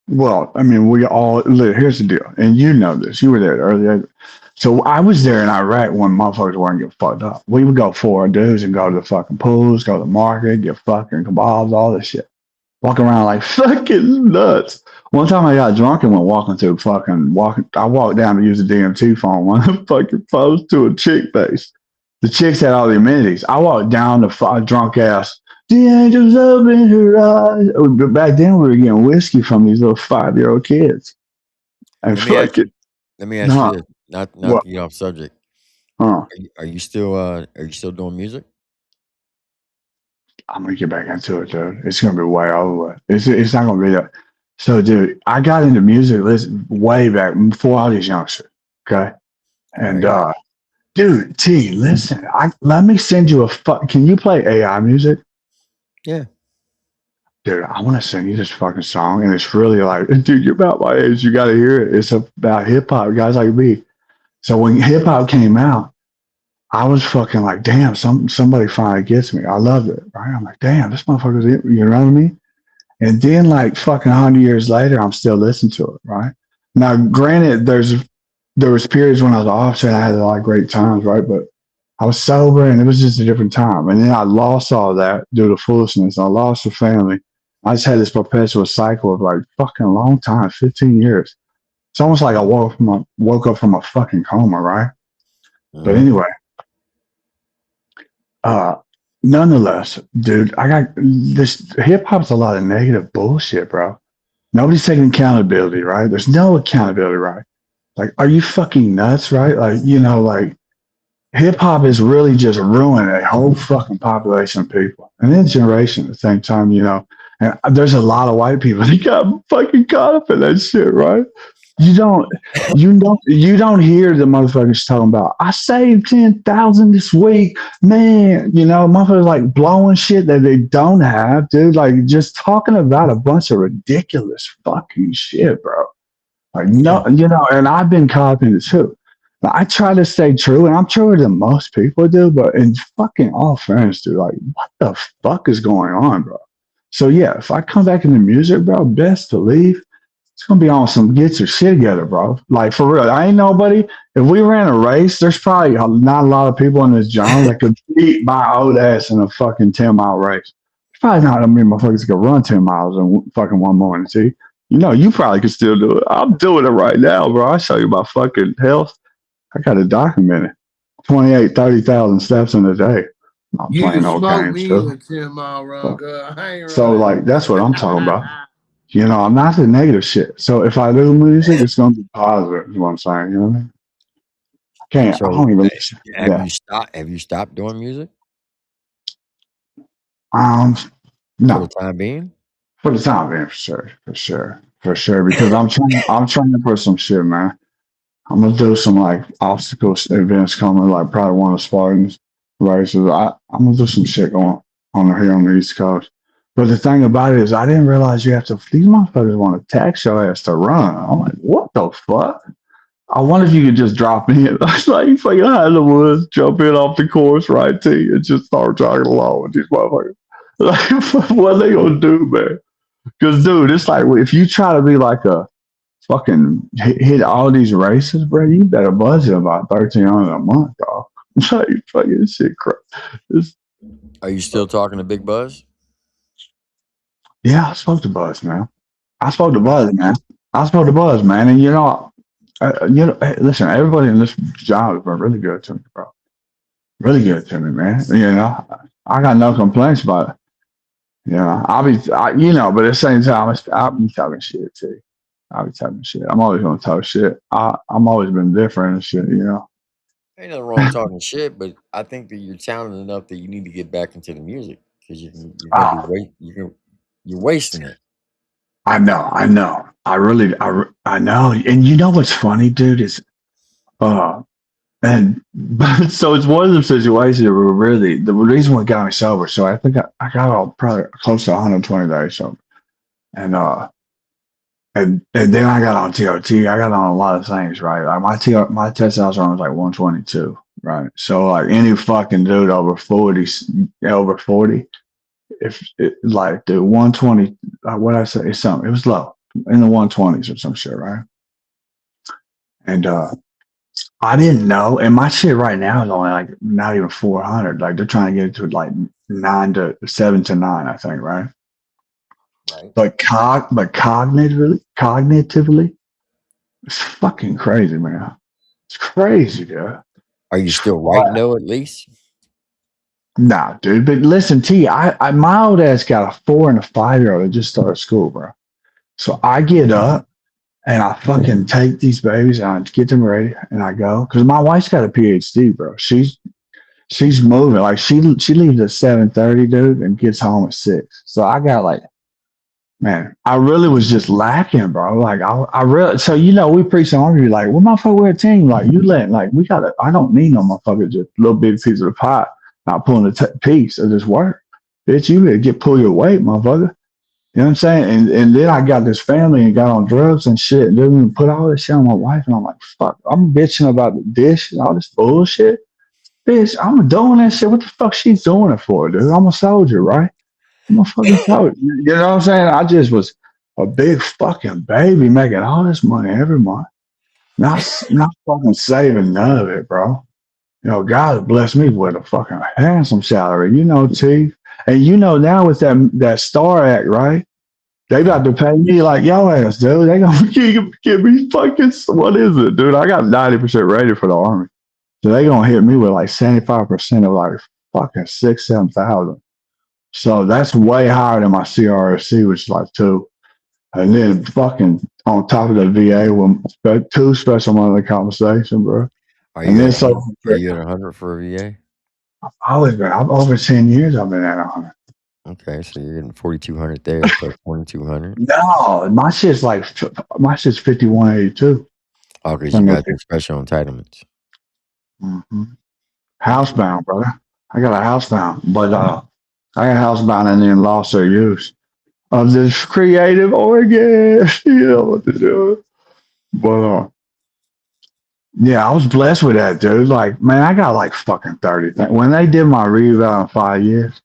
Well, I mean, here's the deal, and you know this. You were there earlier. So I was there in Iraq when motherfuckers weren't getting fucked up. We would go 4 dudes and go to the fucking pools, go to the market, get fucking kebabs, all this shit. Walk around like fucking nuts. One time I got drunk and went walking to I walked down to use the DMT phone. One of the fucking phones to a chick base. The chicks had all the amenities. I walked down the drunk ass. The angels open her eyes. But back then we were getting whiskey from these little 5-year-old kids. And Let me ask you this, not what? to get off subject. Huh? Are you still doing music? I'm gonna get back into it, dude. It's gonna be way over. It's not gonna be that. So, dude, I got into music way back before all these youngsters. Okay, and dude, T, listen, let me send you Can you play AI music? Yeah. Dude, I want to sing you this fucking song, and it's really like, dude, you're about my age. You got to hear it. It's about hip hop, guys like me. So when hip hop came out, I was fucking like, damn, somebody finally gets me. I loved it, right? I'm like, damn, this motherfucker's it. You know what I mean? And then like fucking 100 years later, I'm still listening to it, right? Now, granted, there was periods when I was off, and I had a lot of great times, right? But I was sober, and it was just a different time. And then I lost all that due to foolishness. I lost the family. I just had this perpetual cycle of like fucking long time, 15 years. It's almost like I woke up from a fucking coma, right? But anyway, nonetheless, dude, I got this hip hop's a lot of negative bullshit, bro. Nobody's taking accountability, right? There's no accountability, right? Like, are you fucking nuts, right? Like, you know, like hip hop is really just ruining a whole fucking population of people and then generation at the same time, you know. And there's a lot of white people that got fucking caught up in that shit, right? You don't hear the motherfuckers talking about, I saved 10,000 this week, man. You know, motherfuckers like blowing shit that they don't have, dude. Like just talking about a bunch of ridiculous fucking shit, bro. Like no, you know, and I've been caught up in it too. I try to stay true, and I'm truer than most people do. But in fucking all fairness, dude, like what the fuck is going on, bro? So yeah, if I come back into music, bro, best to leave. It's gonna be on some get your shit together, bro. Like for real, I ain't nobody. If we ran a race, there's probably not a lot of people in this genre that could beat my old ass in a fucking 10-mile race. There's probably not a many motherfuckers that could run 10 miles in fucking one morning. See, you know, you probably could still do it. I'm doing it right now, bro. I'll show you my fucking health. I got to document it. 30,000 steps in a day. I'm You playing can old smoke games me too. a 10-mile run, girl. I ain't So running. like that's what I'm talking about. You know, I'm not the negative shit. So if I do music, it's gonna be positive. Is what I'm saying. You know what I mean? I don't even. Have you stopped doing music? No. For the time being. For the time being, for sure. Because I'm trying for some shit, man. I'm gonna do some like obstacle events coming, like probably one of the Spartans races. I'm gonna do some shit going on here on the East Coast. But the thing about it is, I didn't realize you have to. These motherfuckers want to tax your ass to run. I'm like, what the fuck? I wonder if you could just drop in. I was like, you fucking hide in the woods, jump in off the course right to you, and just start jogging along with these motherfuckers. Like, what are they gonna do, man? Because, dude, it's like if you try to be like a fucking hit all these races, bro, you better budget about $1,300 a month, dog. Like, fucking shit, crap. Are you still talking to Big Buzz? Yeah, I spoke to Buzz, man. I spoke to Buzz, man. And hey, listen, everybody in this job has been really good to me, bro. Really good to me, man. I got no complaints about it. But at the same time, I'll be talking shit too. I'll be talking shit. I'm always gonna talk shit. I'm always been different and shit, Ain't nothing wrong talking shit, but I think that you're talented enough that you need to get back into the music because you're gonna be you're wasting it. I know. I know. And you know what's funny, dude, is but so it's one of those situations where really the reason what got me sober. So I think I got all probably close to 120 days sober, and then I got on TRT. I got on a lot of things, right? Like my testosterone was like 122, right? So like any fucking dude over 40, if like the 120, what I say, it's something. It was low in the 120s or some shit, right? And I didn't know, and my shit right now is only like not even 400. Like they're trying to get it to like 7 to 9, I think, right? Right. But cognitively, it's fucking crazy, man. It's crazy, dude. Are you still writing though? At least. Nah, dude. But listen, T, my old ass got a 4 and a 5-year-old that just started school, bro. So I get up and I fucking take these babies and I get them ready and I go because my wife's got a PhD, bro. She's moving like she leaves at 7:30, dude, and gets home at 6. So I got like, man, I really was just lacking, bro. Like I really, so we preach on argument like, well, motherfucker, we're a team. Like you let, like we gotta. I don't need no motherfucker just a little big piece of the pie, not pulling a piece of this work. Bitch, you better pull your weight, motherfucker. You know what I'm saying? And then I got this family and got on drugs and shit, and then put all this shit on my wife, and I'm like, fuck, I'm bitching about the dish and all this bullshit. Bitch, I'm doing that shit. What the fuck she's doing it for, dude? I'm a soldier, right? I'm a fucking soldier. You know what I'm saying? I just was a big fucking baby making all this money every month. Not fucking saving none of it, bro. God blessed me with a fucking handsome salary, T. And now with that Star Act, right? They got to pay me like yo ass, dude. They gonna give me fucking, what is it, dude? I got 90% rated for the Army. So they gonna hit me with like 75% of like fucking 6,000-7,000. So that's way higher than my CRSC, which is like 2. And then fucking on top of the VA with 2 special monthly compensation, bro. Are you at 100 for a VA? I'm over 10 years I've been at 100. Okay, so you're getting 4,200 there, plus 2,200. No, my shit's 5182. Oh, because you got your special entitlements. Mm-hmm. Housebound, brother. I got a housebound, but I got housebound and then lost their use of this creative organ. You know what to do. But yeah, I was blessed with that, dude. Like, man, I got like fucking 30. When they did my reeval in 5 years,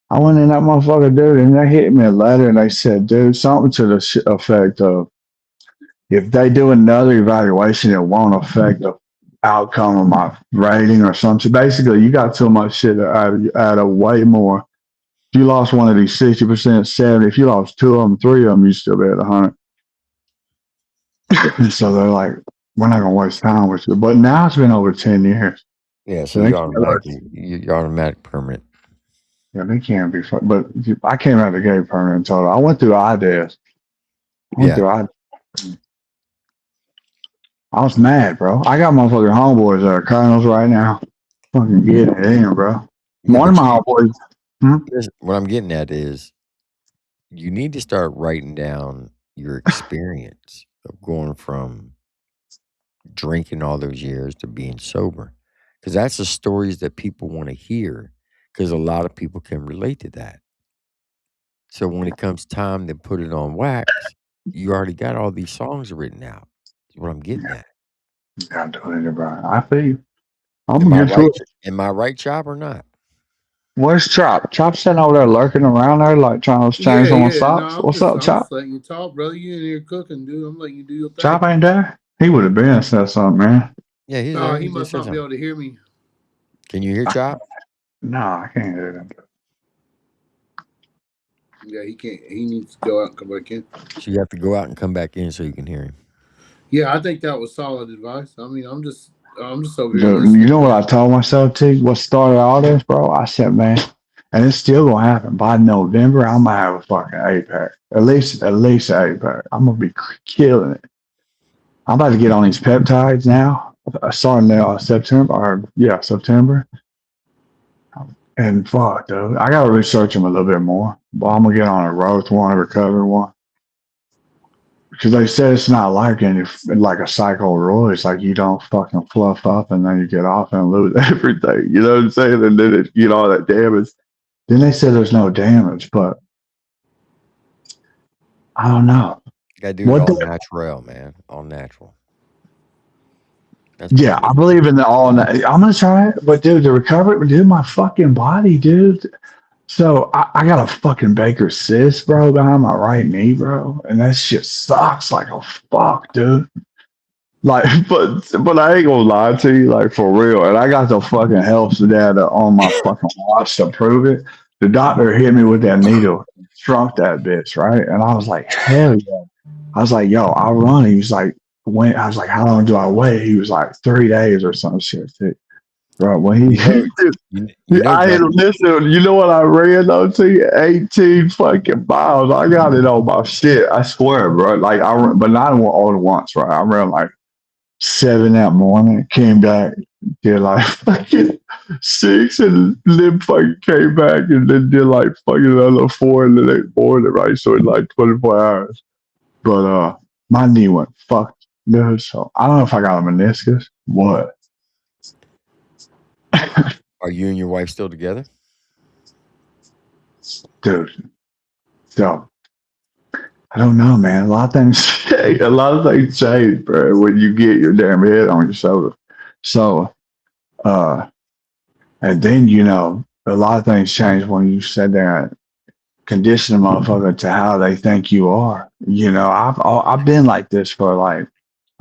I went in that motherfucker, dude, and they hit me a letter and they said, dude, something to the effect of, if they do another evaluation, it won't affect the outcome of my rating or something. Basically, you got so much shit out of way more. If you lost one of these 60%, 70, if you lost 2 of them, 3 of them, you still be at 100. So they're like, we're not gonna waste time with you. But now it's been over 10 years. Yeah, so you're automatic permanent. Yeah, they can't be fun. But I came out of the gate permanent total. I went through IDES. I was mad, bro. I got motherfucking homeboys that are colonels right now. Fucking getting it in, bro. One of my homeboys. What I'm getting at is you need to start writing down your experience of going from drinking all those years to being sober. Because that's the stories that people want to hear, because a lot of people can relate to that. So when it comes time to put it on wax, you already got all these songs written out. Is what I'm getting at. Gotta do it, bro. I feel you. I'm Am I gonna get to right? it. Am I right, Chop, or not? Where's Chop? Chop sitting over there lurking around there, like trying to change someone's Yeah. No, socks. What's up, I'm Chop? just letting you talk, brother. You in here cooking, dude. I'm letting you do your thing. Chop ain't there. He would have been said something, man. Yeah, he's Oh, there. he He just must said not be something. able to hear me. Can you hear Chop? No, I can't hear them. Yeah, he can't. He needs to go out and come back in. So you have to go out and come back in so you can hear him. Yeah, I think that was solid advice. I mean, I'm just over here Dude, you listening. know what I told myself, T? What started all this, bro? I said, man, and it's still gonna happen. By November, I'm gonna have a fucking 8-pack. At least an 8-pack. I'm gonna be killing it. I'm about to get on these peptides now. Starting now September, September. And fuck, dude, I gotta research them a little bit more. But I'm gonna get on a growth one, a recovery one. Because they said it's not like like a cycle rule. It's like you don't fucking fluff up and then you get off and lose everything. You know what I'm saying? And then you get all that damage. Then they said there's no damage, but I don't know. You gotta do it What all the, natural, man. All natural. That's what yeah, you I gotta do. believe in the all. I'm gonna try it, but dude, the recovery, dude, my fucking body, dude. So I got a fucking Baker's cyst, bro, behind my right knee, bro, and that shit sucks like a fuck, dude. Like, but I ain't gonna lie to you, like for real. And I got the fucking health data on my fucking watch to prove it. The doctor hit me with that needle, shrunk that bitch, right? And I was like, hell yeah. I was like, yo, I'll run. He was like, when I was like, how long do I wait? He was like 3 days or some shit. Bro, when You know, you know, I Justin. listen, you know what I ran though to 18 fucking miles. I got it on my shit. I swear, bro. Like I ran, but not all at once, right? I ran like 7 that morning, came back, did like fucking 6, and then fucking came back and then did like fucking another 4 in the next morning, right? So in like 24 hours. But my knee went fucked, dude. So I don't know if I got a meniscus. What? Are you and your wife still together? Dude. So I don't know, man. A lot of things change. A lot of things change, bro, when you get your damn head on your shoulder. So and then a lot of things change when you sit there and condition a motherfucker to how they think you are. I've been like this for like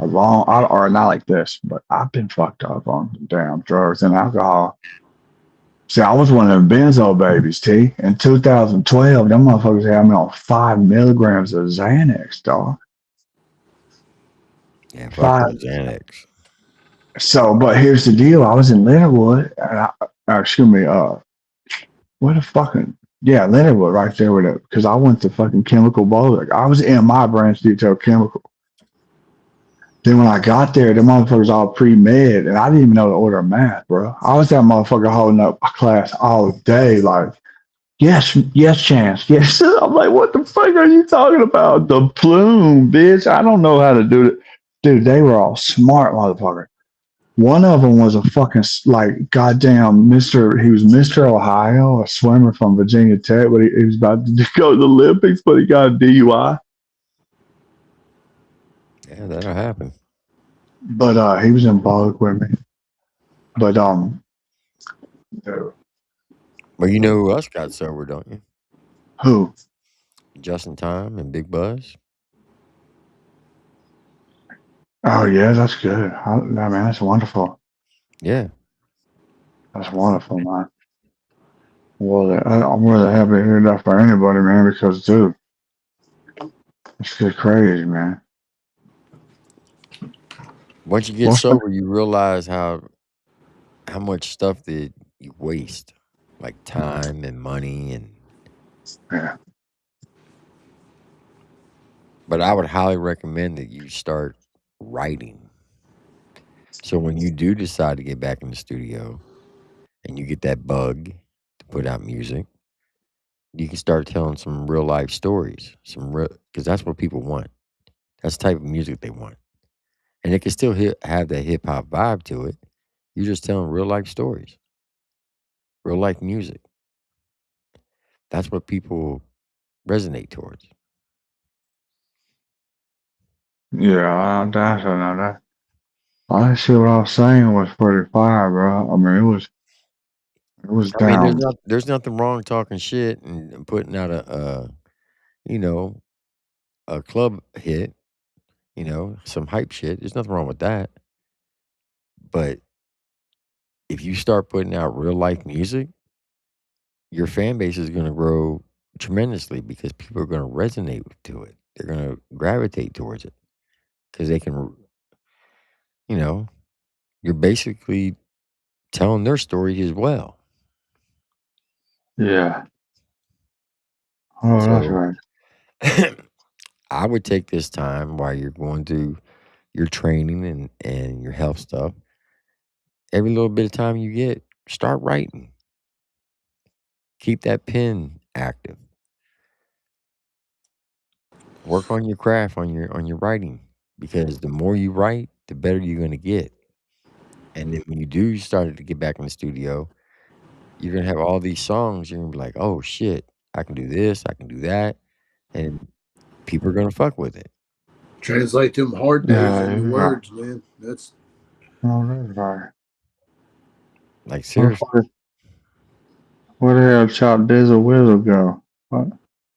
a long, or not like this, but I've been fucked up on damn drugs and alcohol. See, I was one of them benzo babies, T. In 2012, them motherfuckers had me on 5 milligrams of Xanax, dog. Yeah, fuck 5. those Xanax. So, but here's the deal. I was in Leonardwood, and excuse me, what a fucking, yeah, Leonardwood right there with it, because I went to fucking Chemical Bowling. I was in my branch detail chemical. Then when I got there, the motherfuckers all pre-med, and I didn't even know the order of math, bro. I was that motherfucker holding up a class all day, like, yes, chance, yes. I'm like, what the fuck are you talking about? The plume, bitch. I don't know how to do it. Dude, they were all smart motherfuckers. One of them was a fucking like goddamn He was Mr. Ohio, a swimmer from Virginia Tech, but he was about to go to the Olympics, but he got a DUI. Yeah, that'll happen. But he was in bug with me. But Well, you know who else got sober, don't you? who? Justin Time and Big Buzz. Oh yeah, that's good. Man, that's wonderful. Yeah. That's wonderful, man. Well, I'm really happy to hear that for anybody, man, because dude, it's just crazy, man. Once you get sober, you realize how much stuff that you waste, like time and money, and Yeah. But I would highly recommend that you start writing. So when you do decide to get back in the studio and you get that bug to put out music, you can start telling some real life stories, because that's what people want. That's the type of music they want, and it can still have that hip hop vibe to it. You're just telling real life stories, real life music. That's what people resonate towards. Yeah, I know that. I see what I was saying was pretty fire, bro. I mean, it was I mean, down. there's nothing wrong talking shit and putting out you know, a club hit, some hype shit. There's nothing wrong with that. But if you start putting out real life music, your fan base is going to grow tremendously because people are going to resonate to it. They're going to gravitate towards it because they can, you know, you're basically telling their story as well. Yeah. Oh, that's So right. I would take this time while you're going through your training and your health stuff. Every little bit of time you get, start writing. Keep that pen active. Work on your craft, on your writing, because the more you write, the better you're gonna get. And then when you do start to get back in the studio, you're gonna have all these songs. You're gonna be like, "Oh shit, I can do this, I can do that," and people are gonna fuck with it. Translate them hard days Yeah, into you're right. words, man. That's Oh, that's right. Like seriously, Where the hell Chop Dizzle Whizzle go? What?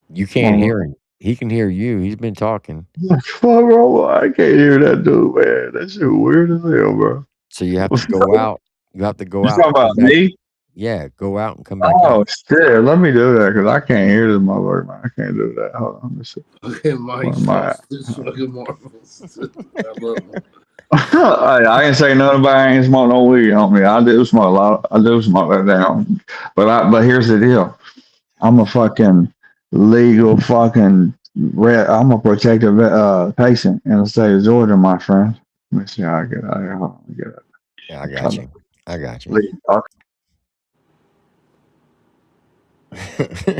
you can't hear him. He can hear you. He's been talking, Fuck, bro. I can't hear that dude, man. That shit weird as hell, bro. so you have to go out. You have to go You out talking and come about back. me? Yeah, go out and come back in. Oh shit! Let me do that because I can't hear this motherfucker, man. I can't do that. Hold on, let me see. okay, Mike Where am I sauce. This fucking marvelous. I love him. I ain't say nothing about I ain't smoke no weed on me. I do smoke a lot. I do smoke that down. But here's the deal. I'm a fucking legal fucking I'm a protected patient in the state of Georgia, my friend. Let me see how I get out of here. Hold on, let me get out. Yeah, I got you. I got you. Legal. Okay.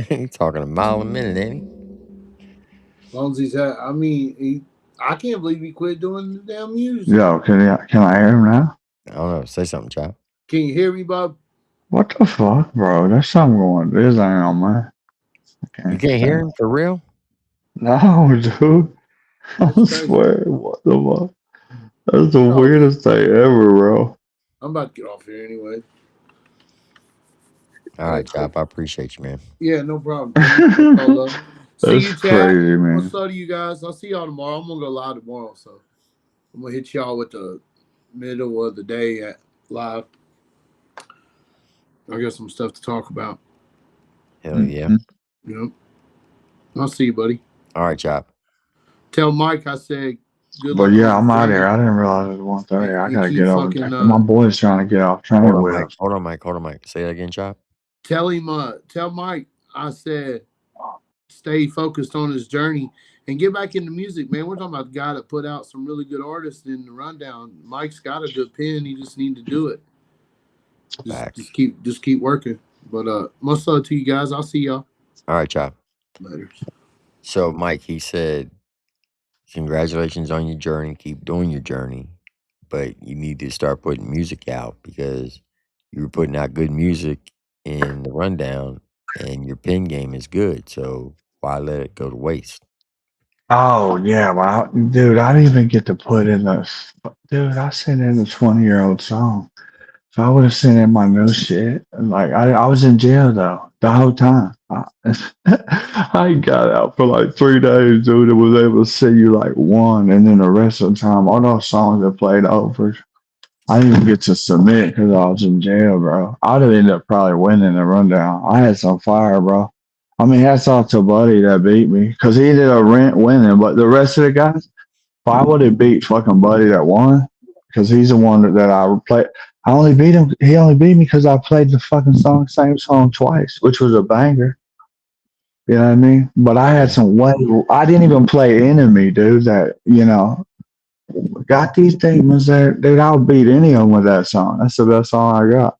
He's talking a mile a minute, ain't he? As long as he's had, I mean, I can't believe he quit doing the damn music. Yo, can I hear him now? I don't know. Say something, Chop. Can you hear me, Bob? What the fuck, bro? There's something going. This ain't on, man. You can't hear him for real? No, dude. I swear. What the fuck? That's the weirdest thing ever, bro. I'm about to get off here anyway. All right, Chop. I appreciate you, man. Yeah, no problem. See That's you, chat. crazy, man. What's up to you guys? I'll see y'all tomorrow. I'm gonna go live tomorrow, so I'm gonna hit y'all with the middle of the day at live. I got some stuff to talk about. Hell yeah. Yep. I'll see you, buddy. All right, Chop. Tell Mike I said good But luck. yeah, I'm out here. I didn't realize it was 1:30. I gotta keep get over. fucking, My boy's trying to get off train Hold on, with Mike. us. Hold on, Mike. Say that again, Chop. Tell him, tell Mike I said stay focused on his journey and get back into music, man. We're talking about a guy that put out some really good artists in the rundown. Mike's got a good pen. He just need to do it. Just keep working. But much love to you guys. I'll see y'all. All right, Chop. Later. So, Mike, he said, congratulations on your journey. Keep doing your journey. But you need to start putting music out because you were putting out good music in the rundown and your pen game is good. So why let it go to waste? Oh yeah, well, dude, I didn't even get to put in the. Dude, I sent in the 20-year-old song, so I would have sent in my new shit. And like, I was in jail though the whole time. I got out for like 3 days, dude. And was able to send you like one, and then the rest of the time, all those songs that played over. I didn't even get to submit because I was in jail, bro. I'd have ended up probably winning the rundown. I had some fire, bro. I mean, hats off to Buddy that beat me because he ended up winning. But the rest of the guys, why would it beat fucking Buddy that won? Because he's the one that I played. I only beat him. He only beat me because I played the fucking same song twice, which was a banger. You know what I mean? But I had some way. I didn't even play Enemy, dude. That got these statements there, dude. I'll beat any of them with that song. That's the best song I got.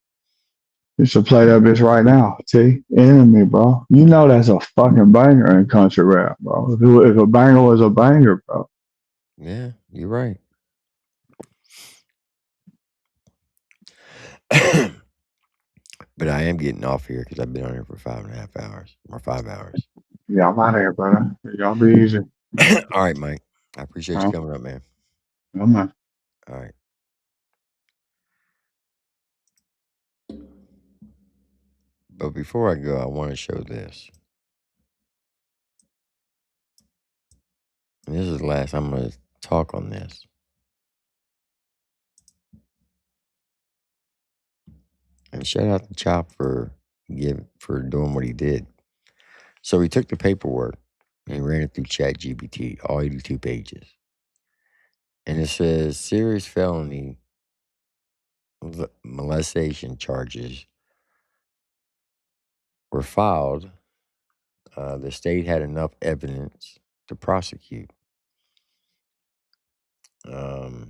You should play that bitch right now. See, Enemy, bro. You know that's a fucking banger in country rap, bro. If a banger was a banger, bro. Yeah, you're right. But I am getting off here because I've been on here for 5.5 hours or 5 hours. Yeah, I'm out of here, brother. Y'all be easy. All right, Mike. I appreciate you coming up, man. I'm not. All right. But before I go, I want to show this. And this is the last I'm going to talk on this. And shout out to Chop for doing what he did. So he took the paperwork and he ran it through ChatGPT, all 82 pages. And it says serious felony molestation charges were filed. The state had enough evidence to prosecute. The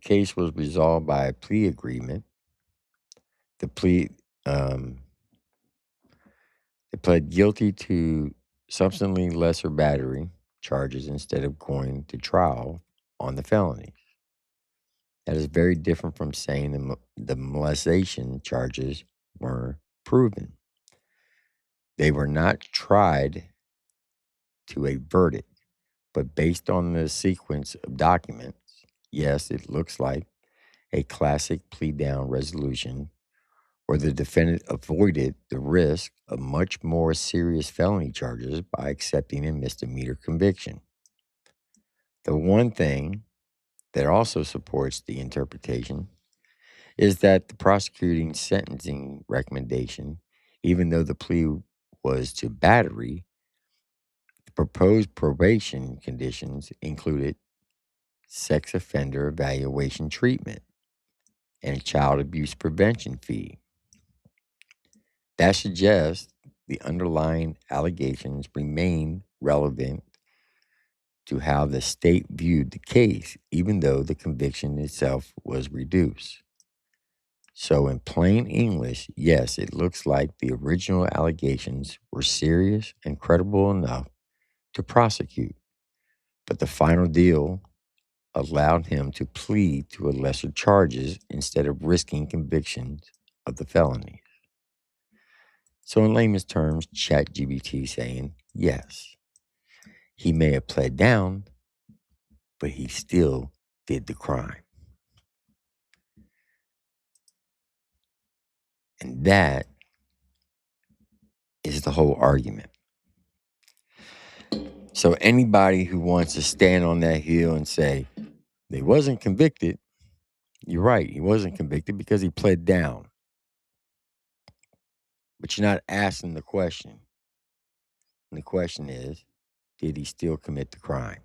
case was resolved by a plea agreement. The plea, they pled guilty to substantially lesser battery charges instead of going to trial on the felonies. That is very different from saying the molestation charges were proven. They were not tried to a verdict, but based on the sequence of documents, yes, it looks like a classic plea down resolution where the defendant avoided the risk of much more serious felony charges by accepting a misdemeanor conviction. The one thing that also supports the interpretation is that the prosecuting sentencing recommendation, even though the plea was to battery, the proposed probation conditions included sex offender evaluation treatment and a child abuse prevention fee. That suggests the underlying allegations remain relevant to how the state viewed the case, even though the conviction itself was reduced. So, in plain English, yes, it looks like the original allegations were serious and credible enough to prosecute, but the final deal allowed him to plead to a lesser charges instead of risking convictions of the felonies. So, in layman's terms, ChatGPT saying, yes, he may have pled down, but he still did the crime. And that is the whole argument. So anybody who wants to stand on that hill and say, they wasn't convicted, you're right, he wasn't convicted because he pled down. But you're not asking the question. And the question is, did he still commit the crime?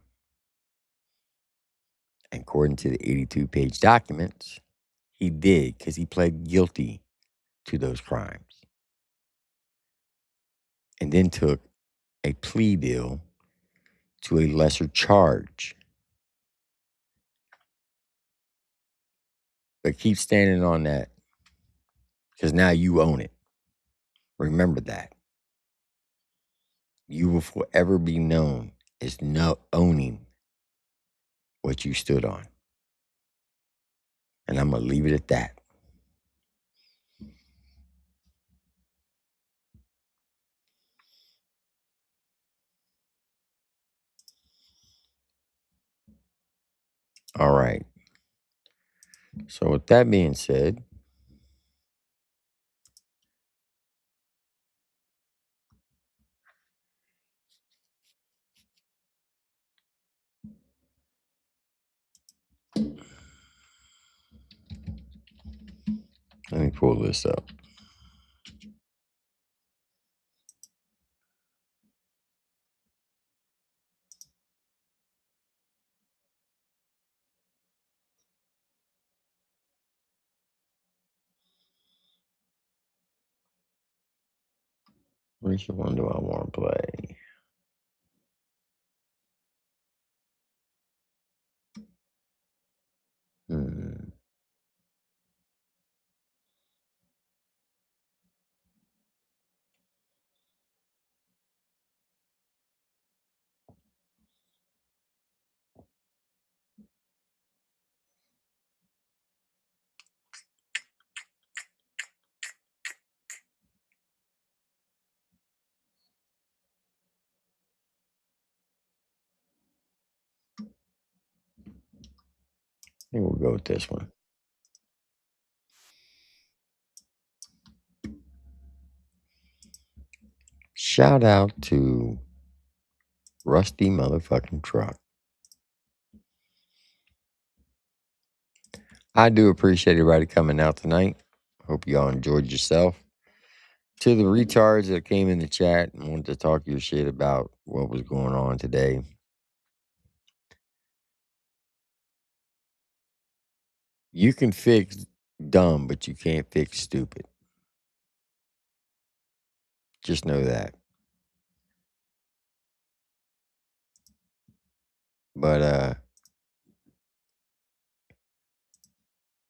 And according to the 82-page documents, he did, because he pled guilty to those crimes. And then took a plea deal to a lesser charge. But keep standing on that, because now you own it. Remember that. You will forever be known as owning what you stood on. And I'm going to leave it at that. All right. So with that being said, let me pull this up. Which one do I want to play? I think we'll go with this one. shout out to Rusty motherfucking Truck. I do appreciate everybody coming out tonight. Hope y'all enjoyed yourself. To the retards that came in the chat and wanted to talk your shit about what was going on today. You can fix dumb, but you can't fix stupid. Just know that. But,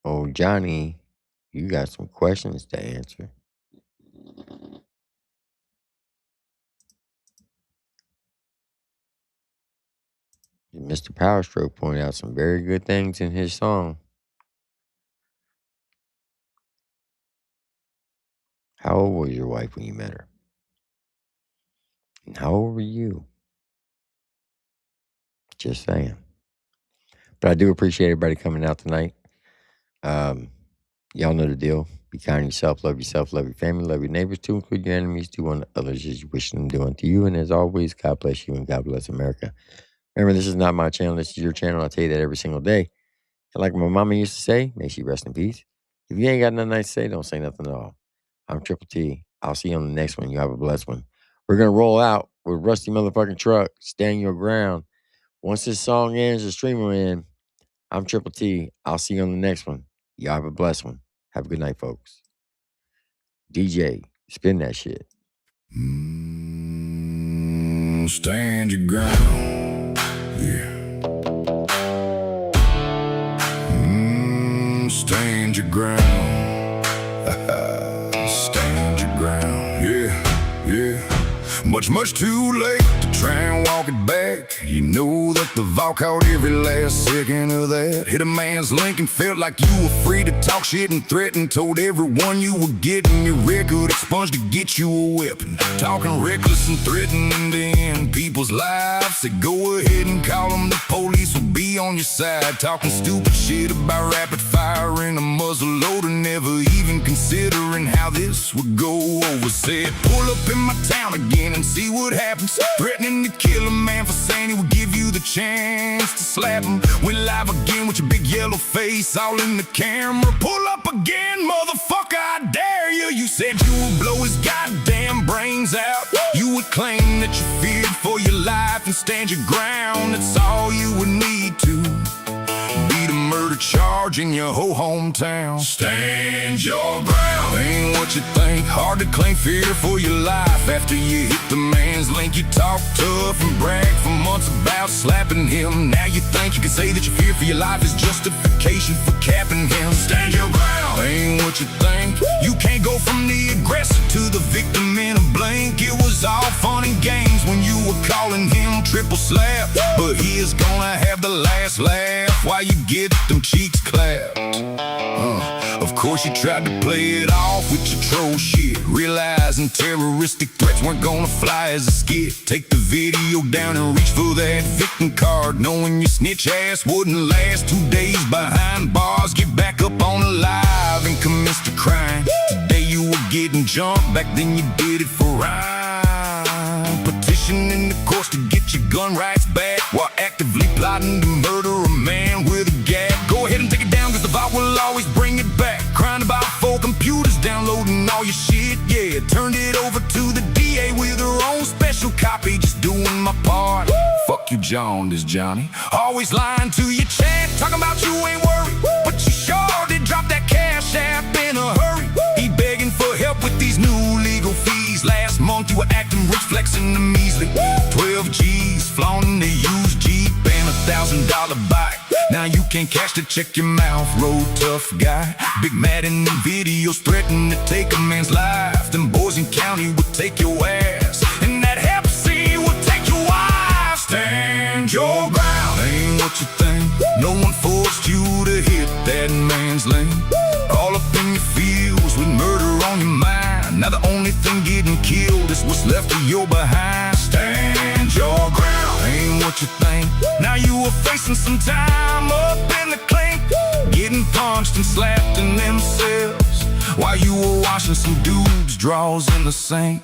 oh, Johnny, you got some questions to answer. Mr. Powerstroke pointed out some very good things in his song. How old was your wife when you met her? And how old were you? Just saying. But I do appreciate everybody coming out tonight. Y'all know the deal. Be kind to yourself, love your family, love your neighbors, to include your enemies, do unto others as you wish them to do unto you. And as always, God bless you and God bless America. Remember, this is not my channel. This is your channel. I tell you that every single day. And like my mama used to say, may she rest in peace. If you ain't got nothing nice to say, don't say nothing at all. I'm Triple T. I'll see you on the next one. You have a blessed one. We're going to roll out with Rusty motherfucking Truck, Stand Your Ground. Once this song ends, the stream will end. I'm Triple T. I'll see you on the next one. Y'all have a blessed one. Have a good night, folks. DJ, spin that shit. Stand your ground. Yeah. Stand your ground. Stand your ground. Yeah. Much too late to try and walk it back. You know that the vault caught every last second of that. Hit a man's link and felt like you were free to talk shit and threaten. Told everyone you were getting your record expunged to get you a weapon. Talking reckless and threatening to end people's lives. Said go ahead and call them, the police will be on your side. Talking stupid shit about rapid fire and a muzzle loader, never even considering how this would go over. Said pull up in my town again and see what happens. Threatening to kill a man for saying he would give you the chance to slap him. Went live again with your big yellow face all in the camera. Pull up again, motherfucker, I dare you. You said you would blow his goddamn brains out. You would claim that you feared for your life and stand your ground. That's all you would need to beat a murder charge in your whole hometown. Stand your ground. Ain't what you think. Hard to claim fear for your life after you hit the man's link. You talk tough and brag for months about slapping him. Now you think you can say that your fear for your life is justification for capping him. Stand your ground. Ain't what you think. You can't go from the aggressor to the victim in a blink. It was all fun and games when you were calling him triple slap, but he is gonna have the last laugh while you get them cheeks clapped. Of course you tried to play it off with your troll shit, realizing terroristic threats weren't gonna fly as a skit. Take the video down and reach for that victim card, knowing your snitch ass wouldn't last 2 days behind bars. Get back up on alive and commence the crime. Today you were getting jumped, back then you did it for rhyme. Petitioning the courts to get your gun rights back while actively plotting to murder a man with a gag. Go ahead and take it down, cause the vault will always bring it back. Crying about 4 computers downloading all your shit. Yeah, turned it over to the DA with her own special copy. Just doing my part. Fuck you, John, this Johnny. Always lying to your chat, talking about you ain't worried, but you sure did drop that cash app in a hurry. He begging for help with these new legal fees. Last month you were acting rich, flexing the measly 12 G's, flaunting the used Jeep and $1,000 bike. Now you can't cash to check your mouth, road tough guy. Big mad in the videos, threatening to take a man's life. Them boys in county would take your ass, and that hep scene would take your wife. Stand your ground. Ain't what you think. No one forced you to hit that man's lane. All up in your feels with murder on your mind. Now the only thing getting killed is what's left of your behind. Stand your ground. Ain't what you think. Now you are facing some time up in the clink, getting punched and slapped in themselves while you were washing some dudes' drawers in the sink.